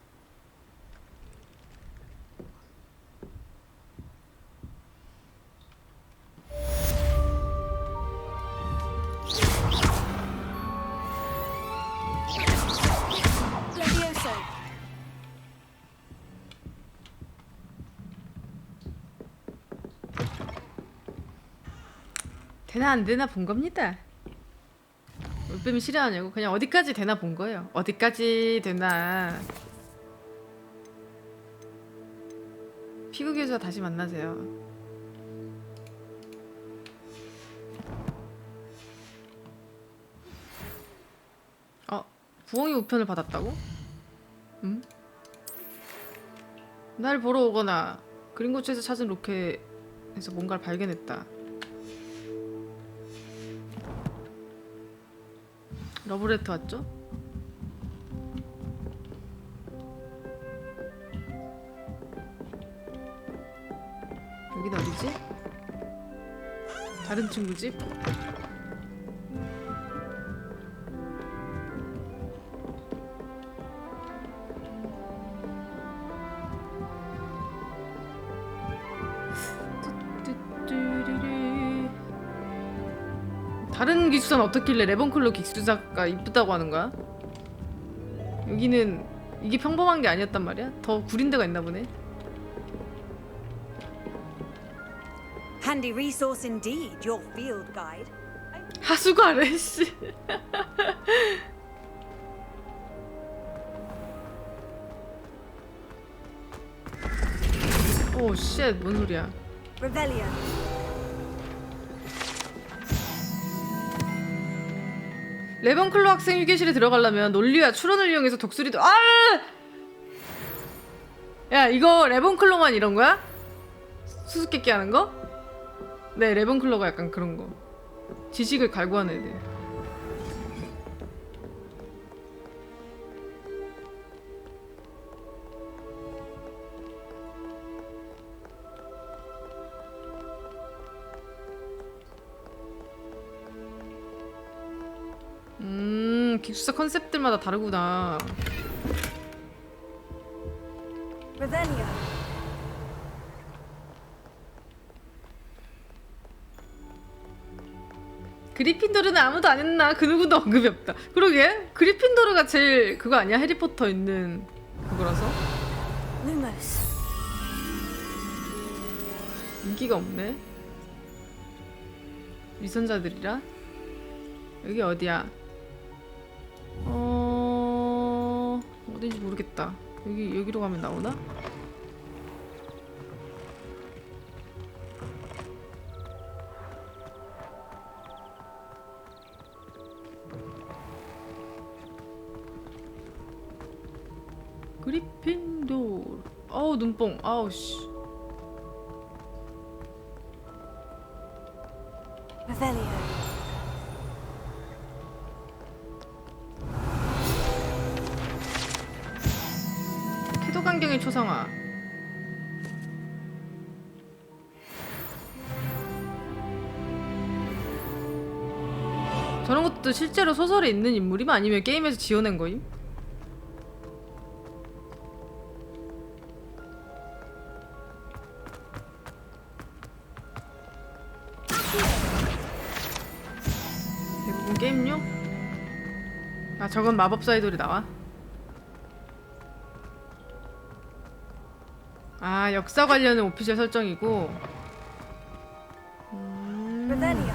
[SPEAKER 1] 되나 안 되나 본 겁니다. 올빼미 싫어하냐고. 그냥 어디까지 되나 본 거예요. 어디까지 되나. 피구교사 다시 만나세요. 부엉이 우편을 받았다고? 응? 날 보러 오거나 그린고츠에서 찾은 로켓에서 뭔가를 발견했다. 러브레터 왔죠? 여긴 어디지? 다른 친구 집? 다른 기숙사는 어떻길래 레번클로 기숙사가 이쁘다고 하는 거야? 여기는 이게 평범한 게 아니었단 말이야? 더 구린 데가 있나 보네.
[SPEAKER 2] Handy resource indeed, your field guide.
[SPEAKER 1] 하수구하래 씨. 오 쉣, 뭔 소리야?
[SPEAKER 2] Revelio.
[SPEAKER 1] 레번클로 학생 휴게실에 들어가려면 논리와 추론을 이용해서 독수리도 야 이거 레번클로만 이런 거야? 수수께끼 하는 거? 네 레번클로가 약간 그런 거. 지식을 갈구하는 애들. 기숙사 컨셉들마다 다르구나.
[SPEAKER 2] Revelio.
[SPEAKER 1] 그리핀도르는 아무도 안 했나? 그 누구도 언급이 없다. 그러게 그리핀도르가 제일 그거 아니야? 해리포터 있는 그거라서
[SPEAKER 2] Lumos.
[SPEAKER 1] 인기가 없네. 위선자들이라. 여기 어디야? 어딘지 모르겠다. 여기로 가면 나오나? 그리핀도르. 어우 눈뽕. 아우 씨.
[SPEAKER 2] Revelio.
[SPEAKER 1] 키도 간경의 초상화. 저런 것도 실제로 소설에 있는 인물임? 아니면 게임에서 지어낸 거임? 대부분 게임용? 아 저건 마법사 아이돌이 나와? 아 역사 관련은 오피셜 설정이고
[SPEAKER 2] Revelio.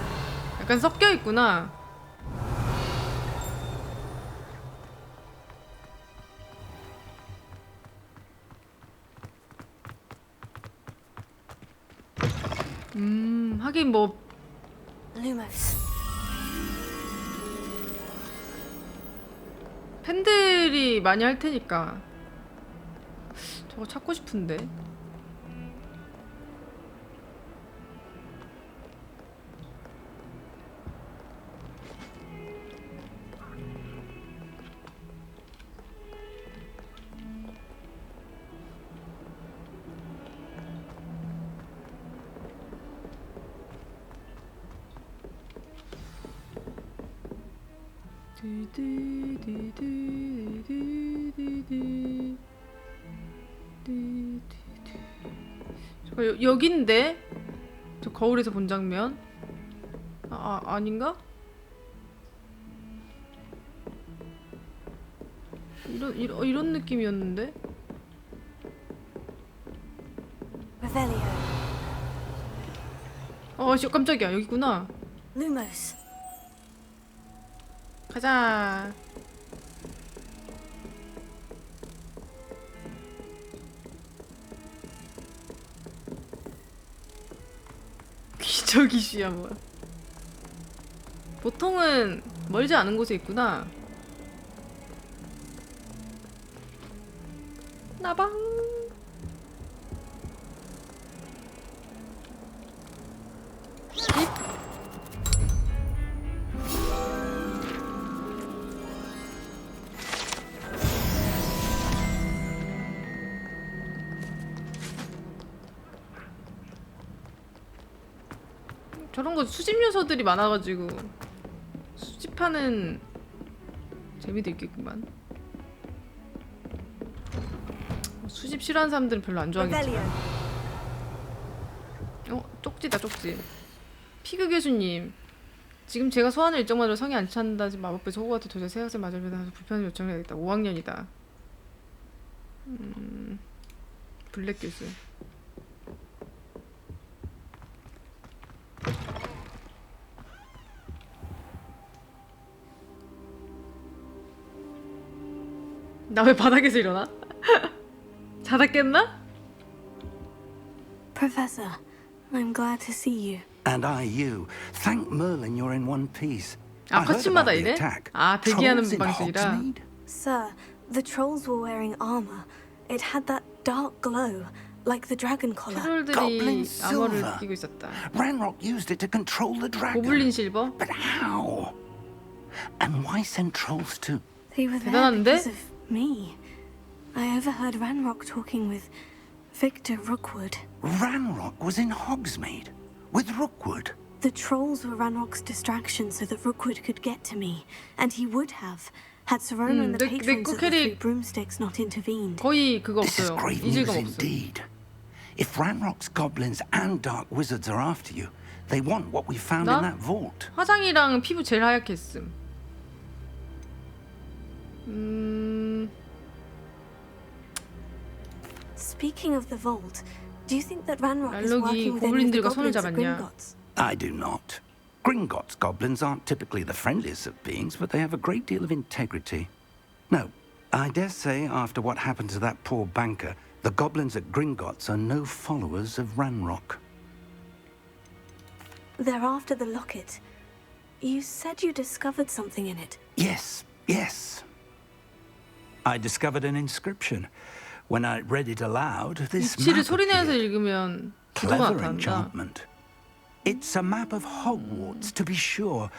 [SPEAKER 1] 약간 섞여 있구나. 하긴 뭐
[SPEAKER 2] Lumos.
[SPEAKER 1] 팬들이 많이 할 테니까. 저거 찾고 싶은데. 저거 여긴데? 저 거울에서 본 장면? 아닌가? 이런 느낌이었는데?
[SPEAKER 2] Revelio.
[SPEAKER 1] 깜짝이야. 여기구나.
[SPEAKER 2] Lumos.
[SPEAKER 1] 가자. 기저귀씨야 뭐야. 보통은 멀지 않은 곳에 있구나. 나방. 저런 거 수집 요소들이 많아가지고 수집하는 재미도 있겠구만. 수집 싫어하는 사람들은 별로 안 좋아하겠지. 쪽지다 쪽지. 피그 교수님, 지금 제가 소환을 일정만으로 성에 안 찬다지 마법부에서 호그와트 도저히 새 학생 맞으면서 불편한 요청을 해야겠다. 5학년이다. 블랙 교수. 나 왜 바닥에서 일어나? 자다 깼나?
[SPEAKER 4] Professor, I'm glad to see you.
[SPEAKER 8] And I you. Thank Merlin you're in one piece.
[SPEAKER 1] 아, 컷신마다 이래? 아, 대기하는 방식이라.
[SPEAKER 4] Sir, the trolls were wearing armor. It had that dark glow, like the dragon collar.
[SPEAKER 1] 트롤들이 아머를 끼고 있었다.
[SPEAKER 8] Ranrock used it to control the dragon.
[SPEAKER 1] 고블린 실버?
[SPEAKER 8] But how? And why send trolls to?
[SPEAKER 4] They were there because of me. I overheard Ranrock talking with Victor Rookwood.
[SPEAKER 8] Ranrock was in Hogsmeade with Rookwood.
[SPEAKER 4] The trolls were Ranrock's distraction so that Rookwood could get to me, and he would have had Serona and the patrons of the Three Broomsticks not intervened.
[SPEAKER 1] 거의 그거
[SPEAKER 8] This is
[SPEAKER 1] 없어요.
[SPEAKER 8] grave
[SPEAKER 1] 이질감
[SPEAKER 8] news
[SPEAKER 1] 없어.
[SPEAKER 8] indeed. If Ranrock's goblins and dark wizards are after you, they want what we found in that vault.
[SPEAKER 1] 화장이랑 피부 제일 하얗게 했음.
[SPEAKER 4] Speaking of the vault, do you think that Ranrock is working with any of the
[SPEAKER 1] 고블린들과 손을
[SPEAKER 4] goblins at
[SPEAKER 1] 잡았냐?
[SPEAKER 4] Gringotts?
[SPEAKER 8] I do not. Gringotts goblins aren't typically the friendliest of beings, but they have a great deal of integrity. No, I dare say after what happened to that poor banker, the goblins at Gringotts are no followers of Ranrock.
[SPEAKER 4] They're after the locket. You said you discovered something in it.
[SPEAKER 8] Yes, yes. I discovered an inscription. When I read it aloud, this
[SPEAKER 1] 위치를
[SPEAKER 8] map
[SPEAKER 1] 소리내서
[SPEAKER 8] appeared.
[SPEAKER 1] 읽으면 지도가
[SPEAKER 8] Clever
[SPEAKER 1] 나타난다.
[SPEAKER 8] enchantment. It's a map of Hogwarts, to be sure,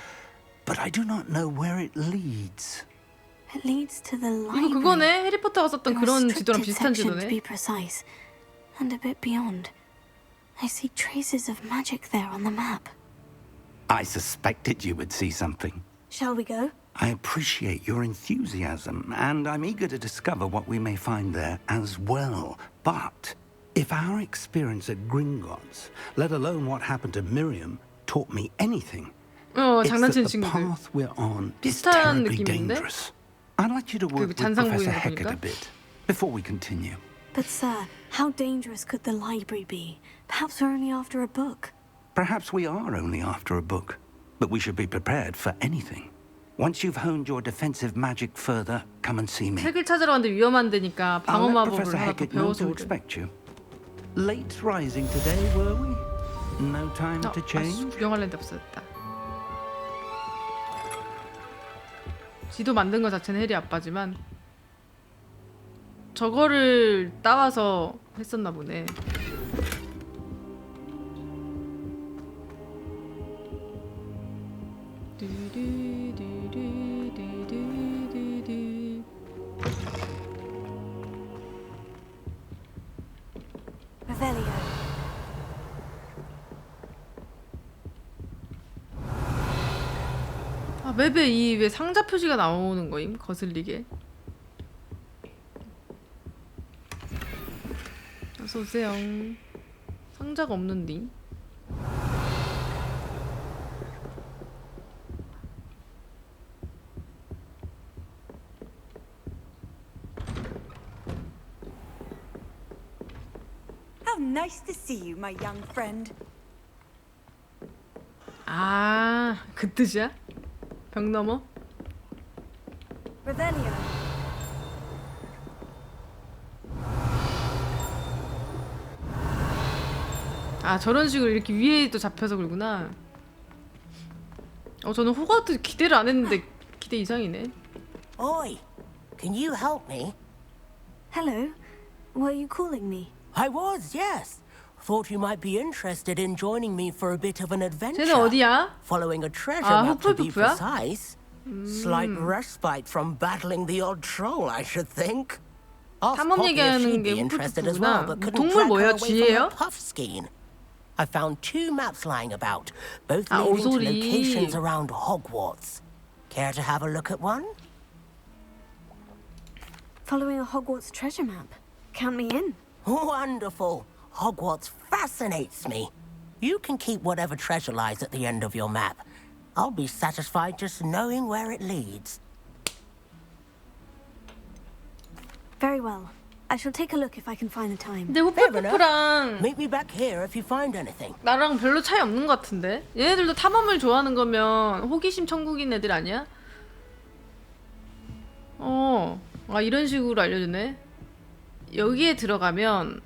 [SPEAKER 8] but I do not know where it leads.
[SPEAKER 4] It leads to the
[SPEAKER 1] 이거
[SPEAKER 4] library.
[SPEAKER 1] 그거네. 해리포터가 썼던
[SPEAKER 4] The
[SPEAKER 1] 그런 지도랑
[SPEAKER 4] restricted
[SPEAKER 1] 비슷한
[SPEAKER 4] section, to
[SPEAKER 1] 지도네.
[SPEAKER 4] be precise, and a bit beyond. I see traces of magic there on the map.
[SPEAKER 8] I suspected you would see something.
[SPEAKER 4] Shall we go?
[SPEAKER 8] I appreciate your enthusiasm, and I'm eager to discover what we may find there as well. But if our experience at Gringotts, let alone what happened to Miriam, taught me anything, it's that
[SPEAKER 1] 장난치는
[SPEAKER 8] the
[SPEAKER 1] 친구들.
[SPEAKER 8] path we're on is
[SPEAKER 1] 비슷한
[SPEAKER 8] terribly
[SPEAKER 1] 느낌인데?
[SPEAKER 8] dangerous. I'd like you to work with
[SPEAKER 1] 잔상
[SPEAKER 8] Professor
[SPEAKER 1] 보이는 거
[SPEAKER 8] Hecat
[SPEAKER 1] 보니까?
[SPEAKER 8] a bit before we continue.
[SPEAKER 4] But sir, how dangerous could the library be? Perhaps we're only after a book.
[SPEAKER 8] Perhaps we are only after a book, but we should be prepared for anything. Once you've honed your defensive magic further, come and see me.
[SPEAKER 1] 책을 찾으러 갔는데 위험한 데니까 방어
[SPEAKER 8] I'll let
[SPEAKER 1] 마법을
[SPEAKER 8] Professor
[SPEAKER 1] 하나 더
[SPEAKER 8] Hecat know
[SPEAKER 1] 배워서
[SPEAKER 8] to
[SPEAKER 1] 그래.
[SPEAKER 8] expect you. Late rising today, were we? No time to change?
[SPEAKER 1] 구경할 데 없었다. 지도 만든 거 자체는 해리 아빠지만 저거를 따와서 했었나 보네.
[SPEAKER 4] Revelio.
[SPEAKER 1] 아, 맵에 이 왜 상자 표시가 나오는 거임? 거슬리게. 어서 오세요. 상자가 없는데.
[SPEAKER 2] How nice to see you, my young friend.
[SPEAKER 1] 아, 그 뜻이야? 벽 넘어?
[SPEAKER 2] Revelio.
[SPEAKER 1] 아, 저런 식으로 이렇게 위에 또 잡혀서 그러구나. 저는 호그와트 기대를 안 했는데 기대 이상이네.
[SPEAKER 14] Oi, can you help me?
[SPEAKER 4] Hello. Were you calling me?
[SPEAKER 14] I was, yes. Thought you might be interested in joining me for a bit of an adventure.
[SPEAKER 1] 쟤는 어디야?
[SPEAKER 14] Following a treasure
[SPEAKER 1] 아,
[SPEAKER 14] map to be
[SPEAKER 1] 후플푸프야?
[SPEAKER 14] precise. Slight respite from battling the odd troll, I should think. Ask
[SPEAKER 1] 탐험
[SPEAKER 14] Poppy if
[SPEAKER 1] 얘기하는
[SPEAKER 14] she'd
[SPEAKER 1] 게
[SPEAKER 14] be interested as well,
[SPEAKER 1] 후플푸프구나.
[SPEAKER 14] but couldn't
[SPEAKER 1] 동물
[SPEAKER 14] drag
[SPEAKER 1] 뭐야?
[SPEAKER 14] her away from
[SPEAKER 1] 쥐예요?
[SPEAKER 14] her puff skein. I found 2 maps lying about, both
[SPEAKER 1] 아,
[SPEAKER 14] leading to
[SPEAKER 1] 오소리.
[SPEAKER 14] locations around Hogwarts. Care to have a look at one?
[SPEAKER 4] Following a Hogwarts treasure map. Count me in.
[SPEAKER 14] Wonderful. Hogwarts fascinates me. You can keep whatever treasure lies at the end of your map. I'll be satisfied just knowing where it leads.
[SPEAKER 4] Very well. I shall take a look if I can find the time.
[SPEAKER 1] 근데 후플푸프랑
[SPEAKER 14] Meet me back here if you find anything.
[SPEAKER 1] 나랑 별로 차이 없는 것 같은데? 얘네들도 탐험을 좋아하는 거면 호기심 천국인 애들 아니야? 아, 이런 식으로 알려주네. 여기에 들어가면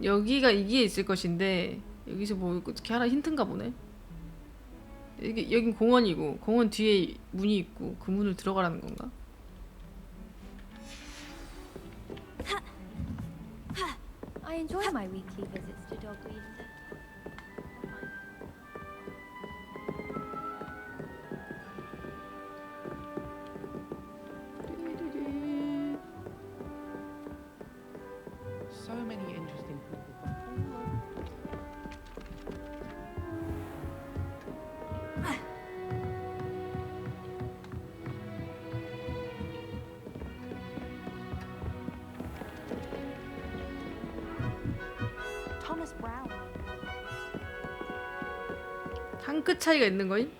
[SPEAKER 1] 여기가 이게 있을 것인데 여기서 뭐 어떻게 하나 힌트인가 보네. 여긴 공원이고 공원 뒤에 문이 있고 그 문을 들어가라는 건가?
[SPEAKER 17] I enjoy my weekly visits to Dogweed.
[SPEAKER 18] So many interesting people.
[SPEAKER 3] Famous brown.
[SPEAKER 1] 한 끗 차이가 있는 거임?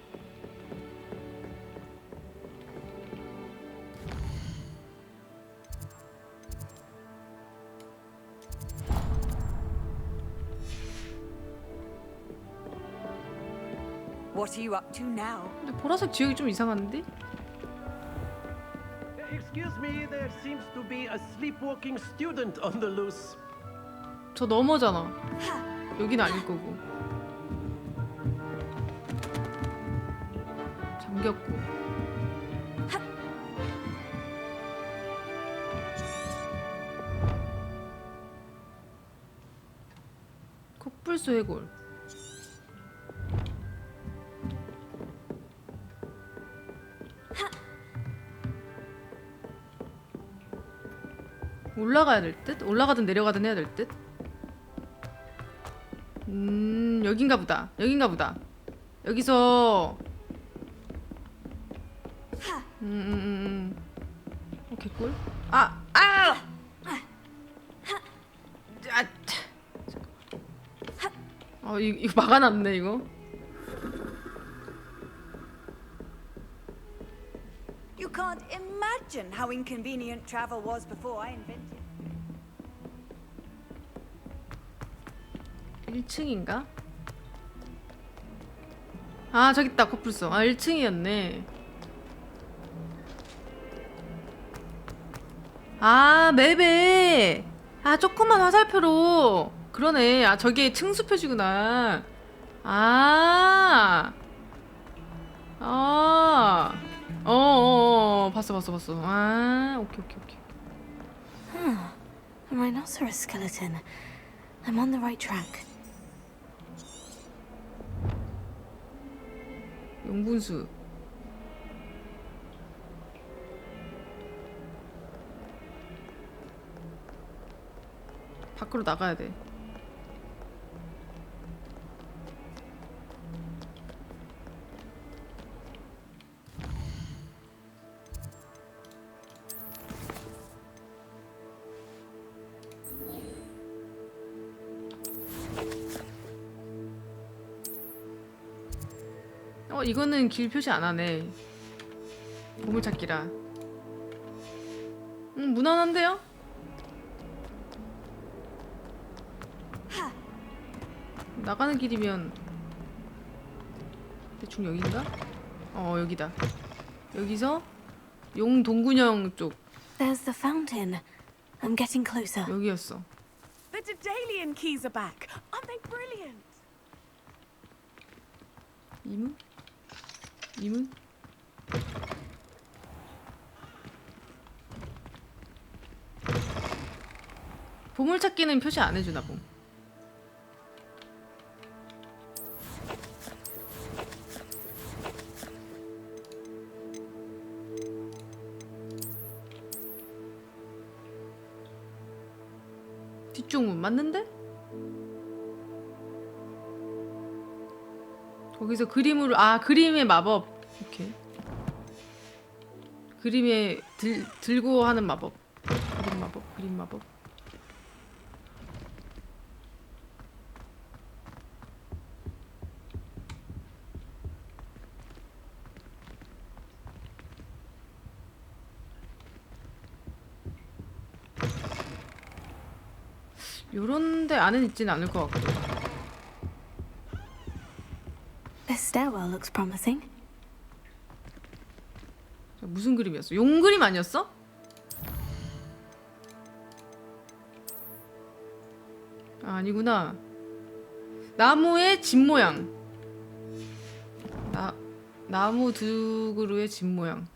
[SPEAKER 2] What are you up to now?
[SPEAKER 1] 근데 보라색 지역이 좀 이상한데?
[SPEAKER 10] Excuse me, there seems to be a sleepwalking student on the loose.
[SPEAKER 1] 저 너머잖아. 여긴 아닐 거고. 잠겼고. 콧불소 해골. 올라가야 될 듯? 올라가든 내려가든 해야 될 듯? 여긴가 보다. 여긴가 보다. 여기서 개꿀? 이거 막아놨네 이거.
[SPEAKER 2] You can't imagine how inconvenient travel was before I invented.
[SPEAKER 1] 1층인가? 아 저기 있다 코뿔소. 1층이었네. 맵에 조그만 화살표로. 그러네. 저게 층수 표시구나. 봤어. 오케이.
[SPEAKER 4] A rhinoceros skeleton. I'm on the right track.
[SPEAKER 1] 용분수. 밖으로 나가야 돼. 이거는 길 표시 안 하네. 보물찾기라. 무난한데요? 나가는 길이면 대충 여긴가? 여기다. 여기서 용 동군형 쪽.
[SPEAKER 4] There's the fountain. I'm getting closer.
[SPEAKER 1] 여기였어.
[SPEAKER 2] The Daedalian keys are back. Aren't they brilliant?
[SPEAKER 1] 이문? 보물찾기는 표시 안 해주나 봄. 뒤쪽 문 맞는데? 거기서 그림으로 그림의 마법. 오케이. 그림에 들고 하는 마법. 그림 마법. 요런데 안은 있진 않을 것 같고.
[SPEAKER 4] This stairwell looks promising.
[SPEAKER 1] 무슨 그림이었어? 용 그림 아니었어? 아니구나. 나무의 집 모양. 나무 두 그루의 집 모양.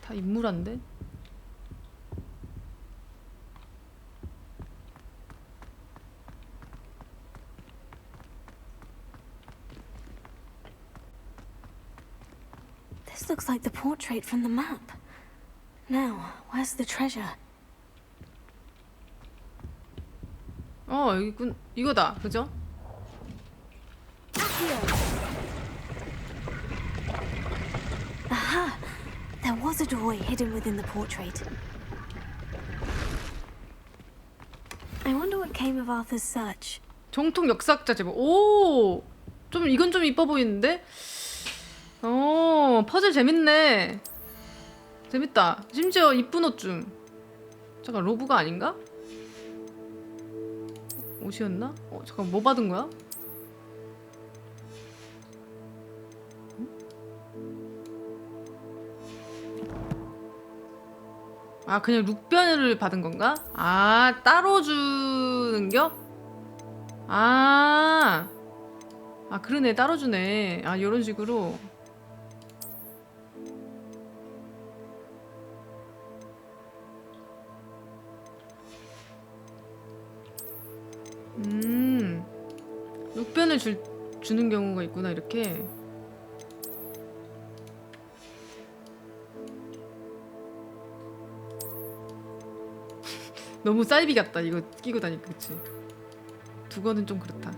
[SPEAKER 1] 다 인물한데?
[SPEAKER 4] This looks like the portrait from the map. Now, where's the treasure?
[SPEAKER 1] 여기군. 이거다. 그죠?
[SPEAKER 4] Aha! There was a doorway hidden within the portrait. I wonder what came of Arthur's search.
[SPEAKER 1] 정통 역사학자 제목. 오, 좀 이건 좀 이뻐 보이는데? 퍼즐 재밌네. 재밌다. 심지어 이쁜 옷 좀. 잠깐 로브가 아닌가? 옷이었나? 잠깐 뭐 받은 거야? 아, 그냥 룩변을 받은 건가? 아, 따로 주는겨? 아, 그러네. 따로 주네. 아, 요런 식으로. 룩변을 주는 경우가 있구나, 이렇게. 너무 사이비 같다, 이거 끼고 다니까. 그치? 두거는 좀 그렇다.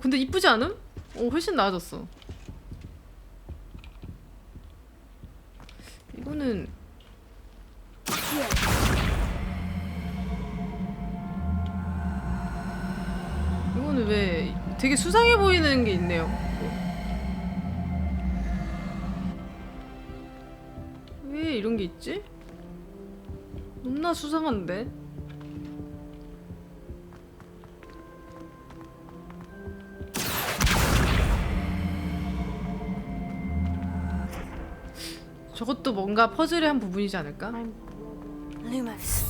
[SPEAKER 1] 근데 이쁘지 않음? 훨씬 나아졌어. 이거는 왜 되게 수상해 보이는 게 있네요. 왜 이런 게 있지? 너무나 수상한데? 저것도 뭔가 퍼즐의 한 부분이지 않을까?
[SPEAKER 4] Lumos.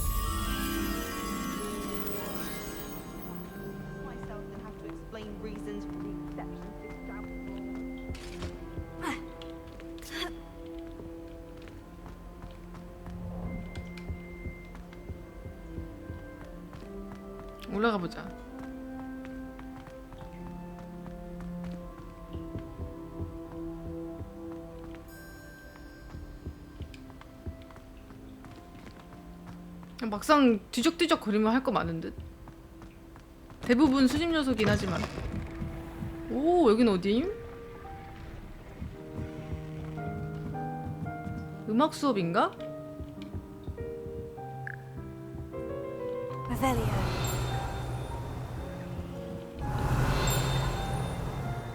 [SPEAKER 1] 올라가 보자. 막상 뒤적뒤적 거리면 할 거 많은 듯. 대부분 수집 요소긴 하지만. 오, 여긴 어디임? 음악 수업인가?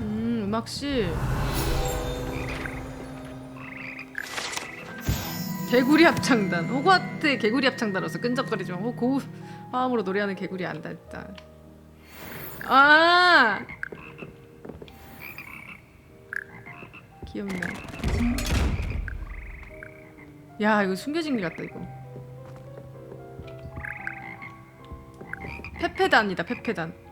[SPEAKER 1] 음악실. 개구리 합창단. 호그와트의 개구리 합창단으로서 끈적거리지만 고우 화음으로 노래하는 개구리 안다 했다. 아, 귀엽네. 야, 이거 숨겨진 게 같다 이거. 페페단이다, 페페단.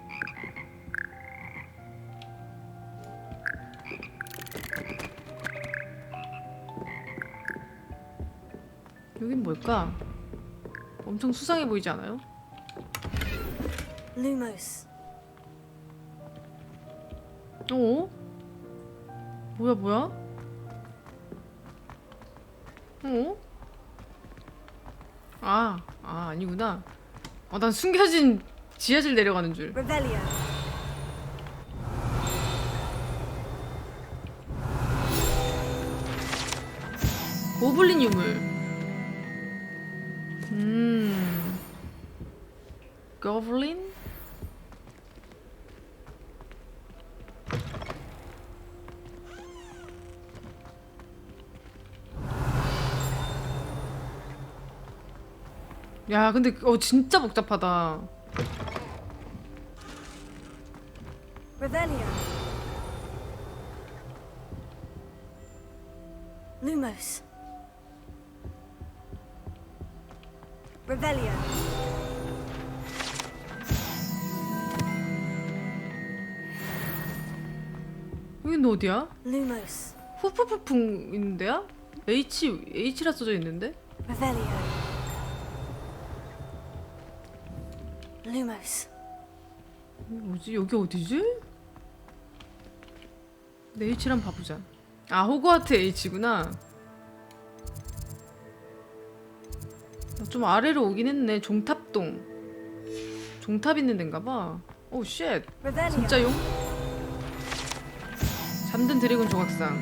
[SPEAKER 1] 여긴 뭘까? 엄청 수상해 보이지 않아요?
[SPEAKER 4] Lumos.
[SPEAKER 1] 뭐야? 아니구나. 난 숨겨진 지하실 내려가는 줄. 고블린 유물. 고블린? 야, 근데 진짜 복잡하다.
[SPEAKER 4] Lumos. Revelio.
[SPEAKER 1] 여긴 어디야?
[SPEAKER 4] Lumos.
[SPEAKER 1] 후프푸풍 있는 데야? H라 써져 있는데?
[SPEAKER 4] Revelio. Lumos.
[SPEAKER 1] 뭐지? 여기 어디지? 내 H랑 봐보자. 호그와트 H구나. 좀 아래로 오긴 했네. 종탑동. 종탑 있는 데인가봐. 오, 쉣. 진짜용? 잠든 드래곤 조각상.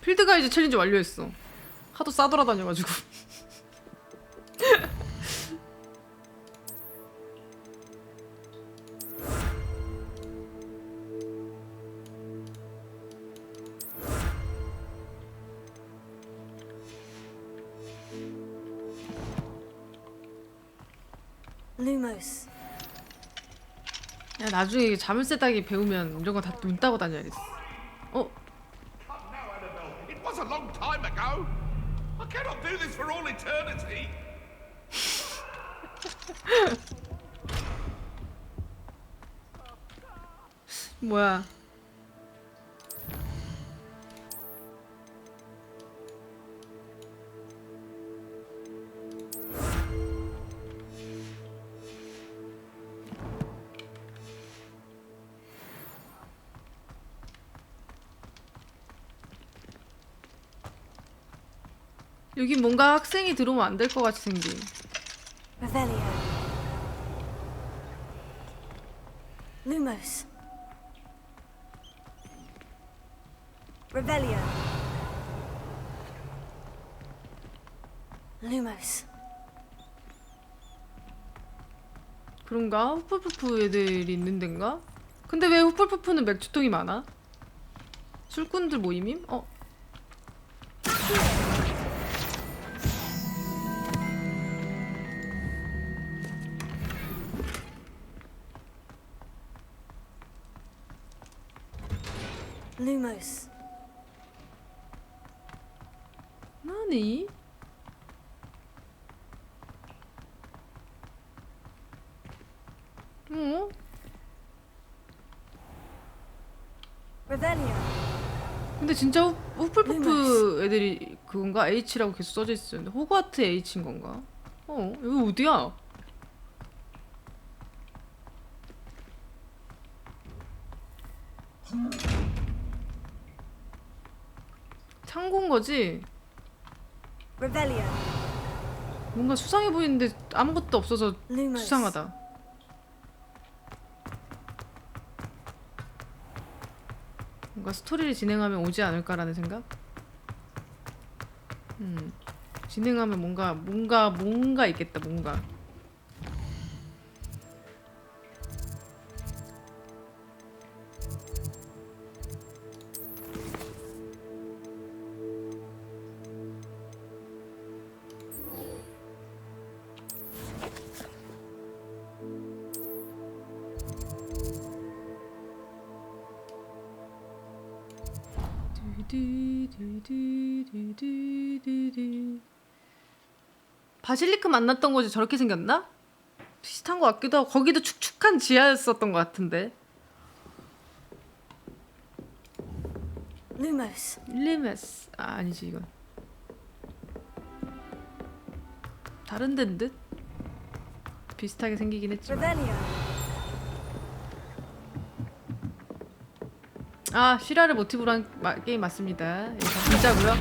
[SPEAKER 1] 필드 가이드 챌린지 완료했어. 하도 싸돌아다녀가지고.
[SPEAKER 4] Lumos.
[SPEAKER 1] 야, 나중에 자물쇠 따기 배우면 이런 거 다 눈 따고 다녀야겠어. 어?
[SPEAKER 11] It was a long time ago. I cannot do this for all eternity.
[SPEAKER 1] 뭐야? 여기 뭔가 학생이 들어오면 안 될 것 같이 생긴.
[SPEAKER 4] Revelio. Lumos. Revelio. Lumos.
[SPEAKER 1] 그런가? 후플푸프 애들이 있는 데인가? 근데 왜 후플푸프는 맥주통이 많아? 술꾼들 모임임? 어?
[SPEAKER 4] Lumos.
[SPEAKER 1] 나니? 어?
[SPEAKER 4] Revelio.
[SPEAKER 1] 근데 진짜 후플푸프 애들이 그건가? H라고 계속 써져 있었는데 호그와트 H인 건가? 어? 여기 어디야? 창고인 거지?
[SPEAKER 4] Revelio.
[SPEAKER 1] 뭔가 수상해 보이는데 아무것도 없어서 수상하다. 뭔가 스토리를 진행하면 오지 않을까라는 생각? 진행하면 뭔가 있겠다, 뭔가. 바실리크 만났던 곳이 저렇게 생겼나? 비슷한 것 같기도 하고 거기도 축축한 지하였었던 것 같은데.
[SPEAKER 4] Lumos.
[SPEAKER 1] 리메스. 아, 아니지 이건. 다른 데인 듯? 비슷하게 생기긴 했지만.
[SPEAKER 4] Revelio.
[SPEAKER 1] 아, 시라를 모티브로 한 게임 맞습니다. 이거 진짜고요.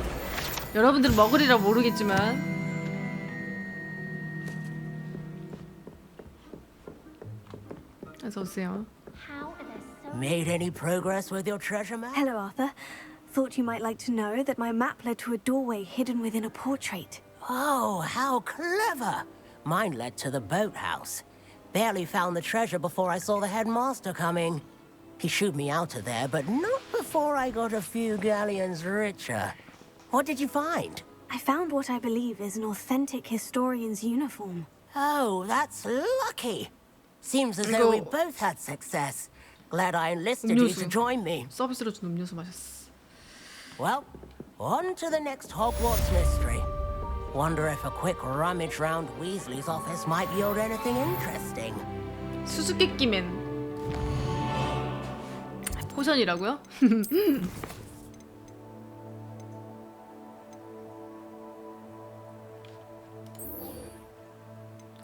[SPEAKER 1] 여러분들은 먹으리라 모르겠지만. 어서 오세요.
[SPEAKER 14] Made any progress with your treasure map?
[SPEAKER 4] Hello, Arthur. Thought you might like to know that my map led to a doorway hidden within a portrait.
[SPEAKER 14] Oh, how clever! Mine led to the boathouse. Barely found the treasure before I saw the headmaster coming. He shooed me out of there, but not before I got a few galleons richer. What did you find?
[SPEAKER 4] I found what I believe is an authentic historian's uniform.
[SPEAKER 14] Oh, that's lucky. Seems as though we both had success. Glad I enlisted you to join me.
[SPEAKER 1] 서비스로 준 음료수 마셨어.
[SPEAKER 14] Well, on to the next Hogwarts mystery. Wonder if a quick rummage round Weasley's office might yield anything interesting.
[SPEAKER 1] 수수께끼맨. 포션이라고요?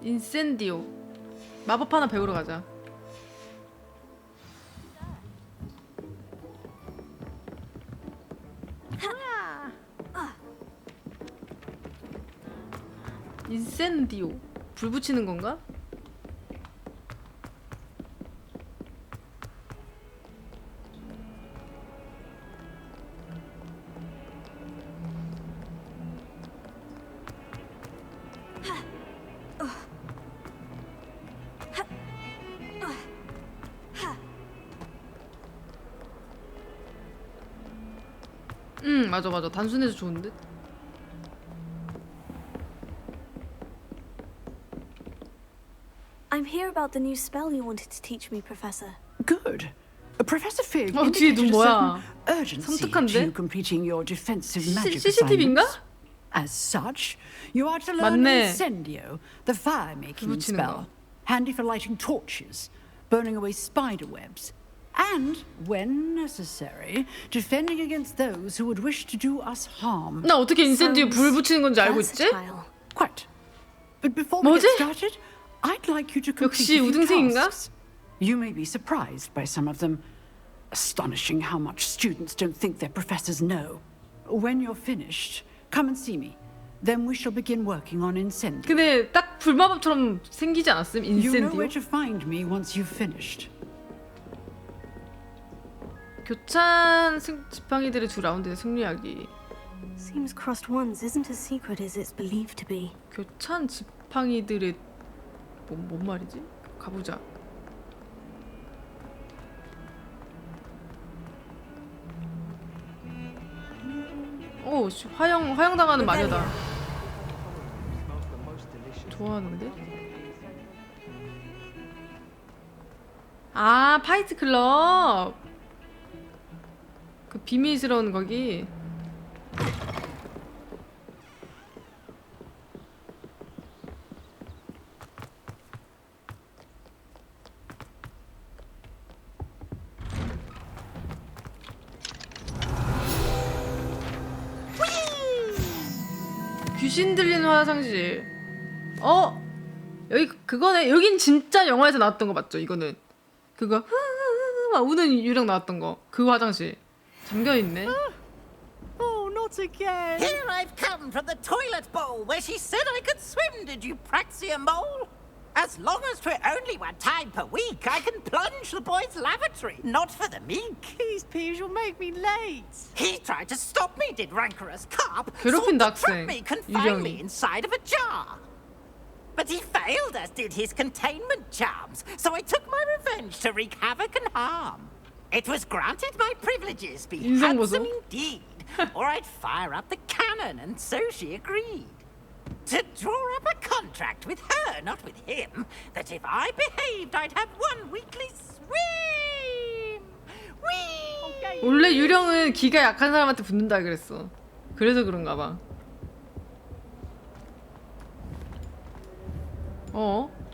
[SPEAKER 1] 인센디오. 마법 하나 배우러 가자. 인센디오. 불 붙이는 건가? 맞아 맞아. 단순해서 좋은 듯.
[SPEAKER 4] I'm here about the new spell you wanted to teach me, Professor.
[SPEAKER 12] Good. Professor Fig
[SPEAKER 1] 뒤에 눈
[SPEAKER 12] indicated a
[SPEAKER 1] 뭐야?
[SPEAKER 12] certain urgency to
[SPEAKER 1] 섬뜩한데?
[SPEAKER 12] you completing your defensive magic
[SPEAKER 1] CCTV인가?
[SPEAKER 12] assignments. As such, you are to learn
[SPEAKER 1] 맞네.
[SPEAKER 12] Incendio, the fire-making
[SPEAKER 1] 붙이는
[SPEAKER 12] spell,
[SPEAKER 1] 거.
[SPEAKER 12] handy for lighting torches, burning away spider webs, and, when necessary, defending against those who would wish to do us harm.
[SPEAKER 1] 나 어떻게 인센디에 불 붙이는 건지 알고 있지?
[SPEAKER 12] Quite. But before we
[SPEAKER 1] 뭐지?
[SPEAKER 12] get started, I'd like you to complete
[SPEAKER 1] 역시
[SPEAKER 12] a few
[SPEAKER 1] 우등생인가?
[SPEAKER 12] tasks. You may be surprised by some of them. Astonishing how much students don't think their professors know. When you're finished, come and see me. Then we shall begin working on Incendio.
[SPEAKER 1] 근데 딱 불마법처럼 생기지 않았음?
[SPEAKER 12] You know
[SPEAKER 1] 인센디오?
[SPEAKER 12] where to find me once you've finished.
[SPEAKER 1] 교찬 지팡이들의 두 라운드에 승리하기.
[SPEAKER 4] Seems crossed ones isn't as secret as it's believed to be.
[SPEAKER 1] 교찬 지팡이들의 뭔 말이지? 가보자. 오, 화형 당하는 마녀다. 좋아하는데? 아, 파이트 클럽. 그 비밀스러운 거기. 귀신 들리는 화장실. 여기 그거네. 여긴 진짜 영화에서 나왔던 거 맞죠? 이거는 그거 막 우는 유령 나왔던 거. 그 화장실 잠겨 있네.
[SPEAKER 14] Oh, not again. Here I've come from the toilet bowl where she said I could swim, did you praxia mole? As long as for only one time per week, I can plunge the boy's lavatory. Not for the meek. These peas will make me late. He tried to stop me, did rancorous carp.
[SPEAKER 1] 괴롭힌다,
[SPEAKER 14] Sought to trap
[SPEAKER 1] 학생.
[SPEAKER 14] me, confine me
[SPEAKER 1] 유령이.
[SPEAKER 14] inside of a jar. But he failed, as did his containment charms. So I took my revenge to wreak havoc and harm. It was granted my privileges be
[SPEAKER 1] 인성 보소.
[SPEAKER 14] handsome indeed, or I'd fire up the cannon, and so she agreed. To draw up a contract with her, not with him, that if I behaved, I'd have one weekly swim. Whee!
[SPEAKER 1] 원래 유령은 기가 약한 사람한테 붙는다 그랬어. 그래서 그런가 봐.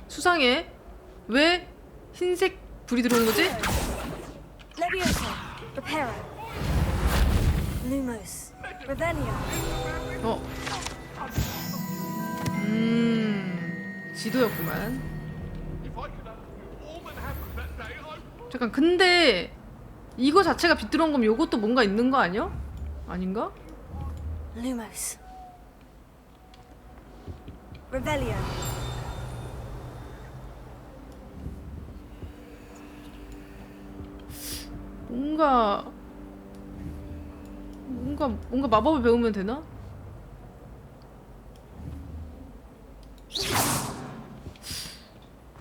[SPEAKER 1] 수상해. 왜 흰색 불이 들어오는 거지?
[SPEAKER 4] Leviosa, Reparo, Lumos, Revelio.
[SPEAKER 1] 지도였구만. 잠깐, 근데 이거 자체가 빛 들어온 거면 요것도 뭔가 있는 거 아니야? 아닌가?
[SPEAKER 4] Lumos, Revelio. 뭔가 마법을 배우면 되나?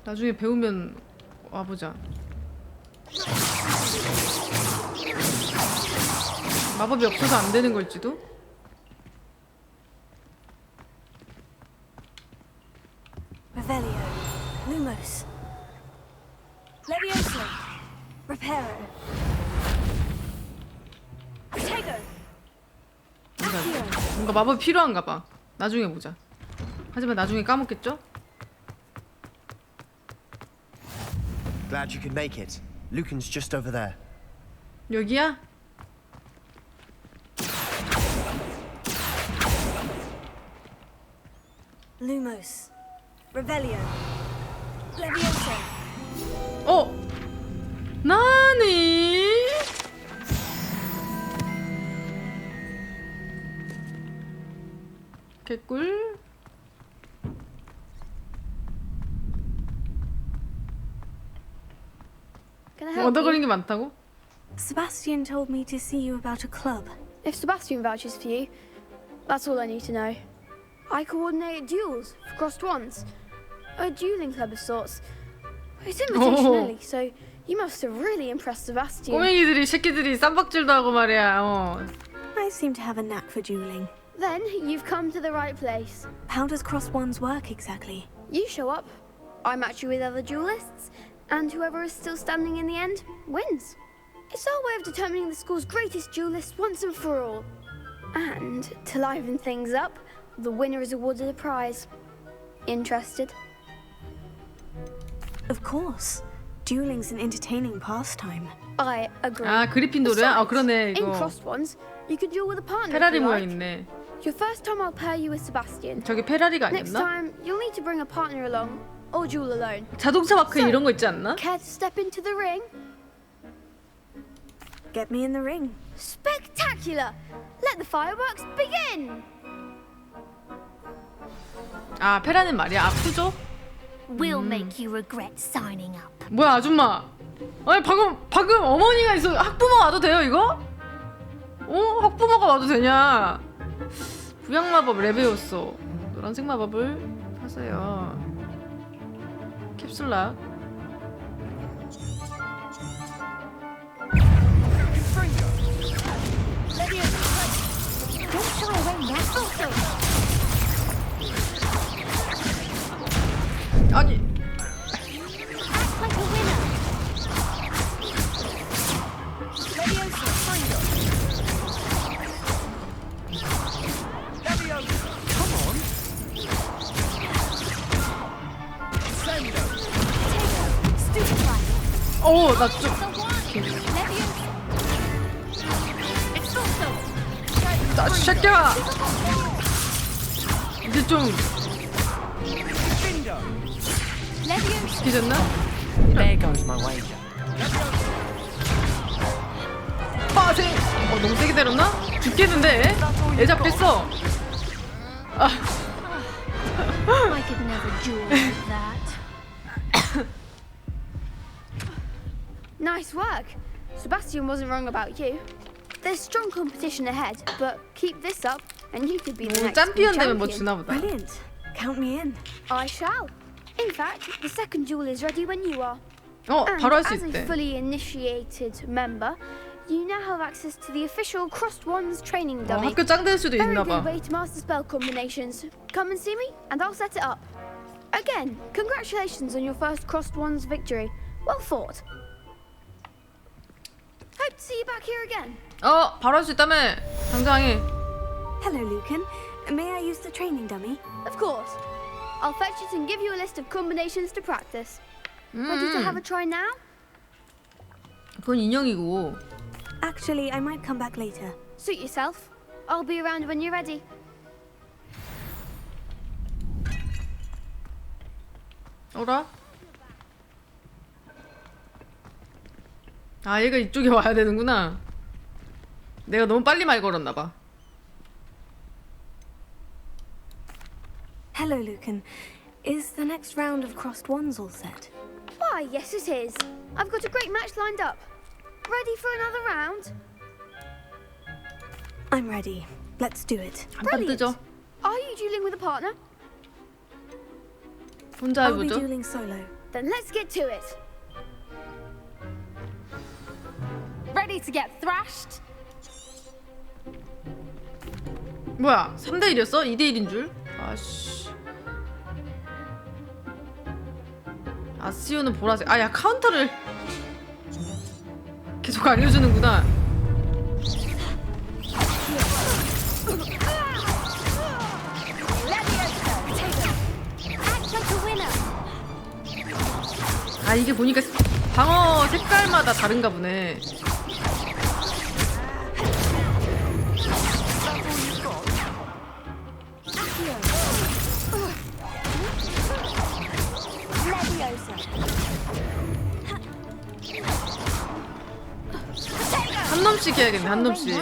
[SPEAKER 4] 나중에 배우면 와보자. 마법이 없어서 안 되는 걸지도? Revelio, Lumos, Leviosa, Reparo, Protego.
[SPEAKER 1] 뭔가 마법이 필요한가 봐. 나중에 보자. 하지만 나중에 까먹겠죠?
[SPEAKER 9] Glad you could make it. Lucan's just over there.
[SPEAKER 1] 여기야?
[SPEAKER 4] Lumos, Revelio, Leviosa.
[SPEAKER 1] 나니? 개꿀.
[SPEAKER 3] Can I help you?
[SPEAKER 1] 얻어걸린 게 많다고?
[SPEAKER 4] Sebastian told me to see you about a club.
[SPEAKER 3] If Sebastian vouches for you, that's all I need to know. I coordinate duels for crossed ones. A dueling club of sorts. It's invitation only, so you must have really impressed Sebastian.
[SPEAKER 1] 꼬맹이들이 새끼들이 쌈박질도 하고 말이야.
[SPEAKER 4] I
[SPEAKER 20] I seem to have a knack for dueling.
[SPEAKER 3] Then you've come to the right place.
[SPEAKER 20] How does crossed ones work exactly?
[SPEAKER 3] You show up, I match you with other duelists, and whoever is still standing in the end wins. It's our way of determining the school's greatest duelist once and for all. And to liven things up, the winner is awarded a prize. Interested?
[SPEAKER 20] Of course. Dueling's an entertaining pastime.
[SPEAKER 3] I agree.
[SPEAKER 1] 아, 그리핀도르야? 아, 그러네,
[SPEAKER 3] In
[SPEAKER 1] 이거.
[SPEAKER 3] crossed ones, you could duel with a partner.
[SPEAKER 1] 페라리
[SPEAKER 3] if you
[SPEAKER 1] 모양
[SPEAKER 3] like.
[SPEAKER 1] 있네.
[SPEAKER 3] Your first time I'll pair you with Sebastian.
[SPEAKER 1] 저게 페라리가
[SPEAKER 3] Next
[SPEAKER 1] 아니었나?
[SPEAKER 3] time, you'll need to bring a partner along, or duel alone.
[SPEAKER 1] 자동차 마크 이런 거 있지 않나?
[SPEAKER 3] Care to step into the ring?
[SPEAKER 20] Get me in the ring.
[SPEAKER 3] Spectacular! Let the fireworks begin!
[SPEAKER 1] 아, 페라는 말이야. 아프죠?
[SPEAKER 13] We'll make you regret signing up.
[SPEAKER 1] 뭐야, 아줌마. 아니, 방금 어머니가 있어. 학부모 와도 돼요, 이거? 어? 학부모가 와도 되냐? 부양 마법 레베오스. 노란색 마법을 하세요. 캡슐락.
[SPEAKER 13] Don't shy away now.
[SPEAKER 1] 아니.
[SPEAKER 13] Act like a winner. Leviosa, find it.
[SPEAKER 19] Leviosa, come on. Sendo.
[SPEAKER 13] Stupefy.
[SPEAKER 1] 오, 나 좀.
[SPEAKER 13] Leviosa. Exorso.
[SPEAKER 1] 나 새끼야. 이제 좀
[SPEAKER 13] Leviosa.
[SPEAKER 1] 뒤졌나?
[SPEAKER 9] There goes my wager.
[SPEAKER 1] 빠세. 너무 세게 때렸나? 죽겠는데? 애 잡겠어. 아.
[SPEAKER 13] I could never duel like that.
[SPEAKER 3] Nice work. Sebastian wasn't wrong about you. There's strong competition ahead, but keep this up and you could be the next
[SPEAKER 1] 짬피언 되면 뭐
[SPEAKER 3] champion.
[SPEAKER 1] 주나 보다.
[SPEAKER 20] Brilliant. Count me in.
[SPEAKER 3] I shall. In fact, the second duel is ready when you are. And
[SPEAKER 1] 바로 할 수
[SPEAKER 3] as a
[SPEAKER 1] 있대.
[SPEAKER 3] fully initiated member, you now have access to the official Crossed Wands training dummy.
[SPEAKER 1] 학교 짱 될 수도
[SPEAKER 3] Very
[SPEAKER 1] 있나
[SPEAKER 3] good
[SPEAKER 1] 봐.
[SPEAKER 3] way to master spell combinations. Come and see me, and I'll set it up. Again, congratulations on your first Crossed Wands victory. Well fought. Hope to see you back here again.
[SPEAKER 1] 바로 할 수 있다며. 당장해.
[SPEAKER 20] Hello, Lucan. May I use the training dummy?
[SPEAKER 3] Of course. I'll fetch it and give you a list of combinations to practice. Ready to have a try now?
[SPEAKER 1] 그건 인형이고.
[SPEAKER 20] Actually, I might come back later.
[SPEAKER 3] Suit yourself. I'll be around when you're ready.
[SPEAKER 1] 어라? 아, 얘가 이쪽에 와야 되는구나. 내가 너무 빨리 말 걸었나 봐.
[SPEAKER 20] Hello, Lucan. Is the next round of Crossed Wands all set?
[SPEAKER 3] Why, yes it is. I've got a great match lined up. Ready for another round?
[SPEAKER 20] I'm ready. Let's do it.
[SPEAKER 3] Brilliant. Are you dueling with a partner?
[SPEAKER 1] 혼자
[SPEAKER 20] I'll be
[SPEAKER 1] 해보죠.
[SPEAKER 20] dueling solo.
[SPEAKER 3] Then let's get to it.
[SPEAKER 13] Ready to get thrashed?
[SPEAKER 1] 뭐야, 3대1이었어? 2대1인 줄? 아씨. 아시오는 보라색. 야, 카운터를 계속 알려주는구나. 아, 이게 보니까 방어 색깔마다 다른가 보네. 한 놈씩 해야겠네, 한 놈씩.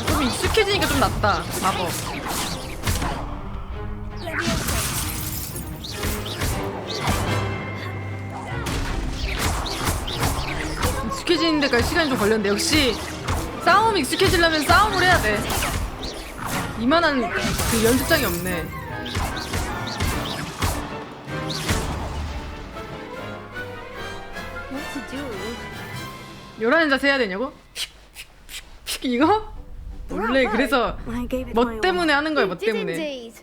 [SPEAKER 1] 좀 익숙해지니까 좀 낫다, 마법. 익숙해지는 데까지 시간이 좀 걸렸는데 역시 싸움 익숙해지려면 싸움을 해야 돼. 이만한 그 연습장이 없네.
[SPEAKER 3] What to do?
[SPEAKER 1] 요란한 자세 해야 되냐고? 이거? 원래 그래서 뭐 때문에 하는 거야, 뭐
[SPEAKER 3] You did
[SPEAKER 1] 때문에.
[SPEAKER 3] indeed.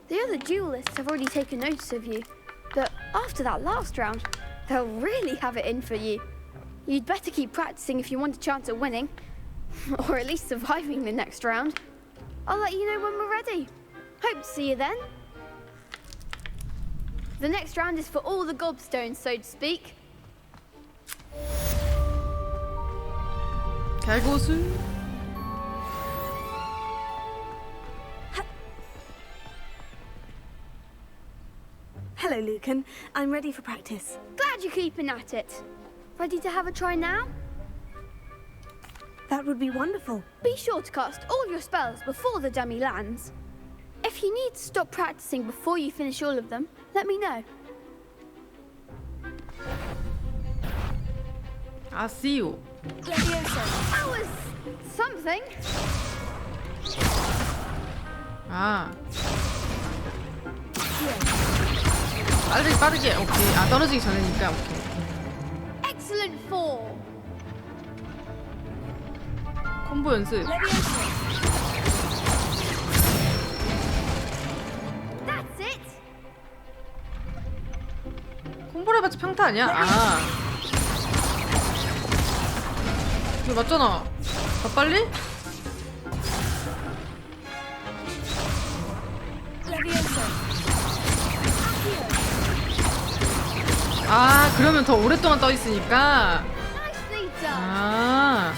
[SPEAKER 3] The other duelists have already taken notice of you, but after that last round, they'll really have it in for you. You'd better keep practicing if you want a chance at winning, or at least surviving the next round. I'll let you know when we're ready. Hope to see you then. The next round is for all the gobstones, so to speak.
[SPEAKER 1] 갈고수.
[SPEAKER 20] Hello, Lucan. I'm ready for practice.
[SPEAKER 3] Glad you're keeping at it. Ready to have a try now?
[SPEAKER 20] That would be wonderful.
[SPEAKER 3] Be sure to cast all your spells before the dummy lands. If you need to stop practicing before you finish all of them, let me know.
[SPEAKER 1] I see you.
[SPEAKER 3] That was something.
[SPEAKER 1] 아. 빠르게. 오케이. 아, 떨어지기 전이니까 오케이.
[SPEAKER 3] Excellent fall.
[SPEAKER 1] 콤보 연습.
[SPEAKER 3] That's it.
[SPEAKER 1] 콤보를 해봤자 평타 아니야? 아. 이거 맞잖아. 더 빨리? 아, 그러면 더 오랫동안 떠 있으니까.
[SPEAKER 3] Nicely done.
[SPEAKER 1] 아.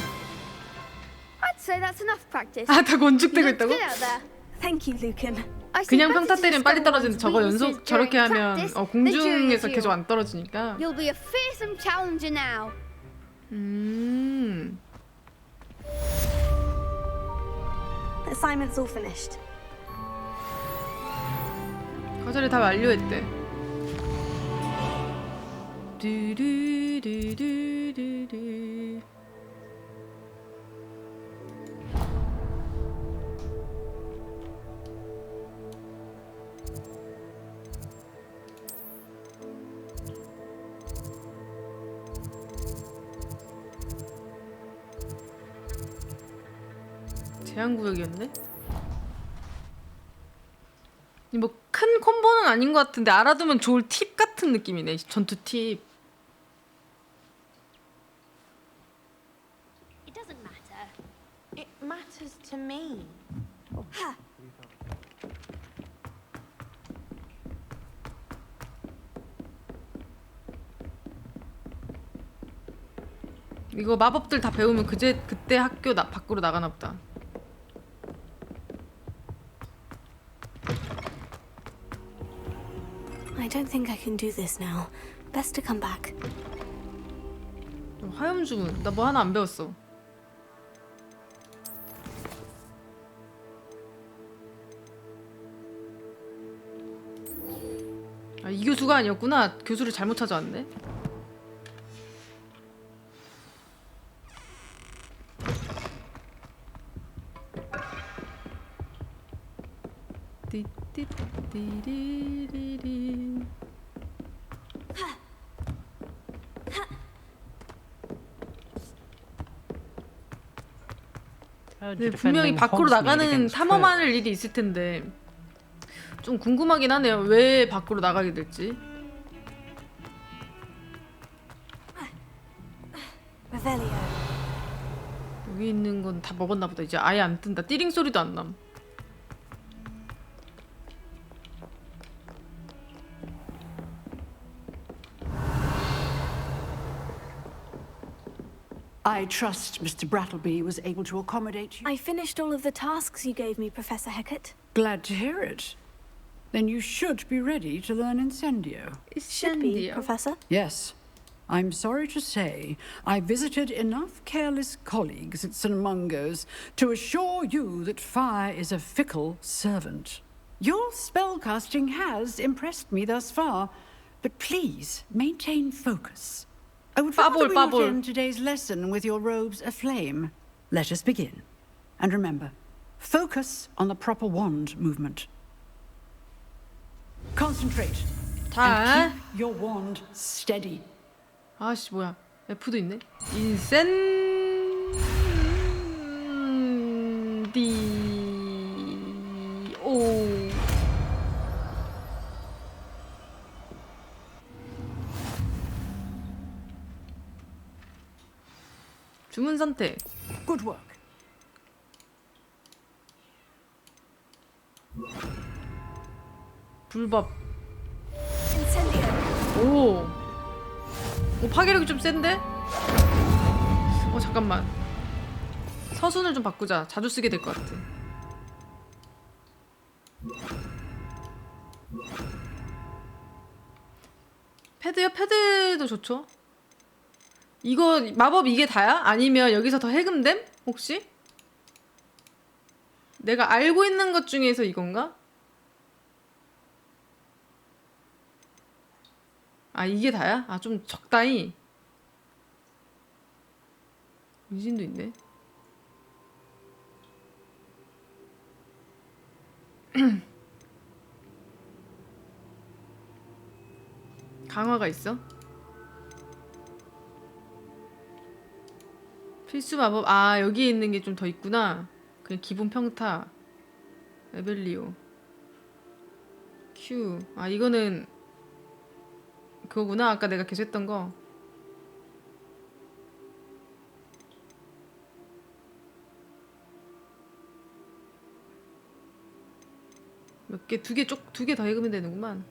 [SPEAKER 3] I'd say that's enough practice.
[SPEAKER 1] 아, 다 건축되고
[SPEAKER 3] You looked
[SPEAKER 1] 있다고?
[SPEAKER 3] good out there.
[SPEAKER 20] Thank you, Lucan.
[SPEAKER 3] I see
[SPEAKER 1] 그냥
[SPEAKER 3] better
[SPEAKER 1] 평타
[SPEAKER 3] to
[SPEAKER 1] 때리면 빨리
[SPEAKER 3] discover
[SPEAKER 1] 떨어지는데
[SPEAKER 3] one's
[SPEAKER 1] 저거
[SPEAKER 3] weaknesses
[SPEAKER 1] 연속 저렇게
[SPEAKER 3] during
[SPEAKER 1] 하면
[SPEAKER 3] practice than
[SPEAKER 1] 공중에서
[SPEAKER 3] during the
[SPEAKER 1] 계속
[SPEAKER 3] duel.
[SPEAKER 1] 안 떨어지니까.
[SPEAKER 3] You'll be a fearsome challenger now.
[SPEAKER 20] The assignment's all finished.
[SPEAKER 1] 과제를 다 완료했대. 두두두두두두. 제한구역이었네? 뭐 큰 콤보는 아닌 것 같은데 알아두면 좋을 팁 같은 느낌이네. 전투 팁.
[SPEAKER 17] It doesn't matter. It matters to me.
[SPEAKER 1] 이거 마법들 다 배우면 그때 학교 밖으로 나가나 보다.
[SPEAKER 20] I don't think I can do this now. Best to come back.
[SPEAKER 1] 화염주문. 나 뭐 하나 안 배웠어. 아, 이 교수가 아니었구나. 교수를 잘못 찾아왔네. 띠띠띠리리리. 네, 분명히 밖으로 나가는 탐험할 일이 있을 텐데 좀 궁금하긴 하네요. 왜 밖으로 나가게 될지. 여기 있는 건 다 먹었나 보다. 이제 아예 안 뜬다. 띠링 소리도 안 남.
[SPEAKER 12] I trust Mr. Brattleby was able to accommodate you.
[SPEAKER 20] I finished all of the tasks you gave me, Professor Hecat.
[SPEAKER 12] Glad to hear it. Then you should be ready to learn Incendio.
[SPEAKER 20] Should be, Professor.
[SPEAKER 12] Yes. I'm sorry to say I visited enough careless colleagues at St. Mungo's to assure you that fire is a fickle servant. Your spellcasting has impressed me thus far, but please maintain focus. I would rather we not end today's lesson with your robes aflame. Let us begin. And remember, focus on the proper wand movement. Concentrate. And keep your wand steady.
[SPEAKER 1] 아씨 뭐야? F도 있네. 인센디오. 주문 선택.
[SPEAKER 12] Good work.
[SPEAKER 1] 불법. 오. 오, 파괴력이 좀 센데? 잠깐만. 서순을 좀 바꾸자. 자주 쓰게 될 것 같아. 패드요? 패드도 좋죠. 이거 마법 이게 다야? 아니면 여기서 더 해금됨? 혹시? 내가 알고 있는 것 중에서 이건가? 아 이게 다야? 아 좀 적당히. 미진도 있네. 강화가 있어? 필수 마법. 아 여기에 있는 게 좀 더 있구나. 그냥 기본 평타 에벨리오 Q. 아 이거는 그거구나. 아까 내가 계속 했던 거. 몇 개? 두 개 더 읽으면 되는구만.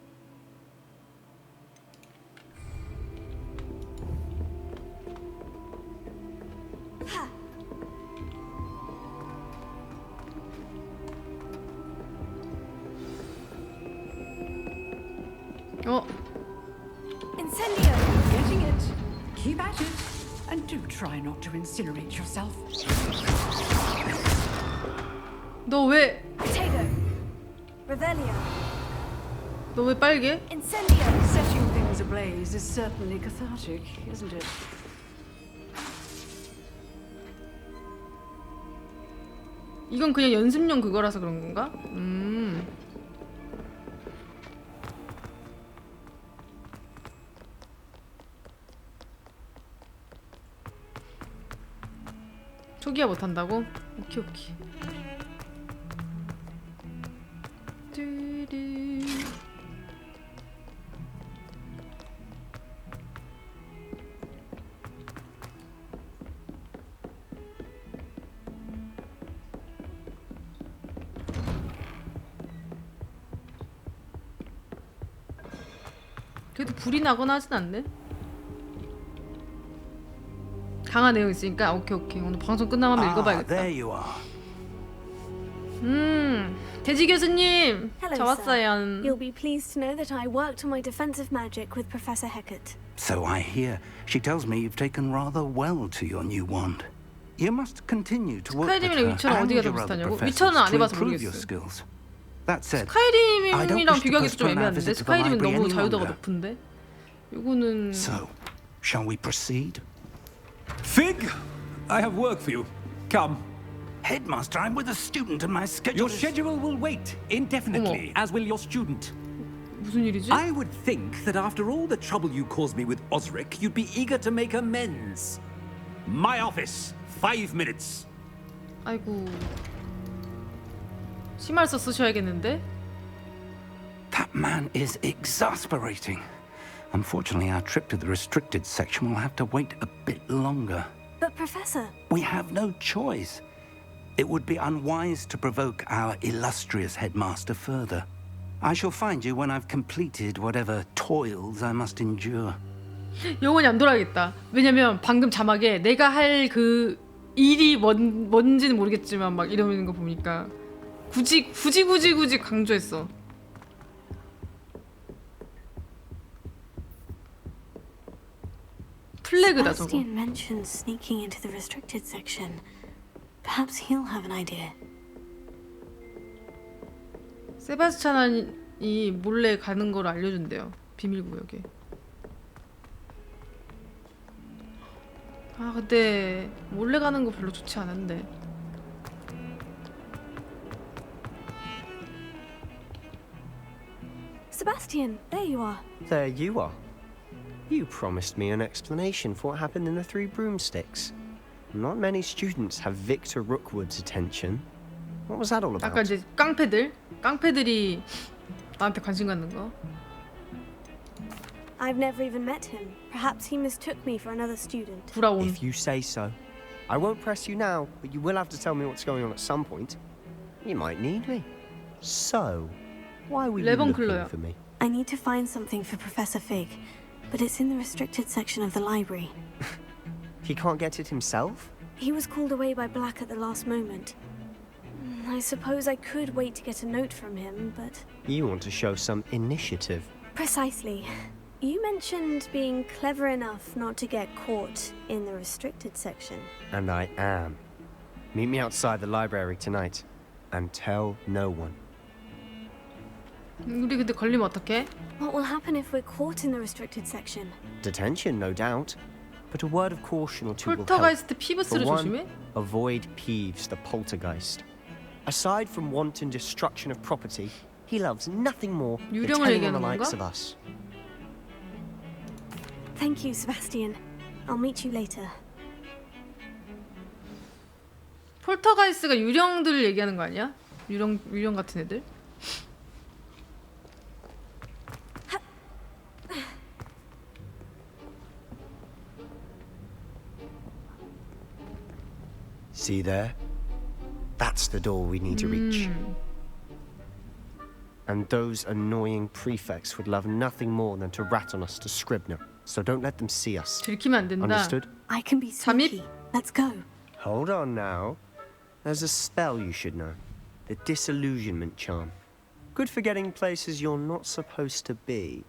[SPEAKER 12] Getting it. Keep at it. And do try not to incinerate yourself.
[SPEAKER 1] 너 왜? 너 왜 빨개?
[SPEAKER 12] Setting things ablaze is certainly cathartic, isn't it?
[SPEAKER 1] 이건 그냥 연습용 그거라서 그런 건가? 초기화 못한다고? 오케이 오케이. 그래도 불이 나거나 하진 않네. 강한 내용 있으니까 오케이 오케이. 오늘 방송 끝나면 한번 읽어봐야겠다. 돼지 교수님,
[SPEAKER 20] Hello,
[SPEAKER 1] 저 왔어요.
[SPEAKER 20] sir. You'll be pleased to know that I worked on my defensive magic with Professor Heckert.
[SPEAKER 8] So I hear. She tells me you've taken rather well to your new wand. You must continue to work with her
[SPEAKER 1] 스카이림이랑 위쳐랑
[SPEAKER 8] and
[SPEAKER 1] 어디가 더
[SPEAKER 8] your other
[SPEAKER 1] 비슷하냐고?
[SPEAKER 8] professors
[SPEAKER 1] 위쳐는 안
[SPEAKER 8] to
[SPEAKER 1] 해봐서
[SPEAKER 8] improve your
[SPEAKER 1] 모르겠어.
[SPEAKER 8] skills. That said,
[SPEAKER 1] 스카이림이랑 비교하기도 좀 애매한데 스카이림은 너무 자유도가 높은데 이거는.
[SPEAKER 8] So, shall we proceed?
[SPEAKER 16] Fig, I have work for you. Come.
[SPEAKER 8] Headmaster, I'm with a student and my schedule
[SPEAKER 16] Your schedule will wait indefinitely, as will your student.
[SPEAKER 1] 무슨 일이지?
[SPEAKER 16] I would think that after all the trouble you caused me with Osric, you'd be eager to make amends. My office, 5 minutes.
[SPEAKER 1] 아이고. 심할서 쓰셔야겠는데?
[SPEAKER 8] That man is exasperating. Unfortunately, our trip to the restricted section will have to wait a bit longer.
[SPEAKER 20] But Professor...
[SPEAKER 8] We have no choice. It would be unwise to provoke our illustrious headmaster further. I shall find you when I've completed whatever toils I must endure.
[SPEAKER 1] 영원히 안 돌아가겠다. 왜냐면 방금 자막에 내가 할 그 일이 뭔지는 모르겠지만 막 이러는 거 보니까 굳이 강조했어. 플래그다 저거.
[SPEAKER 20] Sebastian mentioned sneaking into the restricted section. Perhaps he'll have an idea.
[SPEAKER 1] 세바스찬이 몰래 가는 걸 알려준대요. 비밀 구역에. 아 근데 몰래 가는 거 별로 좋지 않은데.
[SPEAKER 20] Sebastian, there you are.
[SPEAKER 9] There you are. You promised me an explanation for what happened in the Three Broomsticks. Not many students have Victor Rookwood's attention. What was that all about?
[SPEAKER 1] 아까 이제 깡패들이 나한테 관심 갖는 거.
[SPEAKER 20] I've never even met him. Perhaps he mistook me for another student.
[SPEAKER 1] 부라온.
[SPEAKER 9] If you say so. I won't press you now, but you will have to tell me what's going on at some point. You might need me. So, why were you looking for me?
[SPEAKER 20] I need to find something for Professor Fig, but it's in the restricted section of the library.
[SPEAKER 9] He can't get it himself?
[SPEAKER 20] He was called away by Black at the last moment. I suppose I could wait to get a note from him, but...
[SPEAKER 9] You want to show some initiative.
[SPEAKER 20] Precisely. You mentioned being clever enough not to get caught in the restricted section.
[SPEAKER 9] And I am. Meet me outside the library tonight, and tell no one.
[SPEAKER 1] 우리 근데 걸리면 어떡해?
[SPEAKER 20] What will happen if we're caught in the restricted section?
[SPEAKER 9] Detention, no doubt. But a word of caution or two will help.
[SPEAKER 1] 폴터가이스트 피브스를
[SPEAKER 9] For
[SPEAKER 1] 조심해?
[SPEAKER 9] one, avoid Peeves, the poltergeist. Aside from wanton destruction of property, he loves nothing more than
[SPEAKER 1] 유령을
[SPEAKER 9] telling on the
[SPEAKER 1] 얘기하는
[SPEAKER 9] likes
[SPEAKER 1] 건가?
[SPEAKER 9] of us.
[SPEAKER 20] Thank you, Sebastian. I'll meet you later.
[SPEAKER 1] 폴터가이스가 유령들을 얘기하는 거 아니야? 유령 같은 애들?
[SPEAKER 9] See there? That's the door we need to reach. And those annoying prefects would love nothing more than to rat on us to Scribner. So don't let them see us.
[SPEAKER 1] 들키면 안 된다.
[SPEAKER 9] Understood?
[SPEAKER 20] I can be sneaky. Let's go.
[SPEAKER 9] Hold on now. There's a spell you should know. The disillusionment charm. Good for getting places you're not supposed to be.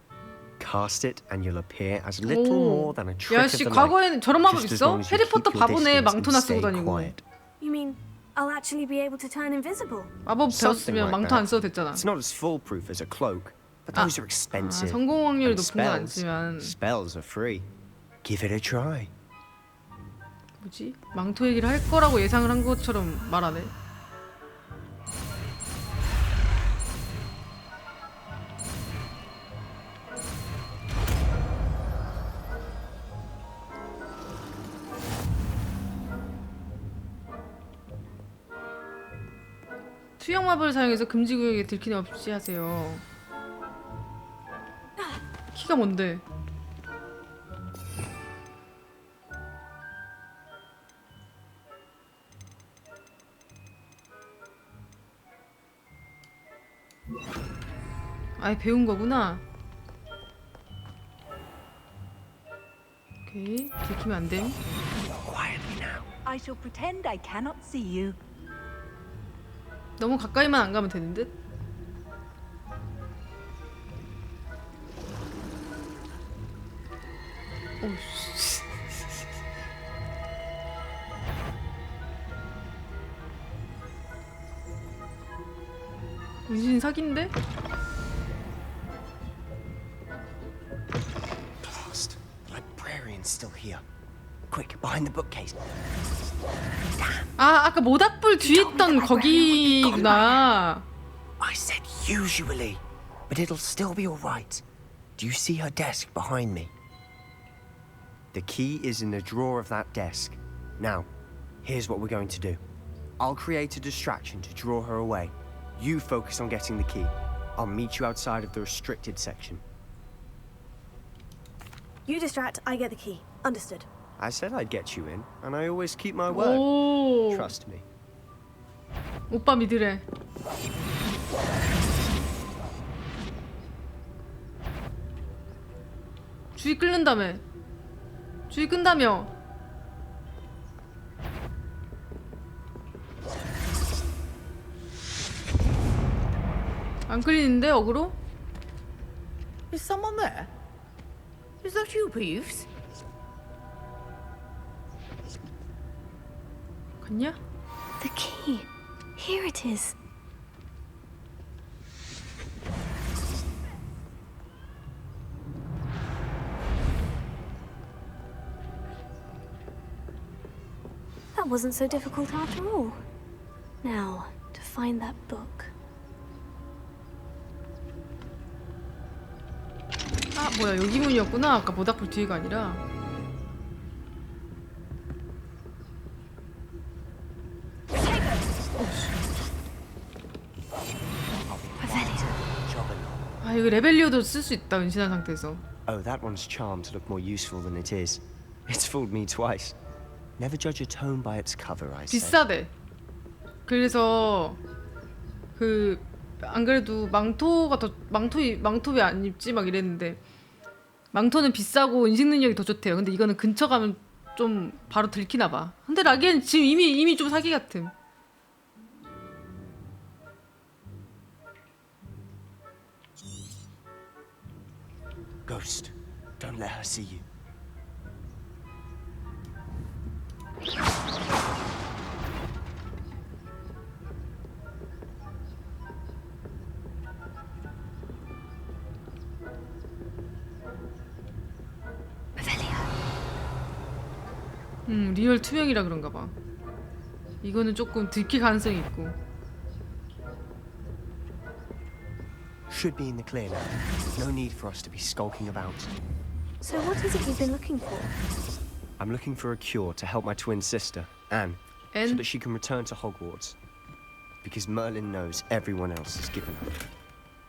[SPEAKER 9] Cast it and you'll appear as little more than a trick of
[SPEAKER 1] 야씨
[SPEAKER 9] the light.
[SPEAKER 1] 과거에는 저런 마법
[SPEAKER 9] Just as
[SPEAKER 1] 있어?
[SPEAKER 9] long as you
[SPEAKER 1] 해리포터
[SPEAKER 9] keep your
[SPEAKER 1] 바보네
[SPEAKER 9] distance
[SPEAKER 1] 망토나
[SPEAKER 9] and
[SPEAKER 1] 쓰고
[SPEAKER 9] stay
[SPEAKER 1] 다니고.
[SPEAKER 9] quiet.
[SPEAKER 20] You mean I'll actually be able to turn invisible?
[SPEAKER 1] 마법
[SPEAKER 9] Something
[SPEAKER 1] 배웠으면
[SPEAKER 9] like
[SPEAKER 1] 망토
[SPEAKER 9] that.
[SPEAKER 1] 안 써도 됐잖아.
[SPEAKER 9] It's not as foolproof as a cloak, but those are expensive.
[SPEAKER 1] 성공 확률이
[SPEAKER 9] And
[SPEAKER 1] 높은 건
[SPEAKER 9] spells,
[SPEAKER 1] 아니지만
[SPEAKER 9] spells are free. Give it a try.
[SPEAKER 1] 뭐지? 망토 얘기를 할 거라고 예상을 한 것처럼 말하네. 투영 마법을 사용해서 금지 구역에 들키는 없이 하세요. 키가 뭔데? 아예 배운 거구나. 오케이, 들키면 안 됨.
[SPEAKER 2] I shall pretend I cannot see you.
[SPEAKER 1] 너무 가까이만 안 가면 되는 듯? 오씨. 은신 사기인데?
[SPEAKER 9] Blast. The librarian's still here. Quick, behind the bookcase.
[SPEAKER 1] 아, 아까 모닥불 뒤에 있던 거기구나.
[SPEAKER 9] I said usually, but it'll still be all right. Do you see her desk behind me? The key is in the drawer of that desk. Now, here's what we're going to do. I'll create a distraction to draw her away. You focus on getting the key. I'll meet you outside of the restricted section.
[SPEAKER 20] You distract, I get the key. Understood.
[SPEAKER 9] I said I'd get you in, and I always keep my word.
[SPEAKER 1] 오.
[SPEAKER 9] Trust me.
[SPEAKER 1] 오빠 믿으래. 주의 끓는다며. 주의 끈다며. 안 끌리는데 어그로?
[SPEAKER 6] Is someone there? Is that you, Peeves?
[SPEAKER 1] 갔냐?
[SPEAKER 20] The key. Here it is. That wasn't so difficult after all. Now, to find that book.
[SPEAKER 1] 아 뭐야 여기 문이었구나. 아까 모닥불 뒤에가 아니라. 아 이거 레벨리오도 쓸 수 있다 은신한 상태에서.
[SPEAKER 9] Oh, that one's charmed to look more useful than it is. It's fooled me twice. Never judge a tome by its cover, I say.
[SPEAKER 1] 비싸대. 그래서 그 안 그래도 망토가 더 망토 왜 안 입지 막 이랬는데 망토는 비싸고 인식 능력이 더 좋대요. 근데 이거는 근처 가면 좀 바로 들키나 봐. 근데 라기엔 지금 이미 좀 사기 같음.
[SPEAKER 9] Ghost, don't let her see you.
[SPEAKER 1] 리얼 투명이라 그런가 봐. 이거는 조금 들킬 가능성이 있고.
[SPEAKER 9] Should be in the clear now. No need for us to be skulking about.
[SPEAKER 20] So what is it you've been looking for?
[SPEAKER 9] I'm looking for a cure to help my twin sister, Anne, so that she can return to Hogwarts. Because Merlin knows everyone else has given up.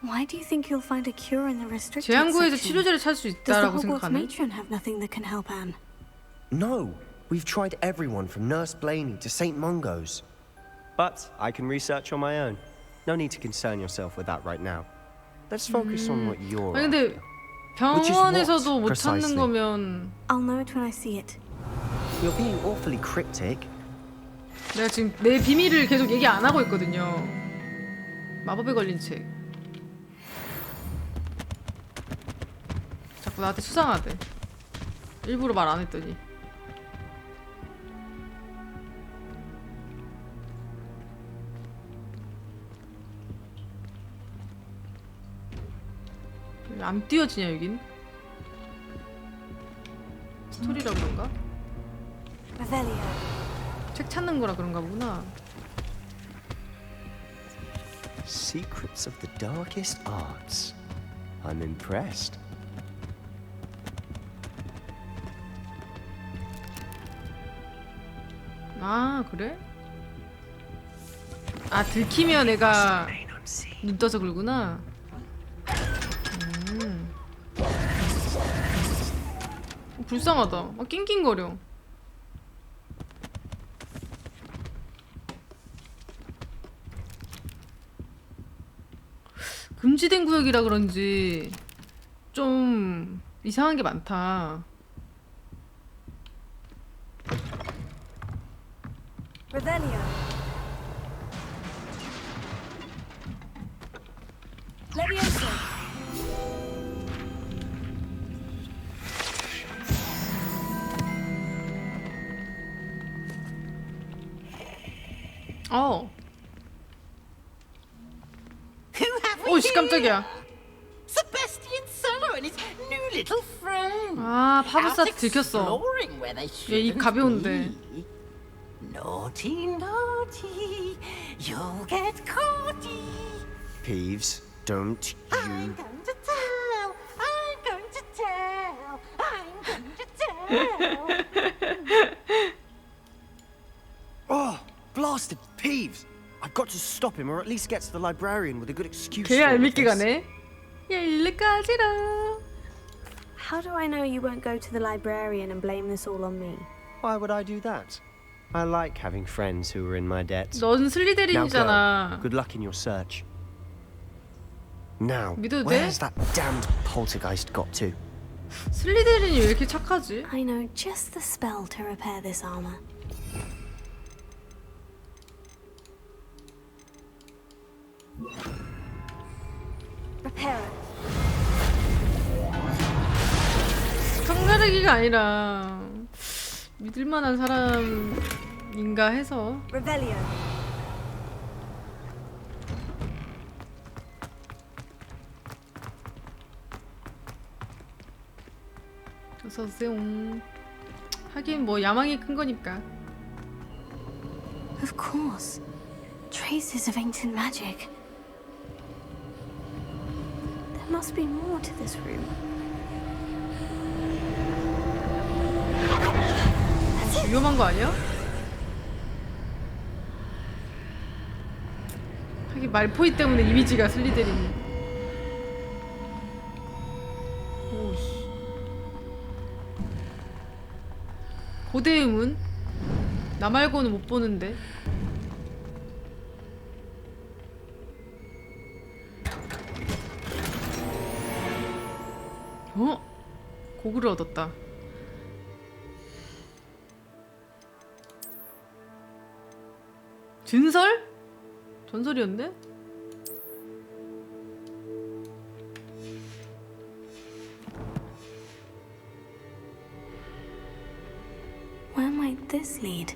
[SPEAKER 20] Why do you think you'll find a cure in the restricted
[SPEAKER 1] 재앙구에서
[SPEAKER 20] section?
[SPEAKER 1] 치료제를 찾을 수
[SPEAKER 20] Does the
[SPEAKER 1] 있다라고
[SPEAKER 20] Hogwarts
[SPEAKER 1] 생각하네.
[SPEAKER 20] matron have nothing that can help Anne?
[SPEAKER 9] No, we've tried everyone from Nurse Blaney to St. Mungo's. But I can research on my own. No need to concern yourself with that right now. Let's focus on what you're
[SPEAKER 1] 아니 근데 병원에서도 못 찾는 거면
[SPEAKER 20] I'll know it when I see it.
[SPEAKER 9] You're being awfully cryptic.
[SPEAKER 1] 내가 지금 내 비밀을 계속 얘기 안 하고 있거든요. 마법에 걸린 책. 자꾸 나한테 수상하대. 일부러 말 안 했더니. 왜 안 띄워지냐 여긴? 스토리라 그런가? 책 찾는 거라 그런가 보구나.
[SPEAKER 9] Secrets of the darkest arts. I'm impressed.
[SPEAKER 1] 아 그래? 아 들키면 내가 눈 떠서 굴구나. 불쌍하다. 아, 낑낑거려. 금지된 구역이라 그런지 좀 이상한 게 많다.
[SPEAKER 2] Revelio. Levioso.
[SPEAKER 1] 오씨 깜짝이야.
[SPEAKER 6] Sebastian Solo and his new little friend.
[SPEAKER 1] 아 파도사트 들켰어. 얘 입 가벼운데.
[SPEAKER 6] Naughty, naughty, you'll get caughty.
[SPEAKER 9] Peeves, don't you?
[SPEAKER 6] I'm going to tell. I'm going to tell. I'm going to tell.
[SPEAKER 9] Oh, blasted Peeves! I've got to stop him, or at least get to the librarian with a good excuse.
[SPEAKER 1] 개 얄밉게 가네. 야 일리까지라.
[SPEAKER 20] How do I know you won't go to the librarian and blame this all on me?
[SPEAKER 9] Why would I do that? I like having friends who are in my debt.
[SPEAKER 1] 넌 슬리데린이잖아.
[SPEAKER 9] Good luck in your search. Now,
[SPEAKER 1] 믿어도 돼?
[SPEAKER 9] where's that damned poltergeist got to?
[SPEAKER 1] 슬리데린이 왜 이렇게 착하지?
[SPEAKER 20] I know just the spell to repair this armor.
[SPEAKER 2] Repair it.
[SPEAKER 1] 성가르기가 아니라 믿을만한 사람인가 해서.
[SPEAKER 2] Revelio.
[SPEAKER 1] 어서오세요. 하긴 뭐 야망이 큰 거니까.
[SPEAKER 4] Of course. Traces of ancient magic. There must be more to this room.
[SPEAKER 1] 위험한 거 아니야? 하긴 말포이 때문에 이미지가 슬리데린. 오씨. 고대의 문? 나 말고는 못 보는데. 어? 고글을 얻었다. 진설? 전설이었네?
[SPEAKER 4] Where might this lead?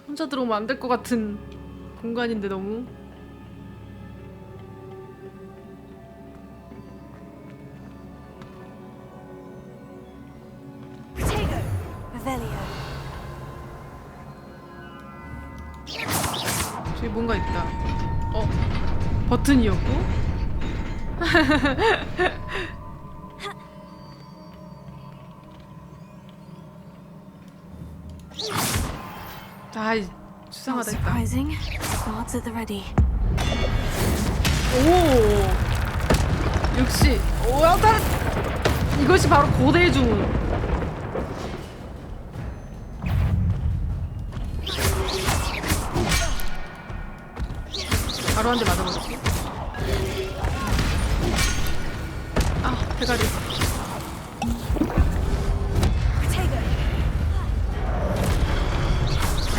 [SPEAKER 1] 혼자 들어오면 안 될 것 같은 공간인데 너무. 저기 뭔가 있다. 어? 버튼이었고? 아이, 수상하다 했다.
[SPEAKER 4] Surprising. Guards at the ready.
[SPEAKER 1] 오! 역시 오야다! 이것이 바로 고대의 주문. 바로 한 대 맞아버렸지. 아, 대가리.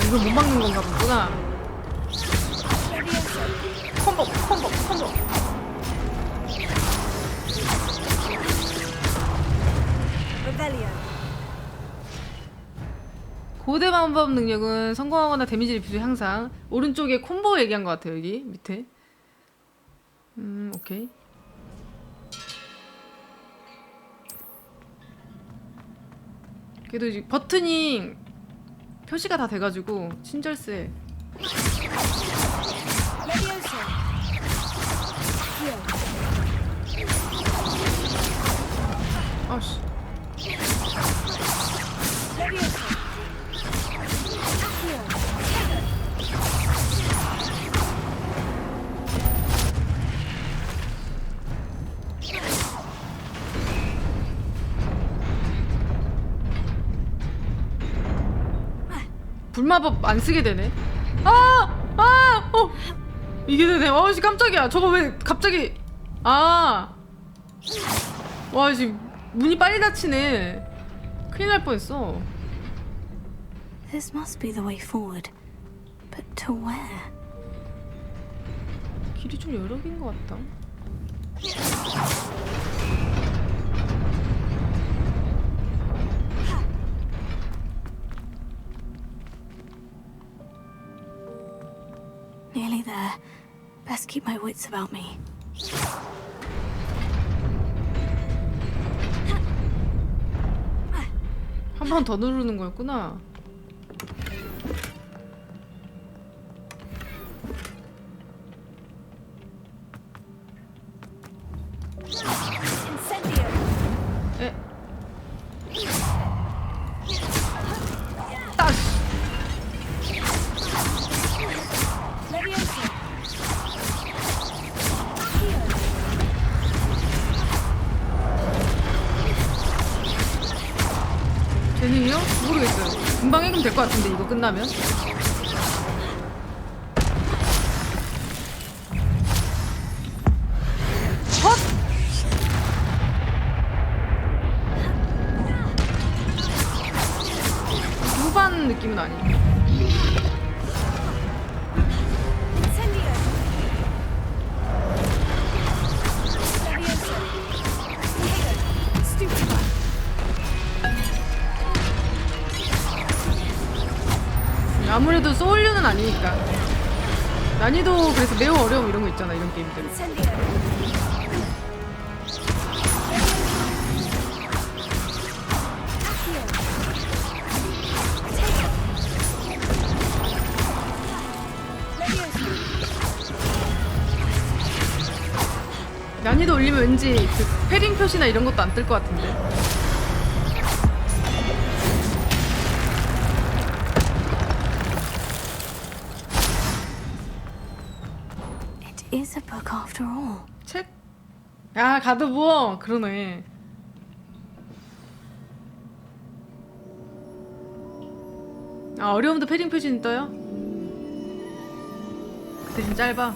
[SPEAKER 1] 이걸 못 막는 건가 보구나. 콤보. 고대 방법 능력은 성공하거나 데미지를 입히죠 향상. 오른쪽에 콤보 얘기한 것 같아요 여기 밑에. 오케이. 그래도 이제 버튼이 표시가 다 돼가지고 친절세. 아씨. 불마법 안 쓰게 되네. 이게 되네. 씨 깜짝이야. 저거 왜 갑자기. 와 지금 문이 빨리 닫히네. 큰일 날 뻔했어.
[SPEAKER 4] This must be the way forward. But to where?
[SPEAKER 1] 길이 좀 여러 개인 것 같다.
[SPEAKER 4] Nearly there. Best keep my wits about me.
[SPEAKER 1] 한 번 더 누르는 거였구나. 에. 따시. 재능이요? 모르겠어요. 금방 해금 될 것 같은데 이거 끝나면. 헛! 후반 느낌은 아니에요. 아무래도 소울류는 아니니까. 난이도 그래서 매우 어려움 이런 거 있잖아, 이런 게임들. 난이도 올리면 왠지 그 패링 표시나 이런 것도 안 뜰 것 같은데.
[SPEAKER 4] It is a book after all.
[SPEAKER 1] 책? 아, 가드부어. 그러네. 아, 어려움도 패딩 표시는 떠요? 그 대신 짧아.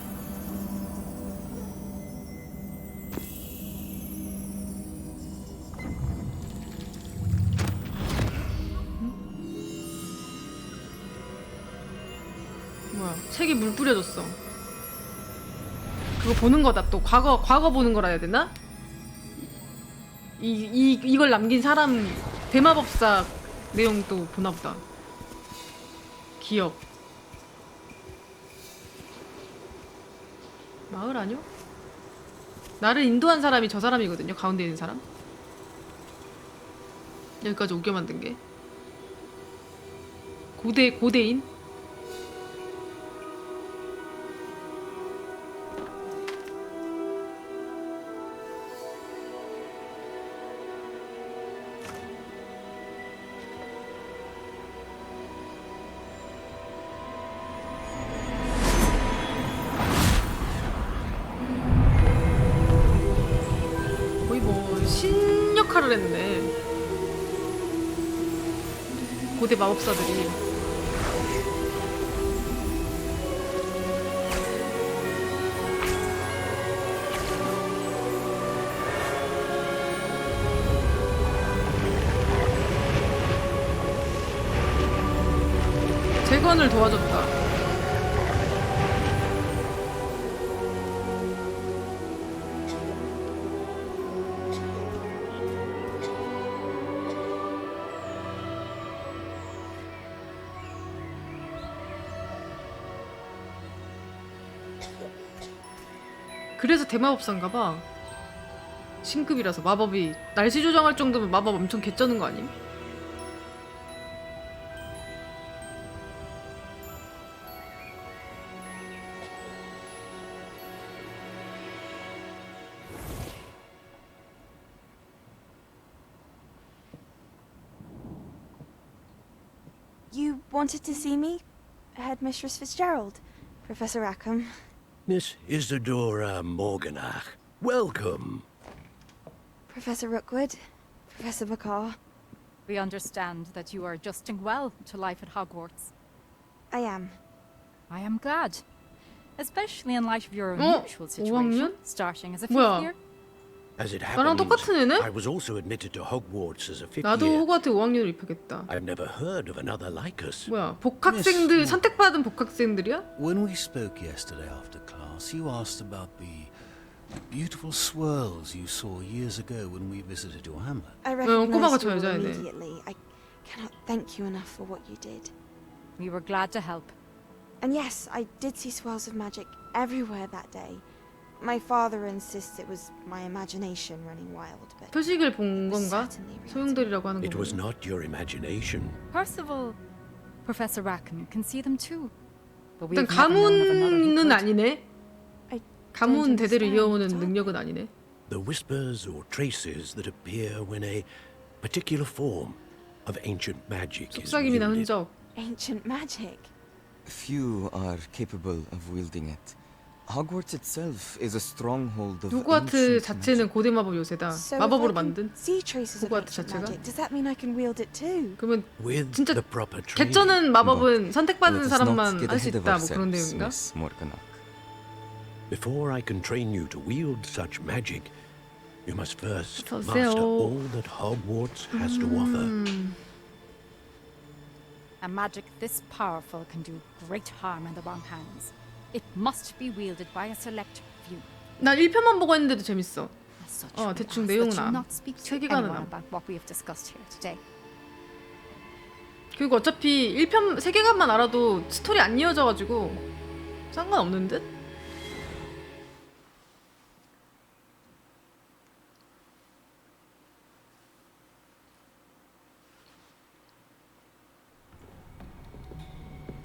[SPEAKER 1] 뭐야, 책에 물 뿌려줬어. 그거 보는 거다. 또 과거 보는 거라 해야 되나? 이걸 남긴 사람 대마법사 내용 또 보나 보다. 기억. 마을 아니요? 나를 인도한 사람이 저 사람이거든요. 가운데 있는 사람. 여기까지 오게 만든 게. 고대인? 역할을 했네. 고대 마법사들이. 재건을 도와줬다. 그래서 대마법사인가봐. 신급이라서 마법이 날씨 조정할 정도면 마법 엄청 개쩌는 거 아님?
[SPEAKER 20] You wanted to see me? Headmistress Fitzgerald, Professor Rackham.
[SPEAKER 15] Miss Isadora Morganach, welcome.
[SPEAKER 20] Professor Rookwood, Professor Bakar.
[SPEAKER 22] We understand that you are adjusting well to life at Hogwarts.
[SPEAKER 20] I am.
[SPEAKER 22] I am glad. Especially in light of your unusual situation,
[SPEAKER 1] 5학년?
[SPEAKER 22] starting as a
[SPEAKER 1] 뭐야?
[SPEAKER 22] fifth year.
[SPEAKER 15] As it
[SPEAKER 1] 나랑
[SPEAKER 15] happens,
[SPEAKER 1] 똑같은 애네?
[SPEAKER 15] I was also admitted to Hogwarts as a fifth
[SPEAKER 1] 나도
[SPEAKER 15] year.
[SPEAKER 1] 호그와트 5학년으로 입학했다.
[SPEAKER 15] I've never heard of another like us.
[SPEAKER 1] 뭐야, 복학생들, 선택받은 복학생들이야?
[SPEAKER 23] When we spoke yesterday after class, you asked about the beautiful swirls you saw years ago when we visited your hamlet.
[SPEAKER 20] I
[SPEAKER 1] 꼬마가
[SPEAKER 20] recognized
[SPEAKER 1] 저
[SPEAKER 20] you
[SPEAKER 1] 여자애네.
[SPEAKER 20] immediately. I cannot thank you enough for what you did.
[SPEAKER 22] We were glad to help.
[SPEAKER 20] And yes, I did see swirls of magic everywhere that day. My father insists it was my imagination running wild, but
[SPEAKER 1] 표식을 본 건가? 소용돌이라고 하는
[SPEAKER 15] It
[SPEAKER 1] 거.
[SPEAKER 15] was not your imagination.
[SPEAKER 22] Percival, Professor Rackham can see them too. But
[SPEAKER 1] 일단
[SPEAKER 22] we've never known of another who
[SPEAKER 1] 가문은
[SPEAKER 22] could.
[SPEAKER 1] 아니네. 가문 대대로 이어오는 능력은 아니네.
[SPEAKER 15] The whispers or traces that appear when a particular form of ancient magic is
[SPEAKER 1] 속삭임이나
[SPEAKER 15] wielded.
[SPEAKER 1] 흔적.
[SPEAKER 20] ancient magic.
[SPEAKER 24] Few are capable of wielding it. Hogwarts itself is a stronghold of
[SPEAKER 1] 호그와트
[SPEAKER 24] ancient
[SPEAKER 1] 자체는 고대 마법 요새다.
[SPEAKER 20] So
[SPEAKER 1] 마법으로
[SPEAKER 20] if I can
[SPEAKER 1] 만든
[SPEAKER 20] see traces of
[SPEAKER 1] 호그와트
[SPEAKER 20] ancient
[SPEAKER 1] 자체가.
[SPEAKER 20] magic, does that mean I can wield it too?
[SPEAKER 1] 그러면
[SPEAKER 15] With
[SPEAKER 1] 진짜
[SPEAKER 15] the proper training.
[SPEAKER 1] 개쩌는 마법은
[SPEAKER 24] Let
[SPEAKER 1] 선택받은
[SPEAKER 24] us
[SPEAKER 1] 사람만
[SPEAKER 24] not get
[SPEAKER 1] 할 수
[SPEAKER 24] ahead of
[SPEAKER 1] 있다. 뭐 그런
[SPEAKER 24] ourselves,
[SPEAKER 1] 내용인가?
[SPEAKER 24] Miss Morganach.
[SPEAKER 15] Before I can train you to wield such magic, you must first
[SPEAKER 1] 어서오세요.
[SPEAKER 15] master all that Hogwarts has to offer.
[SPEAKER 22] A magic this powerful can do great harm in the wrong hands. It must be wielded by a select few.
[SPEAKER 1] 나 1편만 보고 했는데도 재밌어.
[SPEAKER 22] As such, we
[SPEAKER 1] 대충
[SPEAKER 22] ask
[SPEAKER 1] 내용은
[SPEAKER 22] that you
[SPEAKER 1] 안.
[SPEAKER 22] not speak to
[SPEAKER 1] 세계관은
[SPEAKER 22] anyone
[SPEAKER 1] 안.
[SPEAKER 22] about what we have discussed here today.
[SPEAKER 1] 그리고 어차피 1편 세계관만 알아도 스토리 안 이어져가지고 상관없는 듯?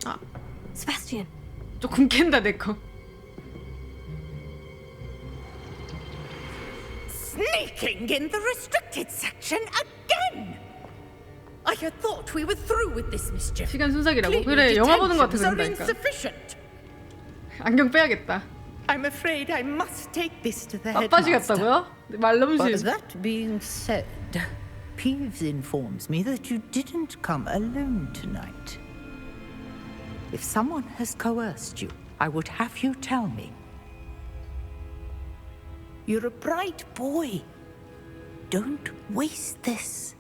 [SPEAKER 1] 아,
[SPEAKER 4] Sebastian.
[SPEAKER 1] 조금 깬다 내 거.
[SPEAKER 6] Sneaking in the restricted section again! I had thought we were through with this mischief.
[SPEAKER 1] 시간 순삭이라고?
[SPEAKER 6] Clearly
[SPEAKER 1] 그래, 영화 보는 거 같아
[SPEAKER 6] detentions are
[SPEAKER 1] 그런다니까.
[SPEAKER 6] insufficient.
[SPEAKER 1] 안경 빼야겠다.
[SPEAKER 6] I'm afraid I must take this to the
[SPEAKER 1] 아빠지
[SPEAKER 6] headmaster.
[SPEAKER 1] 같다고요? 말넘실.
[SPEAKER 6] But that being said, Peeves informs me that you didn't come alone tonight. If someone has coerced you, I would have you tell me. You're a bright boy. Don't waste this.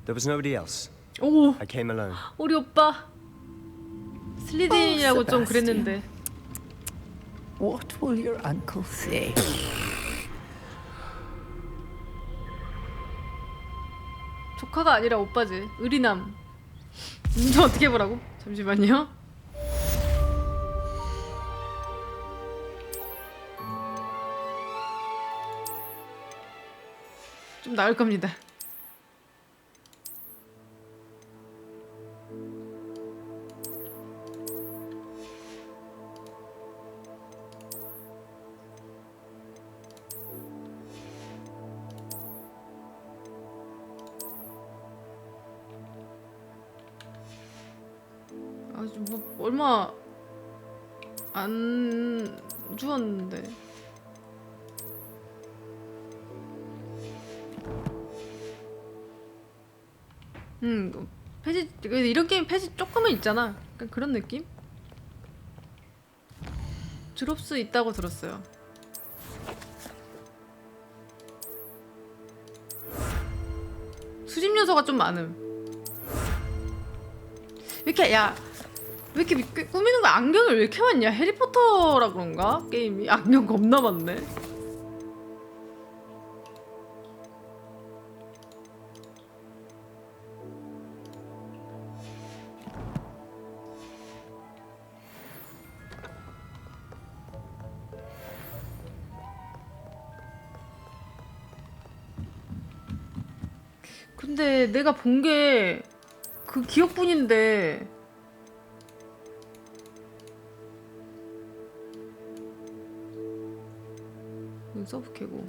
[SPEAKER 9] There was nobody else.
[SPEAKER 1] 오,
[SPEAKER 9] I came alone.
[SPEAKER 1] 우리 오빠 슬리딘이라고 좀 그랬는데.
[SPEAKER 6] What will your uncle say?
[SPEAKER 1] 조카가 아니라 오빠지. 의리남. 좀 어떻게 보라고? 잠시만요. 좀 나을 겁니다. 아주 뭐 얼마 안 주었는데. 페이지 이런 게임 페이지 조금은 있잖아. 약간 그런 느낌? 드롭스 있다고 들었어요. 수집 요소가 좀 많음. 왜 이렇게 왜 이렇게 꾸미는 거 안경을 왜 이렇게 많냐? 해리포터라 그런가? 게임이 안경 겁나 많네. 근데 내가 본 게 그 기억뿐인데 서브 캐고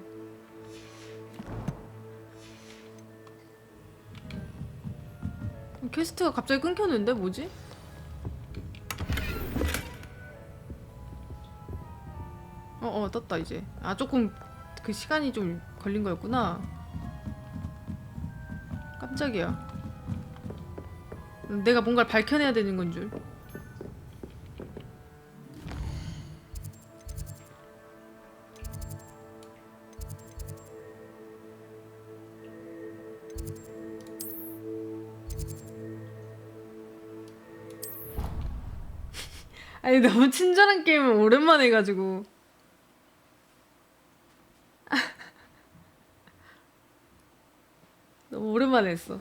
[SPEAKER 1] 퀘스트가 갑자기 끊겼는데 뭐지? 떴다 이제. 아 조금 그 시간이 좀 걸린 거였구나. 깜짝이야. 내가 뭔가를 밝혀내야 되는 건 줄. 아니 너무 친절한 게임을 오랜만에 해가지고. 너무 오랜만에 했어.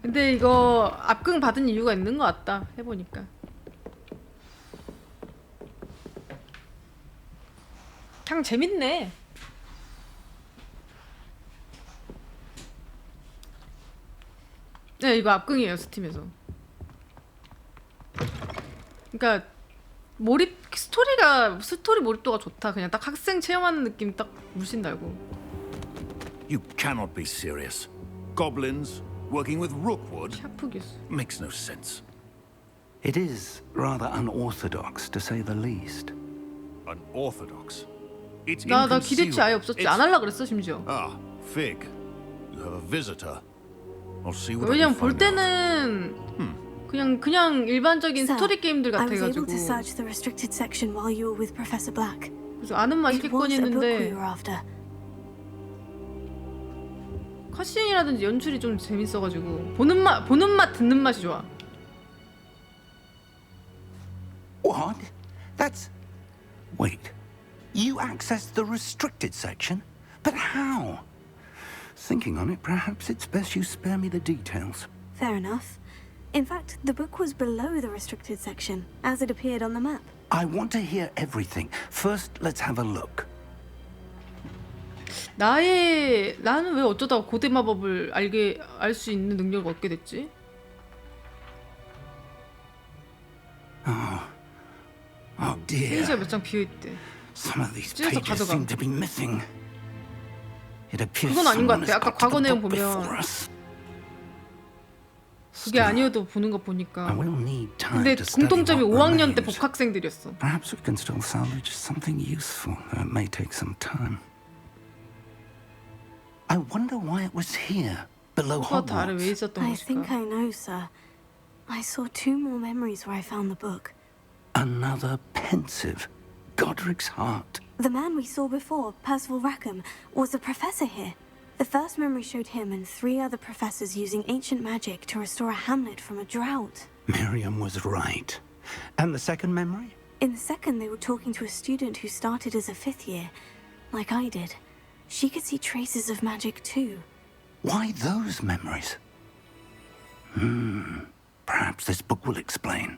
[SPEAKER 1] 근데 이거 압금 받은 이유가 있는 것 같다. 해보니까. 그냥 재밌네. 네, 이거 압금이에요 스팀에서. 그러니까 스토리 몰입도가 좋다. 그냥 딱 학생 체험하는 느낌 딱 물씬 달고.
[SPEAKER 15] You cannot be serious. Goblins working with rookwood makes no sense.
[SPEAKER 8] It is rather unorthodox, to say the least.
[SPEAKER 15] Unorthodox? It's
[SPEAKER 1] 나 기대치 아예 없었지. 안 할라 그랬어 심지어.
[SPEAKER 15] Ah, Fig. You have a visitor. I'll see what I can
[SPEAKER 1] 왜냐면 볼
[SPEAKER 15] find out.
[SPEAKER 1] 때는 그냥 일반적인 스토리 게임들
[SPEAKER 4] I was able
[SPEAKER 1] 같아가지고.
[SPEAKER 4] to search the restricted section while you were with Professor Black.
[SPEAKER 1] 그래서 아는 맛이
[SPEAKER 4] It was
[SPEAKER 1] 겠거니
[SPEAKER 4] a book we
[SPEAKER 1] 했는데
[SPEAKER 4] were after.
[SPEAKER 1] 컷신이라든지 연출이 좀 재밌어가지고 보는 맛 듣는 맛이 좋아.
[SPEAKER 8] What? That's... Wait. You accessed the restricted section? But how? Thinking on it, perhaps it's best you spare me the details.
[SPEAKER 4] Fair enough. In fact, the book was below the restricted section, as it appeared on the map.
[SPEAKER 8] I want to hear everything. First, let's have a look.
[SPEAKER 1] 나는 왜 어쩌다가 고대 마법을 알 수 있는 능력을 얻게 됐지?
[SPEAKER 8] Oh dear.
[SPEAKER 1] 페이지가 몇 장 비어 있대.
[SPEAKER 8] Some of these
[SPEAKER 1] 찢어서
[SPEAKER 8] pages
[SPEAKER 1] 가져가.
[SPEAKER 8] seem to be missing. It appears
[SPEAKER 1] 그건 아닌 것
[SPEAKER 8] someone has
[SPEAKER 1] 같아. 아까
[SPEAKER 8] got to
[SPEAKER 1] 과거
[SPEAKER 8] the
[SPEAKER 1] 내용
[SPEAKER 8] book
[SPEAKER 1] 보면
[SPEAKER 8] before us.
[SPEAKER 1] 그게 아니어도 보는 거 보니까.
[SPEAKER 8] I will need time
[SPEAKER 1] 근데
[SPEAKER 8] to study
[SPEAKER 1] 공통점이
[SPEAKER 8] what
[SPEAKER 1] 5학년 때
[SPEAKER 8] remains.
[SPEAKER 1] 복학생들이었어.
[SPEAKER 8] Perhaps we can still salvage something useful, though it may take some time. I wonder why it was here, below
[SPEAKER 1] 호그와트 아래 왜
[SPEAKER 8] Hogwarts.
[SPEAKER 1] 있었던
[SPEAKER 4] I think
[SPEAKER 1] 것일까?
[SPEAKER 4] I know, sir. I saw 2 more memories where I found the book.
[SPEAKER 8] Another pensive, Godric's heart.
[SPEAKER 4] The man we saw before, Percival Rackham, was a professor here. The first memory showed him and 3 other professors using ancient magic to restore a hamlet from a drought.
[SPEAKER 8] Miriam was right. And the second memory?
[SPEAKER 4] In the second, they were talking to a student who started as a 5th year, like I did. She could see traces of magic too.
[SPEAKER 8] Why those memories? Perhaps this book will explain.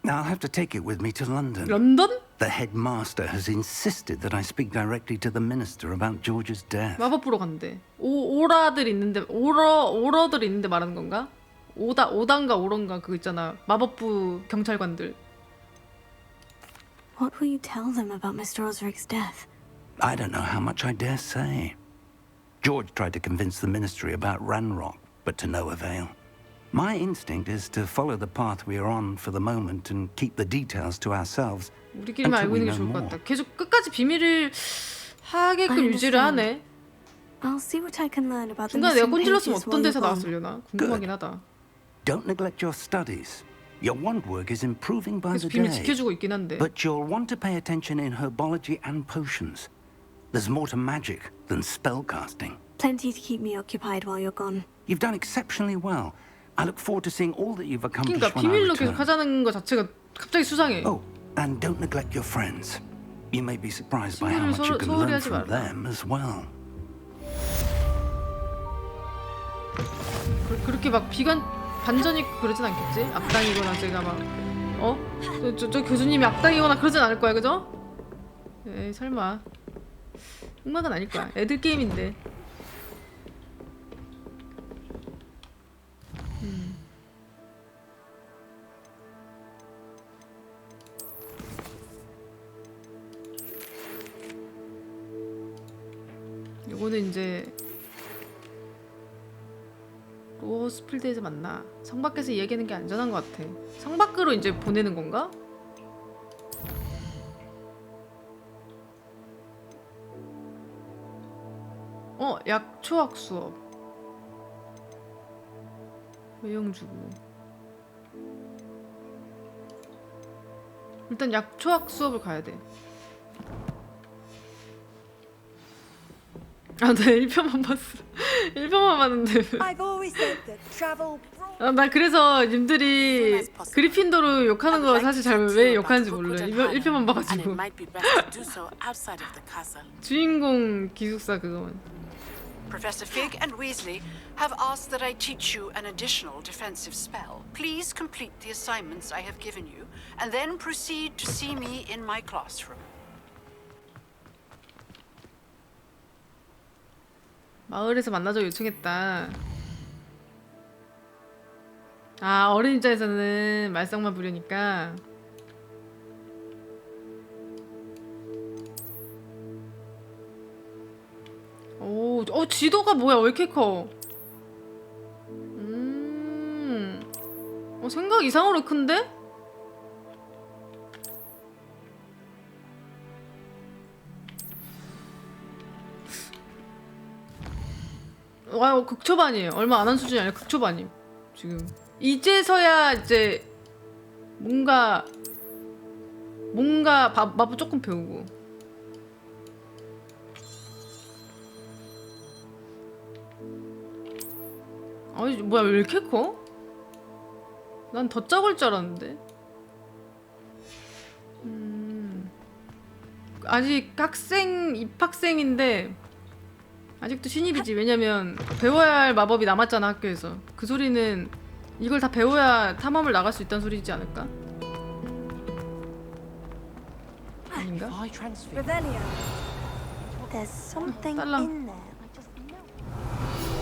[SPEAKER 8] I'll have to take it with me to London.
[SPEAKER 1] 런던?
[SPEAKER 8] The headmaster has insisted that I speak directly to the minister about George's death.
[SPEAKER 1] 마법 보러 간대. 오라들 있는데 오러들 있는데 말하는 건가? 오단가 오런가 그거 있잖아. 마법부 경찰관들.
[SPEAKER 4] What will you tell them about Mr. Osric's death?
[SPEAKER 8] I don't know how much I dare say. George tried to convince the ministry about Ranrock, but to no avail. My instinct is to follow the path we are on for the moment and keep the details to ourselves.
[SPEAKER 1] 우리끼리만
[SPEAKER 8] until
[SPEAKER 1] 알고
[SPEAKER 8] we
[SPEAKER 1] 있는 게
[SPEAKER 8] know
[SPEAKER 1] 좋을 것
[SPEAKER 8] more.
[SPEAKER 1] 같다. 계속 끝까지 비밀을 하게끔 유지를 하네.
[SPEAKER 4] I'll see what I can learn about the
[SPEAKER 1] 중간에 내가
[SPEAKER 4] missing
[SPEAKER 1] 꼰질렀으면
[SPEAKER 4] pages
[SPEAKER 1] 어떤
[SPEAKER 4] while
[SPEAKER 1] 데서
[SPEAKER 4] you're gone.
[SPEAKER 1] 나왔으려나? 궁금하긴 하다.
[SPEAKER 8] Don't neglect your studies. Your wand work is improving by
[SPEAKER 1] 그래서
[SPEAKER 8] the
[SPEAKER 1] 비밀
[SPEAKER 8] day.
[SPEAKER 1] 지켜주고 있긴 한데.
[SPEAKER 8] But you'll want to pay attention in herbology and potions. There's more to magic than spellcasting.
[SPEAKER 4] Plenty to keep me occupied while you're gone.
[SPEAKER 8] You've done exceptionally well. I look forward to seeing all that you've accomplished
[SPEAKER 1] 그러니까
[SPEAKER 8] when I
[SPEAKER 1] 비밀로
[SPEAKER 8] return.
[SPEAKER 1] 계속 하자는 거 자체가 갑자기 수상해.
[SPEAKER 8] Oh, and don't neglect your friends. You may be surprised by how
[SPEAKER 1] 친구를
[SPEAKER 8] much you can
[SPEAKER 1] 소홀히
[SPEAKER 8] learn
[SPEAKER 1] 하지
[SPEAKER 8] from
[SPEAKER 1] 말라.
[SPEAKER 8] them as well.
[SPEAKER 1] 그렇게 막 반전이 그러진 않겠지? 악당이거나 제가 막 저 교수님이 악당이거나 그러진 않을 거야, 그죠? 에이 설마. 흑막은 아닐 거야. 애들 게임인데. 요거는 이제 로스필드에서 만나. 성 밖에서 이야기하는 게 안전한 것 같아. 성 밖으로 이제 보내는 건가? 약초학 수업. 외형 주고. 일단 약초학 수업을 가야 돼. 나 1편만 봤어. 1편만 봤는데.
[SPEAKER 2] I've always said that travel
[SPEAKER 1] 나 그래서 님들이 그리핀도르 욕하는 거 사실 잘 왜 욕하는지 몰라. 1편만 봐가지고. 주인공 기숙사 그거만.
[SPEAKER 12] Professor Fig and Weasley have asked that I teach you an additional defensive spell. Please complete the assignments I have given you, and then proceed to see me in my classroom.
[SPEAKER 1] 마을에서 만나자고 요청했다. 아, 어른 입장에서는 말썽만 부리니까. 지도가 뭐야? 왜 이렇게 커? 생각 이상으로 큰데? 와, 극초반이에요. 얼마 안 한 수준이 아니라 극초반임. 지금 이제서야 이제 뭔가 마법 조금 배우고. 아니 뭐야 왜 이렇게 커? 난 더 작을 줄 알았는데. 아직 입학생인데 아직도 신입이지. 왜냐면 배워야 할 마법이 남았잖아 학교에서. 그 소리는 이걸 다 배워야 탐험을 나갈 수 있다는 소리지 않을까? 아닌가?
[SPEAKER 2] Revelio. There's something
[SPEAKER 1] 딸랑.
[SPEAKER 2] in there. I just know.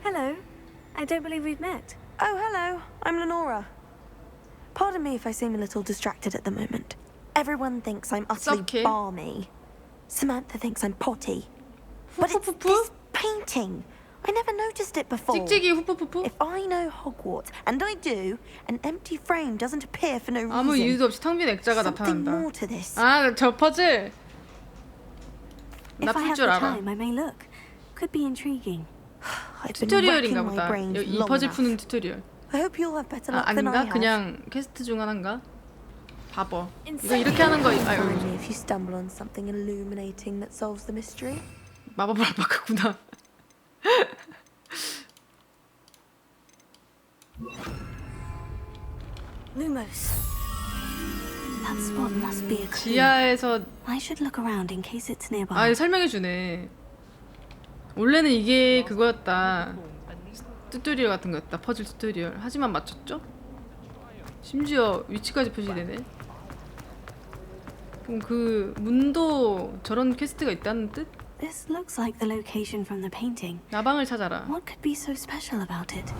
[SPEAKER 4] Hello. I don't believe we've met.
[SPEAKER 2] Oh, hello. I'm Lenora. Pardon me if I seem a little distracted at the moment. Everyone thinks I'm utterly
[SPEAKER 1] okay.
[SPEAKER 2] balmy. Samantha thinks I'm potty. But it's this painting. I never noticed it before.
[SPEAKER 1] 찍찍이 후푸푸푸.
[SPEAKER 2] If I know Hogwarts, and I do, an empty frame doesn't appear for no reason.
[SPEAKER 1] 아무 이유도 없이 텅 빈 액자가
[SPEAKER 2] Something
[SPEAKER 1] 나타난다.
[SPEAKER 2] more to this.
[SPEAKER 1] 아, 저 퍼즐. 나
[SPEAKER 4] If I
[SPEAKER 1] 풀
[SPEAKER 4] have
[SPEAKER 1] 줄
[SPEAKER 4] the
[SPEAKER 1] 알아.
[SPEAKER 4] time, I may look. Could be intriguing.
[SPEAKER 2] I've been
[SPEAKER 1] 튜토리얼인가
[SPEAKER 2] racking my
[SPEAKER 1] 보다.
[SPEAKER 2] brains
[SPEAKER 1] 이
[SPEAKER 2] long
[SPEAKER 1] 퍼즐
[SPEAKER 2] enough.
[SPEAKER 1] 푸는 튜토리얼.
[SPEAKER 2] I hope you'll have better
[SPEAKER 1] 아,
[SPEAKER 2] luck than I
[SPEAKER 1] 아닌가?
[SPEAKER 2] have.
[SPEAKER 1] 그냥 퀘스트 중 하나인가? 바보. 이거 이렇게 하는 거. 아유,
[SPEAKER 2] Finally, if you stumble on something illuminating that solves the mystery.
[SPEAKER 1] 마법을 알바했구나.
[SPEAKER 4] Lumos. That spot must be a clue.
[SPEAKER 1] 지하에서
[SPEAKER 4] I should look around in case it's nearby.
[SPEAKER 1] 아, 설명해 주네. 원래는 이게 그거였다. 튜토리얼 같은 거였다. 퍼즐 튜토리얼. 하지만 맞췄죠? 심지어 위치까지 표시되네. 그럼 그 문도 저런 퀘스트가 있다는 뜻?
[SPEAKER 4] This looks like the location from the painting.
[SPEAKER 1] 나방을 찾아라.
[SPEAKER 4] What could be so special about it?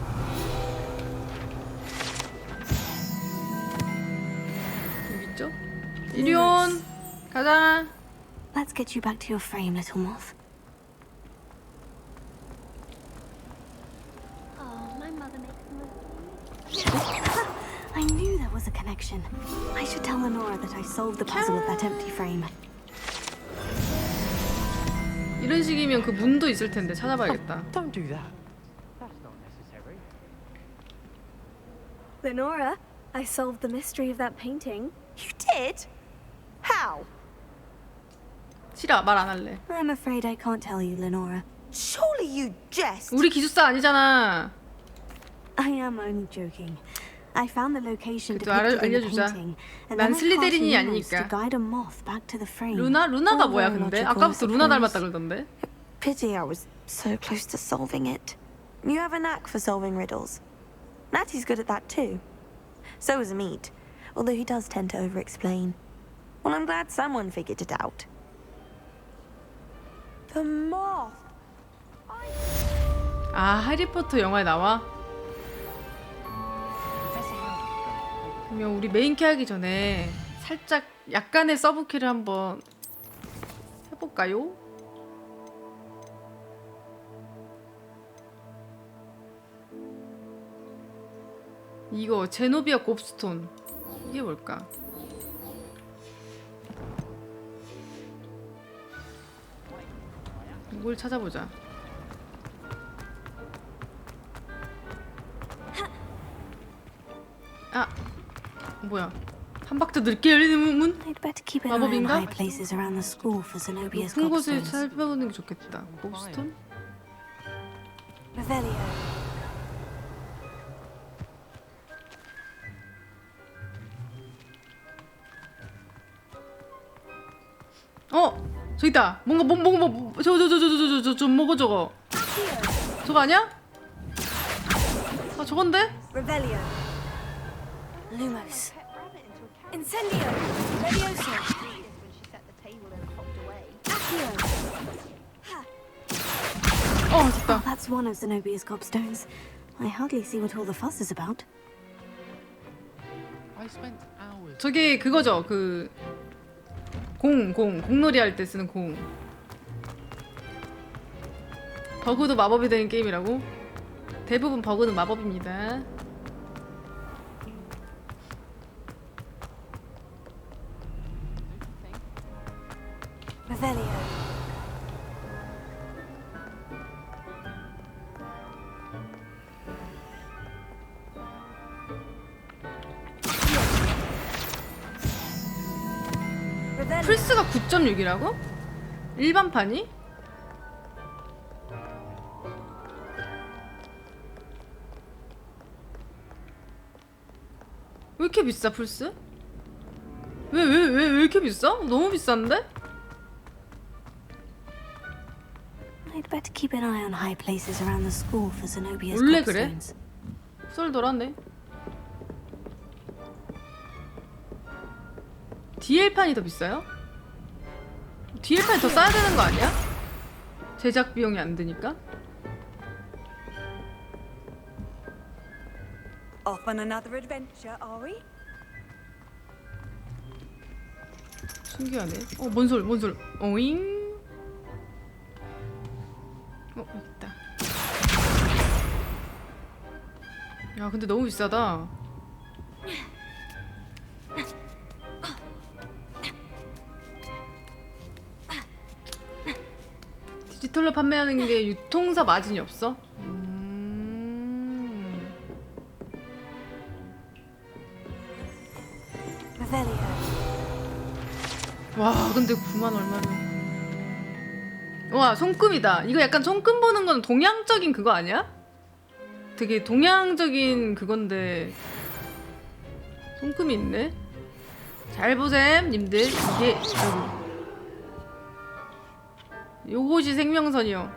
[SPEAKER 1] 여기 있죠? 이리 온! 가자!
[SPEAKER 4] Let's get you back to your frame, little moth.
[SPEAKER 13] Oh, my mother makes the
[SPEAKER 4] I knew there was a connection. I should tell Lenora that I solved the puzzle of that empty frame.
[SPEAKER 1] 이런 식이면 그 문도 있을 텐데 찾아봐야겠다.
[SPEAKER 9] Don't do that. That's not necessary.
[SPEAKER 4] Lenora, I solved the mystery of that painting.
[SPEAKER 2] You did? How?
[SPEAKER 1] 싫어, 말 안 할래.
[SPEAKER 4] I'm afraid I can't tell you, Lenora.
[SPEAKER 2] Surely you jest.
[SPEAKER 1] 우리 기숙사 아니잖아.
[SPEAKER 4] I am only joking. I found the location
[SPEAKER 1] 그래도
[SPEAKER 4] depicted in the
[SPEAKER 1] 알려주자.
[SPEAKER 4] painting, and
[SPEAKER 1] 난
[SPEAKER 4] then I
[SPEAKER 1] 슬리데린이
[SPEAKER 4] cast Lumos to
[SPEAKER 1] 아니니까.
[SPEAKER 4] guide a moth back to the frame.
[SPEAKER 1] 루나? 루나가
[SPEAKER 4] All
[SPEAKER 1] 뭐야
[SPEAKER 4] very
[SPEAKER 1] 근데?
[SPEAKER 4] logical, I
[SPEAKER 1] 아까부터 루나
[SPEAKER 4] suppose.
[SPEAKER 1] 닮았다 그러던데?
[SPEAKER 2] Pity I was so close to solving it. You have a knack for solving riddles. Natty's good at that too. So is Amit, although he does tend to over-explain. Well, I'm glad someone figured it out. The moth.
[SPEAKER 1] 아, 해리포터 영화에 나와? 그러면 우리 메인캐 하기 전에 살짝 약간의 서브캐를 한번 해볼까요? 이거 제노비아 곱스톤 이게 뭘까? 이걸 찾아보자. 아, 뭐야? 한 박자 늦게 열리는 문?
[SPEAKER 4] I'd better keep an eye on
[SPEAKER 1] 마법인가?
[SPEAKER 4] high places around the school for Zenobia's
[SPEAKER 1] 높은 곳을
[SPEAKER 4] gobstones.
[SPEAKER 1] 살펴보는 게 좋겠다. 곱스톤?
[SPEAKER 2] Revelio.
[SPEAKER 1] 저기 있다. 뭔가 저거 뭐고 저거? 저거 아니야? 아 저건데?
[SPEAKER 2] Revelio.
[SPEAKER 4] Lumos.
[SPEAKER 2] Incendio. Levioso.
[SPEAKER 1] 됐다.
[SPEAKER 4] Oh, that's one of Zenobia's gobstones. I hardly see what all the fuss is about.
[SPEAKER 1] 저게 그거죠. 그 공놀이 할 때 쓰는 공. 버그도 마법이 되는 게임이라고? 대부분 버그는 마법입니다.
[SPEAKER 2] Revelio.
[SPEAKER 1] 플스가 9.6이라고? 일반판이? 왜 이렇게 비싸 플스? 왜 이렇게 비싸? 너무 비싼데?
[SPEAKER 4] I'd better keep an eye on high places around the school for Zenobia's
[SPEAKER 1] 원래 그래?
[SPEAKER 4] gobstones.
[SPEAKER 1] 썰더라네. DL판이 더 비싸요? DL판이 더 싸야 되는 거 아니야? 제작 비용이 안 드니까?
[SPEAKER 5] Off on another adventure, are we?
[SPEAKER 1] 신기하네. 뭔 소리? 오잉? 여기 있다. 야, 근데 너무 비싸다. 디지털로 판매하는 게 유통사 마진이 없어? 와, 근데 9만 얼마면. 와, 손금이다. 이거 약간 손금 보는 건 동양적인 그거 아니야? 되게 동양적인 그건데 손금이 있네. 잘 보셈 님들. 이게 요것이 생명선이요.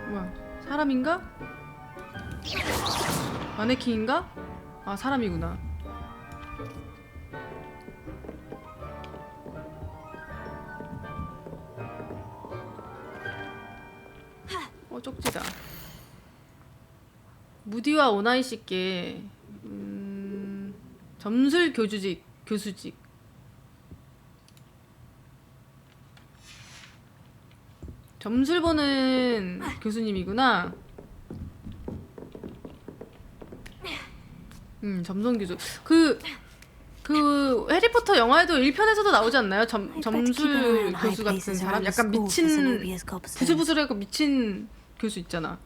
[SPEAKER 1] 뭐야, 사람인가? 마네킹인가? 아, 사람이구나. 쪽지다. 무디와 오나이 씨께 점술 교수직. 점술 보는 교수님이구나. 점성 교수. 그 해리포터 영화에도 1편에서도 나오지 않나요? 점술 교수 같은 사람? 약간 미친, 부슬부슬하고 미친 교수 있잖아.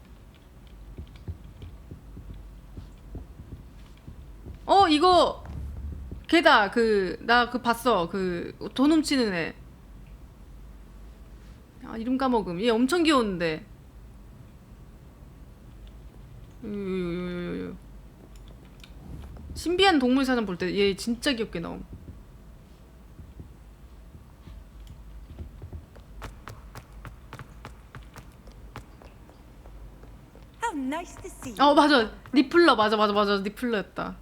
[SPEAKER 1] 이거 걔다. 나 봤어. 돈 훔치는 애. 아, 이름 까먹음. 얘 엄청 귀여운데. 신비한 동물 사전 볼 때 얘 진짜 귀엽게 나옴. 맞아. 니플러. 맞아. 니플러였다.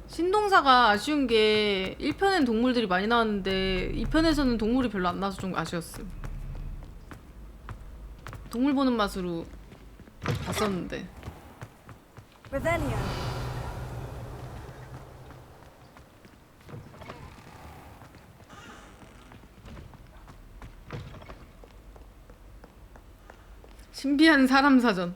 [SPEAKER 1] 신동사가 아쉬운 게 1편엔 동물들이 많이 나왔는데 2편에서는 동물이 별로 안 나와서 좀 아쉬웠음. 동물 보는 맛으로 봤었는데. 신비한 사람 사전.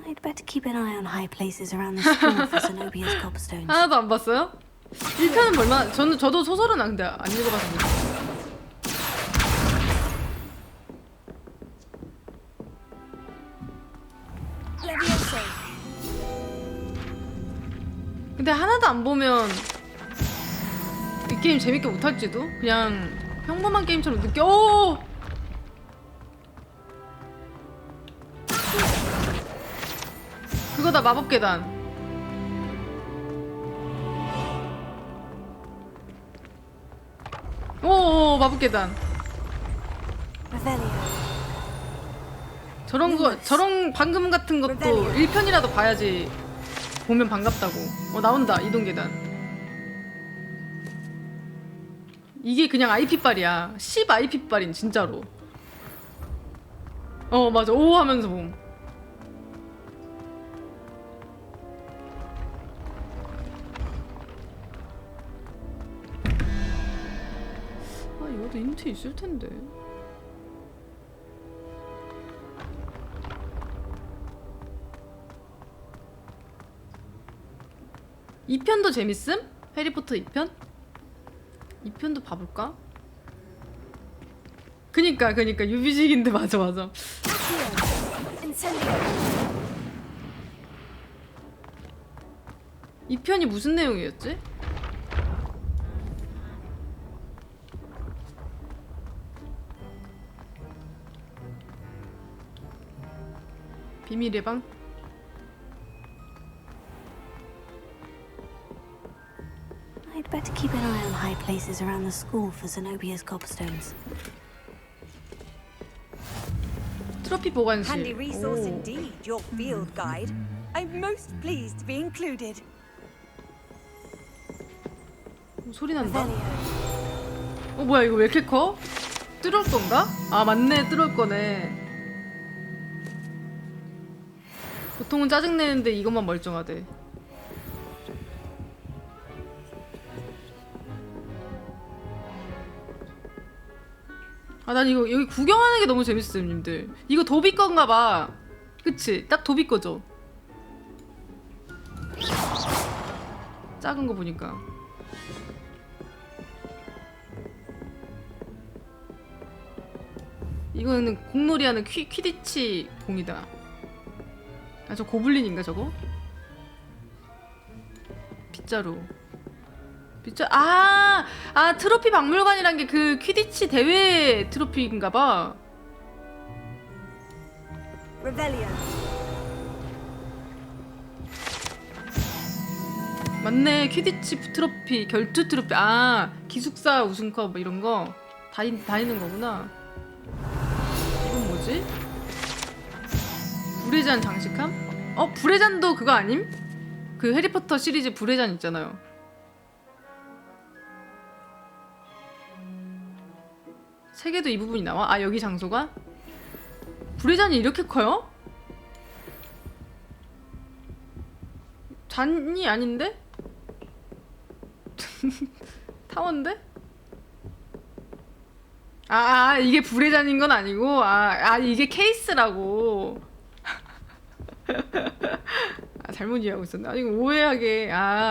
[SPEAKER 4] I'd better keep an eye on high places around the school for Zenobia's gobstones.
[SPEAKER 1] 하나도 안 봤어요? 1편은 얼마? 저도 소설은 근데 안 읽어봐서. 근데 하나도 안 보면 이 게임 재밌게 못할지도? 그냥 평범한 게임처럼 느껴. 오! 그거다, 마법 계단. 오, 마법 계단. 저런 방금 같은 것도 1편이라도 봐야지 보면 반갑다고. 나온다, 이동 계단. 이게 그냥 IP빨이야. 10 IP빨인 진짜로. 맞아. 오 하면서 봄. 이것도 힌트 있을 텐데. 2편도 재밌음? 해리포터 2편? 2편도 봐볼까? 그니까 유비직인데 맞아. 2편이 무슨 내용이었지? 비밀의 방?
[SPEAKER 4] I'd better keep an eye on high places around the school for Zenobia's gobstones.
[SPEAKER 1] 트로피 보관실.
[SPEAKER 5] Handy resource indeed, your field guide. I'm most pleased to be included.
[SPEAKER 1] 소리 난다. 뭐야 이거 왜 이렇게 커? 뚫을 건가? 아 맞네, 뚫을 거네. 보통은 짜증내는데 이것만 멀쩡하대. 아 난 이거 여기 구경하는 게 너무 재밌어요 님들. 이거 도비 건가 봐. 그치? 딱 도비 거죠? 작은 거 보니까. 이거는 공놀이 하는 퀴디치 공이다. 아 저 고블린인가 저거? 빗자루. 트로피 박물관이란 게 그 퀴디치 대회 트로피인가봐. 맞네, 퀴디치 트로피, 결투 트로피. 아 기숙사 우승컵 뭐 이런 거 다 있는 거구나. 이건 뭐지? 불의 잔 장식함? 불의 잔도 그거 아님? 그 해리포터 시리즈 불의 잔 있잖아요. 책에도 이 부분이 나와? 아 여기 장소가? 불의 잔이 이렇게 커요? 잔이 아닌데? 타원데? 이게 불의 잔인 건 아니고 이게 케이스라고. 잘못 이해하고 있었네. 아니 이거 오해하게.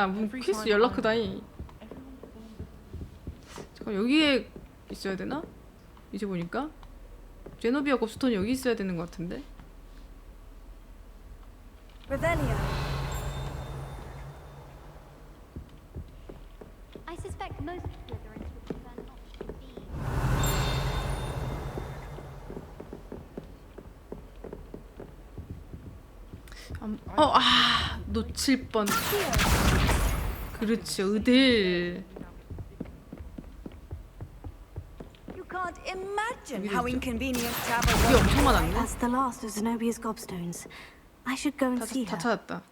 [SPEAKER 1] 무슨 퀴즈 연락하다니. 잠깐 여기에 있어야 되나? 이제 보니까 제노비아 곱스톤이 여기 있어야 되는 것 같은데.
[SPEAKER 13] I suspect most Slytherins would prefer not to be.
[SPEAKER 1] 놓칠 뻔. 그렇죠, 의딜.
[SPEAKER 5] You can't imagine how inconvenient to have
[SPEAKER 1] 이게 엄청 많았네.
[SPEAKER 4] That's the last of Zenobia's gobstones. I should go and see
[SPEAKER 1] 다
[SPEAKER 4] her.
[SPEAKER 1] 찾았다.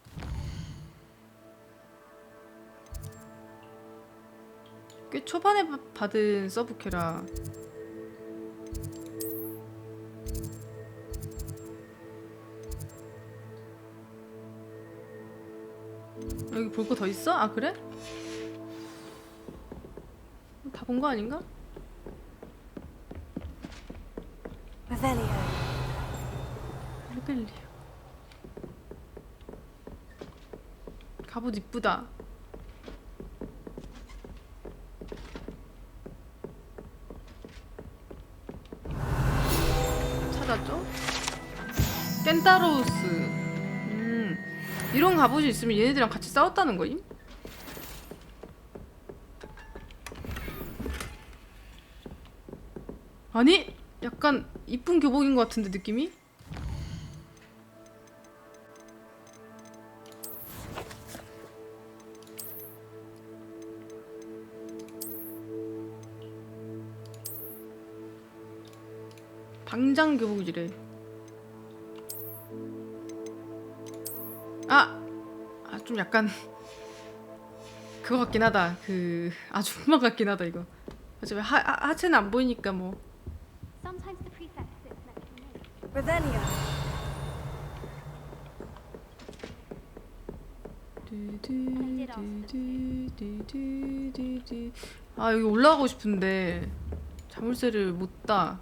[SPEAKER 1] 꽤 초반에 받은 서브캐라. 여기 볼 거 더 있어? 아 그래? 다 본 거 아닌가? 레벨리오. 갑옷 이쁘다. 찾았죠? 켄타로우스. 이런 갑옷이 있으면 얘네들이랑 같이 싸웠다는 거임? 아니? 약간 이쁜 교복인 것 같은데 느낌이? 방장 교복이래. 좀 약간 그거 같긴 하다. 그 아줌마 같긴 하다 이거. 어차피 하체는 안 보이니까 뭐.
[SPEAKER 13] Sometimes the prefect sits next to me.
[SPEAKER 5] Revelio.
[SPEAKER 1] 여기 올라가고 싶은데 자물쇠를 못 따.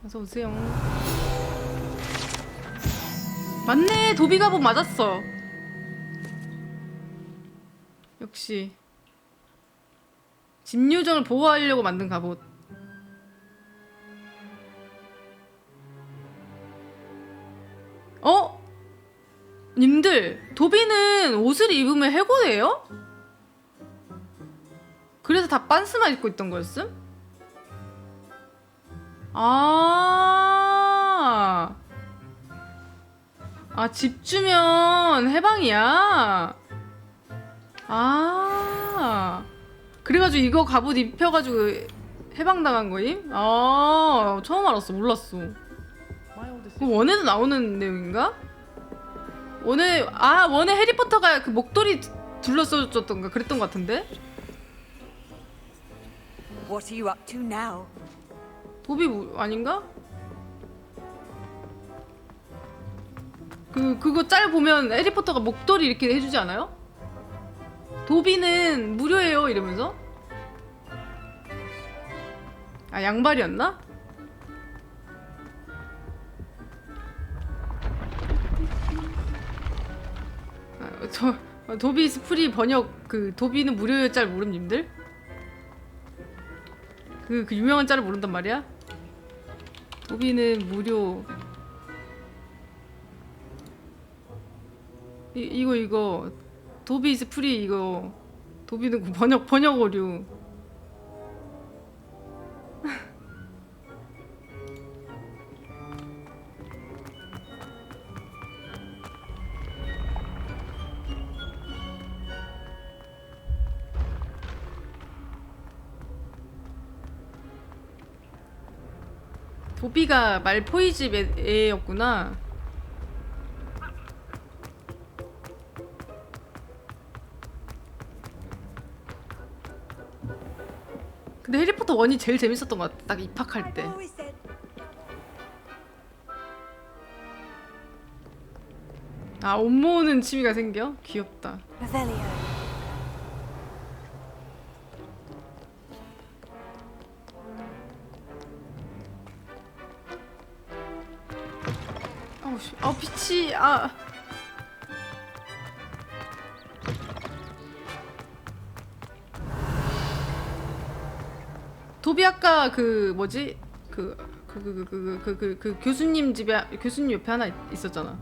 [SPEAKER 1] 어서 오세요. 맞네, 도비 갑옷 맞았어. 역시 진유정을 보호하려고 만든 갑옷. 어? 님들, 도비는 옷을 입으면 해고돼요? 그래서 다 빤스만 입고 있던 거였음? 아, 집 주면 해방이야? 아, 그래가지고 이거 갑옷 입혀가지고 해방당한 거임? 아, 처음 알았어. 몰랐어. 원에도 나오는 내용인가? 원에 해리포터가 그 목도리 둘러싸줬던가 그랬던 것 같은데?
[SPEAKER 5] What are you up to now?
[SPEAKER 1] 도비 아닌가? 그거 짤 보면 해리포터가 목도리 이렇게 해주지 않아요? 도비는 무료예요 이러면서? 아, 양발이었나? 도비 스프리 번역 그 도비는 무료의 짤 모름 님들? 그 유명한 짤을 모른단 말이야? 도비는 무료. 이거 도비 스프리 이거 도비는 번역 오류. 도비가 말포이집 애였구나. 근데 해리포터 1이 제일 재밌었던 것 같아. 딱 입학할 때. 아, 옷 모으는 취미가 생겨? 귀엽다. 빛이 도비 아까 그 뭐지 그 교수님 집에 교수님 옆에 하나 있었잖아.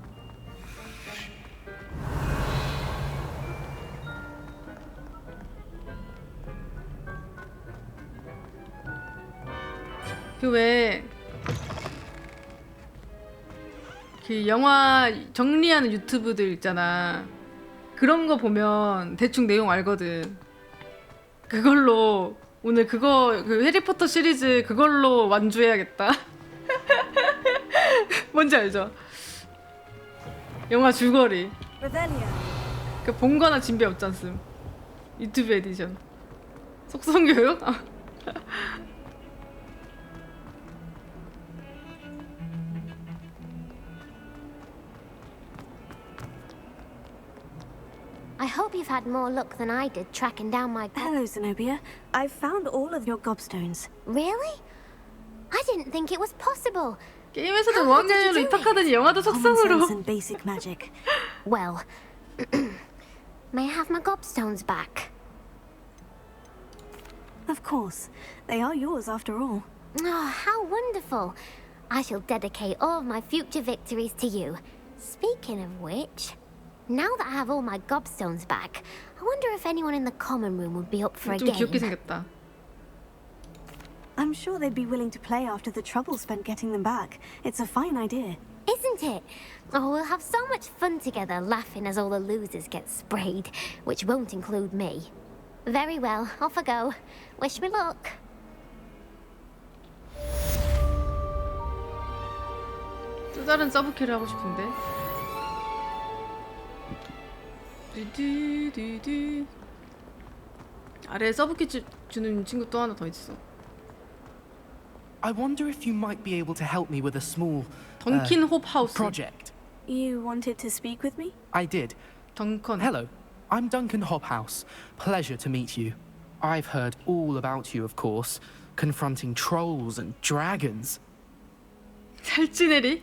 [SPEAKER 1] 그 왜 그 영화 정리하는 유튜브들 있잖아. 그런 거 보면 대충 내용 알거든. 그걸로 오늘 그 해리포터 시리즈 그걸로 완주해야겠다. 뭔지 알죠? 영화 줄거리. 그 본거나 진배 없잖음. 유튜브 에디션. 속성교육?
[SPEAKER 3] I hope you've had more luck than I did tracking down my...
[SPEAKER 4] Hello, Zenobia. I've found all of your gobstones.
[SPEAKER 3] Really? I didn't think it was possible.
[SPEAKER 1] 게임에서도 5학년으로 입학하더니 영화도 속성으로.
[SPEAKER 4] And basic magic.
[SPEAKER 3] Well, may I have my gobstones back?
[SPEAKER 4] Of course. They are yours after all.
[SPEAKER 3] Oh, how wonderful. I shall dedicate all of my future victories to you. Speaking of which... Now that I have all my gobstones back, I wonder if anyone in the common room would be up for a
[SPEAKER 1] 좀
[SPEAKER 3] game.
[SPEAKER 1] 귀엽게 생겼다.
[SPEAKER 4] I'm sure they'd be willing to play after the trouble spent getting them back. It's a fine idea.
[SPEAKER 3] Isn't it? Oh, we'll have so much fun together, laughing as all the losers get sprayed, which won't include me. Very well, off I go. Wish me luck.
[SPEAKER 1] 또 다른 서브킬을 하고 싶은데. 디디디디. 아래 서브킬 주는 친구 또 하나 더 있어.
[SPEAKER 7] I wonder if you might be able to help me with a small
[SPEAKER 1] 던킨 홉하우스
[SPEAKER 7] project.
[SPEAKER 4] You wanted to speak with me?
[SPEAKER 7] I did.
[SPEAKER 1] Duncan.
[SPEAKER 7] Hello, I'm Duncan Hobhouse. Pleasure to meet you. I've heard all about you, of course, confronting trolls and dragons.
[SPEAKER 1] 살찌내리.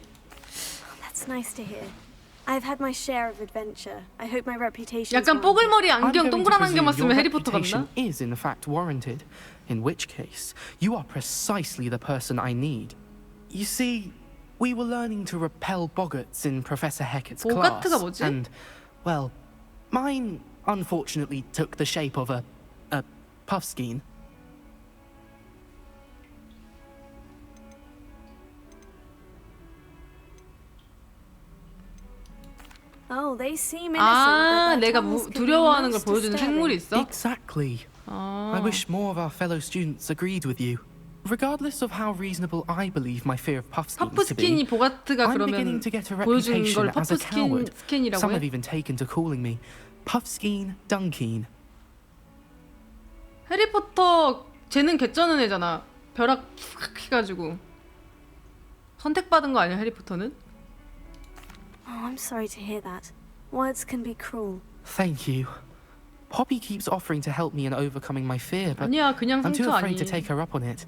[SPEAKER 4] That's nice to hear. I've had my share of adventure. I hope my reputation.
[SPEAKER 1] 약간 뽀글머리 안경,
[SPEAKER 7] I'm going to
[SPEAKER 1] 동그란 안경만
[SPEAKER 7] presume
[SPEAKER 1] 쓰면
[SPEAKER 7] your
[SPEAKER 1] 해리포터
[SPEAKER 7] reputation
[SPEAKER 1] 같나?
[SPEAKER 7] is in fact warranted, in which case you are precisely the person I need. You see, we were learning to repel boggarts in Professor Hecat's class,
[SPEAKER 1] 보가트가 뭐지?
[SPEAKER 7] and, well, mine unfortunately took the shape of a puffskein.
[SPEAKER 4] Oh, they seem innocent.
[SPEAKER 1] 아,
[SPEAKER 4] but their
[SPEAKER 1] 내가
[SPEAKER 4] tongues can be
[SPEAKER 1] 두려워하는 걸
[SPEAKER 4] most
[SPEAKER 1] 보여주는 생물이
[SPEAKER 4] disturbing.
[SPEAKER 1] 있어?
[SPEAKER 7] Exactly. I
[SPEAKER 1] 아.
[SPEAKER 7] wish more of our fellow students agreed with you. Regardless of how reasonable I believe my fear of puffskeins to be,
[SPEAKER 1] 퍼프스킨이 보가트가
[SPEAKER 7] I'm
[SPEAKER 1] 그러면
[SPEAKER 7] beginning to get a
[SPEAKER 1] 보여주는
[SPEAKER 7] reputation
[SPEAKER 1] 걸
[SPEAKER 7] as a coward.
[SPEAKER 1] 퍼프스킨이라고
[SPEAKER 7] Some
[SPEAKER 1] 해?
[SPEAKER 7] have even taken to calling me Puffskein Dunkeen.
[SPEAKER 1] 해리포터 쟤는 개쩌는 애잖아. 벼락 팍 해가지고 선택받은 거 아니야 해리포터는?
[SPEAKER 4] Oh, I'm sorry to hear that. Words can be cruel.
[SPEAKER 7] Thank you. Poppy keeps offering to help me in overcoming my fear, but
[SPEAKER 1] 아니야, 그냥
[SPEAKER 7] I'm too
[SPEAKER 1] 상처
[SPEAKER 7] afraid to
[SPEAKER 1] 아니.
[SPEAKER 7] take her up on it.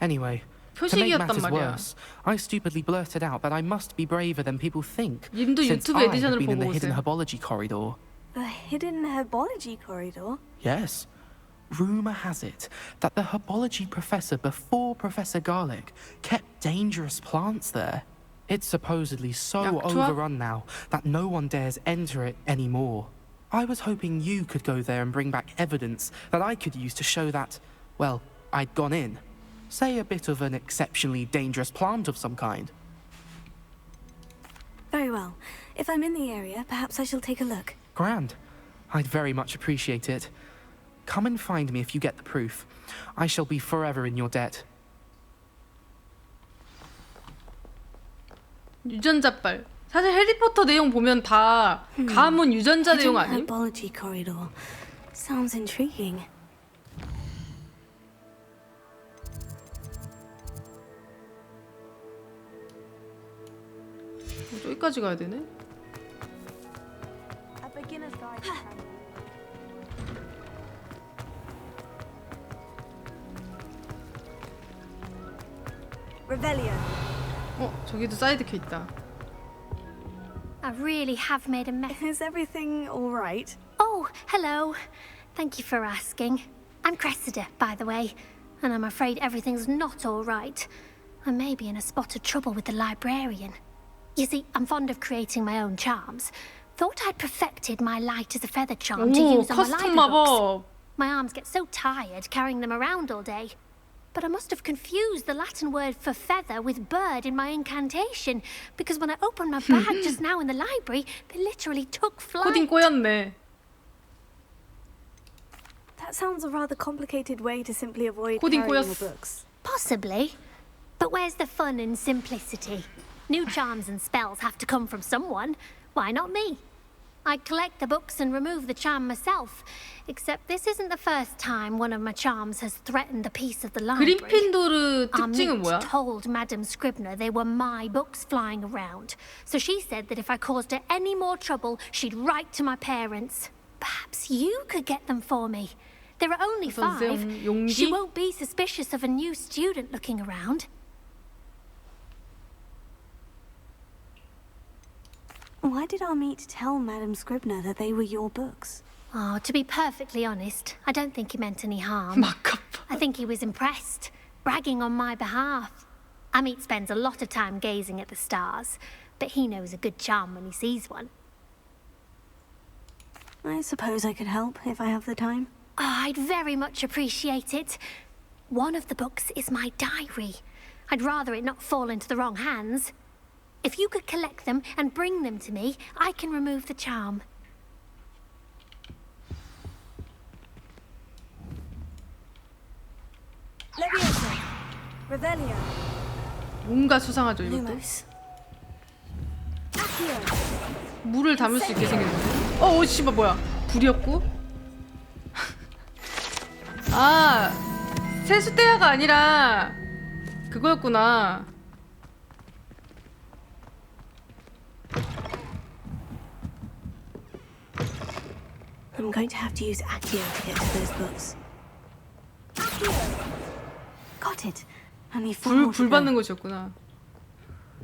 [SPEAKER 7] Anyway, to make
[SPEAKER 1] 표식이었단
[SPEAKER 7] matters
[SPEAKER 1] 말이야.
[SPEAKER 7] worse, I stupidly blurted out that I must be braver than people think,
[SPEAKER 1] 님도
[SPEAKER 7] since
[SPEAKER 1] 유튜브
[SPEAKER 7] I have
[SPEAKER 1] 에디션을
[SPEAKER 7] been in the
[SPEAKER 1] 보고
[SPEAKER 7] hidden
[SPEAKER 1] 오세요.
[SPEAKER 7] herbology corridor.
[SPEAKER 4] The hidden herbology corridor?
[SPEAKER 7] Yes. Rumour has it that the herbology professor before Professor Garlic kept dangerous plants there. It's supposedly so
[SPEAKER 1] 약초학?
[SPEAKER 7] overrun now that no one dares enter it anymore. I was hoping you could go there and bring back evidence that I could use to show that, well, I'd gone in. Say a bit of an exceptionally dangerous plant of some kind.
[SPEAKER 4] Very well. If I'm in the area, perhaps I shall take a look.
[SPEAKER 7] Grand. I'd very much appreciate it. Come and find me if you get the proof. I shall be forever in your debt.
[SPEAKER 1] 유전자빨. 사실 해리포터 내용 보면 다 가문 유전자 내용
[SPEAKER 4] Hidden
[SPEAKER 1] 아님?
[SPEAKER 4] herbology corridor. Sounds intriguing.
[SPEAKER 1] 저기까지 가야 되네?
[SPEAKER 2] A beginner's guide to travel. Revelio.
[SPEAKER 1] 저기도 사이드캐 있다.
[SPEAKER 13] I really have made a mess.
[SPEAKER 4] Is everything all right?
[SPEAKER 13] Oh, hello. Thank you for asking. I'm Cressida, by the way, and I'm afraid everything's not all right. I may be in a spot of trouble with the librarian. You see, I'm fond of creating my own charms. Thought I'd perfected my light as a feather charm to
[SPEAKER 1] 오,
[SPEAKER 13] use on my
[SPEAKER 1] 커스텀
[SPEAKER 13] library
[SPEAKER 1] 마법.
[SPEAKER 13] books. My arms get so tired carrying them around all day. But I must have confused the Latin word for feather with bird in my incantation, because when I opened my bag just now in the library, they literally took flight.
[SPEAKER 1] 코딩 꼬였네.
[SPEAKER 4] That sounds a rather complicated way to simply avoid
[SPEAKER 1] 코딩
[SPEAKER 4] carrying
[SPEAKER 1] 꼬였어.
[SPEAKER 4] your books.
[SPEAKER 13] Possibly. But where's the fun in simplicity? New charms and spells have to come from someone. Why not me? I collect the books and remove the charm myself. Except this isn't the first time one of my charms has threatened the peace of the library.
[SPEAKER 1] 그리핀도르 특징은
[SPEAKER 13] Our
[SPEAKER 1] 뭐야?
[SPEAKER 13] mate told Madame Scribner they were my books flying around. So she said that if I caused her any more trouble, she'd write to my parents. Perhaps you could get them for me. There are only 5.
[SPEAKER 1] 선생 용기?
[SPEAKER 13] She won't be suspicious of a new student looking around.
[SPEAKER 4] Why did our mate tell Madame Scribner that they were your books?
[SPEAKER 13] Oh, to be perfectly honest, I don't think he meant any harm. I think he was impressed, bragging on my behalf. Amit spends a lot of time gazing at the stars, but he knows a good charm when he sees one.
[SPEAKER 4] I suppose I could help if I have the time.
[SPEAKER 13] Oh, I'd very much appreciate it. One of the books is my diary. I'd rather it not fall into the wrong hands. If you could collect them and bring them to me, I can remove the charm.
[SPEAKER 2] Leviosa. Revelio.
[SPEAKER 1] 뭔가 수상하죠 이것도.
[SPEAKER 2] Lumos.
[SPEAKER 1] 물을 담을 수 있게 생겼는데. 오 씨발 뭐야? 불이었고? 아 세수대야가 아니라 그거였구나.
[SPEAKER 4] I'm going to have to use Accio to get to those books. Got it. Only 4 more to
[SPEAKER 1] 불
[SPEAKER 4] go.
[SPEAKER 1] 받는 곳이었구나.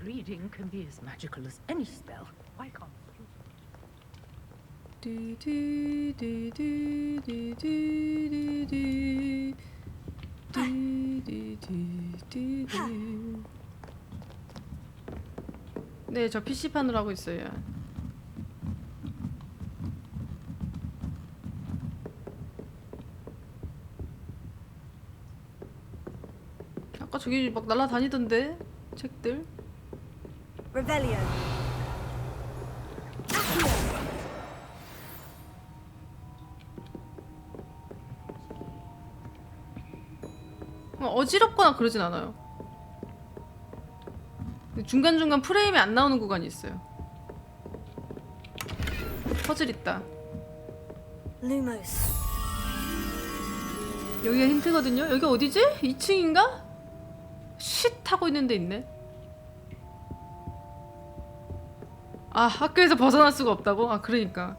[SPEAKER 6] reading can be as magical as any spell. Why can't
[SPEAKER 1] 네, 저 PC판으로 하고 있어요. 아까 저기 막 날아다니던데 책들.
[SPEAKER 5] Revelio.
[SPEAKER 1] 어지럽거나 그러진 않아요. 중간중간 프레임이 안 나오는 구간이 있어요. 퍼즐 있다.
[SPEAKER 2] Lumos.
[SPEAKER 1] 여기가 힌트거든요. 여기 어디지? 2층인가? 쉿 하고 있는 데 있네. 아, 학교에서 벗어날 수가 없다고? 아, 그러니까.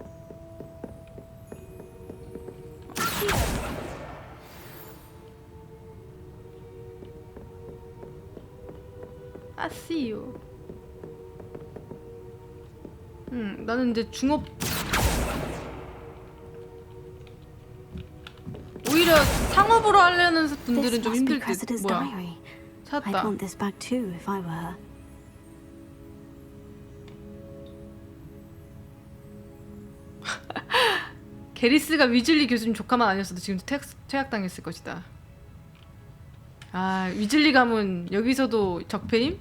[SPEAKER 1] I see you. 나는 이제 중업 오히려 상업으로 하려는 분들은 좀 힘들 듯. 뭐야? 찾았다.
[SPEAKER 4] I'd want this back too if I were her.
[SPEAKER 1] 게리스가 위즐리 교수님 조카만 아니었어도 지금 퇴학당했을 것이다. 아, 위즐리 가문 여기서도 적폐임?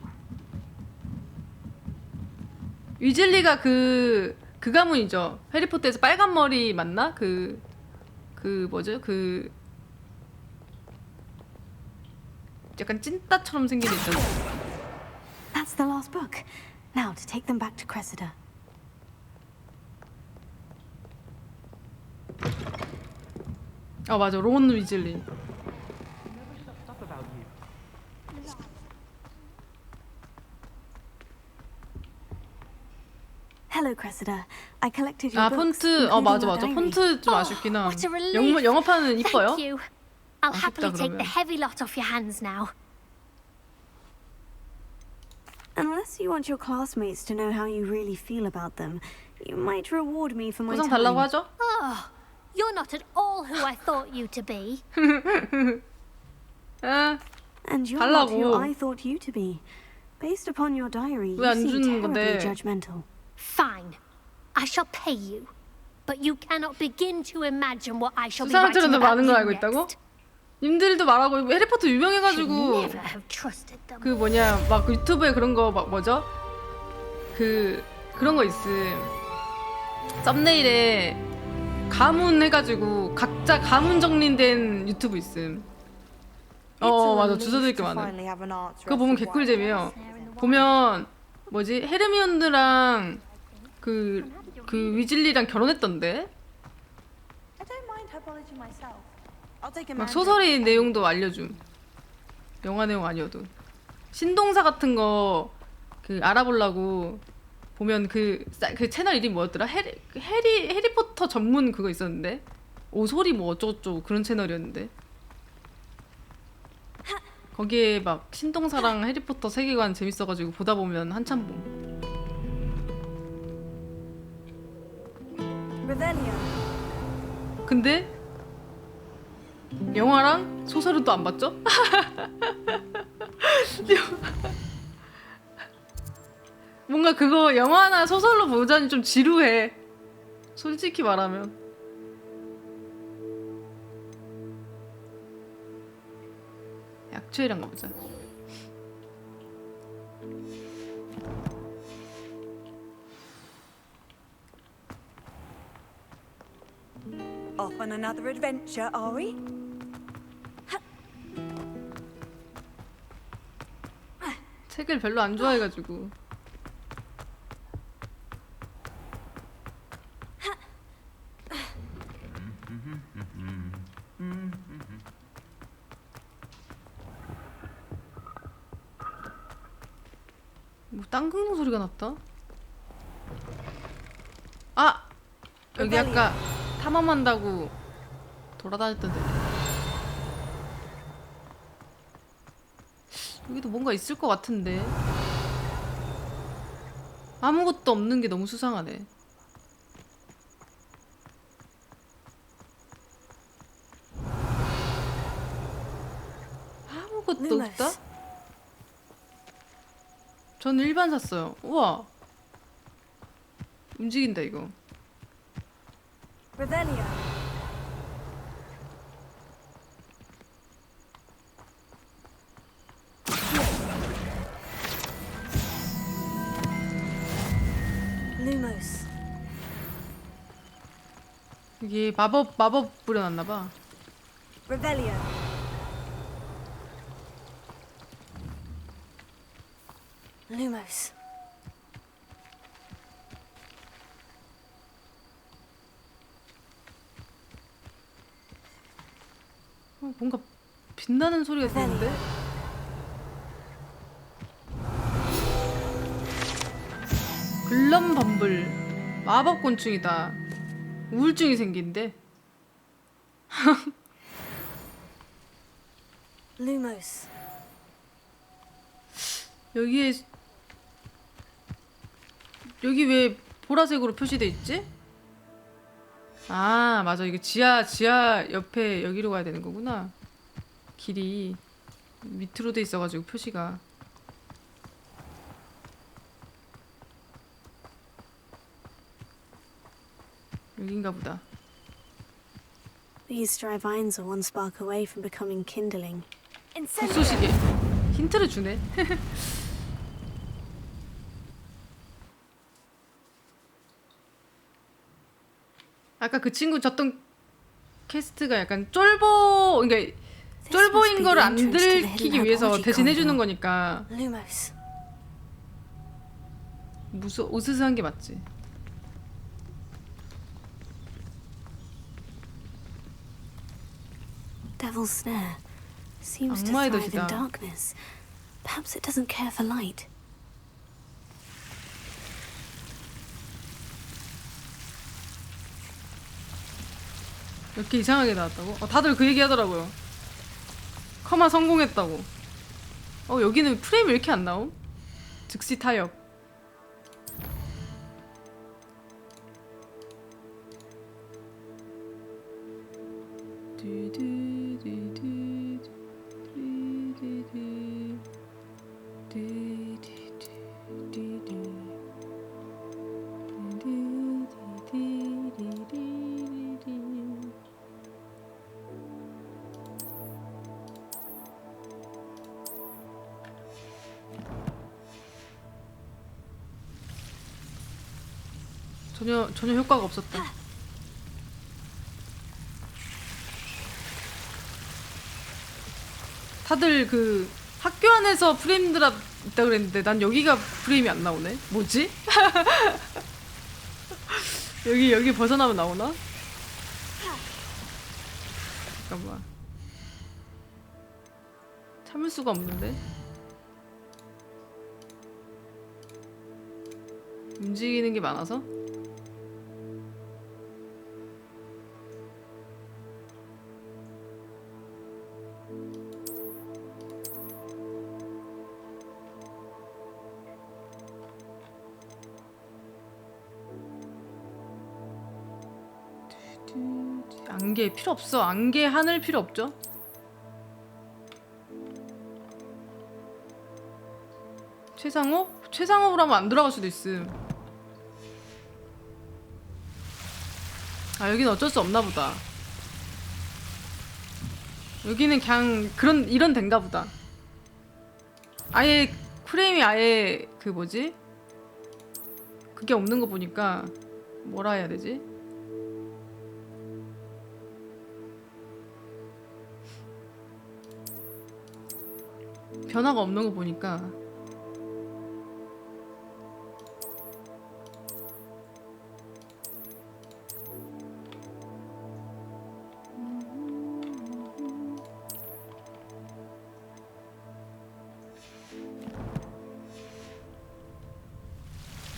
[SPEAKER 1] 위즐리가 그 가문이죠. 해리포터에서 빨간 머리 맞나? 그 뭐죠? 그 약간 찐따처럼 생긴 애 있잖아.
[SPEAKER 4] That's the last book. Now to take them back to Cressida.
[SPEAKER 1] 아, 맞아. 론 위즐리.
[SPEAKER 4] Hello, Cressida. I collected your
[SPEAKER 1] 아,
[SPEAKER 4] books,
[SPEAKER 1] 폰트.
[SPEAKER 4] including
[SPEAKER 1] 맞아.
[SPEAKER 4] your diary.
[SPEAKER 1] 폰트 좀 아쉽긴 함.
[SPEAKER 13] What a relief.
[SPEAKER 1] 영어판은 이뻐요?
[SPEAKER 13] Thank you. I'll happily
[SPEAKER 1] 아쉽다,
[SPEAKER 13] take
[SPEAKER 1] 그러면.
[SPEAKER 13] the heavy lot off your hands now.
[SPEAKER 4] Unless you want your classmates to know how you really feel about them, you might reward me for my
[SPEAKER 1] 보상
[SPEAKER 4] time.
[SPEAKER 1] 달라고 하죠?
[SPEAKER 13] Oh, you're not at all who I thought you to be.
[SPEAKER 4] And you're not who
[SPEAKER 1] 달라고.
[SPEAKER 4] I thought you to be. Based upon your diary, you
[SPEAKER 1] 왜 안
[SPEAKER 4] seem
[SPEAKER 1] 주는
[SPEAKER 4] terribly
[SPEAKER 1] 건데?
[SPEAKER 4] judgmental.
[SPEAKER 13] Fine. I shall pay you. But you cannot begin to imagine what I shall
[SPEAKER 1] 그
[SPEAKER 13] be writing
[SPEAKER 1] 사람들은 더
[SPEAKER 13] about
[SPEAKER 1] 많은 걸
[SPEAKER 13] you
[SPEAKER 1] 알고
[SPEAKER 13] next.
[SPEAKER 1] 있다고? 님들도 말하고 해리포터 유명해가지고
[SPEAKER 13] Never have trusted them.
[SPEAKER 1] 그 뭐냐 막 유튜브에 그런 거 막 뭐죠? 그런 거 있음. 썸네일에 가문 해가지고 각자 가문 정리된 유튜브 있음. 맞아. 주소도 있게 많음. 그거 보면 개꿀잼이에요. 보면 뭐지? 헤르미온느랑 그 위즐리랑 결혼했던데? 막 소설의 내용도 알려줌. 영화 내용 아니어도 신동사 같은 거 알아보려고 보면 그 채널 이름이 뭐였더라? 해리포터 전문 그거 있었는데 오소리 뭐 어쩌고저쩌고 그런 채널이었는데 거기에 막 신동사랑 해리포터 세계관 재밌어가지고 보다 보면 한참 봄. 근데 영화랑 소설은 또 안 봤죠? 뭔가 그거 영화나 소설로 보자니 좀 지루해. 솔직히 말하면. 약초이랑 가보자.
[SPEAKER 5] Off on another adventure, are we?
[SPEAKER 1] 책을 별로 안 좋아해가지고. 뭐 땅 긁는 소리가 났다. 아! 여기 아까 탐험한다고 돌아다녔던 데. 여기도 뭔가 있을 것 같은데. 아무것도 없는 게 너무 수상하네. 아무것도 없다? 전 일반 샀어요. 우와. 움직인다 이거.
[SPEAKER 4] Lumos.
[SPEAKER 1] 이게 마법 뿌려놨나봐.
[SPEAKER 4] Revelio. Lumos.
[SPEAKER 1] 뭔가 빛나는 소리가 들리는데? 글럼범블. 마법곤충이다. 우울증이 생긴대.
[SPEAKER 4] Lumos.
[SPEAKER 1] 여기 왜 보라색으로 표시돼 있지? 아 맞아, 이게 지하 옆에 여기로 가야 되는 거구나. 길이 밑으로 돼 있어가지고 표시가. 여긴가 보다.
[SPEAKER 4] These dry vines are one spark away from becoming kindling.
[SPEAKER 1] 불쏘시개. 힌트를 주네. 아까 그 친구 줬던 캐스트가 약간 그러니까 쫄보인 거를 안 들키기 위해서 대신 해주는 거니까. 으스스한 게 맞지.
[SPEAKER 4] Devil's snare seems to
[SPEAKER 1] 악마의
[SPEAKER 4] thrive in
[SPEAKER 1] 덫이다.
[SPEAKER 4] darkness. Perhaps it doesn't care for light.
[SPEAKER 1] 이렇게 이상하게 나왔다고? 다들 그 얘기 하더라고요. 커마 성공했다고. 여기는 프레임이 왜 이렇게 안 나옴? 즉시 타협. 전혀 효과가 없었다. 다들 그 학교 안에서 프레임 드랍 있다 그랬는데 난 여기가 프레임이 안 나오네. 뭐지? 여기 벗어나면 나오나? 잠깐만. 참을 수가 없는데. 움직이는 게 많아서? 안개 필요 없어. 안개 하늘 필요 없죠? 최상호? 최상호로 하면 안 들어갈 수도 있음. 여기는 어쩔 수 없나 보다. 여기는 그냥 이런 데인가 보다. 아예 프레임이 아예 그 뭐지? 그게 없는 거 보니까 뭐라 해야 되지? 변화가 없는 거 보니까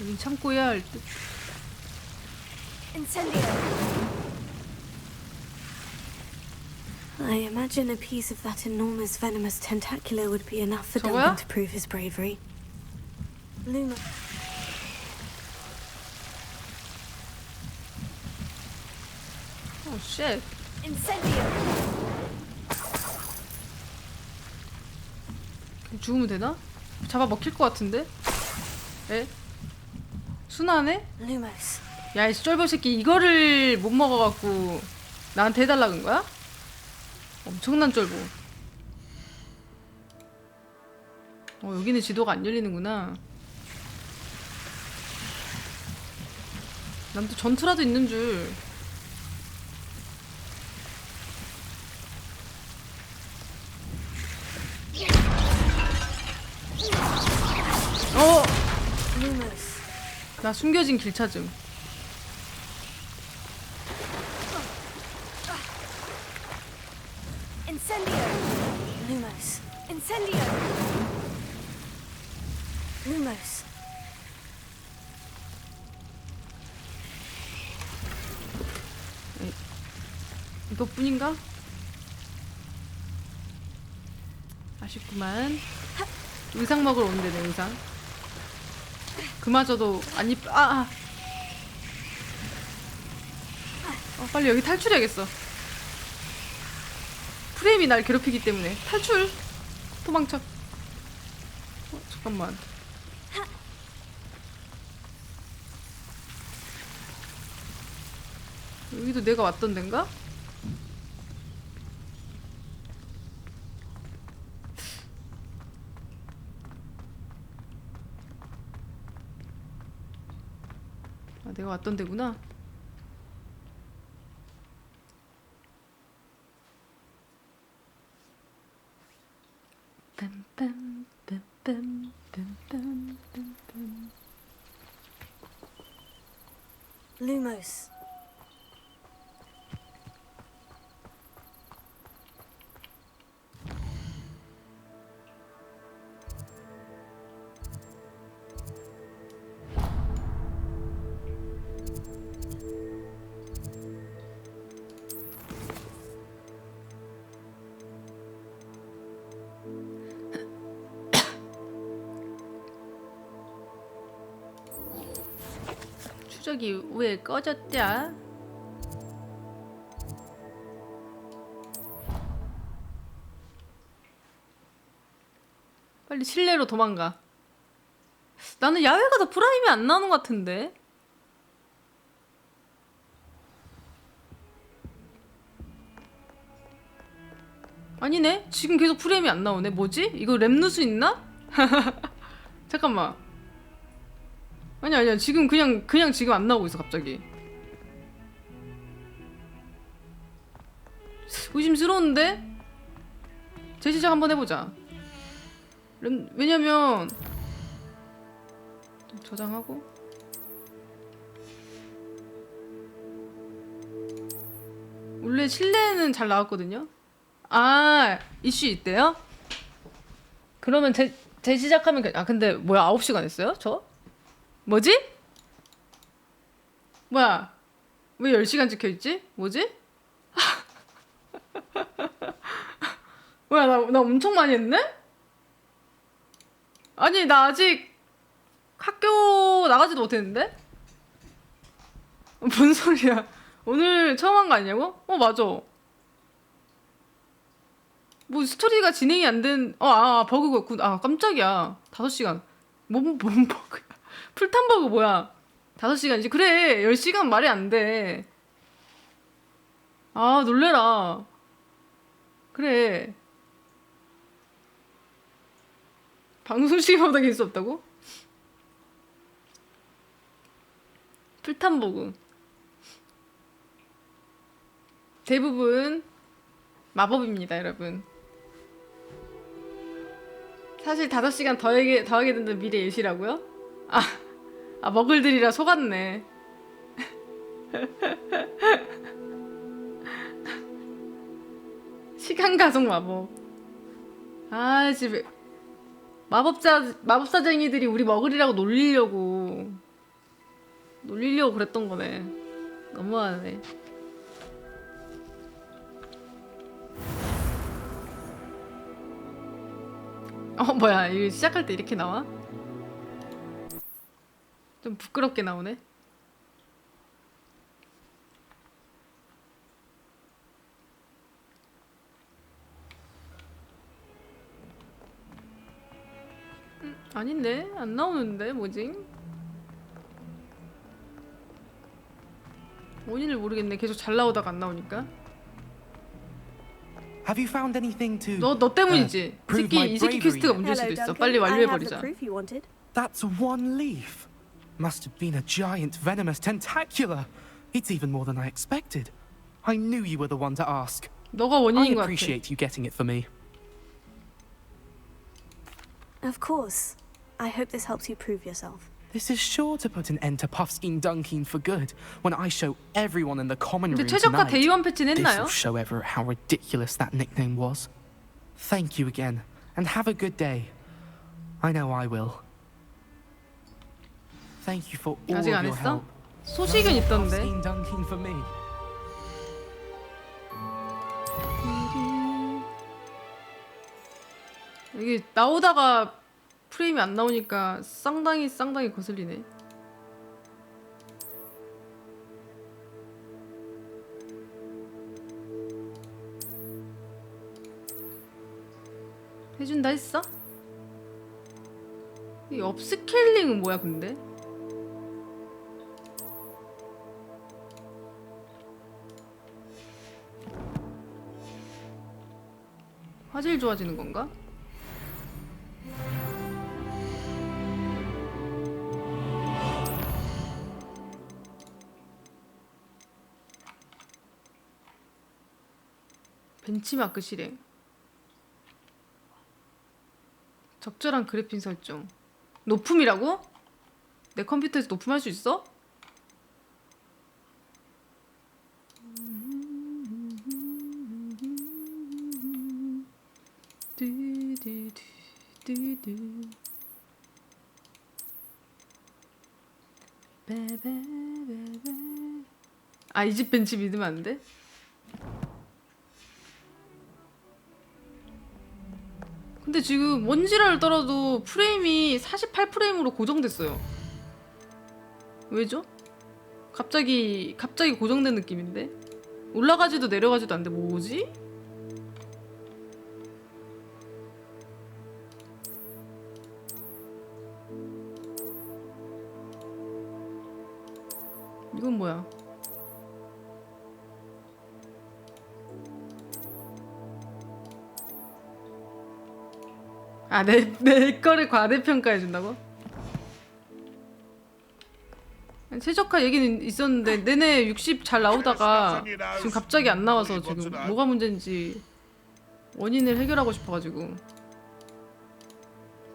[SPEAKER 1] 여긴 참고해야 할 듯.
[SPEAKER 4] I imagine a piece of that enormous venomous tentacular would be enough for Duncan to prove his bravery. Luma.
[SPEAKER 1] 오 쉣. 죽으면 되나? 잡아 먹힐 것 같은데? 에? 순하네? 야, 이 쫄보 새끼 이거를 못 먹어갖고 나한테 해달라는 거야? 엄청난 쫄보. 여기는 지도가 안 열리는구나. 난 또 전투라도 있는 줄. 나 숨겨진 길 찾음. 이것뿐인가? 아쉽구만. 의상 먹으러 온대, 내 의상. 그마저도 안 입... 빨리 여기 탈출해야겠어. 프레임이 날 괴롭히기 때문에. 탈출! 도망쳐. 잠깐만. 여기도 내가 왔던 데인가? 내가 왔던 데구나.
[SPEAKER 4] Lumos.
[SPEAKER 1] 추적이 왜 꺼졌냐? 빨리 실내로 도망가. 나는 야외가 더 프라임이 안 나오는 것 같은데. 아니네? 지금 계속 프레임이 안 나오네. 뭐지? 이거 랩누수 있나? 잠깐만. 아니야 지금 그냥 지금 안 나오고 있어 갑자기. 의심스러운데? 재시작 한번 해보자. 왜냐면 저장하고 원래 실내는 잘 나왔거든요. 이슈 있대요? 그러면 재시작하면 근데 뭐야 9시간 했어요? 저? 뭐지? 뭐야? 왜 10시간 찍혀있지? 뭐지? 뭐야 나 엄청 많이 했네? 아니 나 아직 학교 나가지도 못했는데? 뭔 소리야. 오늘 처음 한 거 아니냐고? 맞아. 뭐 스토리가 진행이 안 된... 버그가 깜짝이야. 5시간. 뭔 버그야. 풀탄 버그 뭐야. 5시간이지. 그래 10시간 말이 안 돼. 놀래라. 그래. 방송 시간보다 길 수 없다고? 풀탄 버그. 대부분 마법입니다 여러분. 사실 5시간 더하게 된다는 미래 예시라고요? 먹을들이라 속았네. 시간 가속 마법. 집에 마법사쟁이들이 우리 먹으리라고 놀리려고 그랬던 거네. 너무하네. 뭐야 이거 시작할 때 이렇게 나와? 좀 부끄럽게 나오네. 아닌데? 안 나오는데? 뭐지? 원인을 모르겠네. 계속 잘 나오다가 안 나오니까.
[SPEAKER 7] Have you found anything to
[SPEAKER 1] 너 때문이지.
[SPEAKER 7] prove my
[SPEAKER 1] 이 새끼
[SPEAKER 7] bravery?
[SPEAKER 1] 퀘스트가 문제일 수도 있어. 빨리 완료해버리자.
[SPEAKER 7] That's one leaf. Must have been a giant venomous tentacula. It's even more than I expected. I knew you were the one to ask.
[SPEAKER 1] 너가
[SPEAKER 7] I
[SPEAKER 1] 원인인 것 같아.
[SPEAKER 7] appreciate you getting it for me.
[SPEAKER 4] Of course. I hope this helps you prove yourself.
[SPEAKER 7] This is sure to put an end to Puffskein Dunkeen for good when I show everyone in the common
[SPEAKER 1] 근데
[SPEAKER 7] room
[SPEAKER 1] 최저가
[SPEAKER 7] tonight.
[SPEAKER 1] 대의원 패치는 했나요?
[SPEAKER 7] This'll show everyone how ridiculous that nickname was. Thank you again, and have a good day. I know I will. Thank you for all of
[SPEAKER 1] 아직 안
[SPEAKER 7] your
[SPEAKER 1] 했어?
[SPEAKER 7] help.
[SPEAKER 1] 소식은 있던데.
[SPEAKER 7] Puffskein Dunkeen for me.
[SPEAKER 1] 이게 나오다가 프레임이 안 나오니까 상당히 거슬리네. 해준다 했어? 이 업스케일링은 뭐야 근데? 화질 좋아지는 건가? 벤치마크 실행. 적절한 그래픽 설정. 높음이라고? 내 컴퓨터에서 높음 할 수 있어? 아, 이 집 벤치 믿으면 안 돼? 근데 지금 원지랄을 떨어도 프레임이 48프레임으로 고정됐어요. 왜죠? 갑자기 고정된 느낌인데? 올라가지도 내려가지도 안 돼. 뭐지? 이건 뭐야? 아, 내 거를 과대평가해준다고? 최적화 얘기는 있었는데 내내 60 잘 나오다가 지금 갑자기 안 나와서 지금 뭐가 문제인지 원인을 해결하고 싶어가지고.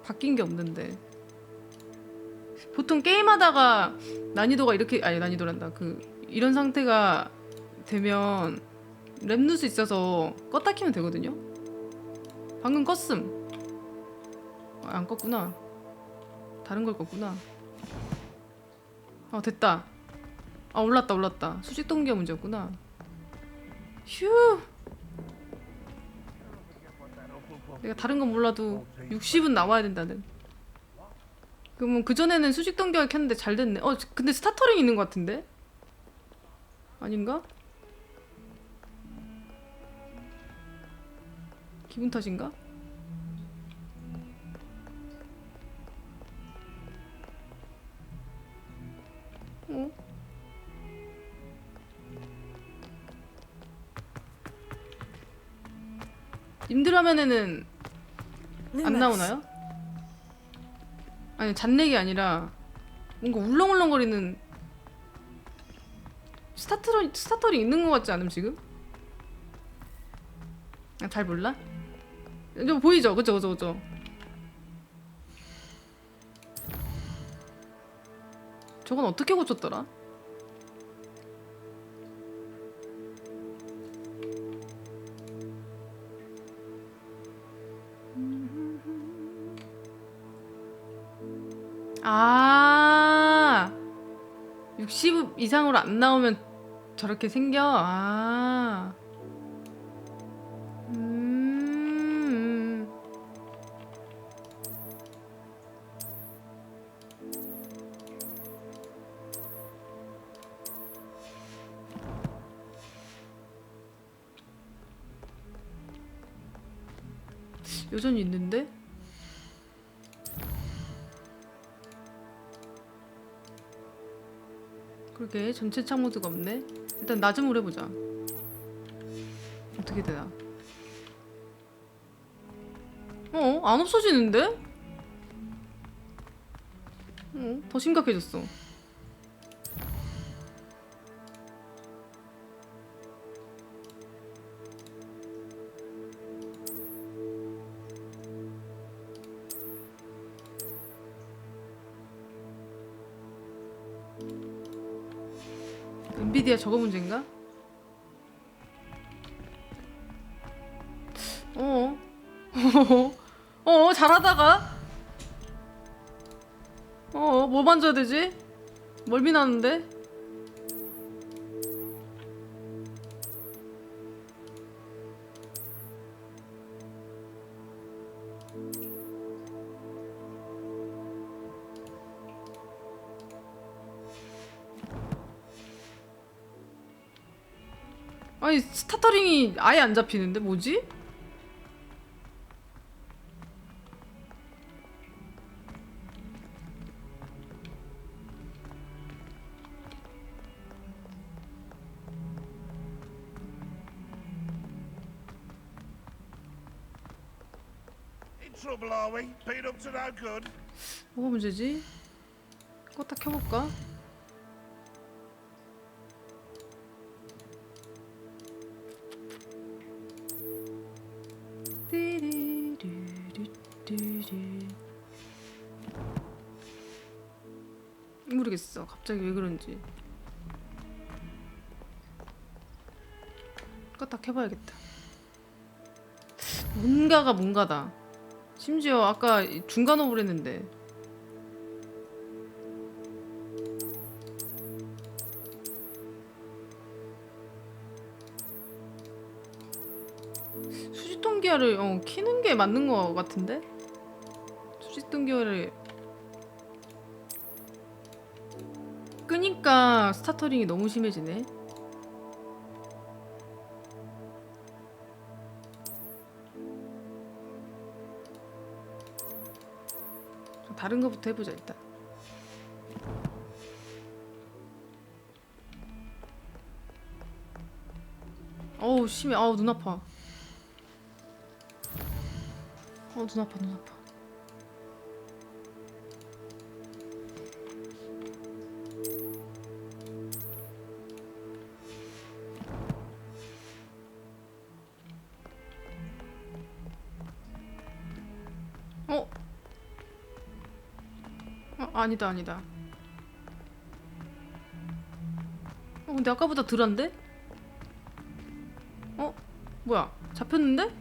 [SPEAKER 1] 바뀐 게 없는데. 보통 게임하다가 난이도가 이렇게, 아니 난이도란다, 이런 상태가 되면 랩누스 있어서 껐다 키면 되거든요? 방금 껐음. 안 껐구나. 다른 걸 껐구나. 됐다. 올랐다. 수직 동기화 문제였구나. 휴. 내가 다른 건 몰라도 60은 나와야 된다는. 그러면 그전에는 수직 동기화 켰는데 잘 됐네. 근데 스타터링 있는 것 같은데? 아닌가? 기분 탓인가? 님들 화면에는 안 나오나요? 아니, 잔렉이 아니라 뭔가 울렁울렁거리는 스타터링 있는 것 같지 않음 지금? 잘 몰라? 좀 보이죠? 그죠? 저건 어떻게 고쳤더라? 아, 60 이상으로 안 나오면 저렇게 생겨? 아. 여전히 있는데? 그러게 전체 창 모드가 없네. 일단 낮음으로 해보자. 어떻게 되나? 안 없어지는데? 더 심각해졌어. 엔비디아 저거 문제인가? 잘하다가? 뭐 만져야 되지? 멀미 나는데? 아니 스타터링이 아예 안 잡히는데 뭐지?
[SPEAKER 10] Trouble, are we? Been up to no good?
[SPEAKER 1] 뭐가 문제지? 껐다 켜볼까? 모르겠어. 갑자기 왜 그런지. 껐다 켜봐야겠다. 뭔가가 뭔가다. 심지어 아까 중간 호흡을 했는데 수직동기화를 키는 게 맞는 거 같은데? 수직동기화를 끄니까 스타터링이 너무 심해지네. 다른 거부터 해보자 일단. 어우 심해. 아우 눈 아파. 눈 아파 눈 아파. 아니다 아니다. 근데 아까보다 덜한데? 뭐야 잡혔는데?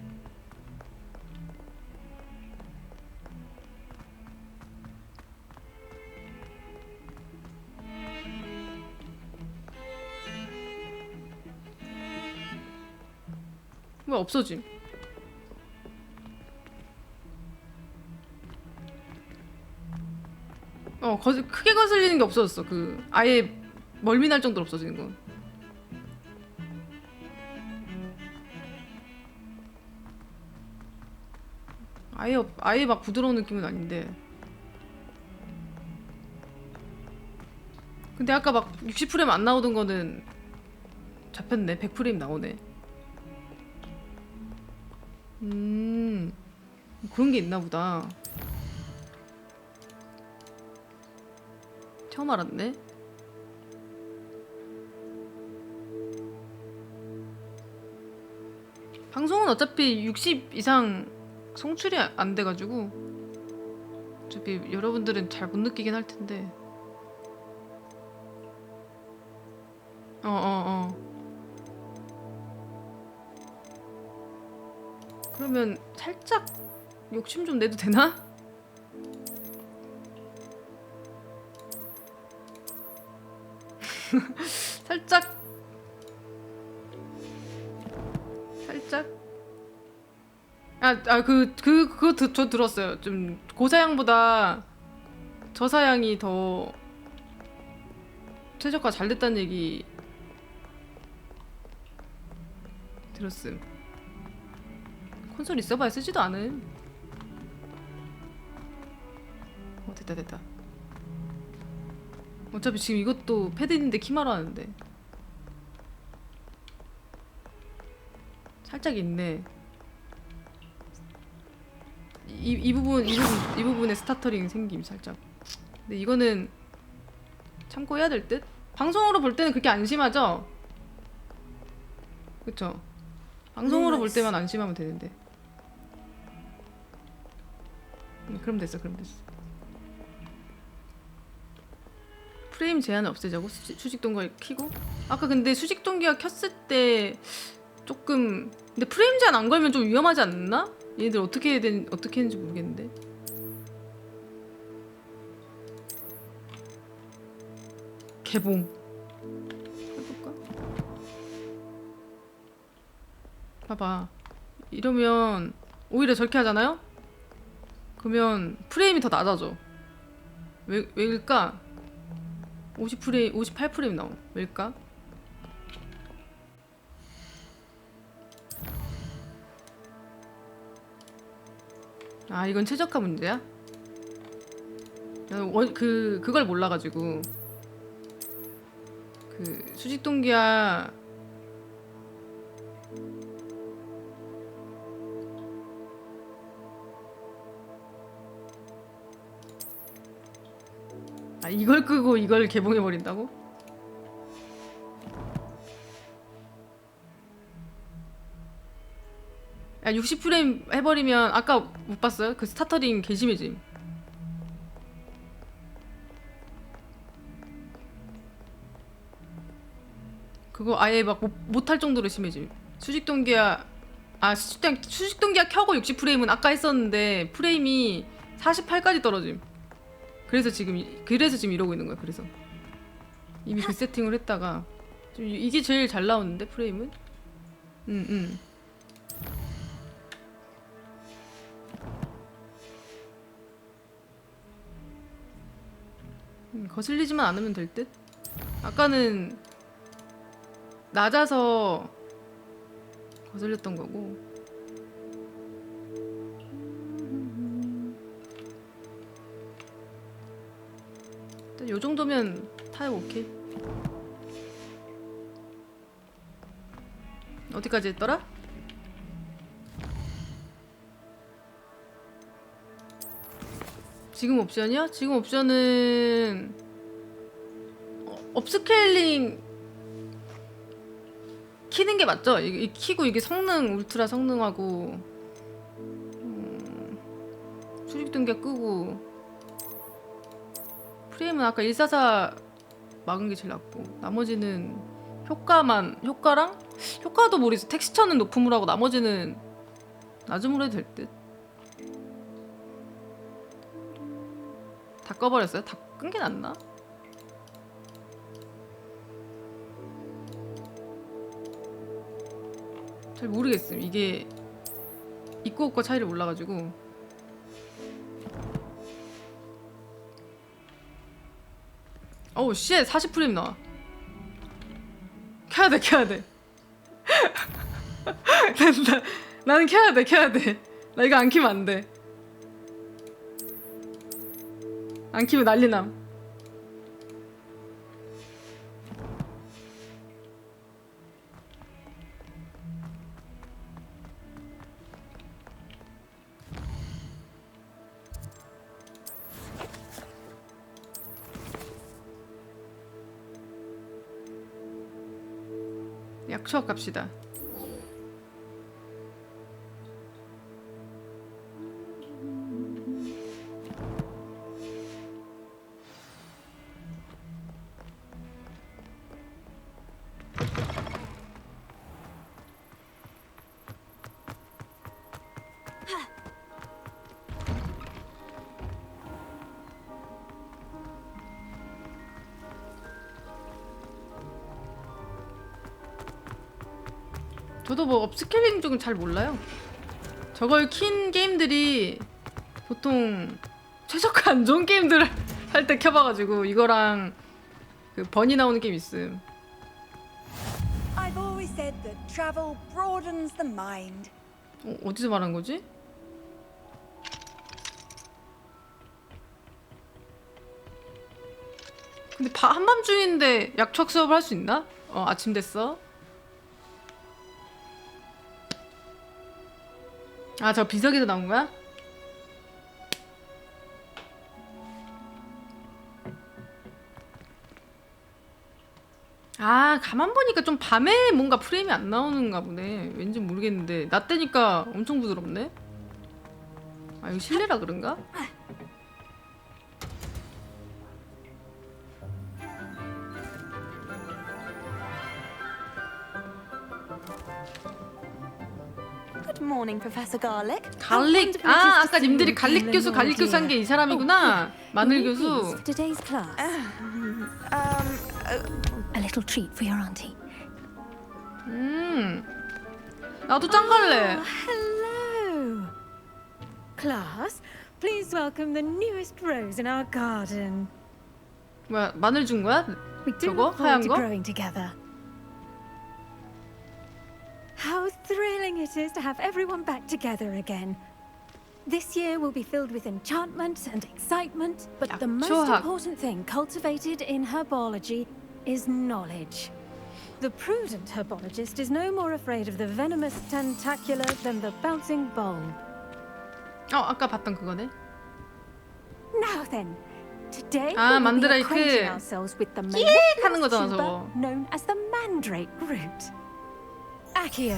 [SPEAKER 1] 왜 없어짐? 크게 거슬리는 게 없어졌어. 아예 멀미 날 정도로 없어지는 거. 아예 막 부드러운 느낌은 아닌데. 근데 아까 막 60프레임 안 나오던 거는 잡혔네. 100프레임 나오네. 그런 게 있나 보다. 처음 알았네. 방송은 어차피 60 이상 송출이 안 돼가지고 어차피 여러분들은 잘 못 느끼긴 할 텐데. 그러면 살짝 욕심 좀 내도 되나? 살짝 그거 저 들었어요. 좀 고사양보다 저사양이 더 최저가 잘 됐다는 얘기 들었음. 콘솔 있어봐야 쓰지도 않음. 됐다. 어차피 지금 이것도 패드인데 키마로 하는데. 살짝 있네. 이 부분에 스타터링 생김 살짝. 근데 이거는 참고해야 될 듯? 방송으로 볼 때는 그렇게 안심하죠? 그쵸? 방송으로 볼 때만 안심하면 되는데. 그럼 됐어. 프레임 제한을 없애자고? 수직동기화 켜고? 아까 근데 수직동기화 켰을 때 조금 근데 프레임 제한 안 걸면 좀 위험하지 않나? 얘들 어떻게 했는지 모르겠는데. 개봉 해볼까? 봐봐. 이러면 오히려 저렇게 하잖아요? 그러면 프레임이 더 낮아져. 왜일까? 50프레임, 58프레임 나옴. 왜일까? 아, 이건 최적화 문제야? 그걸 몰라가지고. 수직동기화 아, 이걸 끄고 이걸 개봉해버린다고? 야, 60프레임 해버리면 아까 못 봤어요? 그 스타터링 개심해짐. 그거 아예 막 못할 정도로 심해짐. 수직동기화 수직동기화 켜고 60프레임은 아까 했었는데 프레임이 48까지 떨어짐. 그래서 지금 이러고 있는 거야. 그래서 이미 그 세팅을 했다가 좀 이게 제일 잘 나오는데 프레임은? 거슬리지만 않으면 될 듯? 아까는 낮아서 거슬렸던 거고. 일단 요 정도면 타협 오케이. 어디까지 했더라? 지금 옵션이요? 지금 옵션은 업스케일링 키는 게 맞죠? 이 키고 이게 성능 울트라 성능하고 수직동기화 끄고 프레임은 아까 144 막은 게 제일 낫고 나머지는 효과도 모르겠어. 텍스처는 높음으로 하고 나머지는 낮음으로 해도 될 듯. 다 꺼버렸어요? 다 끈 게 낫나? 잘 모르겠음. 이게 입고 옷과 차이를 몰라가지고. 어우 쉣 40프레임 나와. 켜야 돼. 나는 켜야 돼. 나 이거 안 켜면 안 돼. 안 켜면 난리남. 약초학 갑시다. 저도 뭐 업스케일링 쪽은 잘 몰라요. 저걸 킨 게임들이 보통 최저가 안 좋은 게임들을 할 때 켜봐가지고 이거랑 그 번이 나오는 게임 있음.
[SPEAKER 5] I've always said that travel broadens the mind.
[SPEAKER 1] 어디서 말한 거지? 근데 한밤중인데 약초학 수업을 할 수 있나? 아침 됐어. 아, 저 비석에서 나온 거야? 아, 가만 보니까 좀 밤에 뭔가 프레임이 안 나오는가 보네. 왠지 모르겠는데 낮 때니까 엄청 부드럽네. 아, 이거 실내라 그런가?
[SPEAKER 2] Good morning, Professor Garlic.
[SPEAKER 1] 갈릭. 아, 아까 님들이 갈릭 교수 한 게 이 사람이구나. 마늘 교수.
[SPEAKER 4] Today's class. A little treat for your auntie.
[SPEAKER 1] 나도 짱 갈래.
[SPEAKER 11] Hello. Class, please welcome the newest rose in our garden.
[SPEAKER 1] 뭐야, 마늘 준 거야?
[SPEAKER 11] We do
[SPEAKER 1] 저거
[SPEAKER 11] look
[SPEAKER 1] 하얀
[SPEAKER 11] forward to
[SPEAKER 1] 거?
[SPEAKER 11] growing together. How thrilling it is to have everyone back together again. This year will be filled with enchantment and excitement, but the most
[SPEAKER 1] 약초학.
[SPEAKER 11] important thing cultivated in herbology is knowledge. The prudent herbologist is no more afraid of the venomous tentacular than the bouncing bulb.
[SPEAKER 1] 아까 봤던 그거네.
[SPEAKER 11] Now then, today
[SPEAKER 1] 아,
[SPEAKER 11] we will be
[SPEAKER 1] 만드라이크.
[SPEAKER 11] acquainting ourselves with the
[SPEAKER 1] 하는
[SPEAKER 11] mellifluous
[SPEAKER 1] 거잖아,
[SPEAKER 11] tuber
[SPEAKER 1] 저거.
[SPEAKER 11] known as the mandrake root. Accio.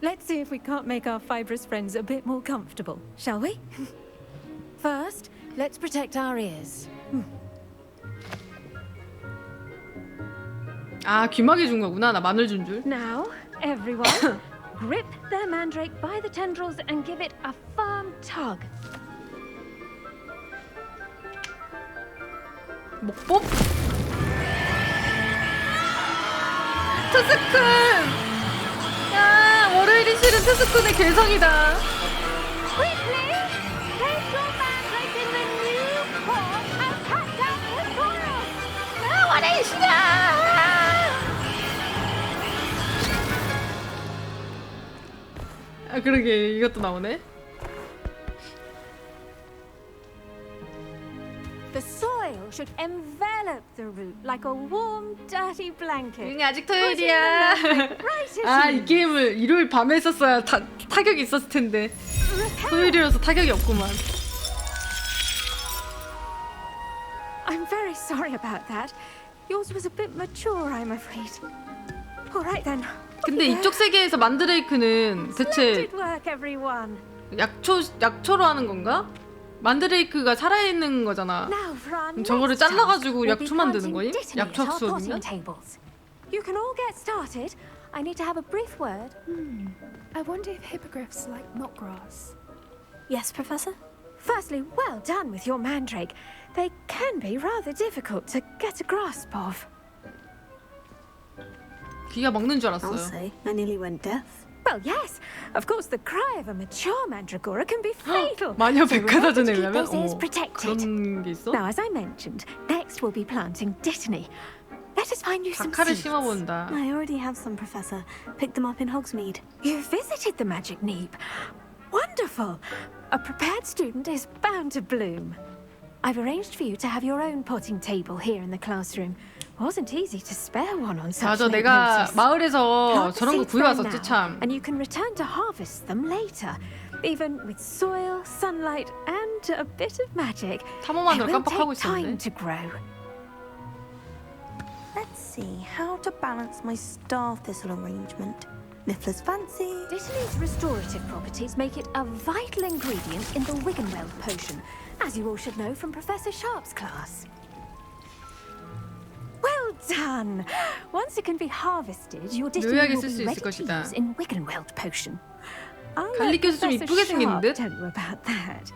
[SPEAKER 11] Let's see if we can't make our fibrous friends a bit more comfortable, shall we? First, let's protect our ears.
[SPEAKER 1] 아, 귀마개 준 거구나. 나 마늘 준 줄.
[SPEAKER 11] Now, everyone, grip their mandrake by the tendrils and give it a firm tug.
[SPEAKER 1] 목법? 트스쿤! 야, 월요일이 싫은 트스쿤의 개성이다.
[SPEAKER 11] Quickly, place your mandrake in the new pot and pat down the soil.
[SPEAKER 1] 아, 월요일 싫어! 아, 그러게, 이것도 나오네.
[SPEAKER 11] The soil should envelop the root like a warm, dirty blanket.
[SPEAKER 1] 응, 아직 토요일이야. 아, 이 게임을 일요일 밤에 했었어야 타격이 있었을 텐데. 토요일이라서 타격이 없구만.
[SPEAKER 11] I'm very sorry about that. Yours was a bit mature, I'm afraid. All right then.
[SPEAKER 1] 근데 이쪽 세계에서 만드레이크는 대체
[SPEAKER 11] Splendid work, everyone.
[SPEAKER 1] 약초로 하는 건가? 만드레이크가 살아있는 거잖아. 그럼 저거를 잘라가지고 약초 만드는 거임? 약초학 수업이면?
[SPEAKER 11] You can all get started. I need to have a brief word.
[SPEAKER 4] I wonder if hippogriffs like knotgrass. Yes, Professor?
[SPEAKER 11] Firstly, well done with your mandrake. They can be rather difficult to get a grasp of.
[SPEAKER 1] 귀가 먹는 줄
[SPEAKER 4] I'll
[SPEAKER 1] 알았어요.
[SPEAKER 4] say. I nearly went deaf.
[SPEAKER 11] Well, yes. Of course, the cry of a mature mandragora can be fatal.
[SPEAKER 1] 마녀
[SPEAKER 11] So remember
[SPEAKER 1] 백화사전에
[SPEAKER 11] to keep
[SPEAKER 1] 의하면
[SPEAKER 11] those ears protected.
[SPEAKER 1] 그런 게 있어?
[SPEAKER 11] Now, as I mentioned, next we'll be planting dittany. Let us find you some
[SPEAKER 1] 박하를
[SPEAKER 11] seeds.
[SPEAKER 1] 심어본다.
[SPEAKER 4] I already have some, Professor. Picked them up in Hogsmeade.
[SPEAKER 11] You visited the magic neep. Wonderful. A prepared student is bound to bloom. I've arranged for you to have your own potting table here in the classroom. Wasn't easy to spare one on such
[SPEAKER 1] 맞아,
[SPEAKER 11] late
[SPEAKER 1] 내가
[SPEAKER 11] notice.
[SPEAKER 1] 마을에서
[SPEAKER 11] Plant the
[SPEAKER 1] 저런 거
[SPEAKER 11] seeds there
[SPEAKER 1] 구해왔었지
[SPEAKER 11] now,
[SPEAKER 1] 참.
[SPEAKER 11] And you can return to harvest them later. Even with soil, sunlight, and a bit of magic,
[SPEAKER 1] 탐험하느라
[SPEAKER 11] they will
[SPEAKER 1] 깜빡하고
[SPEAKER 11] take time
[SPEAKER 1] 있었네.
[SPEAKER 11] to grow.
[SPEAKER 2] Let's see how to balance my star thistle arrangement. Niffler's fancy.
[SPEAKER 11] Dittany's restorative properties make it a vital ingredient in the Wiggenweld potion, as you all should know from Professor Sharp's class. Well done! Once it can be harvested, your dittany
[SPEAKER 1] 묘하게
[SPEAKER 11] will
[SPEAKER 1] 쓸 수
[SPEAKER 11] be
[SPEAKER 1] 있을
[SPEAKER 11] ready to
[SPEAKER 1] 것이다.
[SPEAKER 11] use in Wiggenweld potion. I'll
[SPEAKER 1] 갈릭
[SPEAKER 11] let
[SPEAKER 1] 교수 좀
[SPEAKER 11] Professor
[SPEAKER 1] 이쁘게 생긴
[SPEAKER 11] Sharp
[SPEAKER 1] 듯?
[SPEAKER 11] tell you about that.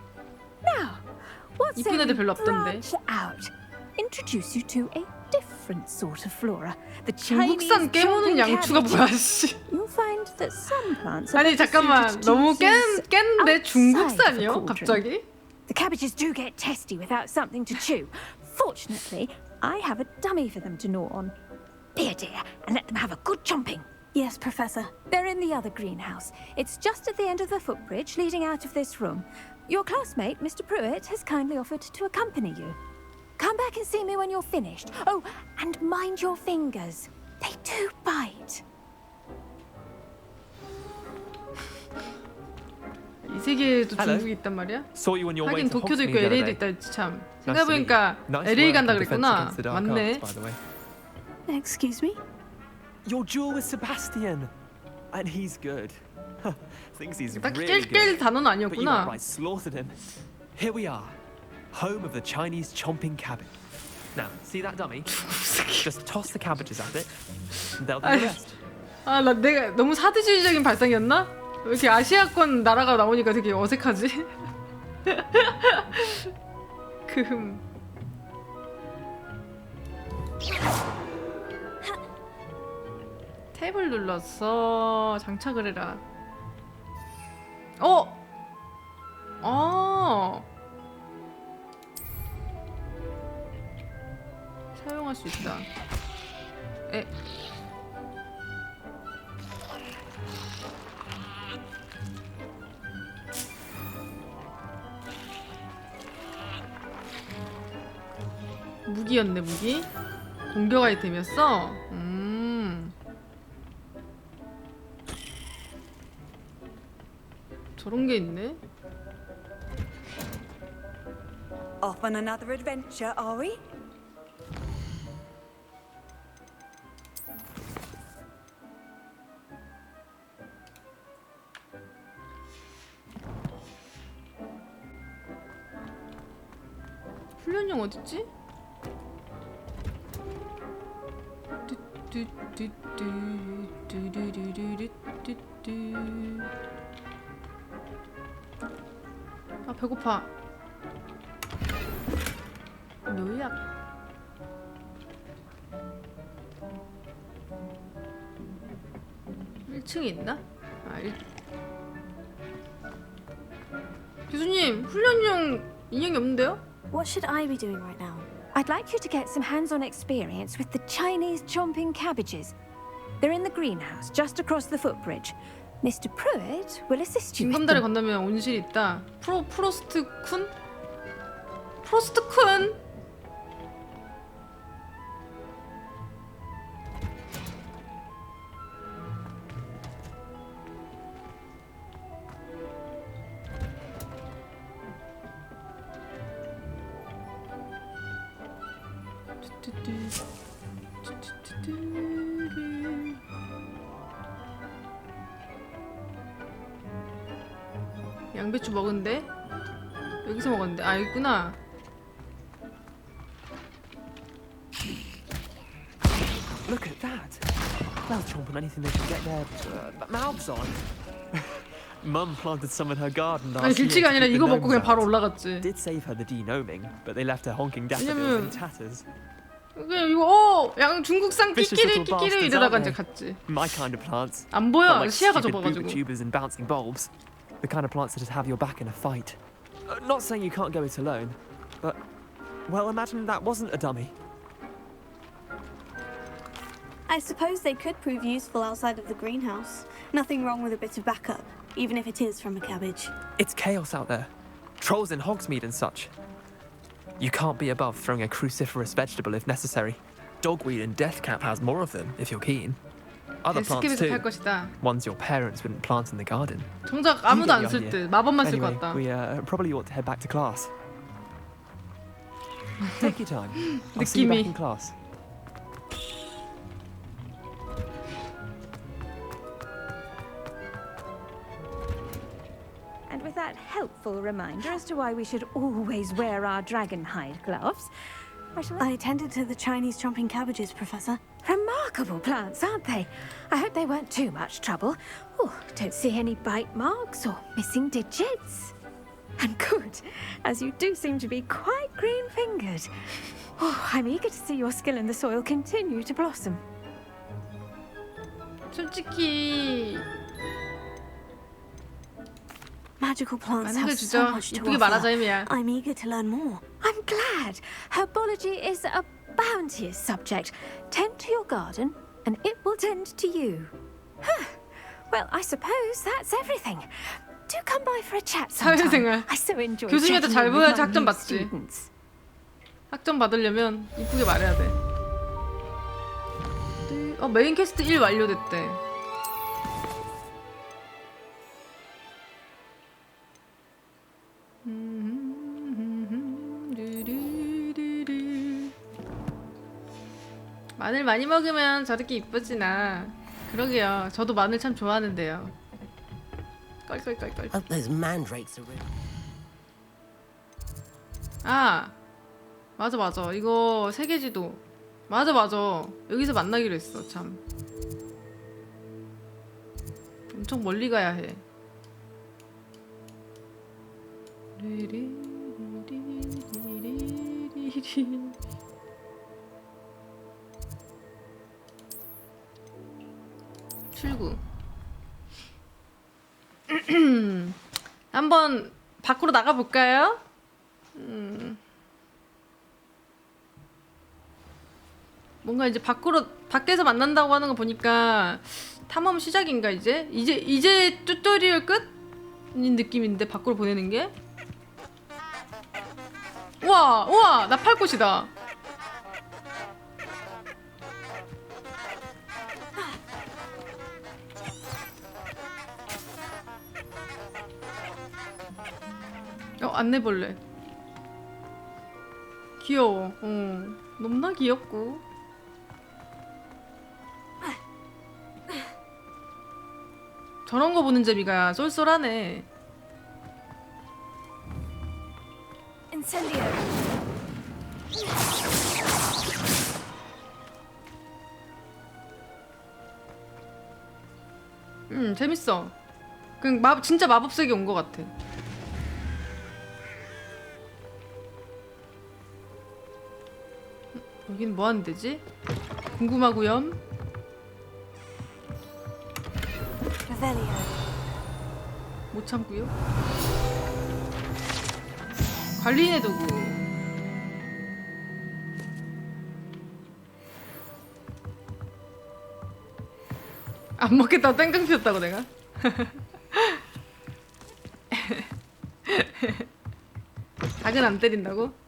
[SPEAKER 11] Now, what's
[SPEAKER 1] 이쁜 애들 별로 없던데.
[SPEAKER 11] branch out? Introduce you to a different sort of flora. The
[SPEAKER 1] 중국산
[SPEAKER 11] Chinese
[SPEAKER 1] 깨무는
[SPEAKER 11] jumping
[SPEAKER 1] 양추가
[SPEAKER 11] cabbage.
[SPEAKER 1] 뭐야, 씨.
[SPEAKER 11] You'll find that some plants are
[SPEAKER 1] 아니
[SPEAKER 11] better
[SPEAKER 1] 잠깐만,
[SPEAKER 11] suited to
[SPEAKER 1] 너무
[SPEAKER 11] use
[SPEAKER 1] 깬데
[SPEAKER 11] outside
[SPEAKER 1] 중국산이요?
[SPEAKER 11] of the
[SPEAKER 1] 갑자기?
[SPEAKER 11] cauldron. The cabbages do get testy without something to chew. Fortunately, I have a dummy for them to gnaw on. Here, dear, and let them have a good chomping.
[SPEAKER 4] Yes, Professor.
[SPEAKER 11] They're in the other greenhouse. It's just at the end of the footbridge leading out of this room. Your classmate, Mr. Pruitt, has kindly offered to accompany you. Come back and see me when you're finished. Oh, and mind your fingers. They do bite.
[SPEAKER 1] 이 세계에도 중국이 있단 말이야? 하긴 도쿄도 있고 LA도 있다. 참. 생각해보니까 LA 간다 그랬구나. 맞네.
[SPEAKER 4] Excuse me?
[SPEAKER 14] Your duel with Sebastian, and he's good. Thinks he's
[SPEAKER 1] 딱히
[SPEAKER 14] really
[SPEAKER 1] 깰
[SPEAKER 14] good.
[SPEAKER 1] 단어는
[SPEAKER 14] But you
[SPEAKER 1] 아니었구나.
[SPEAKER 14] outright slaughtered him. Here we are, home of the Chinese chomping cabbage. Now, see that dummy? Just toss the cabbages at it, and they'll do the rest.
[SPEAKER 1] 아, 내가 너무 사대주의적인 발상이었나? 왜 이렇게 아시아권 나라가 나오니까 되게 어색하지? 탭을 눌렀어. 장착을 해라. 사용할 수 있다. 무기였네. 무기. 공격 아이템이었어. 저런 게 있네.
[SPEAKER 5] Off on another adventure, are we?
[SPEAKER 1] 훈련용 어딨지? 아, 배고파. 묘약. (1층에) 있나? 교수님, 훈련용 인형이 없는데요?
[SPEAKER 4] What should I be doing right now?
[SPEAKER 11] I'd like you to get some hands-on experience with the Chinese chomping cabbages. They're in the greenhouse, just across the footbridge. Mr. Pruitt will assist you with
[SPEAKER 1] 징검다리
[SPEAKER 11] them.
[SPEAKER 1] 건너면 온실이 있다. 프로스트 쿤? 프로스트 쿤! 양배추 먹은데? 여기서 먹었는데. 아, 여기 있구나.
[SPEAKER 14] Look at that. They'll chomp on anything they can get their mouths on. Mum planted some in her garden
[SPEAKER 1] 아니,
[SPEAKER 14] last year.
[SPEAKER 1] 길치가 아니라
[SPEAKER 14] to keep
[SPEAKER 1] 이거
[SPEAKER 14] the
[SPEAKER 1] 먹고 그냥
[SPEAKER 14] gnomes
[SPEAKER 1] 바로
[SPEAKER 14] out.
[SPEAKER 1] 올라갔지.
[SPEAKER 14] Did save her the denoming, but they left her honking daffodils in tatters.
[SPEAKER 1] 그냥 이거 양 중국산
[SPEAKER 14] Vicious
[SPEAKER 1] 끼끼리
[SPEAKER 14] little
[SPEAKER 1] 끼끼리
[SPEAKER 14] bastards,
[SPEAKER 1] 이러다가
[SPEAKER 14] aren't
[SPEAKER 1] 이제
[SPEAKER 14] they?
[SPEAKER 1] 갔지.
[SPEAKER 14] My kind of plants.
[SPEAKER 1] 안 보여.
[SPEAKER 14] Not like
[SPEAKER 1] 시야가
[SPEAKER 14] stupid
[SPEAKER 1] 좁아가지고.
[SPEAKER 14] booba tubers and bouncing bulbs. The kind of plants that'd have your back in a fight. Not saying you can't go it alone, but well, imagine that wasn't a dummy.
[SPEAKER 4] I suppose they could prove useful outside of the greenhouse. Nothing wrong with a bit of backup, even if it is from a cabbage.
[SPEAKER 14] It's chaos out there. Trolls in Hogsmeade and such. You can't be above throwing a cruciferous vegetable if necessary. Dogweed and deathcap has more of them, if you're keen. Other plants
[SPEAKER 1] 데스크에서 팔
[SPEAKER 14] too.
[SPEAKER 1] 것이다.
[SPEAKER 14] Ones your parents wouldn't plant in the garden.
[SPEAKER 1] 정작 아무도 안 쓸 듯. 마법만 쓸 것
[SPEAKER 14] Anyway,
[SPEAKER 1] 같다.
[SPEAKER 14] we probably ought to head back to class. Take your time. I'll see you back in class.
[SPEAKER 11] And with that helpful reminder as to why we should always wear our dragon hide gloves,
[SPEAKER 4] I attended to the Chinese chomping cabbages, Professor.
[SPEAKER 11] Remarkable plants, aren't they? I hope they weren't too much trouble. Oh, don't see any bite marks or missing digits. And good, as you do seem to be quite green-fingered. Oh, I'm eager to see your skill in the soil continue to blossom.
[SPEAKER 1] 솔직히
[SPEAKER 4] Magical plants have
[SPEAKER 1] 만들어주죠.
[SPEAKER 4] so much to
[SPEAKER 1] 이쁘게 말하자,
[SPEAKER 4] offer.
[SPEAKER 1] 이미야.
[SPEAKER 4] I'm eager to learn more.
[SPEAKER 11] I'm glad. Herbology is a bounteous subject. Tend to your garden, and it will tend to you. Huh. Well, I suppose that's everything. Do come by for a chat sometime.
[SPEAKER 1] 사회생활.
[SPEAKER 11] I so enjoy
[SPEAKER 1] 교수님한테 잘
[SPEAKER 11] chatting with
[SPEAKER 1] 보여야지
[SPEAKER 11] my
[SPEAKER 1] 학점
[SPEAKER 11] new
[SPEAKER 1] 받지.
[SPEAKER 11] students.
[SPEAKER 1] 학점 받으려면 이쁘게 말해야 돼. 메인 퀘스트 1 완료됐대. 마늘 많이 먹으면 저렇게 이쁘지나. 그러게요. 저도 마늘 참 좋아하는데요. 껄껄껄껄.
[SPEAKER 17] Hope those mandrakes are real.
[SPEAKER 1] 아 맞아 이거 세계지도 맞아 여기서 만나기로 했어. 참 엄청 멀리 가야 해. 출구. 한번 밖으로 나가볼까요? 뭔가 이제 밖에서 만난다고 하는 거 보니까 탐험 시작인가 이제 튜토리얼 끝인 느낌인데 밖으로 보내는 게. 우와 나 팔 곳이다. 안내벌레 귀여워. 너무나 귀엽고. 저런 거 보는 재미가 쏠쏠하네. 재밌어. 그냥 진짜 마법 세계 온 것 같아. 여기는 뭐 하는 데지? 궁금하구염. 못 참고요. 관리인의 도구. 안 먹겠다고 땡깡 피웠다고 내가? 닭은 안 때린다고?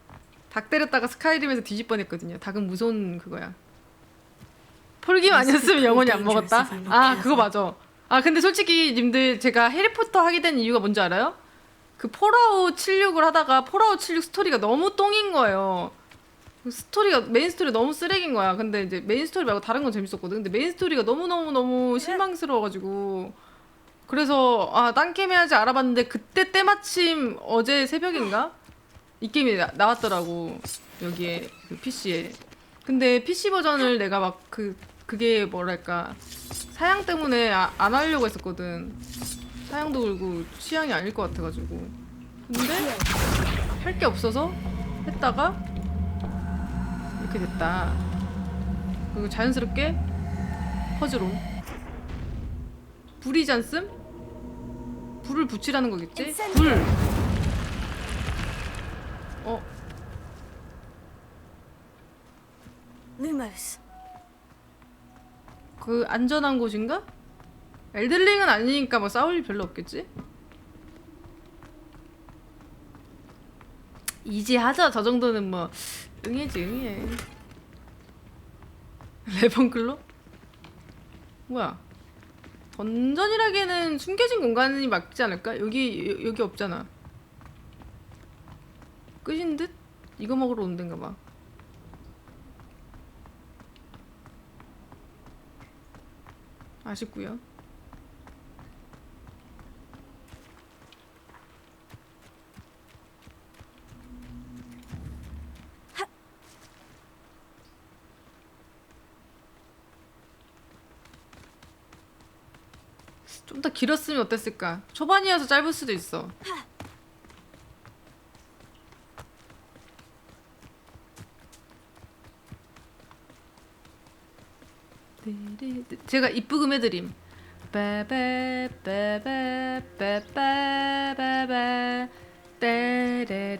[SPEAKER 1] 닭 때렸다가 스카이림에서 뒤집 뻔했거든요. 닭은 무서운 그거야. 폴김 아니었으면 영원히 안 먹었다? 아 그거 맞아. 아 근데 솔직히 님들 제가 해리포터 하게 된 이유가 뭔지 알아요? 그 폴아웃 76을 하다가 폴아웃 76 스토리가 너무 똥인 거예요. 메인 스토리가 너무 쓰레기인 거야. 근데 이제 메인 스토리 말고 다른 건 재밌었거든. 근데 메인 스토리가 너무 실망스러워가지고 그래서 딴 게임 해야지 알아봤는데 그때 때마침 어제 새벽인가? 이 게임이 나왔더라고. 여기에 그 PC에. 근데 PC 버전을 내가 막 그게 뭐랄까 사양 때문에 안 하려고 했었거든. 사양도 그렇고 취향이 아닐 것 같아가지고. 근데 할 게 없어서 했다가 이렇게 됐다. 그리고 자연스럽게 퍼즐온. 불이지 않음? 불을 붙이라는 거겠지? 불!
[SPEAKER 2] 루모스.
[SPEAKER 1] 그 안전한 곳인가? 엘들링은 아니니까 뭐 싸울 일 별로 없겠지? 이지 하자. 저 정도는 뭐 응해. 레번클로? 뭐야? 던전이라기에는 숨겨진 공간이 맞지 않을까? 여기 없잖아. 끝인 듯? 이거 먹으러 온 데인가 봐. 아쉽고요. 좀 더 길었으면 어땠을까? 초반이어서 짧을 수도 있어. 제가 이쁘금 해드림. 빠바바바바바바바 따라라라라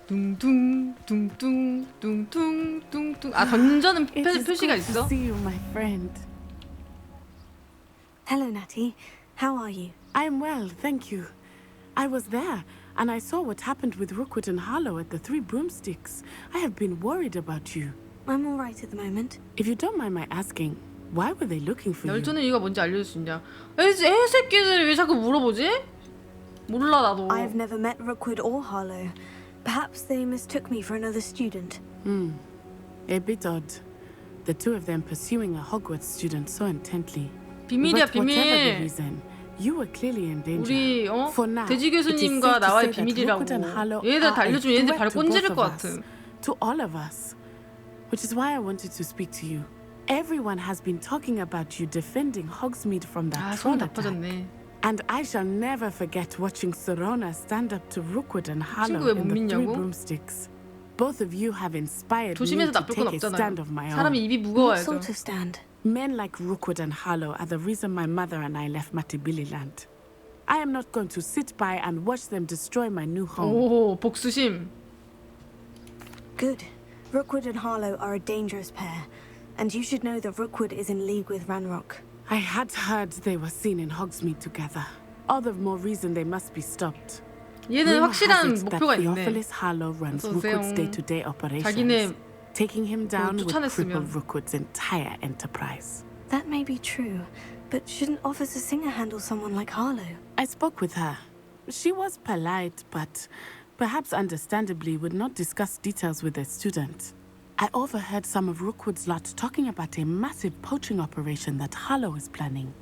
[SPEAKER 1] 둥둥 둥둥 둥둥 둥둥. 아 던전은 표시가 있어?
[SPEAKER 4] Hello, Natty. How are you?
[SPEAKER 17] I'm well, thank you. I was there, and I saw what happened with Rookwood and Harlow at the Three Broomsticks. I have been worried about you.
[SPEAKER 4] I'm all right at the moment.
[SPEAKER 17] If you don't mind my asking, why were they looking for you?
[SPEAKER 1] 열주는 이유가 뭔지 알려줄 수 있냐? 애 새끼들이 왜 자꾸 물어보지? 몰라 나도.
[SPEAKER 4] I've never met Rookwood or Harlow. Perhaps they mistook me for another student.
[SPEAKER 17] A bit odd. The two of them pursuing a Hogwarts student so intently.
[SPEAKER 1] 비밀이야
[SPEAKER 17] But whatever the
[SPEAKER 1] 비밀.
[SPEAKER 17] reason, you were clearly in danger.
[SPEAKER 1] 우리
[SPEAKER 17] For now,
[SPEAKER 1] 돼지
[SPEAKER 17] it is
[SPEAKER 1] 교수님과
[SPEAKER 17] safe to
[SPEAKER 1] 나와의
[SPEAKER 17] say that
[SPEAKER 1] 비밀이라고.
[SPEAKER 17] Rookwood and Harlow
[SPEAKER 1] 얘들
[SPEAKER 17] are
[SPEAKER 1] 다
[SPEAKER 17] a
[SPEAKER 1] 알려주면 얘들 발
[SPEAKER 17] threat to both
[SPEAKER 1] 꼰지를
[SPEAKER 17] of
[SPEAKER 1] 것
[SPEAKER 17] us,
[SPEAKER 1] 같은.
[SPEAKER 17] to all of us. Which is why I wanted to speak to you. Everyone has been talking about you defending Hogsmeade from that troll attack. And I shall never forget watching Serona stand up to Rookwood and Harlow in the Three Broomsticks. Both of you have inspired me
[SPEAKER 1] 조심해서
[SPEAKER 17] to
[SPEAKER 1] 나쁠 건
[SPEAKER 17] take a stand of my
[SPEAKER 1] 없잖아요.
[SPEAKER 17] own.
[SPEAKER 1] 사람이 입이 무거워야죠.
[SPEAKER 4] What sort of stand?
[SPEAKER 17] Men like Rookwood and Harlow are the reason my mother and I left Mattibili-land. I am not going to sit by and watch them destroy my new home.
[SPEAKER 1] 오, 복수심.
[SPEAKER 4] Good. Rookwood and Harlow are a dangerous pair, and you should know that Rookwood is in league with Ranrock.
[SPEAKER 17] I had heard they were seen in Hogsmeade together. All the more reason they must be stopped.
[SPEAKER 1] 얘는
[SPEAKER 17] Rumor
[SPEAKER 1] 확실한
[SPEAKER 17] has it that
[SPEAKER 1] 목표가 있네.
[SPEAKER 17] Theophilus Harlow runs Rookwood's day-to-day operations.
[SPEAKER 1] 자기네
[SPEAKER 17] Taking him down would cripple
[SPEAKER 1] 쫓아냈으면.
[SPEAKER 17] Rookwood's entire enterprise.
[SPEAKER 4] That may be true, but shouldn't Officer Singer handle someone like Harlow?
[SPEAKER 17] I spoke with her. She was polite, but perhaps understandably would not discuss details with a student. I overheard some of Rookwood's lot talking about a massive poaching operation that Harlow is planning.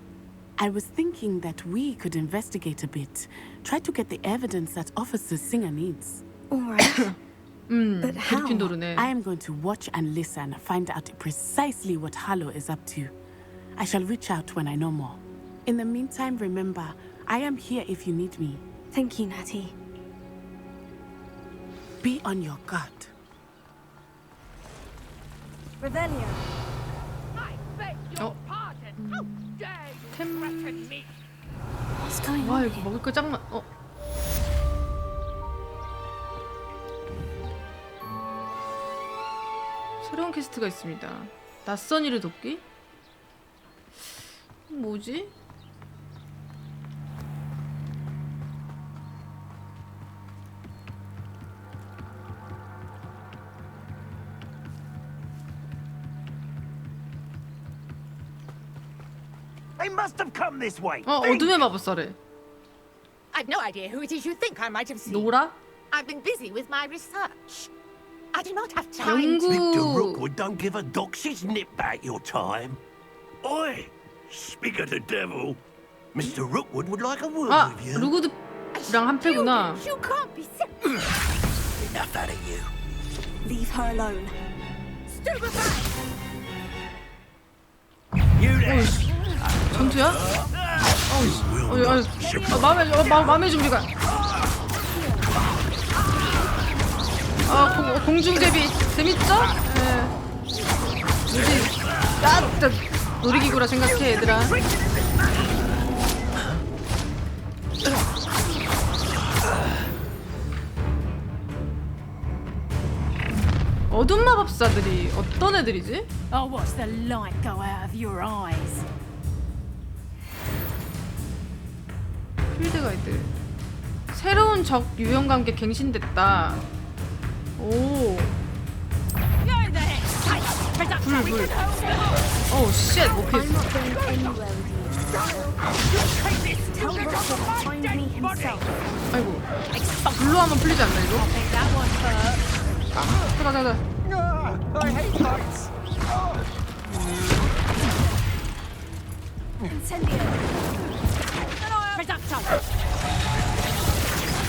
[SPEAKER 17] I was thinking that we could investigate a bit, try to get the evidence that Officer Singer needs.
[SPEAKER 4] All right. But how?
[SPEAKER 17] I am going to watch and listen, find out precisely what Harlow is up to. I shall reach out when I know more. In the meantime, remember, I am here if you need me.
[SPEAKER 4] Thank you, Natty.
[SPEAKER 17] Be on your guard.
[SPEAKER 4] Revelio. What's going
[SPEAKER 1] 와
[SPEAKER 4] on
[SPEAKER 1] 이거 먹을 거 짱 많. 새로운 퀘스트가 있습니다. 낯선 일을 돕기? 뭐지?
[SPEAKER 16] They must have come this way.
[SPEAKER 1] 어둠의 마법사래.
[SPEAKER 6] I've no idea who it is you think I might have seen.
[SPEAKER 1] 노라?
[SPEAKER 6] I've been busy with my research. I do not have time
[SPEAKER 15] Mr.
[SPEAKER 6] to...
[SPEAKER 15] Rookwood don't give a doxy's nip back your time. Oi, speak of the devil. Mr. Rookwood would like a word
[SPEAKER 1] 아,
[SPEAKER 15] with you.
[SPEAKER 1] 루그드랑 한패구나.
[SPEAKER 6] You can't be serious.
[SPEAKER 15] Enough out of you.
[SPEAKER 4] Leave her alone.
[SPEAKER 15] You there.
[SPEAKER 1] 전투야? 마음의 준비가. 공중제비 재밌죠? 뭐지? 놀이기구라 생각해 얘들아. 어둠 마법사들이 어떤 애들이지?
[SPEAKER 22] I'll watch the light go out of your eyes.
[SPEAKER 1] 필드 가이드. 새로운 적 유형과 함께 갱신됐다. 오. 불. 어우 쉣. 오케이. 아이고. 불로 하면 풀리지 않나 이거? 가자.
[SPEAKER 22] Reducto.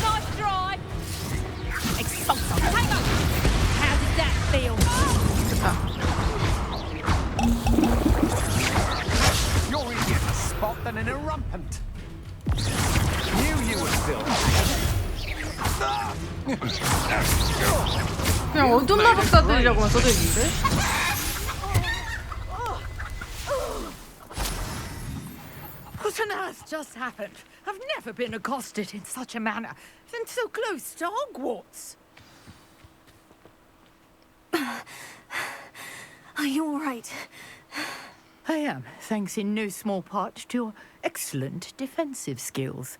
[SPEAKER 22] Nice try. Expulso. Hang on. How did that feel?
[SPEAKER 16] You're easier to spot than an irrumpant. Knew you would still.
[SPEAKER 1] 그냥 어둠 마법사들이라고만 써져 있는데?
[SPEAKER 6] What on earth just happened? I've never been accosted in such a manner, and so close to Hogwarts.
[SPEAKER 4] Are you all right?
[SPEAKER 6] I am, thanks in no small part to your excellent defensive skills.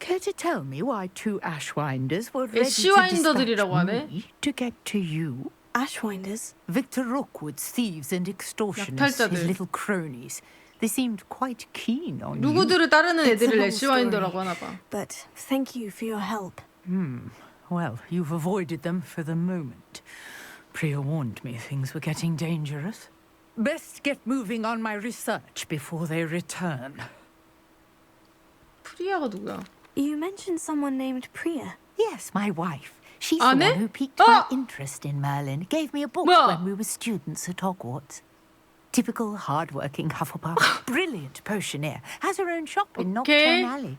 [SPEAKER 6] Care to tell me why two Ashwinders were ready to
[SPEAKER 1] 애쉬와인더들이라고 하네.
[SPEAKER 6] dispatch me to get to you?
[SPEAKER 17] Ashwinders?
[SPEAKER 6] Victor Rookwood's thieves and extortionists, his little cronies. They seemed quite keen on you.
[SPEAKER 1] 누구들을 따르는 애들을 애쉬와인더라고 하나 봐.
[SPEAKER 17] But thank you for your help.
[SPEAKER 6] Well, you've avoided them for the moment. Priya warned me things were getting dangerous. Best get moving on my research before they return.
[SPEAKER 1] 프리아가 누구야?
[SPEAKER 4] You mentioned someone named Priya.
[SPEAKER 6] Yes, my wife. She's the one who piqued my interest in Merlin. Gave me a book when we were students at Hogwarts. Typical hard-working Hufflepuff. Brilliant potioneer. Has her own shop in Knockturn Alley.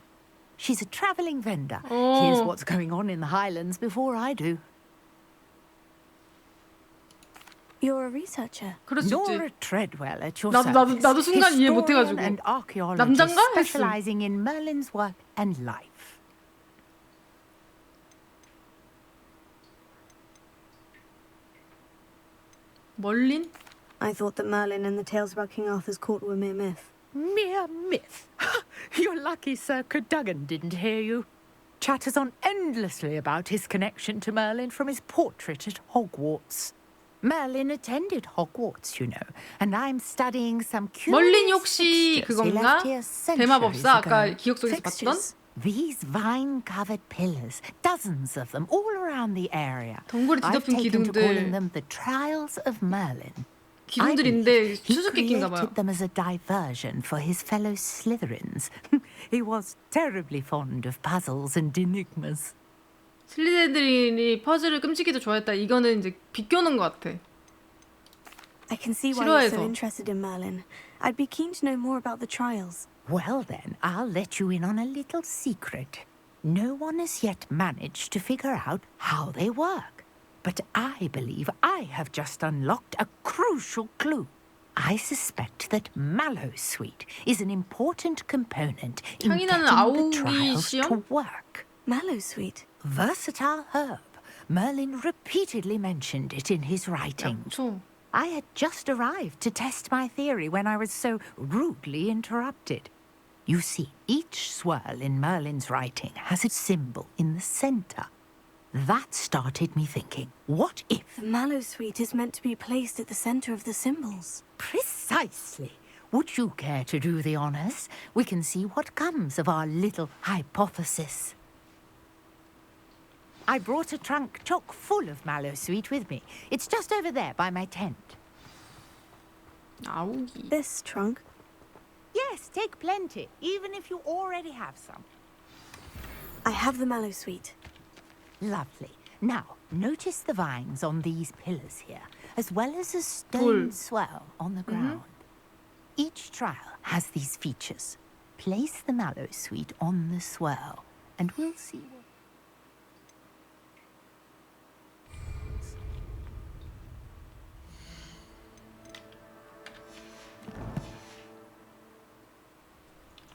[SPEAKER 6] She's a travelling vendor. Here's what's going on in the Highlands before I do.
[SPEAKER 4] You're a researcher.
[SPEAKER 6] Nora Treadwell at your
[SPEAKER 1] 나도 순간 이해 못 해가지고.
[SPEAKER 6] and archaeologist
[SPEAKER 1] 남잔가?
[SPEAKER 6] specializing in Merlin's work and life.
[SPEAKER 1] 멀린?
[SPEAKER 4] I thought that Merlin and the tales about King Arthur's court were mere myth.
[SPEAKER 6] Mere myth? You're lucky Sir Cadogan didn't hear you. Chatters on endlessly about his connection to Merlin from his portrait at Hogwarts. Merlin attended Hogwarts, you know, and I'm studying some
[SPEAKER 1] 멀린이
[SPEAKER 6] curious
[SPEAKER 1] 혹시
[SPEAKER 6] fixtures he
[SPEAKER 1] 그건가?
[SPEAKER 6] left here centuries
[SPEAKER 1] 대마법사 아까
[SPEAKER 6] ago.
[SPEAKER 1] 기억 속에서 봤던?
[SPEAKER 6] These vine-covered pillars, dozens of them, all around the area.
[SPEAKER 1] 덩굴에
[SPEAKER 6] I've
[SPEAKER 1] 뒤덮인
[SPEAKER 6] taken to calling
[SPEAKER 1] 기둥들.
[SPEAKER 6] them the Trials of Merlin.
[SPEAKER 1] 기둥들인데
[SPEAKER 6] he
[SPEAKER 1] 수수께끼인가 봐요.
[SPEAKER 6] created them as a diversion for his fellow Slytherins. He was terribly fond of puzzles and enigmas.
[SPEAKER 1] 슬리데린이 퍼즐을 끔찍이도 좋아했다. 이거는 이제 비껴놓은 것 같아.
[SPEAKER 4] I can see why you're so
[SPEAKER 1] 싫어해서.
[SPEAKER 4] interested in Merlin. I'd be keen to know more about the trials.
[SPEAKER 6] Well then, I'll let you in on a little secret. No one has yet managed to figure out how they work. But I believe I have just unlocked a crucial clue. I suspect that Mallowsweet is an important component in
[SPEAKER 1] 향이
[SPEAKER 6] getting
[SPEAKER 1] 나는
[SPEAKER 6] the
[SPEAKER 1] 아우기
[SPEAKER 6] trials
[SPEAKER 1] 시험?
[SPEAKER 6] to work.
[SPEAKER 4] Mallowsweet?
[SPEAKER 6] Versatile herb. Merlin repeatedly mentioned it in his writings.
[SPEAKER 1] 약초.
[SPEAKER 6] I had just arrived to test my theory when I was so rudely interrupted. You see, each swirl in Merlin's writing has a symbol in the center. That started me thinking, what if...
[SPEAKER 4] The Mallowsweet is meant to be placed at the center of the symbols.
[SPEAKER 6] Precisely. Would you care to do the honors? We can see what comes of our little hypothesis. I brought a trunk chock full of Mallowsweet with me. It's just over there by my tent.
[SPEAKER 1] 아우기.
[SPEAKER 4] This trunk?
[SPEAKER 6] Yes, take plenty, even if you already have some.
[SPEAKER 4] I have the Mallowsweet.
[SPEAKER 6] Lovely. Now, notice the vines on these pillars here, as well as a stone swell on the ground. Each trial has these features. Place the Mallowsweet on the swirl, and we'll see what...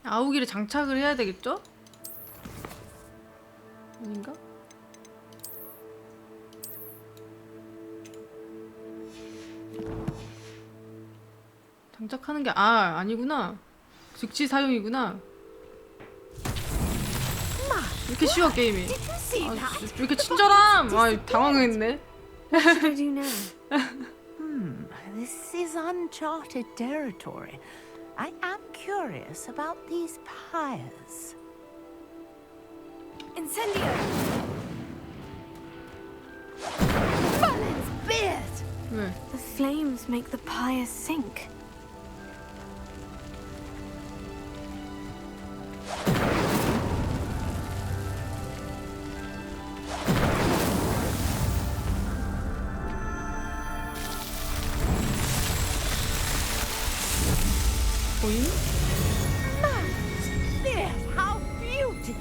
[SPEAKER 1] 아우기를 장착을 해야 되겠죠? 아닌가? 장착하는 게 아니구나. 즉시 사용이구나. 이렇게 쉬워 게임이. 왜 이렇게 친절함? 당황했네.
[SPEAKER 4] What should I do now?
[SPEAKER 6] This is uncharted territory. I am curious about these pyres.
[SPEAKER 4] Incendio!
[SPEAKER 6] Merlin's beard!
[SPEAKER 1] 왜?
[SPEAKER 4] The flames make the pyre sink.
[SPEAKER 1] 보임?
[SPEAKER 6] How beautiful!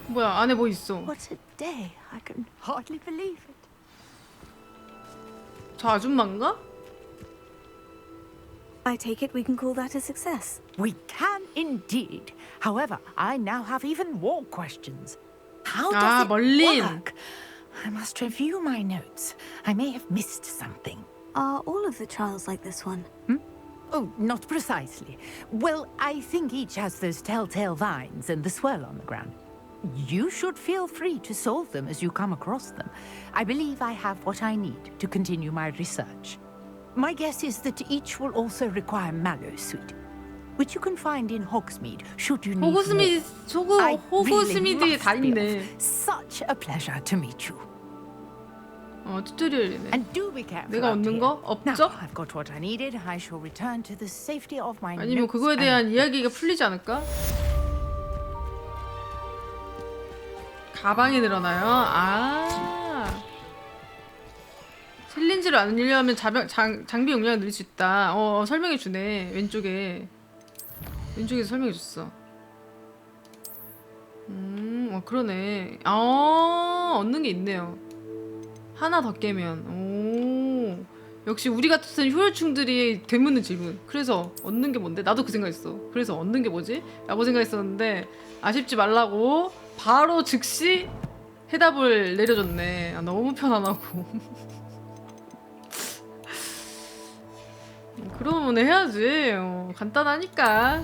[SPEAKER 1] 뭐야, 안에 뭐 있어?
[SPEAKER 6] What a day! I can hardly believe it.
[SPEAKER 1] 저 아줌마인가?
[SPEAKER 4] I take it we can call that a success.
[SPEAKER 6] We can indeed. However, I now have even more questions. How does it
[SPEAKER 1] 멀린.
[SPEAKER 6] work? I must review my notes. I may have missed something.
[SPEAKER 2] Are all of the trials like this one?
[SPEAKER 6] Oh, not precisely. Well, I think each has those telltale vines and the swirl on the ground. You should feel free to solve them as you come across them. I believe I have what I need to continue my research. My guess is that each will also require mallowsweet, which you can find in Hogsmeade should you need more.
[SPEAKER 1] 호그스미드에 다 있네.
[SPEAKER 6] Such a pleasure to meet you.
[SPEAKER 1] 튜토리얼이네.
[SPEAKER 6] And do be careful.
[SPEAKER 1] 내가 얻는 거 없죠?
[SPEAKER 6] Now, I've got what I needed. I shall return to the safety of my
[SPEAKER 1] 아니면 그거에 대한 이야기가 풀리지 않을까? 가방이 늘어나요? 챌린지를 안 늘려면 장비 용량을 늘릴 수 있다. 설명해 주네. 왼쪽에서 설명해 줬어. 그러네. 얻는 게 있네요. 하나 더 깨면. 역시 우리 같은 효율충들이 되묻는 질문. 그래서 얻는 게 뭔데? 나도 그 생각했어. 그래서 얻는 게 뭐지? 라고 생각했었는데 아쉽지 말라고 바로 즉시 해답을 내려줬네. 너무 편안하고. 그러면 해야지. 간단하니까.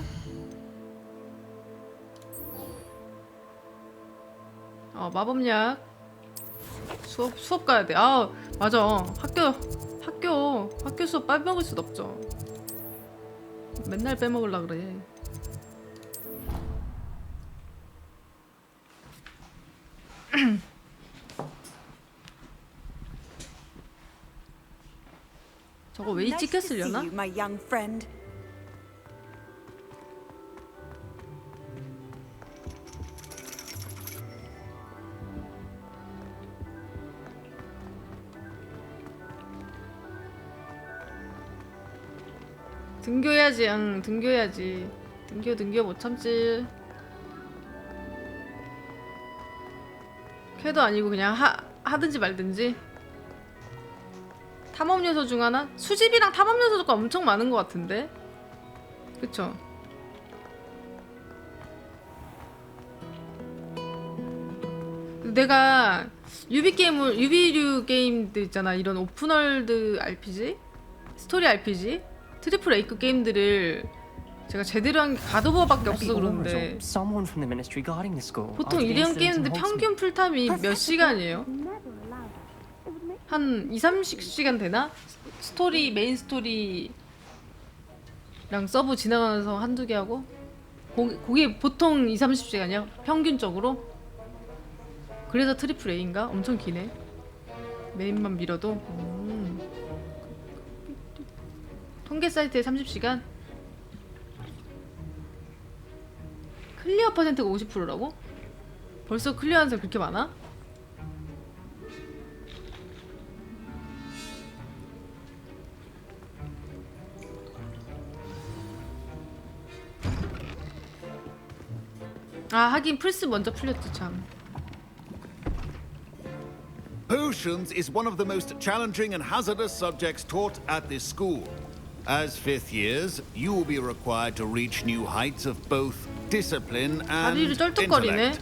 [SPEAKER 1] 마법약. 수업 가야 돼. 맞아. 학교 수업 빼먹을 수도 없죠. 맨날 빼먹으려 그래. 저거 웨이 찍혔으려나?
[SPEAKER 5] My young friend.
[SPEAKER 1] 등교해야지. 등교해야지. 등교 못 참지. 캐도 아니고 그냥 하든지 말든지. 탐험 요소 중 하나? 수집이랑 탐험 요소가 엄청 많은 것 같은데? 그쵸? 내가 유비류 게임들 있잖아. 이런 오픈월드 RPG? 스토리 RPG? 트리플 A급 게임들을 제가 제대로 한 게 갓오버밖에 없어서 그런데 보통 이런 게임들 평균 풀타임이 몇 시간이에요? 한 2-30시간 되나? 메인 스토리랑 서브 지나가면서 한두 개 하고? 그게 보통 2-30시간이야? 평균적으로? 그래서 트리플 A인가? 엄청 기네. 메인만 밀어도. 통계 사이트에 30시간? 클리어 퍼센트가 50%라고? 벌써 클리어하는 사람 그렇게 많아? 하긴 플스 먼저 풀렸지 참.
[SPEAKER 10] Potions is one of the most challenging and hazardous subjects taught at this school. As fifth years, you will be required to reach new heights of both discipline and intellect.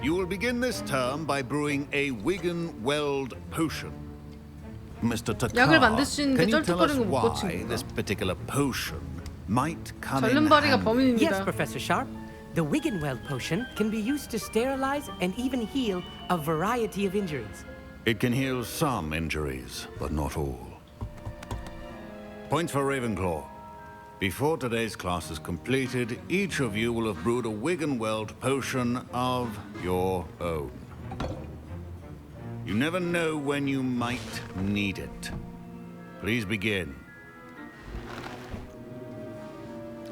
[SPEAKER 10] You will begin this term by brewing a Wiggen-Weld potion. Mr. Takar, can you tell us why this particular potion might come in handy?
[SPEAKER 18] Yes, Professor Sharp. The Wiggen-Weld potion can be used to sterilize and even heal a variety of injuries.
[SPEAKER 10] It can heal some injuries, but not all. Point for Ravenclaw. Before today's class is completed, each of you will have brewed a Wiggen-Weld potion of your own. You never know when you might need it. Please begin.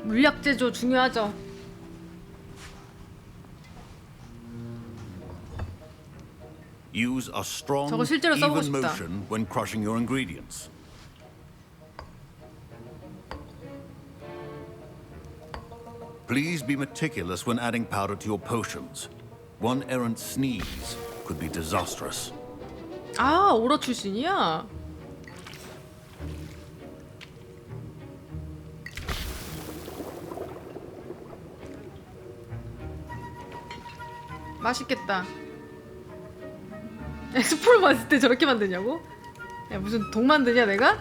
[SPEAKER 1] 물약 제조 중요하죠.
[SPEAKER 10] Use a strong,
[SPEAKER 1] 저거 실제로 써보고
[SPEAKER 10] even
[SPEAKER 1] 싶다.
[SPEAKER 10] motion when crushing your ingredients. Please be meticulous when adding powder to your potions. One errant sneeze could be disastrous.
[SPEAKER 1] 오라 출신이야? 맛있겠다. 엑스포를 봤을 때 저렇게 만드냐고? 야 무슨 독 만드냐 내가?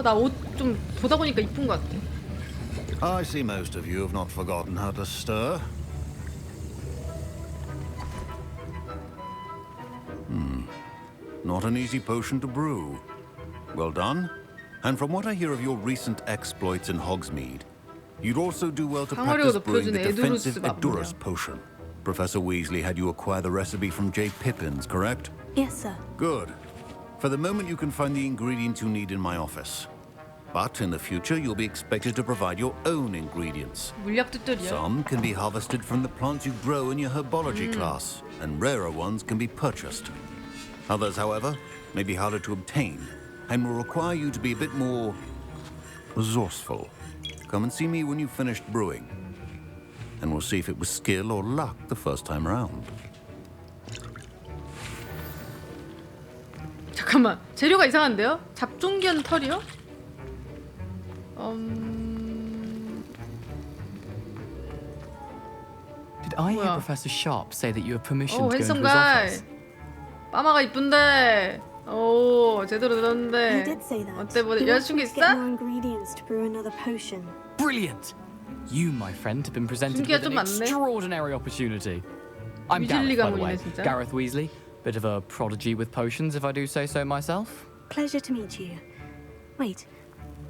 [SPEAKER 1] 나 옷 좀 보다 보니까 이쁜 것 같아.
[SPEAKER 10] I see most of you have not forgotten how to stir. Not an easy potion to brew. Well done. And from what I hear of your recent exploits in Hogsmeade, you'd also do well to practice brewing the defensive Edurus potion. Professor Weasley had you acquire the recipe from J. Pippin's, correct?
[SPEAKER 2] Yes, sir.
[SPEAKER 10] Good. For the moment, you can find the ingredients you need in my office. But in the future, you'll be expected to provide your own ingredients. Some can be harvested from the plants you grow in your herbology class, and rarer ones can be purchased. Others, however, may be harder to obtain, and will require you to be a bit more resourceful. Come and see me when you've finished brewing, and we'll see if it was skill or luck the first time around.
[SPEAKER 1] 잠깐만, 재료가 이상한데요? 잡종견 털이요?
[SPEAKER 19] Did I hear Professor Sharp say that you have permission to go into his
[SPEAKER 1] handsome
[SPEAKER 19] office?
[SPEAKER 1] 빠마가 이쁜데. 오, 제대로 들었는데.
[SPEAKER 4] He did say that.
[SPEAKER 1] 어때, 뭐
[SPEAKER 4] He wants
[SPEAKER 1] 여자친구
[SPEAKER 4] to get
[SPEAKER 1] 있어?
[SPEAKER 4] more ingredients to brew another potion.
[SPEAKER 19] Brilliant! You, my friend, have been presented
[SPEAKER 1] 준비가
[SPEAKER 19] with an
[SPEAKER 1] 좀 많네.
[SPEAKER 19] extraordinary opportunity. I'm
[SPEAKER 1] 위즐리
[SPEAKER 19] Gareth, by the way.
[SPEAKER 1] 가문이네, 진짜.
[SPEAKER 19] Gareth Weasley. Bit of a prodigy with potions, if I do say so myself.
[SPEAKER 4] Pleasure to meet you. Wait,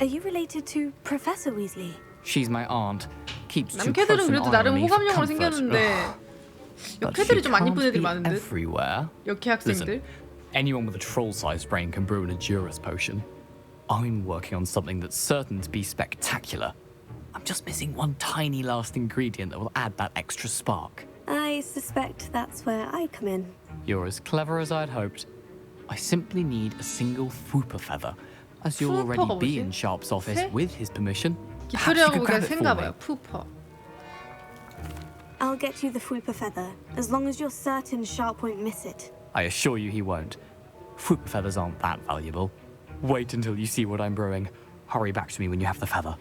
[SPEAKER 4] are you related to Professor Weasley?
[SPEAKER 19] She's my aunt. Keeps too close
[SPEAKER 1] 남캐들은
[SPEAKER 19] an
[SPEAKER 1] 그래도
[SPEAKER 19] eye on
[SPEAKER 1] 나름
[SPEAKER 19] me for
[SPEAKER 1] 호감형으로
[SPEAKER 19] comfort.
[SPEAKER 1] 생겼는데
[SPEAKER 19] But
[SPEAKER 1] 역캐들이
[SPEAKER 19] she
[SPEAKER 1] 좀 안 이쁜
[SPEAKER 19] can't
[SPEAKER 1] 애들이
[SPEAKER 19] be
[SPEAKER 1] 많은 듯.
[SPEAKER 19] everywhere.
[SPEAKER 1] 역캐 학생들.
[SPEAKER 19] Listen, anyone with a troll-sized brain can brew an Edurus potion. I'm working on something that's certain to be spectacular. I'm just missing one tiny last ingredient that will add that extra spark.
[SPEAKER 4] I suspect that's where I come in.
[SPEAKER 19] You're as clever as I'd hoped. I simply need a single Fwooper feather, as you'll already be in Sharp's office with his permission. Perhaps you could grab it for me.
[SPEAKER 1] 푸퍼.
[SPEAKER 4] I'll get you the Fwooper feather, as long as you're certain Sharp won't miss it.
[SPEAKER 19] I assure you he won't. Fwooper feathers aren't that valuable. Wait until you see what I'm brewing. Hurry back to me when you have the feather.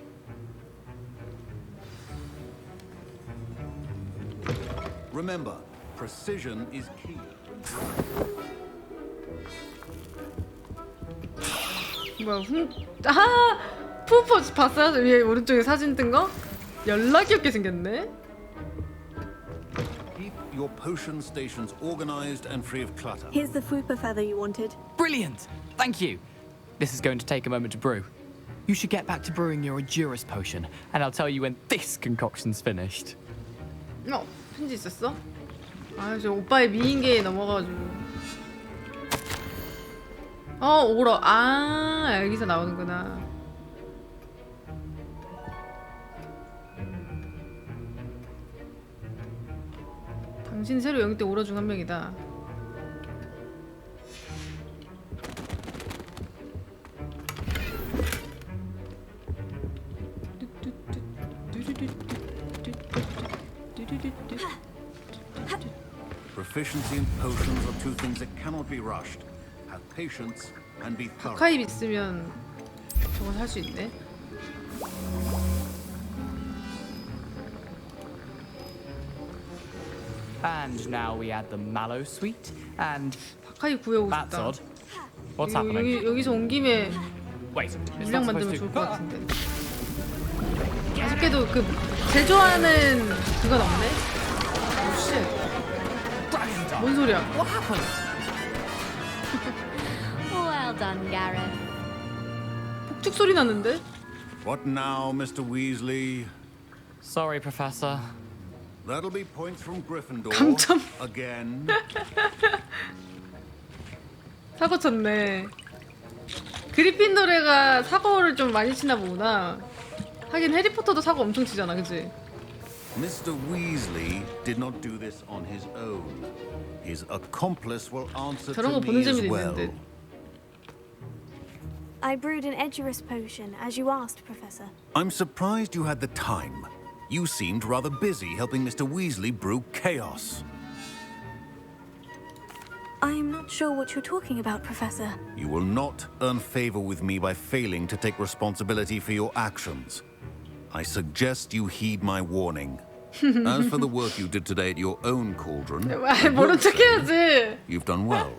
[SPEAKER 10] Remember, precision is key.
[SPEAKER 1] 뭐야, 푸퍼 봤어요? 위에 오른쪽에 사진 뜬 거? 연락 귀엽게 생겼네.
[SPEAKER 10] Keep your potion stations organized and free of clutter.
[SPEAKER 4] Here's the Fwooper feather you wanted.
[SPEAKER 19] Brilliant! Thank you. This is going to take a moment to brew. You should get back to brewing your Edurus potion, and I'll tell you when this concoction's finished.
[SPEAKER 1] 편지 있었어? 저 오빠의 미인계에 넘어가가지고. 오러. 여기서 나오는구나. 당신 새로 영입 때 오러 중 한 명이다.
[SPEAKER 10] Proficiency in potions are two things that cannot be rushed. Have patience and be thorough.
[SPEAKER 1] 카입 있으면 저거 살 수 있네.
[SPEAKER 19] And now we add the mallow sweet and
[SPEAKER 1] 바카이 구해오고
[SPEAKER 19] that's
[SPEAKER 1] 싶다.
[SPEAKER 19] odd. What's happening?
[SPEAKER 1] 여기서 온 김에
[SPEAKER 19] Wait, is
[SPEAKER 1] 물량
[SPEAKER 19] that
[SPEAKER 1] 만들면
[SPEAKER 19] supposed
[SPEAKER 1] 좋을
[SPEAKER 19] to?
[SPEAKER 1] 것 같은데. 아쉽게도 그 제조하는 그건 없네. 오씨. 뭔 소리야?
[SPEAKER 19] What happened?
[SPEAKER 13] Well done, Gareth.
[SPEAKER 1] 폭죽 소리 나는데?
[SPEAKER 10] What now, Mr. Weasley?
[SPEAKER 19] Sorry, Professor.
[SPEAKER 10] That'll be points from Gryffindor.
[SPEAKER 1] 감점.
[SPEAKER 10] Again.
[SPEAKER 1] 사고 쳤네. 그리핀도레가 사고를 좀 많이 치나 보구나. 하긴 해리포터도 사고 엄청 치잖아, 그치?
[SPEAKER 10] Mr. Weasley did not do this on his own. His accomplice will answer
[SPEAKER 1] 저런
[SPEAKER 10] to
[SPEAKER 1] 거 보는
[SPEAKER 10] me as
[SPEAKER 1] 재미도
[SPEAKER 10] well.
[SPEAKER 1] 있는데.
[SPEAKER 4] I brewed an Edurus potion, as you asked, Professor.
[SPEAKER 10] I'm surprised you had the time. You seemed rather busy helping Mr. Weasley brew chaos.
[SPEAKER 4] I'm not sure what you're talking about, Professor.
[SPEAKER 10] You will not earn favor with me by failing to take responsibility for your actions. I suggest you heed my warning. As for the work you did today at your own cauldron,
[SPEAKER 1] 모른 척 해야지.
[SPEAKER 10] you've done well.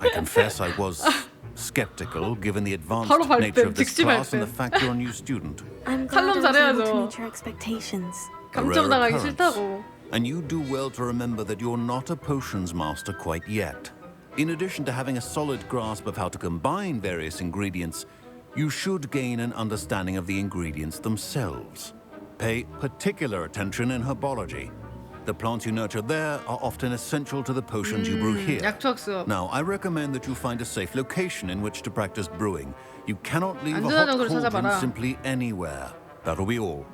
[SPEAKER 10] I confess I was skeptical given the advanced
[SPEAKER 1] 바로 발끈,
[SPEAKER 10] nature of this
[SPEAKER 1] 즉시
[SPEAKER 10] class and
[SPEAKER 1] 발끈.
[SPEAKER 10] the fact you're a new student.
[SPEAKER 2] I'm glad I
[SPEAKER 1] 칼럼
[SPEAKER 2] was able to
[SPEAKER 1] 잘해야죠.
[SPEAKER 2] meet your expectations.
[SPEAKER 10] A rare
[SPEAKER 1] 감점당하기
[SPEAKER 10] occurrence.
[SPEAKER 1] 싫다고.
[SPEAKER 10] And you do well to remember that you're not a potions master quite yet. In addition to having a solid grasp of how to combine various ingredients, you should gain an understanding of the ingredients themselves. Pay particular attention in herbology. The plants you nurture there are often essential to the potions you brew here.
[SPEAKER 1] 약초학습.
[SPEAKER 10] Now, I recommend that you find a safe location in which to practice brewing. You cannot leave a hot
[SPEAKER 1] 안전한 장소를
[SPEAKER 10] cauldron
[SPEAKER 1] 찾아봐라.
[SPEAKER 10] simply anywhere. That'll be all.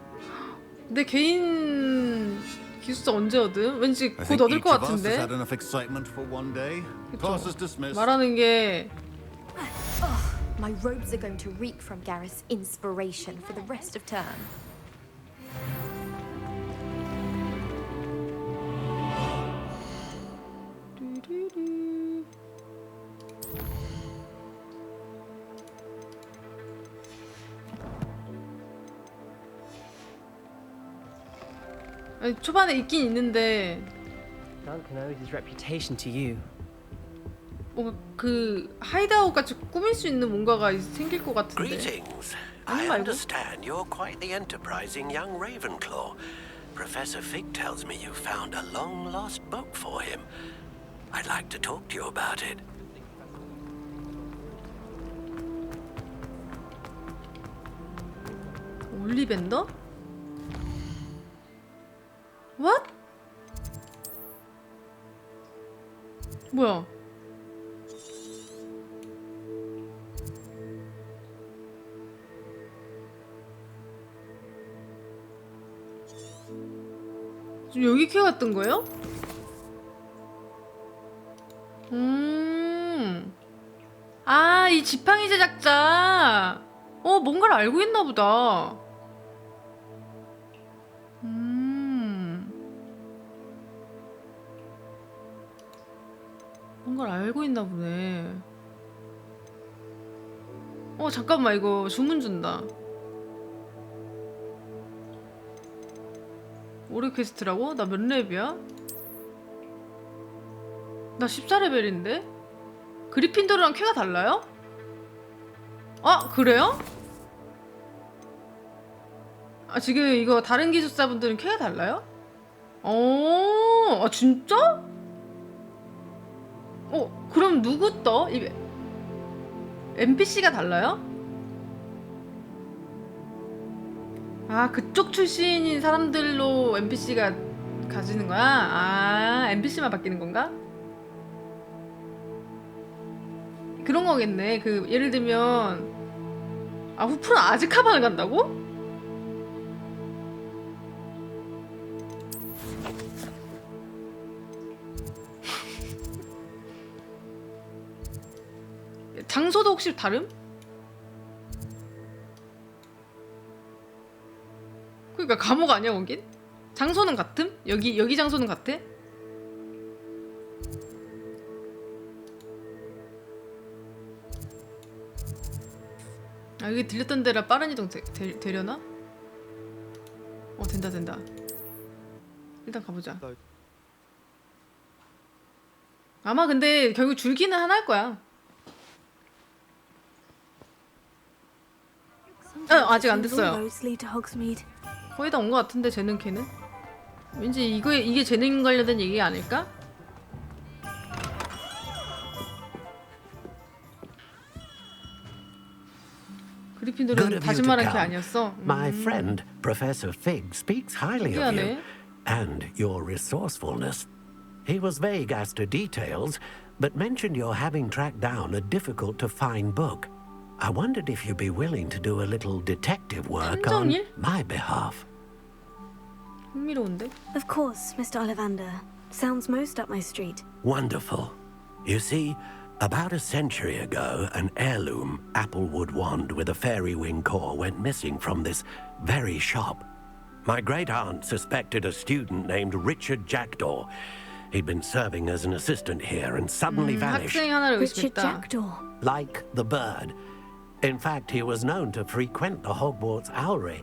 [SPEAKER 1] 내 개인 기숙사 언제 얻음? 왠지
[SPEAKER 10] I
[SPEAKER 1] 곧
[SPEAKER 10] think
[SPEAKER 1] 얻을
[SPEAKER 10] each
[SPEAKER 1] 것
[SPEAKER 10] of us has
[SPEAKER 1] 같은데.
[SPEAKER 10] had enough excitement for one day. Class is dismissed.
[SPEAKER 1] 말하는 게
[SPEAKER 20] My robes are going to reek from Gareth's inspiration for the rest of term.
[SPEAKER 1] 아니, 초반에 있긴 있는데
[SPEAKER 21] Duncan owes his reputation to you.
[SPEAKER 1] 뭔가 그 하이드아웃 같이 꾸밀 수 있는 뭔가가 생길 것 같은데.
[SPEAKER 15] Greetings. I understand you're quite the enterprising young Ravenclaw. Professor Fig tells me you found a long-lost book for him. I'd like to talk to you about it.
[SPEAKER 1] 올리벤더? What? 뭐야? 지금 여기 캐 갔던 거예요? 아, 이 지팡이 제작자. 뭔가를 알고 있나 보다. 뭔가를 알고 있나 보네. 잠깐만, 이거 주문 준다. 올해 퀘스트라고? 나 몇 렙이야? 나 14레벨인데? 그리핀도르랑 쾌가 달라요? 아, 그래요? 아, 지금 이거 다른 기술사분들은 쾌가 달라요? 아, 진짜? 그럼 누구 떠? NPC가 달라요? 아, 그쪽 출신인 사람들로 NPC가 가지는 거야? 아, NPC만 바뀌는 건가? 그런 거겠네. 예를 들면 후프는 아즈카반을 간다고? 장소도 혹시 다름? 그러니까 감옥 아니야 거긴? 장소는 같음? 여기 장소는 같아? 아, 여기 들렸던 데라 빠른 이동 되려나? 된다. 일단 가보자. 아마 근데 결국 줄기는 하나일 거야. 아직 안 됐어요. 거의 다 온 것 같은데, 재능 캐는? 왠지 이게 재능 관련된 얘기 아닐까? 그리핀도르는 다시마란 게 아니었어.
[SPEAKER 15] My friend, Professor Fig, speaks highly of you and your resourcefulness. He was vague as to details, but mentioned your having tracked down a difficult-to-find book. I wondered if you'd be willing to do a little detective work on my behalf.
[SPEAKER 1] 흥미로운데?
[SPEAKER 4] Of course, Mr. Ollivander. Sounds most up my street.
[SPEAKER 15] Wonderful. You see, about a century ago, an heirloom applewood wand with a fairy wing core went missing from this very shop. My great-aunt suspected a student named Richard Jackdaw. He'd been serving as an assistant here and suddenly vanished.
[SPEAKER 1] 학생 하나를
[SPEAKER 4] Richard
[SPEAKER 1] 의심했다.
[SPEAKER 4] Jackdaw.
[SPEAKER 15] Like the bird. In fact, he was known to frequent the Hogwarts Owlery.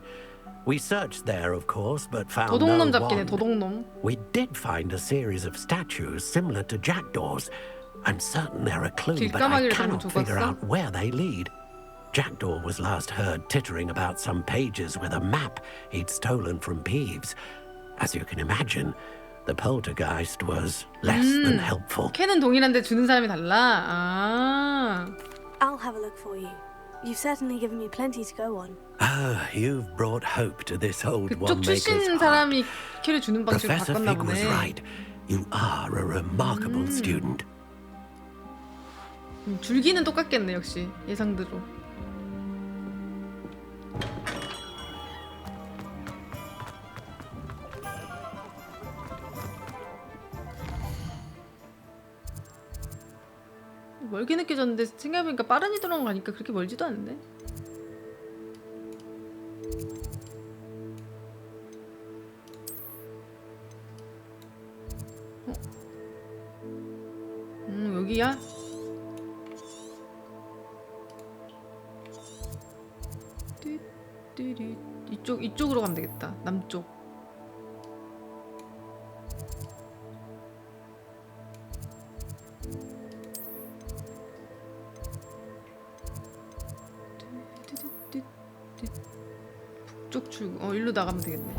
[SPEAKER 15] We searched there, of course, but found no
[SPEAKER 1] 도둑놈 잡기네,
[SPEAKER 15] wand.
[SPEAKER 1] 도둑놈.
[SPEAKER 15] We did find a series of statues similar to jackdaws. I'm certain they're a clue, but I
[SPEAKER 1] 길까마귀를
[SPEAKER 15] cannot
[SPEAKER 1] 좀
[SPEAKER 15] figure
[SPEAKER 1] 죽었어?
[SPEAKER 15] out where they lead. Jackdaw was last heard tittering about some pages with a map he'd stolen from Peeves. As you can imagine, the poltergeist was less than helpful.
[SPEAKER 1] 캐는 동일한데 주는 사람이 달라. 아.
[SPEAKER 4] I'll have a look for you. You've certainly given me plenty to go on.
[SPEAKER 15] Ah, you've brought hope to this old
[SPEAKER 1] 그쪽
[SPEAKER 15] one-maker's
[SPEAKER 1] 출신
[SPEAKER 15] heart.
[SPEAKER 1] 사람이 캐를 주는 방식을
[SPEAKER 15] Professor
[SPEAKER 1] 바꿨나
[SPEAKER 15] Fig was
[SPEAKER 1] 보네.
[SPEAKER 15] right. You are a remarkable student.
[SPEAKER 1] 줄기는 똑같겠네 역시 예상대로. 멀게 느껴졌는데 생각해보니까 빠른 이동으로 가니까 그렇게 멀지도 않은데. 여기야? 이쪽으로 가면 되겠다. 남쪽. 북쪽 출구. 일로 나가면 되겠네.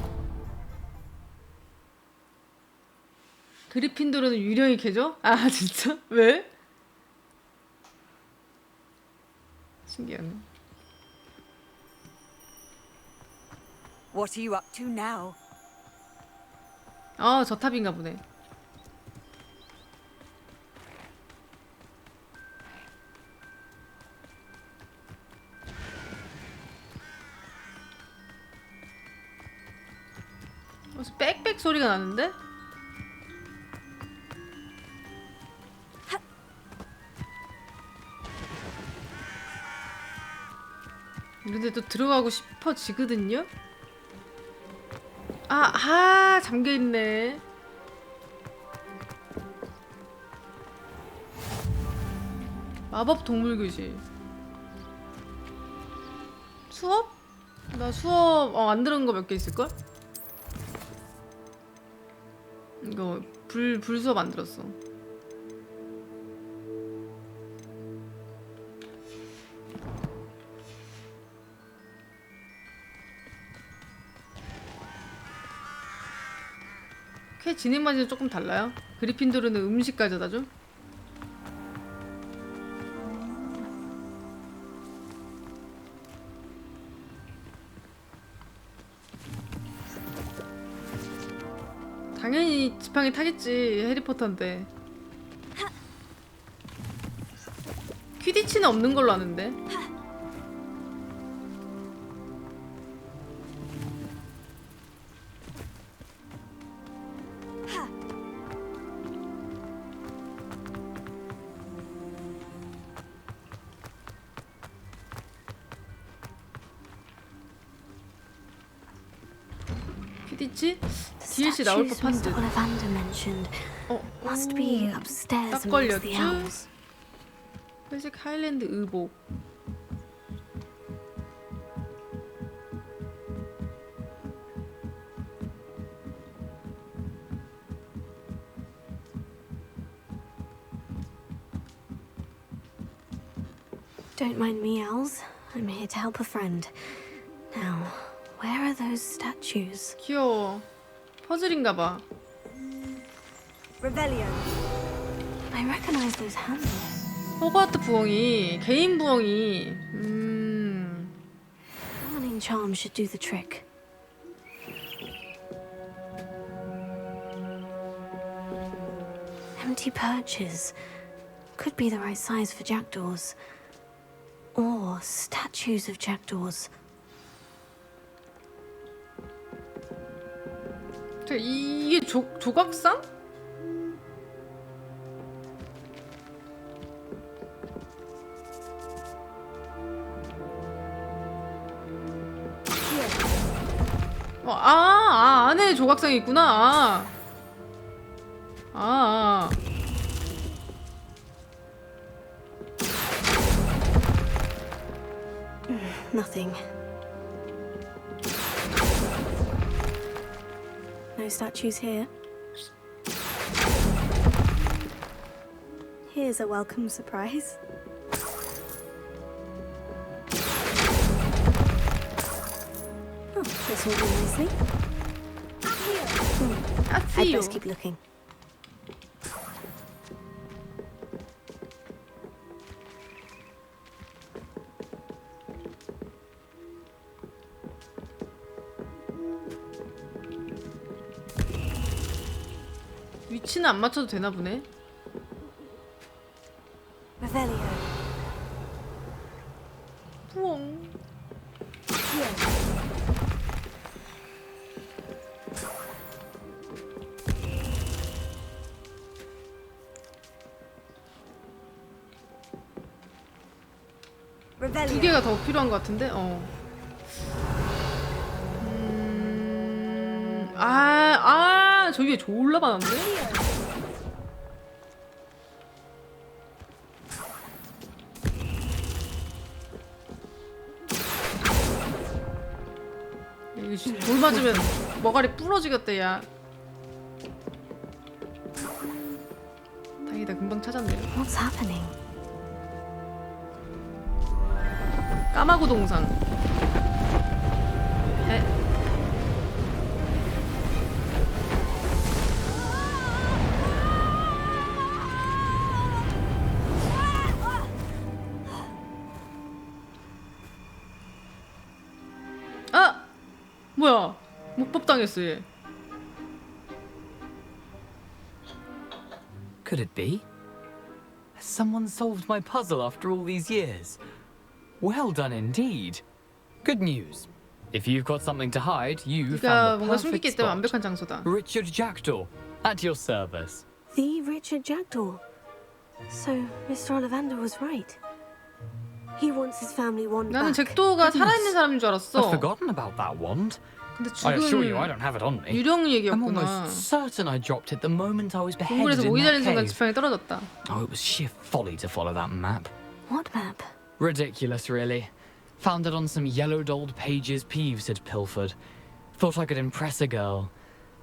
[SPEAKER 1] 그리핀도르는 유령이 캐죠? 아 진짜? 왜? 신기하네.
[SPEAKER 5] What are you up to now?
[SPEAKER 1] 저 탑인가 보네. 무슨 빽빽 소리가 나는데? 근데 또 들어가고 싶어지거든요? 잠겨있네. 마법 동물교실. 수업? 나 수업 안 들은 거 몇 개 있을걸? 이거 불 수업 안 들었어. 캐 진행 맛이 조금 달라요. 그리핀도르는 음식 가져다 줘. 당연히 지팡이 타겠지. 해리포터인데. 퀴디치는 없는 걸로 아는데. 퀴디치? DLC 나올 법한 듯.
[SPEAKER 4] Must be upstairs
[SPEAKER 1] 딱
[SPEAKER 4] amongst the
[SPEAKER 1] 걸렸죠?
[SPEAKER 4] elves.
[SPEAKER 1] 회색 하일랜드 의복.
[SPEAKER 4] Don't mind me, owls. I'm here to help a friend. Now, where are those statues?
[SPEAKER 1] 귀여워. 퍼즐인가 봐.
[SPEAKER 5] Revelio.
[SPEAKER 4] I recognize those handles.
[SPEAKER 1] 호그와트 부엉이, 개인 부엉이.
[SPEAKER 4] Summoning charm should do the trick. Empty perches. Could be the right size for jackdaws. Or statues of jackdaws.
[SPEAKER 1] 이게 조각상? 안에 조각상이 있구나. 아.
[SPEAKER 4] Nothing. No statues here. Here's a welcome surprise. Oh, this will do nicely. I'd best keep looking.
[SPEAKER 1] 위치는 안 맞춰도 되나 보네.
[SPEAKER 4] Revelio.
[SPEAKER 1] 부엉. 두 개가 더 필요한 것 같은데? 저 위에 졸라 많았네? 여기 돌 맞으면 머가리 부러지겠다, 야. 다행이다, 금방 찾았네요.
[SPEAKER 4] What's happening?
[SPEAKER 1] 까마구 동상. 아! 뭐야? 목법당했어, 얘.
[SPEAKER 19] Could it be? Has someone solved my puzzle after all these years? Well done indeed. Good news. If you've got something to hide, you
[SPEAKER 1] 네가
[SPEAKER 19] found the
[SPEAKER 1] 뭔가 숨길 게
[SPEAKER 19] perfect
[SPEAKER 1] 있다면
[SPEAKER 19] spot.
[SPEAKER 1] 완벽한 장소다.
[SPEAKER 19] Richard Jackdaw, at your service.
[SPEAKER 4] The Richard Jackdaw. So, Mr. Ollivander was right. He wants his family wand
[SPEAKER 1] 나는
[SPEAKER 4] back.
[SPEAKER 1] 잭도가 살아있는 사람인 줄
[SPEAKER 19] I've
[SPEAKER 1] 알았어.
[SPEAKER 19] forgotten about that wand.
[SPEAKER 1] 근데
[SPEAKER 19] I assure you,
[SPEAKER 1] 지금
[SPEAKER 19] I don't have it on me.
[SPEAKER 1] 유령
[SPEAKER 19] I'm
[SPEAKER 1] 얘기였구나.
[SPEAKER 19] almost certain I dropped it the moment I was beheaded
[SPEAKER 1] 동굴에서
[SPEAKER 19] in
[SPEAKER 1] 모기
[SPEAKER 19] that
[SPEAKER 1] 자리는 순간
[SPEAKER 19] cave.
[SPEAKER 1] 지팡이 떨어졌다.
[SPEAKER 19] Oh, it was sheer folly to follow that map.
[SPEAKER 4] What map?
[SPEAKER 19] Ridiculous, really. Found it on some yellowed old pages Peeves had pilfered. Thought I could impress a girl.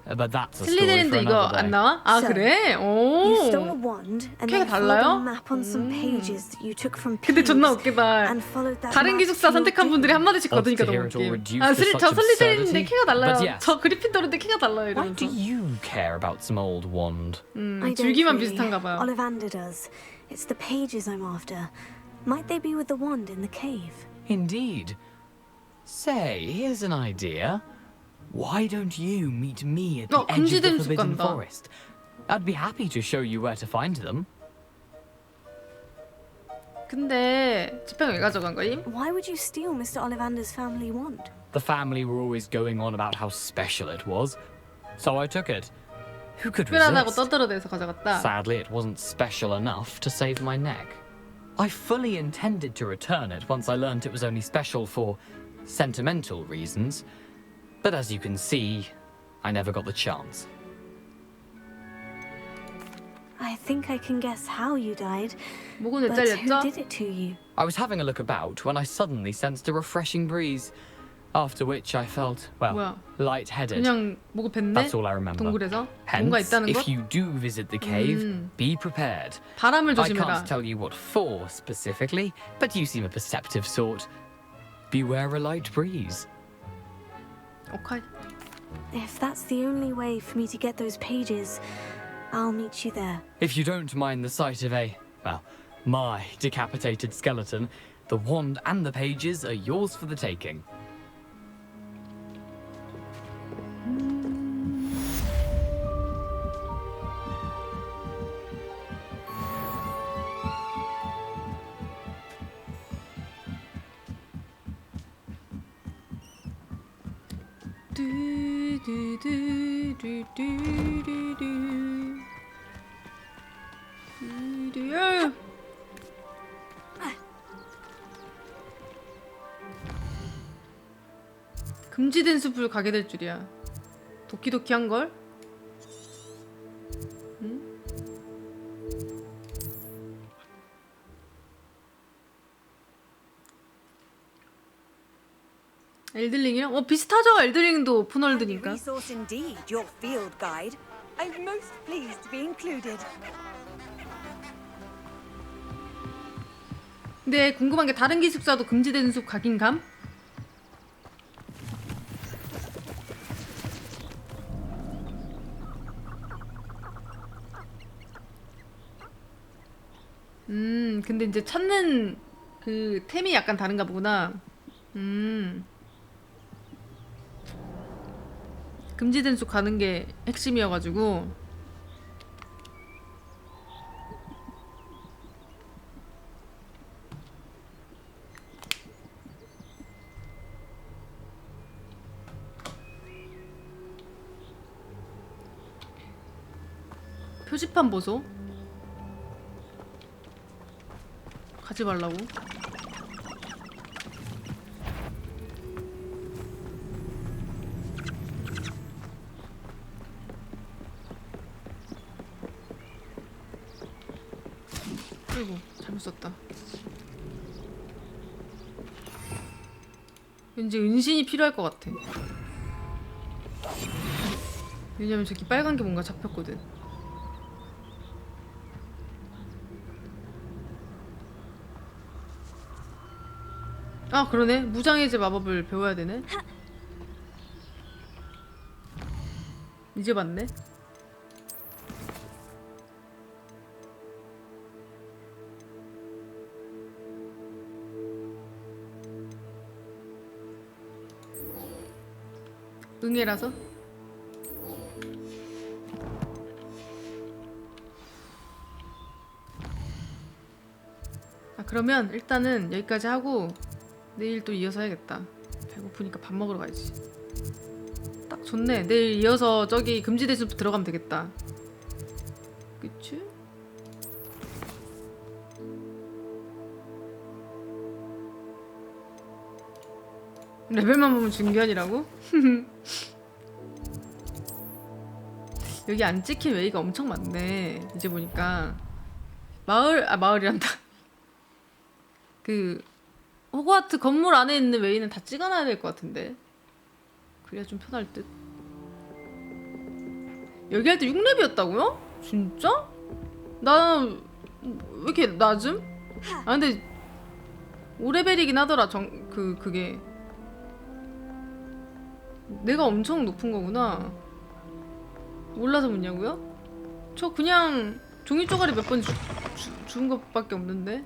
[SPEAKER 19] But that's a story for
[SPEAKER 1] 슬리데린도 이거
[SPEAKER 19] another day.
[SPEAKER 1] 안 나와? 아,
[SPEAKER 4] So,
[SPEAKER 1] 그래?
[SPEAKER 4] You stole a
[SPEAKER 1] 오.
[SPEAKER 4] wand and
[SPEAKER 1] 걔가
[SPEAKER 4] then followed
[SPEAKER 1] 달라요?
[SPEAKER 4] a map on some pages that you took from
[SPEAKER 1] 근데 존나
[SPEAKER 4] Peeves
[SPEAKER 1] 웃기다.
[SPEAKER 4] and followed that
[SPEAKER 1] 다른
[SPEAKER 4] map
[SPEAKER 1] 기숙사
[SPEAKER 4] to your
[SPEAKER 1] 선택한 분들이 한 마디씩
[SPEAKER 19] Odd
[SPEAKER 1] 거두니까
[SPEAKER 19] to hear
[SPEAKER 1] 너무
[SPEAKER 19] it all
[SPEAKER 1] 웃겨.
[SPEAKER 19] reduced
[SPEAKER 1] 아,
[SPEAKER 19] to
[SPEAKER 1] 저
[SPEAKER 19] such
[SPEAKER 1] 슬리데린인데
[SPEAKER 19] absurdity.
[SPEAKER 1] 키가 달라요.
[SPEAKER 19] But yes.
[SPEAKER 1] 저 그리핀도르인데 키가 달라요.
[SPEAKER 19] Why do
[SPEAKER 1] 이러면서.
[SPEAKER 19] you care about some old wand?
[SPEAKER 4] I don't
[SPEAKER 1] 줄기만
[SPEAKER 4] really.
[SPEAKER 1] 비슷한가 봐요.
[SPEAKER 4] Ollivander does. It's the pages I'm after. Might they be with the wand in the cave?
[SPEAKER 19] Indeed. Say, here's an idea. Why don't you meet me at the edge of the
[SPEAKER 1] 금지된 숲
[SPEAKER 19] Forbidden
[SPEAKER 1] 간다.
[SPEAKER 19] Forest? I'd be happy to show you where to find them.
[SPEAKER 1] 근데 지팡이 왜 가져간 거임?
[SPEAKER 4] Why would you steal Mr. Ollivander's family wand?
[SPEAKER 19] The family were always going on about how special it was, so I took it. Who could
[SPEAKER 1] 특별하다고
[SPEAKER 19] resist?
[SPEAKER 1] 떠들어대서 가져갔다.
[SPEAKER 19] Sadly, it wasn't special enough to save my neck. I fully intended to return it once I learned it was only special for sentimental reasons, but as you can see, I never got the chance.
[SPEAKER 4] I think I can guess how you died.
[SPEAKER 1] 목은 왜
[SPEAKER 4] But who
[SPEAKER 1] 잘렸죠?
[SPEAKER 4] did it to you?
[SPEAKER 19] I was having a look about when I suddenly sensed a refreshing breeze, after which I felt, well,
[SPEAKER 1] 뭐야?
[SPEAKER 19] lightheaded.
[SPEAKER 1] 그냥 목을 뱉네?
[SPEAKER 19] That's all I remember.
[SPEAKER 1] 동굴에서? 뭔가
[SPEAKER 19] Hence,
[SPEAKER 1] 있다는 것?
[SPEAKER 19] if you do visit the cave, be prepared.
[SPEAKER 1] 바람을
[SPEAKER 19] I
[SPEAKER 1] 조심해라.
[SPEAKER 19] can't tell you what for specifically, but you seem a perceptive sort. Beware a light breeze.
[SPEAKER 1] 오카이.
[SPEAKER 4] If that's the only way for me to get those pages, I'll meet you there.
[SPEAKER 19] If you don't mind the sight of my decapitated skeleton, the wand and the pages are yours for the taking.
[SPEAKER 1] 금지된 숲을 가게 될 줄이야. 도끼도끼한 걸? 응? 엘들링이랑 비슷하죠. 엘들링도 오픈월드니까.
[SPEAKER 5] Resource indeed, your field guide. I'm most pleased to be included.
[SPEAKER 1] 근데 궁금한 게 다른 기숙사도 금지된 숲 각인감? 근데 이제 찾는 그 템이 약간 다른가 보구나. 금지된 숲 가는 게 핵심이어가지고. 표지판 보소. 가지 말라고. 아이고 잘못 썼다. 왠지 은신이 필요할 것 같아. 왜냐면 저기 빨간 게 뭔가 잡혔거든. 아 그러네. 무장해제 마법을 배워야 되네. 이제 봤네. 응애라서? 아 그러면 일단은 여기까지 하고 내일 또 이어서 해야겠다. 배고프니까 밥 먹으러 가야지. 딱 좋네. 내일 이어서 저기 금지된 숲 들어가면 되겠다. 그치? 레벨만 보면 중견이라고? 여기 안 찍힌 웨이가 엄청 많네. 이제 보니까 마을이란다. 그 호그와트 건물 안에 있는 웨이는 다 찍어놔야 될 것 같은데. 그래야 좀 편할 듯. 여기 할 때 6렙이었다고요? 진짜? 나는 왜 이렇게 낮음? 아 근데 5레벨이긴 하더라. 그게 내가 엄청 높은 거구나. 몰라서 묻냐고요? 저 그냥 종이 쪼가리 몇 번 주운 것밖에 없는데.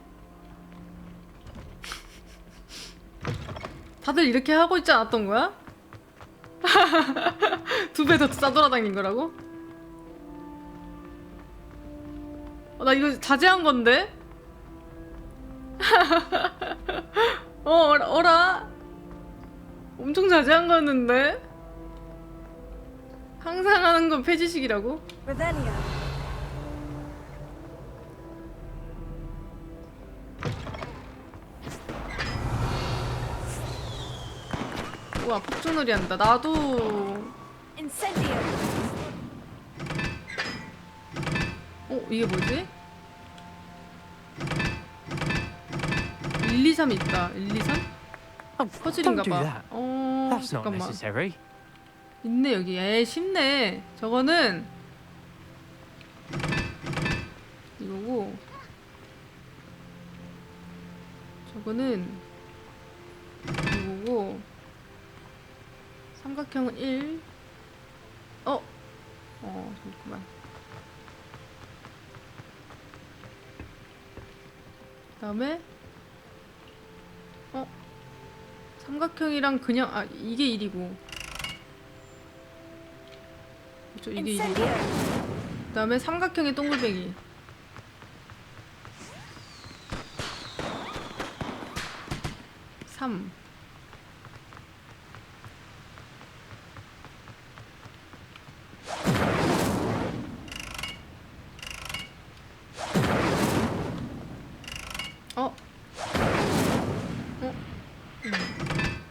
[SPEAKER 1] 다들 이렇게 하고 있지 않았던 거야? 2배 더 싸돌아다닌 거라고? 나 이거 자제한 건데? 어라? 엄청 자제한 거였는데? 항상 하는 건 폐지식이라고? 우와 폭주놀이 한다. 나도. 이게 뭐지? 1, 2, 3 있다. 1, 2, 3? 퍼즐인가봐. 잠깐만. 있네 여기. 에이 쉽네. 저거는 이거고 저거는 이거고 삼각형은 1. 잠깐만. 그다음에 삼각형이랑 그냥 이게 1이고 그렇죠? 이게 1이고 그다음에 삼각형의 동글뱅이 3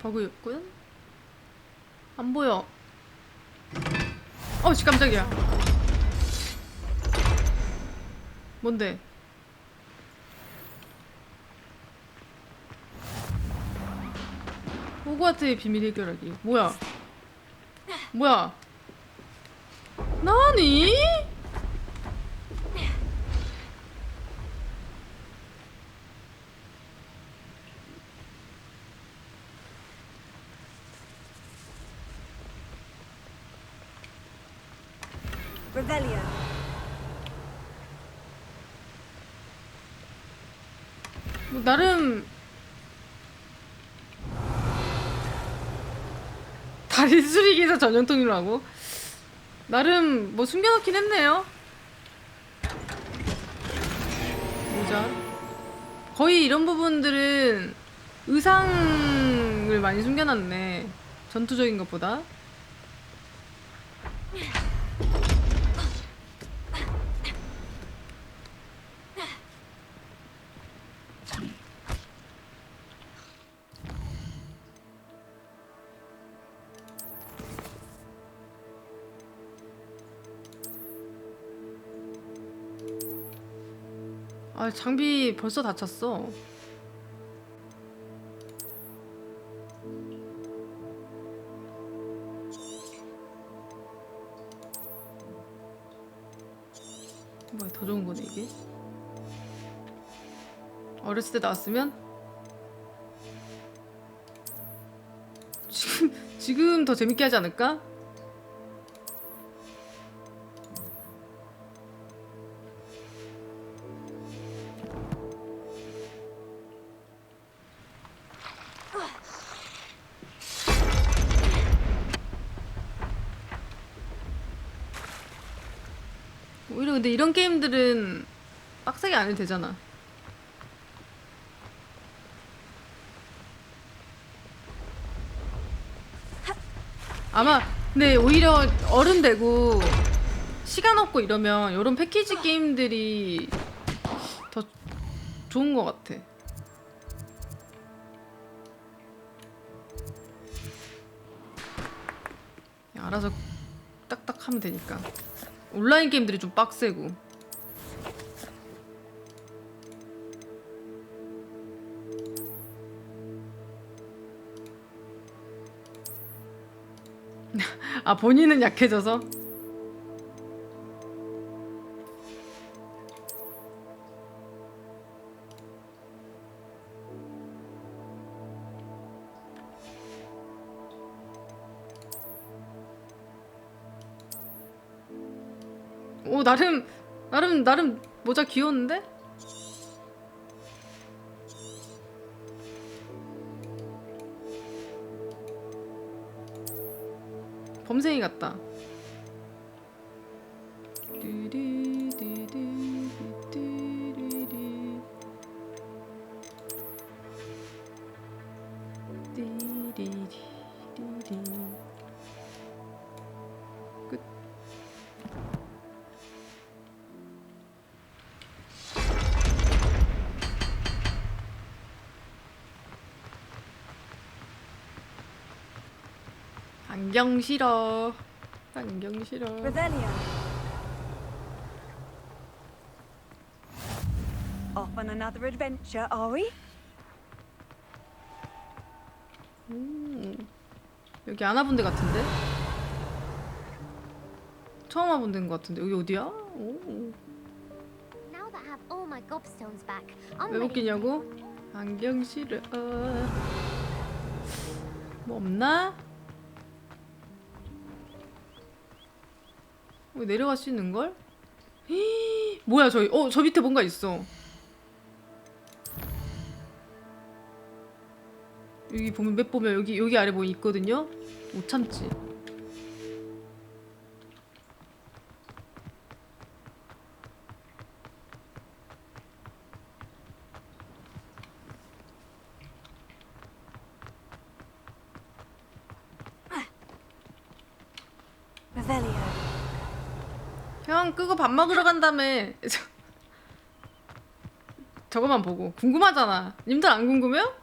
[SPEAKER 1] 버그였군? 안 보여. 씨 깜짝이야. 뭔데? 호그와트의 비밀 해결하기. 뭐야? 뭐야? 나니?
[SPEAKER 5] Revelio.
[SPEAKER 1] 뭐 나름 다리 수리기사 전용통이로 하고 나름 뭐 숨겨놓긴 했네요. 모자. 거의 이런 부분들은 의상을 많이 숨겨놨네. 전투적인 것보다. 아, 장비 벌써 다쳤어. 뭐야, 더 좋은 거네 이게. 어렸을 때 나왔으면 지금 더 재밌게 하지 않을까? 오히려 근데 이런 게임들은 빡세게 안 해도 되잖아. 아마 근데 오히려 어른 되고 시간 없고 이러면 이런 패키지 게임들이 더 좋은 것 같아. 그냥 알아서 딱딱 하면 되니까. 온라인 게임들이 좀 빡세고. 아, 본인은 약해져서? 오, 나름 모자 귀여운데? 범생이 같다. 끝. 안경 싫어. 안경 싫어.
[SPEAKER 5] Revelio. Off on another adventure, are we?
[SPEAKER 1] 여기 안 와본 데 같은데? 처음 와본 데인 것 같은데. 여기 어디야? 오.
[SPEAKER 13] Now that I have all my gobstones back,
[SPEAKER 1] 왜 웃기냐고? 안경 싫어. 뭐 없나? 여기 내려갈 수 있는걸? 뭐야 저기. 저 밑에 뭔가 있어. 여기 보면 맵 보면 여기 아래 뭐 있거든요? 못 참지.
[SPEAKER 5] Revelio.
[SPEAKER 1] 형 끄고 밥 먹으러 간다며. 저거만 보고 궁금하잖아. 님들 안 궁금해요?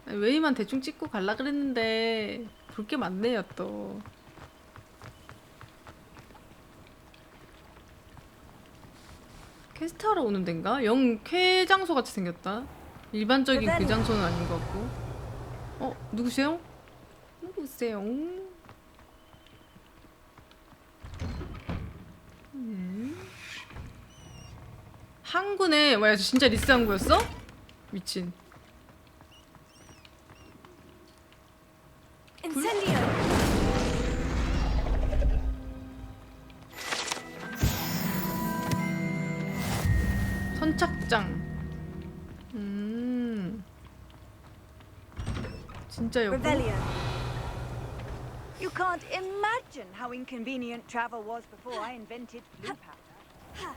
[SPEAKER 1] 웨이만 대충 찍고 갈라 그랬는데 볼 게 많네요 또. 퀘스트하러 오는 데인가? 영쾌 장소 같이 생겼다. 일반적인 그 장소는 아닌 것 같고. 누구세요? 누구세요? 항구네. 와, 진짜 리스 항구였어? 미친. 선착장. 진짜 여기.
[SPEAKER 5] You can't imagine how inconvenient travel was before I invented blue powder.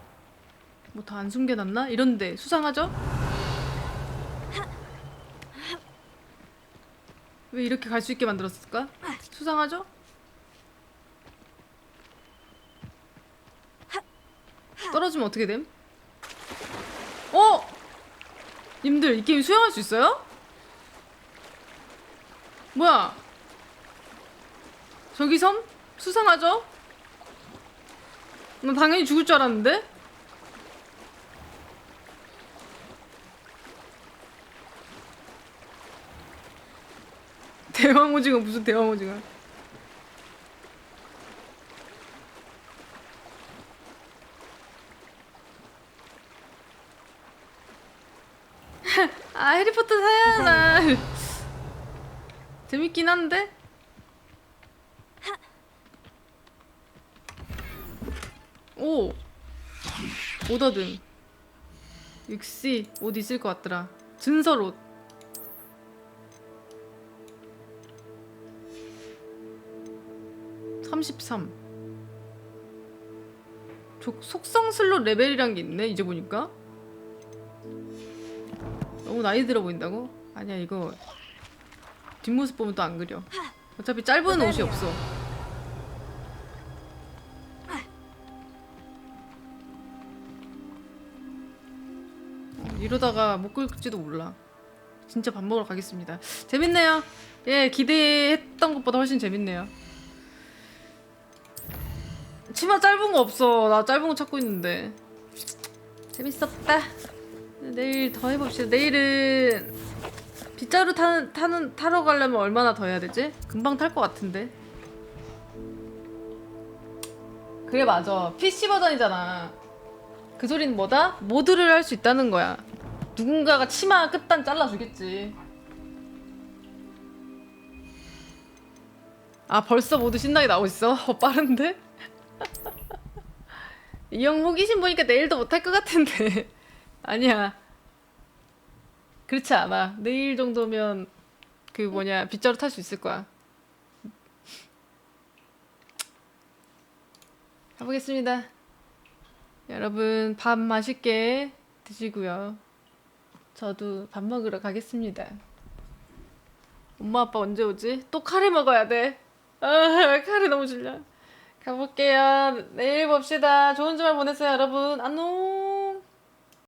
[SPEAKER 1] 뭐 다 안 숨겨놨나? 이런데 수상하죠? 왜 이렇게 갈 수 있게 만들었을까? 수상하죠? 떨어지면 어떻게 됨? 님들 이 게임 수영할 수 있어요? 뭐야? 저기 섬? 수상하죠? 나 당연히 죽을 줄 알았는데? 대왕 오징어 무슨 대왕 오징어? 아 해리포터 사야 하나. 재밌긴 한데? 오! 오더등. 역시 옷 있을 것 같더라. 증설옷. 속성 슬롯 레벨이란 게 있네. 이제 보니까 너무 나이 들어 보인다고? 아니야 이거 뒷모습 보면 또 안 그려. 어차피 짧은 옷이 없어. 이러다가 못 끌지도 몰라. 진짜 밥 먹으러 가겠습니다. 재밌네요. 예, 기대했던 것보다 훨씬 재밌네요. 치마 짧은 거 없어. 나 짧은 거 찾고 있는데. 재밌었다. 내일 더 해봅시다. 내일은 빗자루 타러 가려면 얼마나 더 해야 되지? 금방 탈 것 같은데. 그래 맞아. PC 버전이잖아. 그 소리는 뭐다? 모드를 할 수 있다는 거야. 누군가가 치마 끝단 잘라주겠지. 아 벌써 모두 신나게 나오고 있어? 빠른데? 이 형 호기심 보니까 내일도 못할 것 같은데. 아니야 그렇지 않아. 내일 정도면 그 뭐냐 빗자루 탈 수 있을 거야. 가보겠습니다. 여러분 밥 맛있게 드시고요. 저도 밥 먹으러 가겠습니다. 엄마 아빠 언제 오지? 또 카레 먹어야 돼. 아 카레 너무 질려. 가볼게요. 내일 봅시다. 좋은 주말 보내세요 여러분. 안녕.